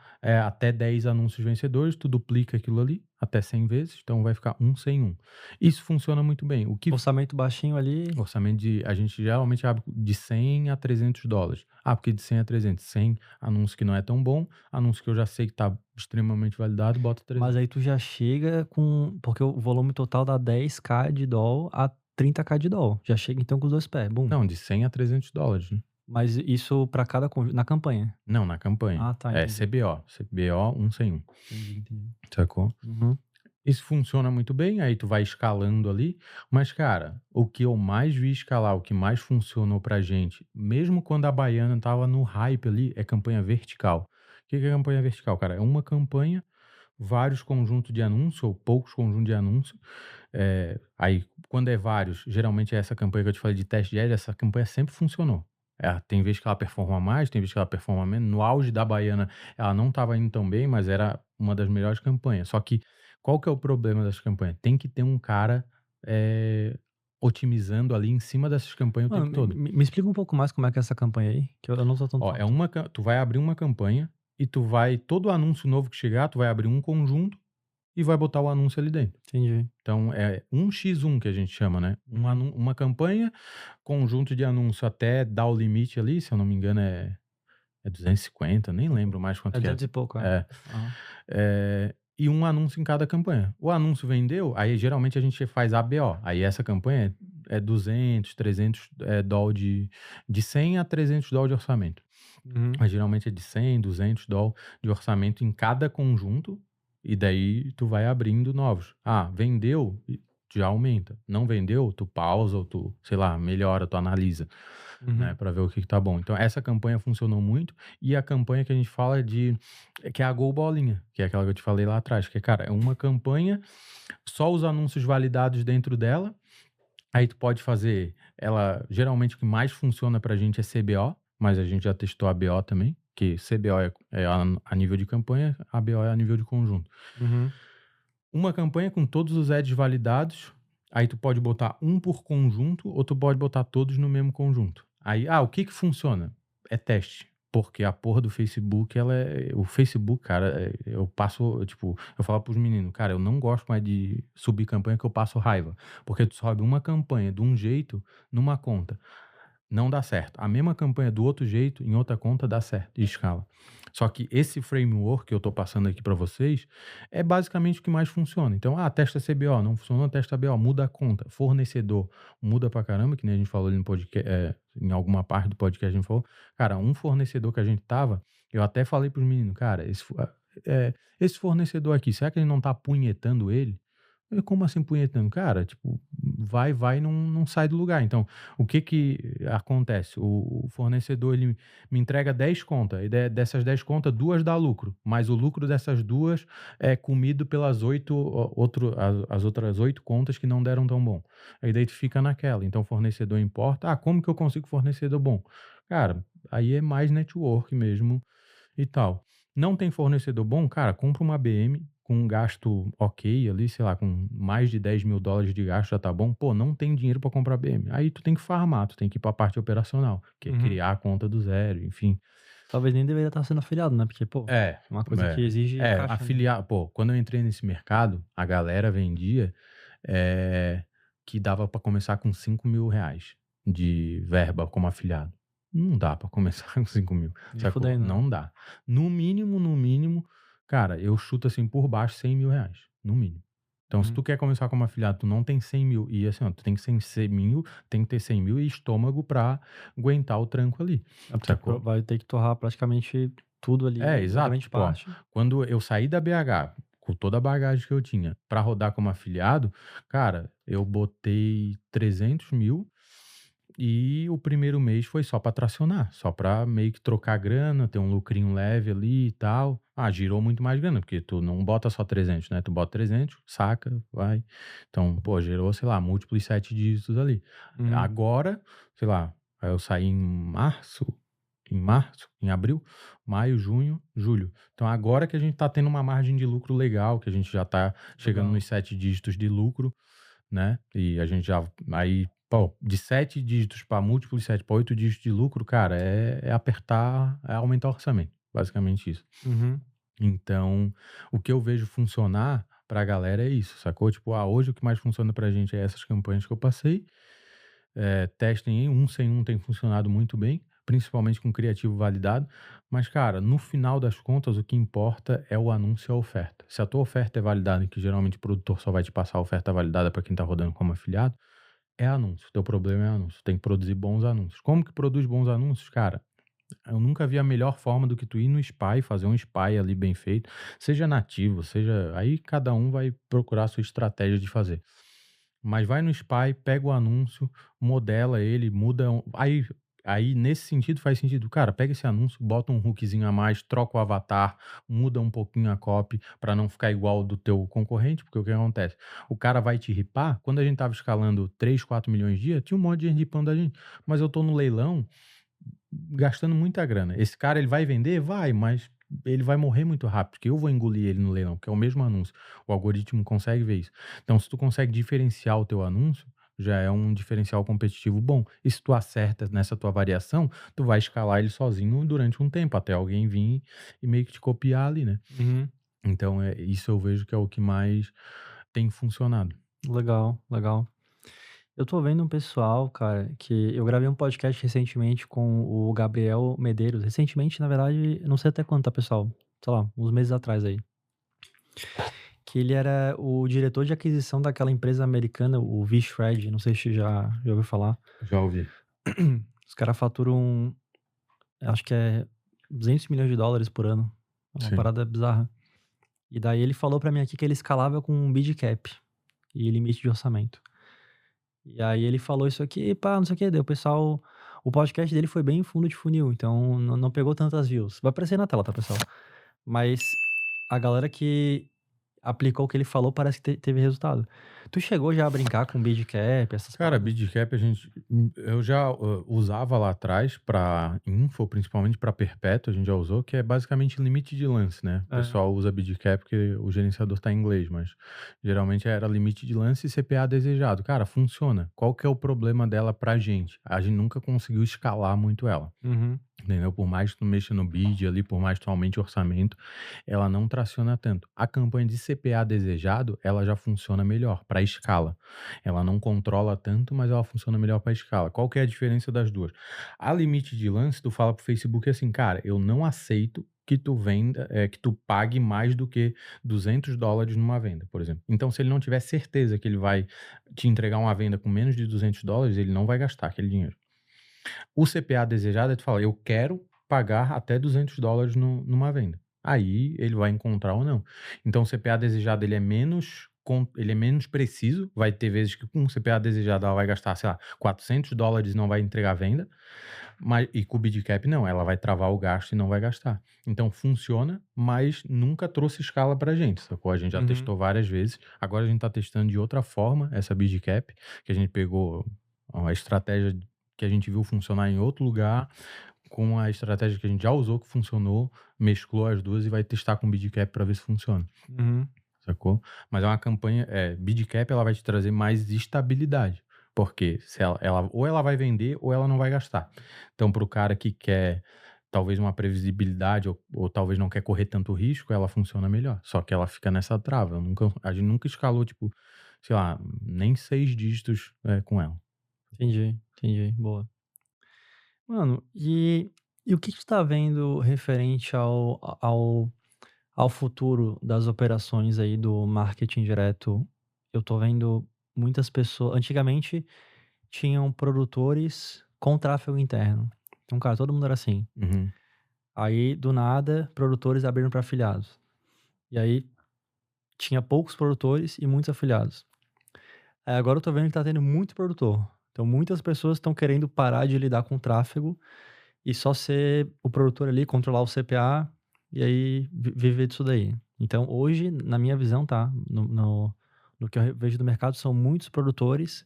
até 10 anúncios vencedores, tu duplica aquilo ali até 100 vezes, então vai ficar um sem um. Isso funciona muito bem. O que Orçamento baixinho ali. Orçamento a gente geralmente abre de 100 a 300 dólares. Ah, porque de 100 a 300, 100 anúncio que não é tão bom, anúncio que eu já sei que tá extremamente validado, bota 300. Mas aí tu já chega com. Porque o volume total dá 10k de doll a 30k de doll. Já chega então com os dois pés. Bum. Não, de 100 a 300 dólares, né? Mas isso pra cada conjunto. Na campanha. Não, na campanha. Ah, tá. É Entendi. CBO, um sem um. Entendi. Sacou? Uhum. Isso funciona muito bem, aí tu vai escalando ali. Mas, cara, o que eu mais vi escalar, o que mais funcionou pra gente, mesmo quando a Baiana tava no hype ali, é campanha vertical. O que que é campanha vertical, cara? É uma campanha, vários conjuntos de anúncio, ou poucos conjuntos de anúncio. Aí, quando é vários, geralmente é essa campanha que eu te falei de teste de ad, essa campanha sempre funcionou. Tem vezes que ela performa mais, tem vezes que ela performa menos. No auge da Baiana, ela não estava indo tão bem, mas era uma das melhores campanhas. Só que, qual que é o problema dessas campanhas? Tem que ter um cara otimizando ali em cima dessas campanhas o Mano, tempo todo. me explica um pouco mais como é que é essa campanha aí, que eu não tô tão Ó, falando. tu vai abrir uma campanha e todo anúncio novo que chegar, tu vai abrir um conjunto e vai botar o anúncio ali dentro. Entendi. Então, é 1x1 que a gente chama, né? Uma campanha, conjunto de anúncio até dar o limite ali, se eu não me engano é 250, nem lembro mais quanto É que é. 200 e pouco, É. Aham. E um anúncio em cada campanha. O anúncio vendeu, aí geralmente a gente faz ABO. Aí essa campanha é 200, 300 doll de 100 a 300 doll de orçamento. Uhum. Mas geralmente é de 100, 200 doll de orçamento em cada conjunto. E daí tu vai abrindo novos. Ah, vendeu, já aumenta. Não vendeu, tu pausa ou tu, sei lá, melhora, tu analisa, né, pra ver o que tá bom. Então essa campanha funcionou muito. E a campanha que a gente fala que é a Gol Bolinha, que é aquela que eu te falei lá atrás, que cara, é uma campanha, só os anúncios validados dentro dela. Aí tu pode fazer ela, geralmente o que mais funciona pra gente é CBO, mas a gente já testou ABO também, que CBO é a nível de campanha, ABO é a nível de conjunto. Uhum. Uma campanha com todos os ads validados, aí tu pode botar um por conjunto ou tu pode botar todos no mesmo conjunto. Aí, o que funciona? É teste. Porque a porra do Facebook, o Facebook, cara, eu falo pros meninos, cara, eu não gosto mais de subir campanha que eu passo raiva. Porque tu sobe uma campanha de um jeito numa conta, não dá certo. A mesma campanha do outro jeito, em outra conta, dá certo, e escala. Só que esse framework que eu tô passando aqui para vocês é basicamente o que mais funciona. Então, testa CBO, não funcionou, testa BO, muda a conta. Fornecedor, muda pra caramba, que nem a gente falou ali no podcast, em alguma parte do podcast a gente falou. Cara, um fornecedor que a gente tava, eu até falei pros meninos, cara, esse fornecedor aqui, será que ele não tá punhetando ele? Como assim punhetando? Cara, tipo, vai, não sai do lugar. Então, o que acontece? O fornecedor, ele me entrega 10 contas, e dessas 10 contas, 2 dá lucro, mas o lucro dessas 2 é comido pelas as outras 8 contas que não deram tão bom. Aí daí tu fica naquela. Então, o fornecedor importa. Como que eu consigo fornecedor bom? Cara, aí é mais network mesmo e tal. Não tem fornecedor bom? Cara, compra uma BM com um gasto ok ali, sei lá, com mais de 10 mil dólares de gasto já tá bom. Pô, não tem dinheiro pra comprar BM. Aí tu tem que farmar, tu tem que ir pra parte operacional, que é criar a conta do zero, enfim. Talvez nem deveria estar sendo afiliado, né? Porque, pô, é uma coisa que exige caixa, né? afiliar. Pô, quando eu entrei nesse mercado, a galera vendia que dava pra começar com 5 mil reais de verba como afiliado. Não dá pra começar com 5 mil. Fudendo, né? Não dá. No mínimo, cara, eu chuto assim por baixo 100 mil reais. No mínimo. Então, se Uhum. tu quer começar como afiliado, tu não tem 100 mil, e assim, ó, tu tem que ser 100 mil, tem que ter 100 mil e estômago pra aguentar o tranco ali, É porque sacou? vai ter que torrar praticamente tudo É, ali, ou exato. grande Tipo, ó, parte. quando eu saí da BH, com toda a bagagem que eu tinha, pra rodar como afiliado, cara, eu botei 300 mil e o primeiro mês foi só pra tracionar, só pra meio que trocar grana, ter um lucrinho leve ali e tal. Ah, girou muito mais grana, porque tu não bota só 300, né? Tu bota 300, saca, vai. Então, pô, gerou, sei lá, múltiplos 7 dígitos ali. Uhum. Agora, sei lá, aí eu saí em março, em abril, maio, junho, julho. Então agora que a gente tá tendo uma margem de lucro legal, que a gente já tá chegando Legal. nos 7 dígitos de lucro, né? E a gente já aí, pô, de 7 dígitos para múltiplos 7 para 8 dígitos de lucro, cara, é apertar, é aumentar o orçamento, basicamente isso. Uhum. Então, o que eu vejo funcionar pra galera é isso, sacou? Tipo, hoje o que mais funciona pra gente é essas campanhas que eu passei. Testem em um sem um tem funcionado muito bem, principalmente com criativo validado. Mas, cara, no final das contas, o que importa é o anúncio e a oferta. Se a tua oferta é validada, que geralmente o produtor só vai te passar a oferta validada para quem tá rodando como afiliado, é anúncio. Teu problema é anúncio. Tem que produzir bons anúncios. Como que produz bons anúncios? Cara, eu nunca vi a melhor forma do que tu ir no Spy, fazer um Spy ali bem feito, seja nativo, seja. Aí cada um vai procurar a sua estratégia de fazer. Mas vai no Spy, pega o anúncio, modela ele, muda. Aí, nesse sentido, faz sentido. Cara, pega esse anúncio, bota um hookzinho a mais, troca o avatar, muda um pouquinho a copy para não ficar igual ao do teu concorrente, porque o que acontece? O cara vai te ripar. Quando a gente tava escalando 3, 4 milhões de dia, tinha um monte de gente ripando a gente. Mas eu tô no leilão gastando muita grana. Esse cara, ele vai vender? Vai, mas ele vai morrer muito rápido, porque eu vou engolir ele no leilão, que é o mesmo anúncio. O algoritmo consegue ver isso. Então, se tu consegue diferenciar o teu anúncio, já é um diferencial competitivo bom. E se tu acerta nessa tua variação, tu vai escalar ele sozinho durante um tempo, até alguém vir e meio que te copiar ali, né? Uhum. Então, isso eu vejo que é o que mais tem funcionado. Legal, legal. Eu tô vendo um pessoal, cara, que eu gravei um podcast recentemente com o Gabriel Medeiros. Recentemente, na verdade, eu não sei até quando, tá, pessoal? Sei lá, uns meses atrás aí. Que ele era o diretor de aquisição daquela empresa americana, o Vishred, não sei se já ouviu falar. Já ouvi. Os caras faturam, acho que é 200 milhões de dólares por ano. É uma Sim. parada bizarra. E daí ele falou pra mim aqui que ele escalava com um bid cap e limite de orçamento. E aí ele falou isso aqui, pá, não sei o que, daí o pessoal, o podcast dele foi bem fundo de funil, então não pegou tantas views. Vai aparecer na tela, tá, pessoal? Mas a galera que aplicou o que ele falou parece que teve resultado. Tu chegou já a brincar com bid cap, essas Cara, paradas? bid cap eu já usava lá atrás para info, principalmente para perpétuo, a gente já usou, que é basicamente limite de lance, né? O É. pessoal usa bid cap porque o gerenciador tá em inglês, mas geralmente era limite de lance e CPA desejado. Cara, funciona. Qual que é o problema dela pra gente? A gente nunca conseguiu escalar muito ela. Uhum. Entendeu? Por mais que tu mexa no bid ali, por mais que tu aumente o orçamento, ela não traciona tanto. A campanha de CPA desejado, ela já funciona melhor para escala. Ela não controla tanto, mas ela funciona melhor para escala. Qual que é a diferença das duas? A limite de lance, tu fala pro Facebook assim, cara, eu não aceito que tu venda, que tu pague mais do que $200 numa venda, por exemplo. Então, se ele não tiver certeza que ele vai te entregar uma venda com menos de $200, ele não vai gastar aquele dinheiro. O CPA desejado é tu falar, eu quero pagar até $200 numa venda. Aí ele vai encontrar ou não. Então o CPA desejado ele é menos preciso. Vai ter vezes que com o CPA desejado ela vai gastar, sei lá, $400 e não vai entregar a venda. E com o bid cap não, ela vai travar o gasto e não vai gastar. Então funciona, mas nunca trouxe escala pra gente, sacou? A gente já Uhum. testou várias vezes. Agora a gente tá testando de outra forma essa bid cap, que a gente pegou uma estratégia que a gente viu funcionar em outro lugar, com a estratégia que a gente já usou, que funcionou, mesclou as duas e vai testar com bid cap para ver se funciona, Uhum. sacou? Mas é uma campanha, bid cap ela vai te trazer mais estabilidade, porque se ou ela vai vender ou ela não vai gastar. Então, para o cara que quer talvez uma previsibilidade ou talvez não quer correr tanto risco, ela funciona melhor. Só que ela fica nessa trava. A gente nunca escalou, tipo, sei lá, nem 6 dígitos com ela. Entendi, boa. Mano, e o que que tu tá vendo referente ao futuro das operações aí do marketing direto eu tô vendo muitas pessoas. Antigamente tinham produtores com tráfego interno. Então, cara, todo mundo era assim. Uhum. Aí, do nada, produtores abriram para afiliados. E aí tinha poucos produtores e muitos afiliados. Aí agora eu tô vendo que tá tendo muito produtor. Então, muitas pessoas estão querendo parar de lidar com tráfego e só ser o produtor ali, controlar o CPA e aí viver disso daí. Então, hoje, na minha visão, tá? No que eu vejo do mercado, são muitos produtores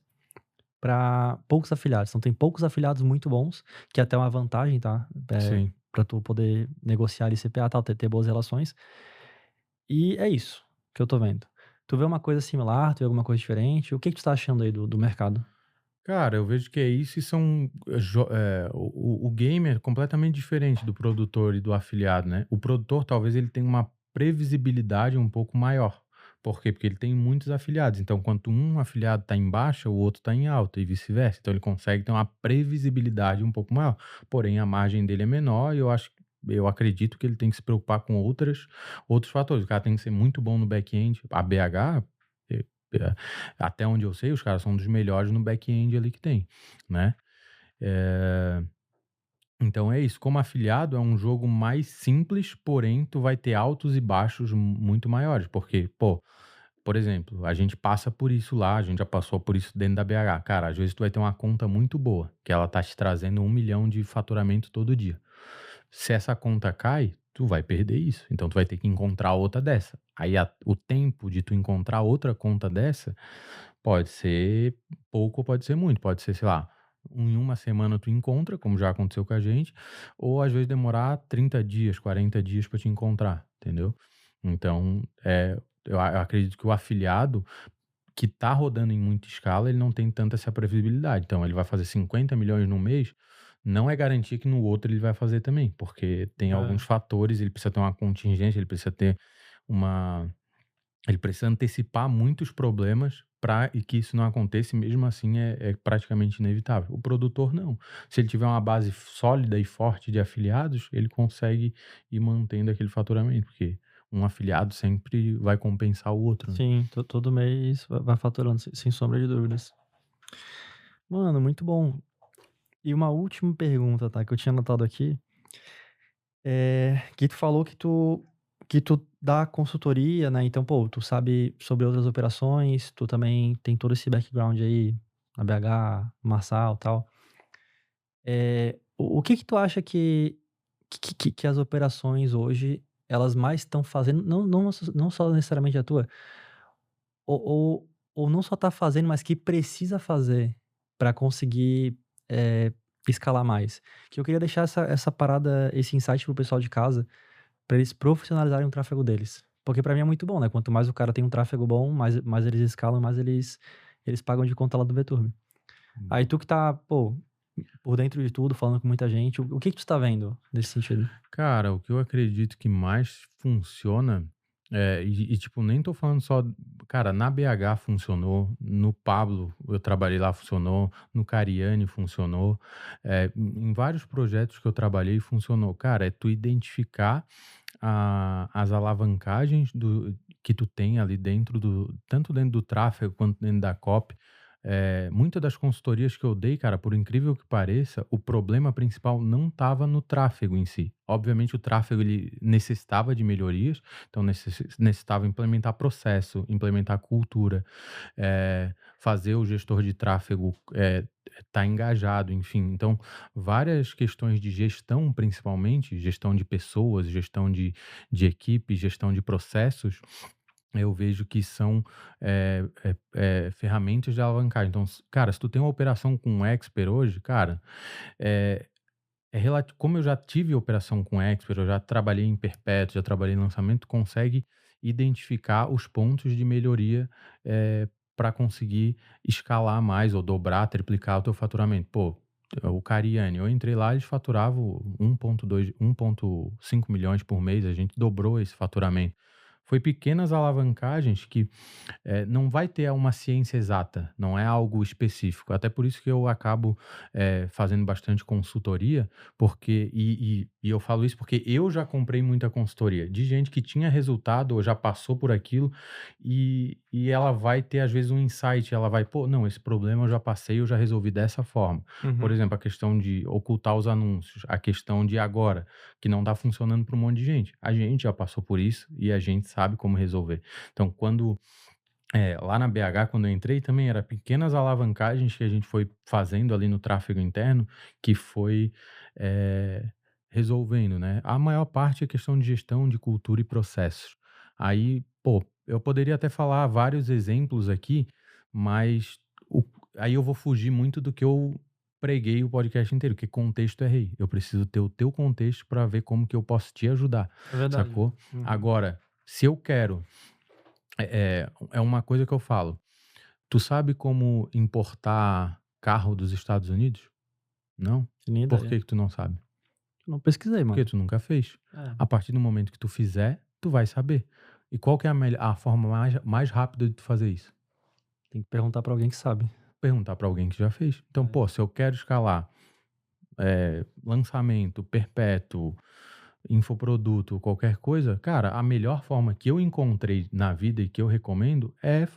para poucos afiliados. Então, tem poucos afiliados muito bons, que é até uma vantagem, tá? Sim. Para tu poder negociar ali CPA e tal, ter boas relações. E é isso que eu tô vendo. Tu vê uma coisa similar, tu vê alguma coisa diferente? O que que tu tá achando aí do mercado? Cara, eu vejo que é isso e são. O gamer é completamente diferente do produtor e do afiliado, né? O produtor talvez ele tenha uma previsibilidade um pouco maior. Por quê? Porque ele tem muitos afiliados. Então, quando um afiliado está em baixa, o outro está em alta e vice-versa. Então, ele consegue ter uma previsibilidade um pouco maior. Porém, a margem dele é menor e eu acredito que ele tem que se preocupar com outros fatores. O cara tem que ser muito bom no back-end. A BH, é, até onde eu sei, os caras são dos melhores no back-end ali que tem, né? É, então é isso. Como afiliado, é um jogo mais simples, porém tu vai ter altos e baixos muito maiores. Porque, pô, por exemplo, a gente passa por isso lá, a gente já passou por isso dentro da BH. Cara, às vezes tu vai ter uma conta muito boa, que ela tá te trazendo 1 milhão de faturamento todo dia. Se essa conta cai, tu vai perder isso. Então tu vai ter que encontrar outra dessa. Aí o tempo de tu encontrar outra conta dessa pode ser pouco ou pode ser muito. Pode ser, sei lá, em uma semana tu encontra, como já aconteceu com a gente, ou às vezes demorar 30 dias, 40 dias para te encontrar, entendeu? Então, eu acredito que o afiliado que tá rodando em muita escala, ele não tem tanta essa previsibilidade. Então, ele vai fazer 50 milhões no mês, não é garantia que no outro ele vai fazer também, porque tem alguns fatores, ele precisa ter uma contingência, ele precisa ter uma. Ele precisa antecipar muitos problemas para e que isso não aconteça, e mesmo assim é praticamente inevitável. O produtor não. Se ele tiver uma base sólida e forte de afiliados, ele consegue ir mantendo aquele faturamento, porque um afiliado sempre vai compensar o outro, né? Sim, todo mês vai faturando, sem sombra de dúvidas. Mano, muito bom. E uma última pergunta, tá? Que eu tinha anotado aqui. Que tu falou que tu dá consultoria, né? Então, pô, tu sabe sobre outras operações, tu também tem todo esse background aí na BH, Marçal e tal. O que que tu acha que as operações hoje, elas mais estão fazendo, não só necessariamente a tua, ou, ou não só tá fazendo, mas que precisa fazer para conseguir eh, escalar mais? Que eu queria deixar essa parada, esse insight pro pessoal de casa, para eles profissionalizarem o tráfego deles. Porque para mim é muito bom, né? Quanto mais o cara tem um tráfego bom, mais eles escalam, mais eles pagam de conta lá do VTurb. Aí tu que tá, pô, por dentro de tudo, falando com muita gente, o que que tu tá vendo nesse sentido? Cara, o que eu acredito que mais funciona, tipo, nem tô falando só. Cara, na BH funcionou, no Pablo, eu trabalhei lá, funcionou, no Cariani funcionou, em vários projetos que eu trabalhei funcionou. Cara, é tu identificar as alavancagens que tu tem ali tanto dentro do tráfego quanto dentro da copy. Muitas das consultorias que eu dei, cara, por incrível que pareça, o problema principal não estava no tráfego em si. Obviamente, o tráfego ele necessitava de melhorias, então necessitava implementar processo, implementar cultura, fazer o gestor de tráfego estar engajado, enfim. Então, várias questões de gestão, principalmente, gestão de pessoas, gestão de equipe, gestão de processos, eu vejo que são ferramentas de alavancagem. Então, cara, se tu tem uma operação com um Expert hoje, cara, é, como eu já tive operação com Expert, eu já trabalhei em perpétuo, já trabalhei em lançamento, tu consegue identificar os pontos de melhoria para conseguir escalar mais ou dobrar, triplicar o teu faturamento. Pô, o Cariani, eu entrei lá, eles faturavam 1,2, 1,5 milhões por mês, a gente dobrou esse faturamento. foi pequenas alavancagens que não vai ter uma ciência exata, não é algo específico. Até por isso que eu acabo fazendo bastante consultoria, porque e eu falo isso porque eu já comprei muita consultoria de gente que tinha resultado ou já passou por aquilo e ela vai ter, às vezes, um insight, ela vai, pô, não, esse problema eu já passei, eu já resolvi dessa forma. Por exemplo, a questão de ocultar os anúncios, a questão de agora, que não está funcionando para um monte de gente. A gente já passou por isso e a gente sabe como resolver. Então, lá na BH, quando eu entrei, também era pequenas alavancagens que a gente foi fazendo ali no tráfego interno, que foi resolvendo, né? A maior parte é questão de gestão, de cultura e processos. Aí, pô, eu poderia até falar vários exemplos aqui, mas aí eu vou fugir muito do que eu preguei o podcast inteiro, que contexto é rei. Eu preciso ter o teu contexto para ver como que eu posso te ajudar, É verdade. sacou? Uhum. Agora, se eu quero, é uma coisa que eu falo. Tu sabe como importar carro dos Estados Unidos? Não? Nem Por ideia. que que tu não sabe? Não pesquisei, Porque mano. tu nunca fez. É. A partir do momento que tu fizer, tu vai saber. E qual que é a forma mais rápida de tu fazer isso? Tem que perguntar pra alguém que sabe. Perguntar para alguém que já fez. Então, pô, se eu quero escalar lançamento, perpétuo, infoproduto, qualquer coisa, cara, a melhor forma que eu encontrei na vida e que eu recomendo é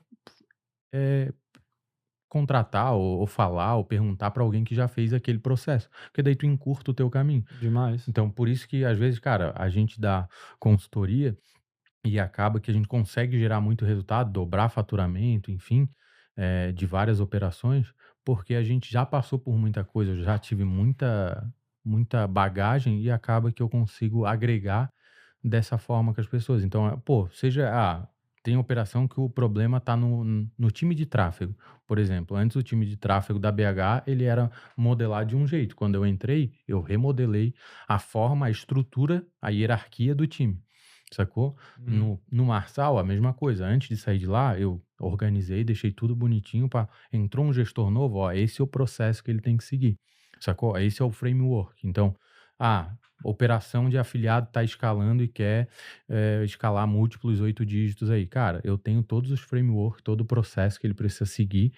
contratar ou falar ou perguntar para alguém que já fez aquele processo, porque daí tu encurta o teu caminho. Demais. Então, por isso que às vezes, cara, a gente dá consultoria e acaba que a gente consegue gerar muito resultado, dobrar faturamento, enfim, de várias operações, porque a gente já passou por muita coisa, eu já tive muita bagagem e acaba que eu consigo agregar dessa forma com as pessoas. Então, pô, tem operação que o problema está no time de tráfego. Por exemplo, antes o time de tráfego da BH, ele era modelado de um jeito. Quando eu entrei, eu remodelei a forma, a estrutura, a hierarquia do time. Sacou? No Marçal, a mesma coisa. Antes de sair de lá, eu organizei, deixei tudo bonitinho. Entrou um gestor novo, ó, esse é o processo que ele tem que seguir. Sacou? Esse é o framework. Então, operação de afiliado está escalando e quer escalar múltiplos 8 dígitos aí. Cara, eu tenho todos os frameworks, todo o processo que ele precisa seguir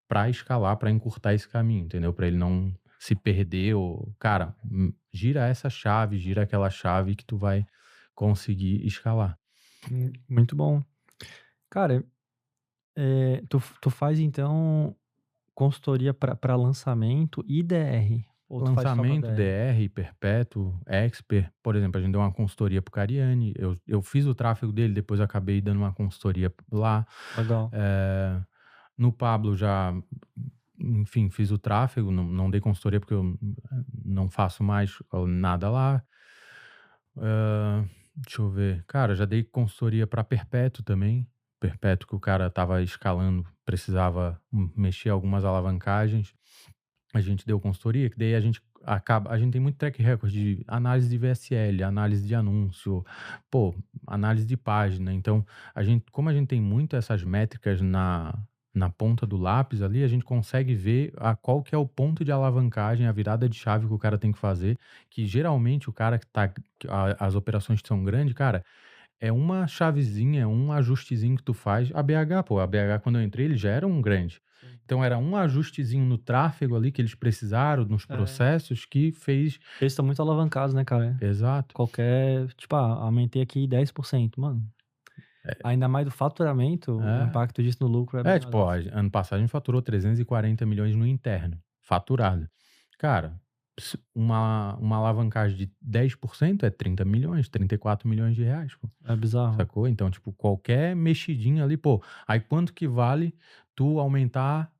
para escalar, para encurtar esse caminho, entendeu? Para ele não se perder ou... Cara, gira essa chave, gira aquela chave que tu vai conseguir escalar. Muito bom. Cara, tu faz então consultoria pra lançamento e DR? Ou tu faz só pra Lançamento, DR, Perpétuo, Expert. Por exemplo, a gente deu uma consultoria pro Cariani. Eu fiz o tráfego dele, depois acabei dando uma consultoria lá. Legal. No Pablo já, enfim, fiz o tráfego, não dei consultoria porque eu não faço mais nada lá. Deixa eu ver. Cara, já dei consultoria para Perpétuo também. Perpétuo que o cara tava escalando, precisava mexer algumas alavancagens. A gente deu consultoria, que daí a gente tem muito track record de análise de VSL, análise de anúncio, pô, análise de página. Então, como a gente tem muito essas métricas na ponta do lápis ali, a gente consegue ver qual que é o ponto de alavancagem, a virada de chave que o cara tem que fazer, que geralmente o cara as operações que são grandes, cara, é uma chavezinha, um ajustezinho que tu faz. A BH, quando eu entrei, ele já era um grande. Então, era um ajustezinho no tráfego ali que eles precisaram, nos processos, que fez... Eles estão muito alavancados, né, cara? Exato. Tipo, aumentei aqui 10%, mano. Ainda mais do faturamento, o impacto disso no lucro é bem tipo, ano passado a gente faturou 340 milhões no interno, faturado. Cara, uma alavancagem de 10% é 30 milhões, 34 milhões de reais, pô. É bizarro. Sacou? Então, tipo, qualquer mexidinha ali, pô, aí quanto que vale tu aumentar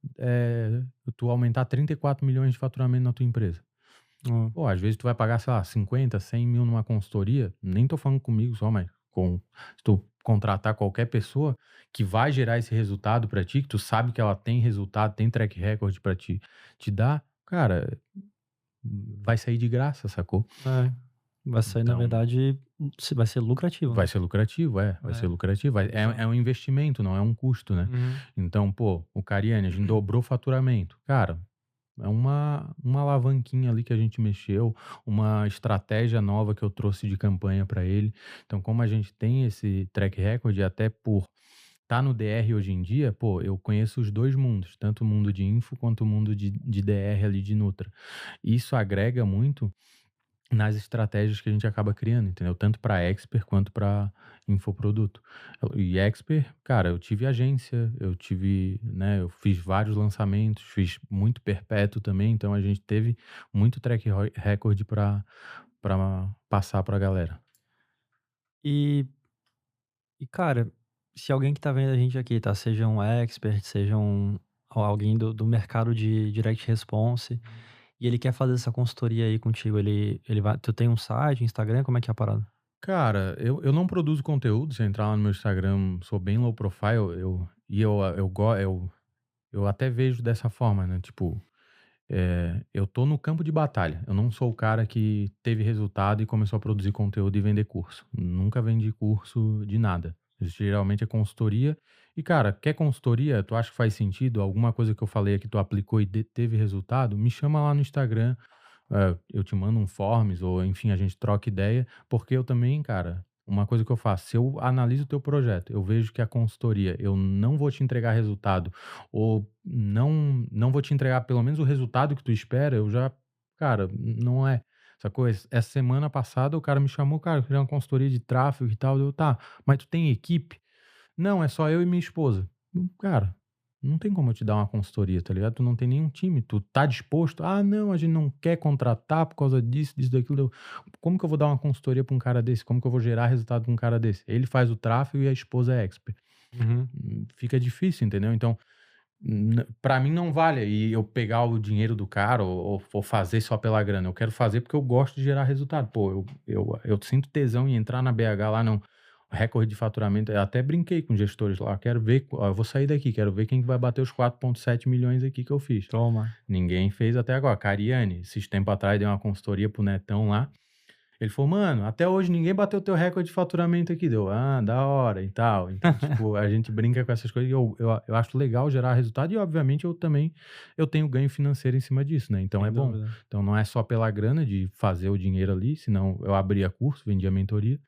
34 milhões de faturamento na tua empresa? Pô, às vezes tu vai pagar, sei lá, 50, 100 mil numa consultoria, nem tô falando comigo só, mas se tu contratar qualquer pessoa que vai gerar esse resultado pra ti, que tu sabe que ela tem resultado, tem track record pra te dar, cara, vai sair de graça, sacou? Vai sair, na verdade, vai ser lucrativo. Vai ser lucrativo, vai ser lucrativo. É um investimento, não é um custo, né? Então, pô, o Cariani, a gente dobrou o faturamento. Cara, É uma alavanquinha ali que a gente mexeu, uma estratégia nova que eu trouxe de campanha para ele. Então, como a gente tem esse track record, e até por estar no DR hoje em dia, pô, eu conheço os dois mundos, tanto o mundo de info quanto o mundo de DR ali de Nutra. Isso agrega muito nas estratégias que a gente acaba criando, entendeu? Tanto para expert quanto para infoproduto. E expert, cara, eu tive agência, eu tive, né, eu fiz vários lançamentos, fiz muito perpétuo também, então a gente teve muito track record para passar para a galera. E, cara, se alguém que tá vendo a gente aqui, tá? Seja um expert, seja alguém do mercado de direct response, e ele quer fazer essa consultoria aí contigo, ele vai. Tu tem um site, Instagram, como é que é a parada? Cara, eu não produzo conteúdo, se entrar lá no meu Instagram, sou bem low profile, eu até vejo dessa forma, né? Tipo, eu tô no campo de batalha. Eu não sou o cara que teve resultado e começou a produzir conteúdo e vender curso. Nunca vendi curso de nada. Geralmente é consultoria. E, cara, quer consultoria? Tu acha que faz sentido? Alguma coisa que eu falei aqui tu aplicou e teve resultado? Me chama lá no Instagram. Eu te mando um forms ou, enfim, a gente troca ideia. Porque eu também, cara, uma coisa que eu faço, se eu analiso o teu projeto, eu vejo que a consultoria, eu não vou te entregar resultado ou não vou te entregar pelo menos o resultado que tu espera, eu já, cara, não é. Sacou? Essa semana passada o cara me chamou, cara, eu queria uma consultoria de tráfego e tal. Eu, tá, mas tu tem equipe? Não, é só eu e minha esposa. Cara, não tem como eu te dar uma consultoria, tá ligado? Tu não tem nenhum time, tu tá disposto? Ah, não, a gente não quer contratar por causa disso, disso, daquilo. Como que eu vou dar uma consultoria pra um cara desse? Como que eu vou gerar resultado pra um cara desse? Ele faz o tráfego e a esposa é expert. Uhum. Fica difícil, entendeu? Então, pra mim não vale e eu pegar o dinheiro do cara ou fazer só pela grana. Eu quero fazer porque eu gosto de gerar resultado. Pô, eu sinto tesão em entrar na BH lá, não. Recorde de faturamento. Eu até brinquei com gestores lá. Quero ver, ó, eu vou sair daqui, quero ver quem que vai bater os 4,7 milhões aqui que eu fiz. Toma. Ninguém fez até agora. Cariani, esses tempos atrás, deu uma consultoria pro Netão lá. Ele falou, mano, até hoje ninguém bateu teu recorde de faturamento aqui. Deu, da hora e tal. Então, tipo, a gente brinca com essas coisas e eu acho legal gerar resultado e, obviamente, eu tenho ganho financeiro em cima disso, né? Então, Sem é bom. dúvida. Então, não é só pela grana de fazer o dinheiro ali, senão eu abria curso, vendia mentoria,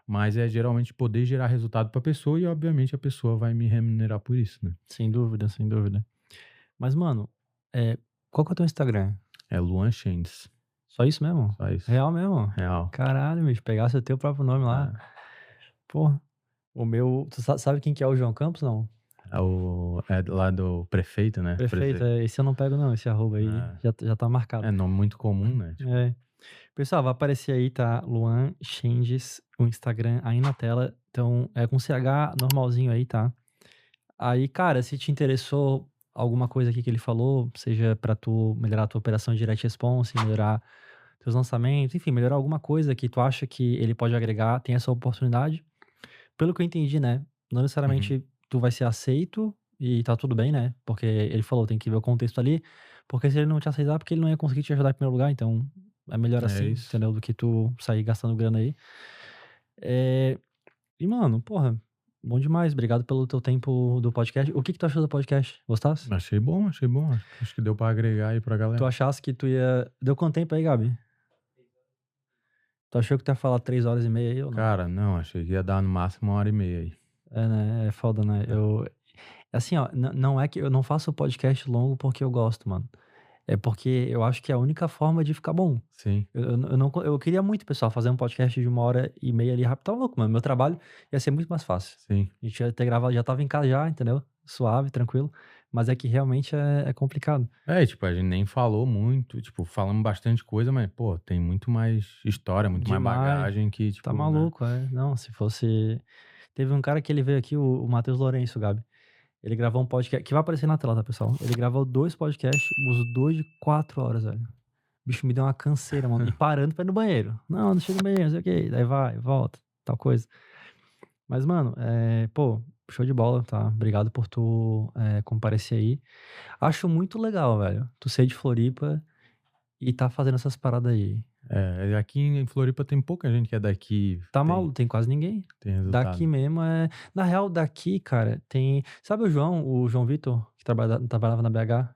mas é geralmente poder gerar resultado pra pessoa e, obviamente, a pessoa vai me remunerar por isso, né? Sem dúvida, sem dúvida. Mas, mano, qual que é o teu Instagram? É Luan Chendes, Só isso mesmo? só isso. Real mesmo? Real. Caralho, bicho, pegasse o teu próprio nome lá. Porra. O meu. Tu sabe quem que é o João Campos, não? É lá do prefeito, né? Perfeito. Esse eu não pego, não. Esse arroba aí já tá marcado. É nome muito comum, né? Tipo, Pessoal, vai aparecer aí, tá? Luan Chendes, o Instagram aí na tela. Então, é com CH normalzinho aí, tá? Aí, cara, se te interessou alguma coisa aqui que ele falou, seja pra tu melhorar a tua operação de direct response, melhorar teus lançamentos, enfim, melhorar alguma coisa que tu acha que ele pode agregar, tem essa oportunidade. Pelo que eu entendi, né? Não necessariamente tu vai ser aceito e tá tudo bem, né? Porque ele falou, tem que ver o contexto ali. Porque se ele não te aceitar, porque ele não ia conseguir te ajudar em primeiro lugar, então é melhor É assim, isso. entendeu? Do que tu sair gastando grana aí. E, mano, porra, bom demais. Obrigado pelo teu tempo do podcast. O que tu achou do podcast? Gostasse? Achei bom, achei bom. Acho que deu pra agregar aí pra Tu galera. achasse que tu ia. Deu quanto tempo aí, Gabi? Tu achou que tu ia falar 3 horas e meia aí ou não? Cara, não, achei que ia dar no máximo 1h30 aí. É, né? É foda, né? Assim, ó, não é que eu não faço podcast longo porque eu gosto, mano. É porque eu acho que é a única forma de ficar bom. Sim, Eu queria muito, pessoal, fazer um podcast de 1h30 ali rápido. Tá louco, mano. Meu trabalho ia ser muito mais fácil. sim. A gente ia ter gravado, já tava em casa já, entendeu? Suave, tranquilo. Mas é que realmente é complicado. Tipo, a gente nem falou muito, tipo, falamos bastante coisa, mas, pô, tem muito mais história, muito mais Demais. bagagem que, tipo, Tá né? maluco, Não, se fosse. Teve um cara que ele veio aqui, o Matheus Lourenço, Gabi. Ele gravou um podcast, que vai aparecer na tela, tá, pessoal? Ele gravou 2 podcasts, os 2 de 4 horas, velho. O bicho me deu uma canseira, mano. E parando pra ir no banheiro. Não chega no banheiro, não sei o quê. Daí vai, volta, tal coisa. Mas, mano, pô, show de bola, tá? Obrigado por tu comparecer aí. Acho muito legal, velho. Tu ser de Floripa e tá fazendo essas paradas aí. Aqui em Floripa tem pouca gente que é daqui. Tá maluco, tem quase ninguém. Tem resultado. Daqui mesmo Na real, daqui, cara, tem. Sabe o João Vitor, que trabalhava na BH?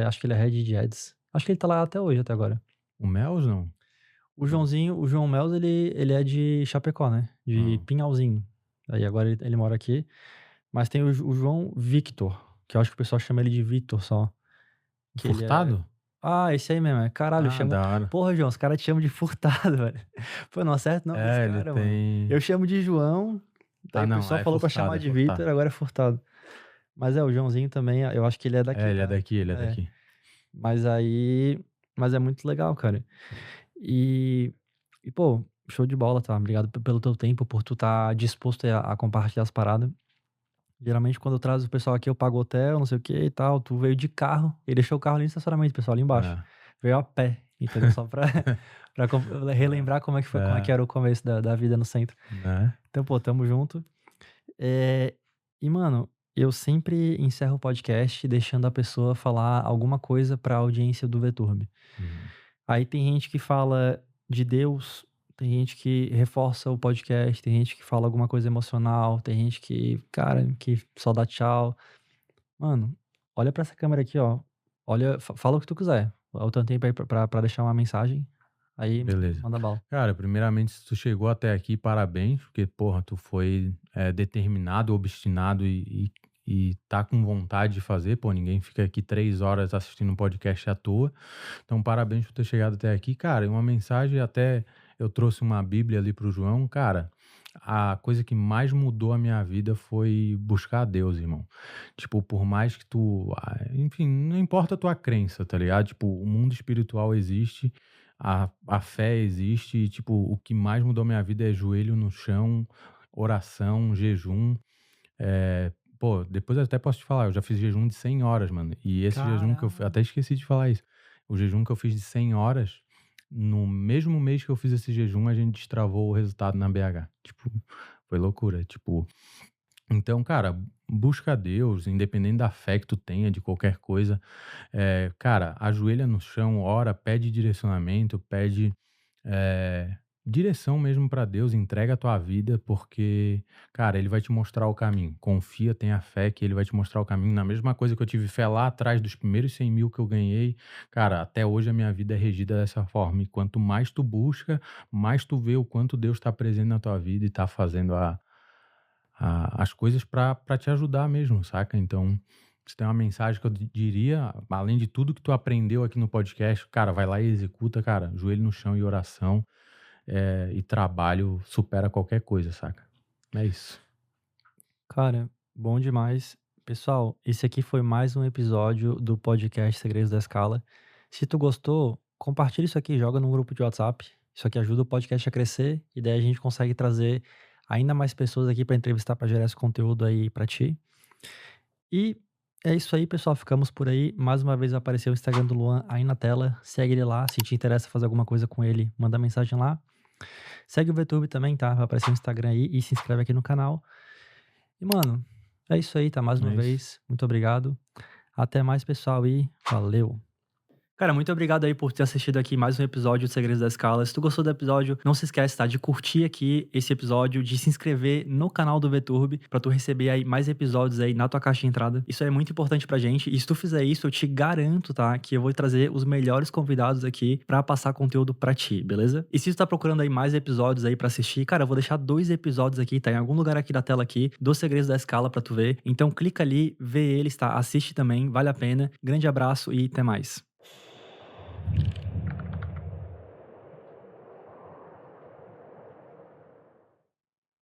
Acho que ele é head de ads. Acho que ele tá lá até hoje, até agora. O Mels, não? O João Mels, ele é de Chapecó, né? De Ah. Pinhalzinho. Aí agora ele mora aqui. Mas tem o João Victor, que eu acho que o pessoal chama ele de Victor só. Que ele é... Furtado? Ah, esse aí mesmo. Caralho, Ah, chama... da hora. Porra, João, os caras te chamam de Furtado, velho. Pô, não acerta não esse É, cara, ele mano. tem... Eu chamo de João, daí o não, pessoal é falou pra Furtado, chamar é de Furtado. Vitor, agora é Furtado. Mas o Joãozinho também, eu acho que ele é daqui, ele é tá? daqui, ele é É. daqui. Mas é muito legal, cara. E, pô, show de bola, tá? Obrigado pelo teu tempo, por tu tá disposto a compartilhar as paradas. Geralmente, quando eu trago o pessoal aqui, eu pago hotel, não sei o que e tal. Tu veio de carro e deixou o carro ali no estacionamento, pessoal, ali embaixo. É. Veio a pé, entendeu? Só pra relembrar como é que era o começo da vida no centro. Né? Então, pô, tamo junto. E, mano, eu sempre encerro o podcast deixando a pessoa falar alguma coisa pra audiência do VTurb. Aí tem gente que fala de Deus, tem gente que reforça o podcast, tem gente que fala alguma coisa emocional, tem gente que, cara, que só dá tchau. Mano, olha pra essa câmera aqui, ó. Olha, fala o que tu quiser. Olha o tanto tempo aí pra deixar uma mensagem. Aí, Beleza. manda bala. Cara, primeiramente, se tu chegou até aqui, parabéns, porque, porra, tu foi determinado, obstinado e tá com vontade de fazer. Pô, ninguém fica aqui 3 horas assistindo um podcast à toa. Então, parabéns por ter chegado até aqui. Cara, e uma mensagem, até eu trouxe uma Bíblia ali pro João. Cara, a coisa que mais mudou a minha vida foi buscar a Deus, irmão. Tipo, por mais que tu... Enfim, não importa a tua crença, tá ligado? Tipo, o mundo espiritual existe, a fé existe, e, tipo, o que mais mudou minha vida é joelho no chão, oração, jejum. Pô, depois eu até posso te falar, eu já fiz jejum de 100 horas, mano. E esse jejum que eu fiz, até esqueci de falar isso. O jejum que eu fiz de 100 horas, no mesmo mês que eu fiz esse jejum, a gente destravou o resultado na BH. Tipo, foi loucura. Tipo, então, cara, busca a Deus, independente da fé que tu tenha, de qualquer coisa. Cara, ajoelha no chão, ora, pede direcionamento, pede direção mesmo pra Deus, entrega a tua vida, porque, cara, Ele vai te mostrar o caminho. Confia, tenha fé que Ele vai te mostrar o caminho. Na mesma coisa que eu tive fé lá atrás dos primeiros 100 mil que eu ganhei, cara, até hoje a minha vida é regida dessa forma. E quanto mais tu busca, mais tu vê o quanto Deus está presente na tua vida e tá fazendo as coisas pra te ajudar mesmo, saca? Então, se tem uma mensagem que eu diria, além de tudo que tu aprendeu aqui no podcast, cara, vai lá e executa, cara, joelho no chão e oração, e trabalho supera qualquer coisa, saca? É isso. Cara, bom demais. Pessoal, esse aqui foi mais um episódio do podcast Segredos da Escala. Se tu gostou, compartilha isso aqui, joga num grupo de WhatsApp. Isso aqui ajuda o podcast a crescer e daí a gente consegue trazer ainda mais pessoas aqui pra entrevistar, pra gerar esse conteúdo aí pra ti. E é isso aí, pessoal. Ficamos por aí. Mais uma vez apareceu o Instagram do Luan aí na tela. Segue ele lá. Se te interessa fazer alguma coisa com ele, manda mensagem lá. Segue o VTube também, tá? Vai aparecer o Instagram aí e se inscreve aqui no canal. E, mano, é isso aí, tá? Mais uma vez. Muito obrigado. Até mais, pessoal, e valeu! Cara, muito obrigado aí por ter assistido aqui mais um episódio de Segredos da Escala. Se tu gostou do episódio, não se esquece, tá? De curtir aqui esse episódio, de se inscrever no canal do VTurb pra tu receber aí mais episódios aí na tua caixa de entrada. Isso é muito importante pra gente. E se tu fizer isso, eu te garanto, tá? Que eu vou trazer os melhores convidados aqui pra passar conteúdo pra ti, beleza? E se tu tá procurando aí mais episódios aí pra assistir, cara, eu vou deixar 2 episódios aqui, tá? Em algum lugar aqui da tela aqui, dos Segredos da Escala pra tu ver. Então clica ali, vê eles, tá? Assiste também, vale a pena. Grande abraço e até mais.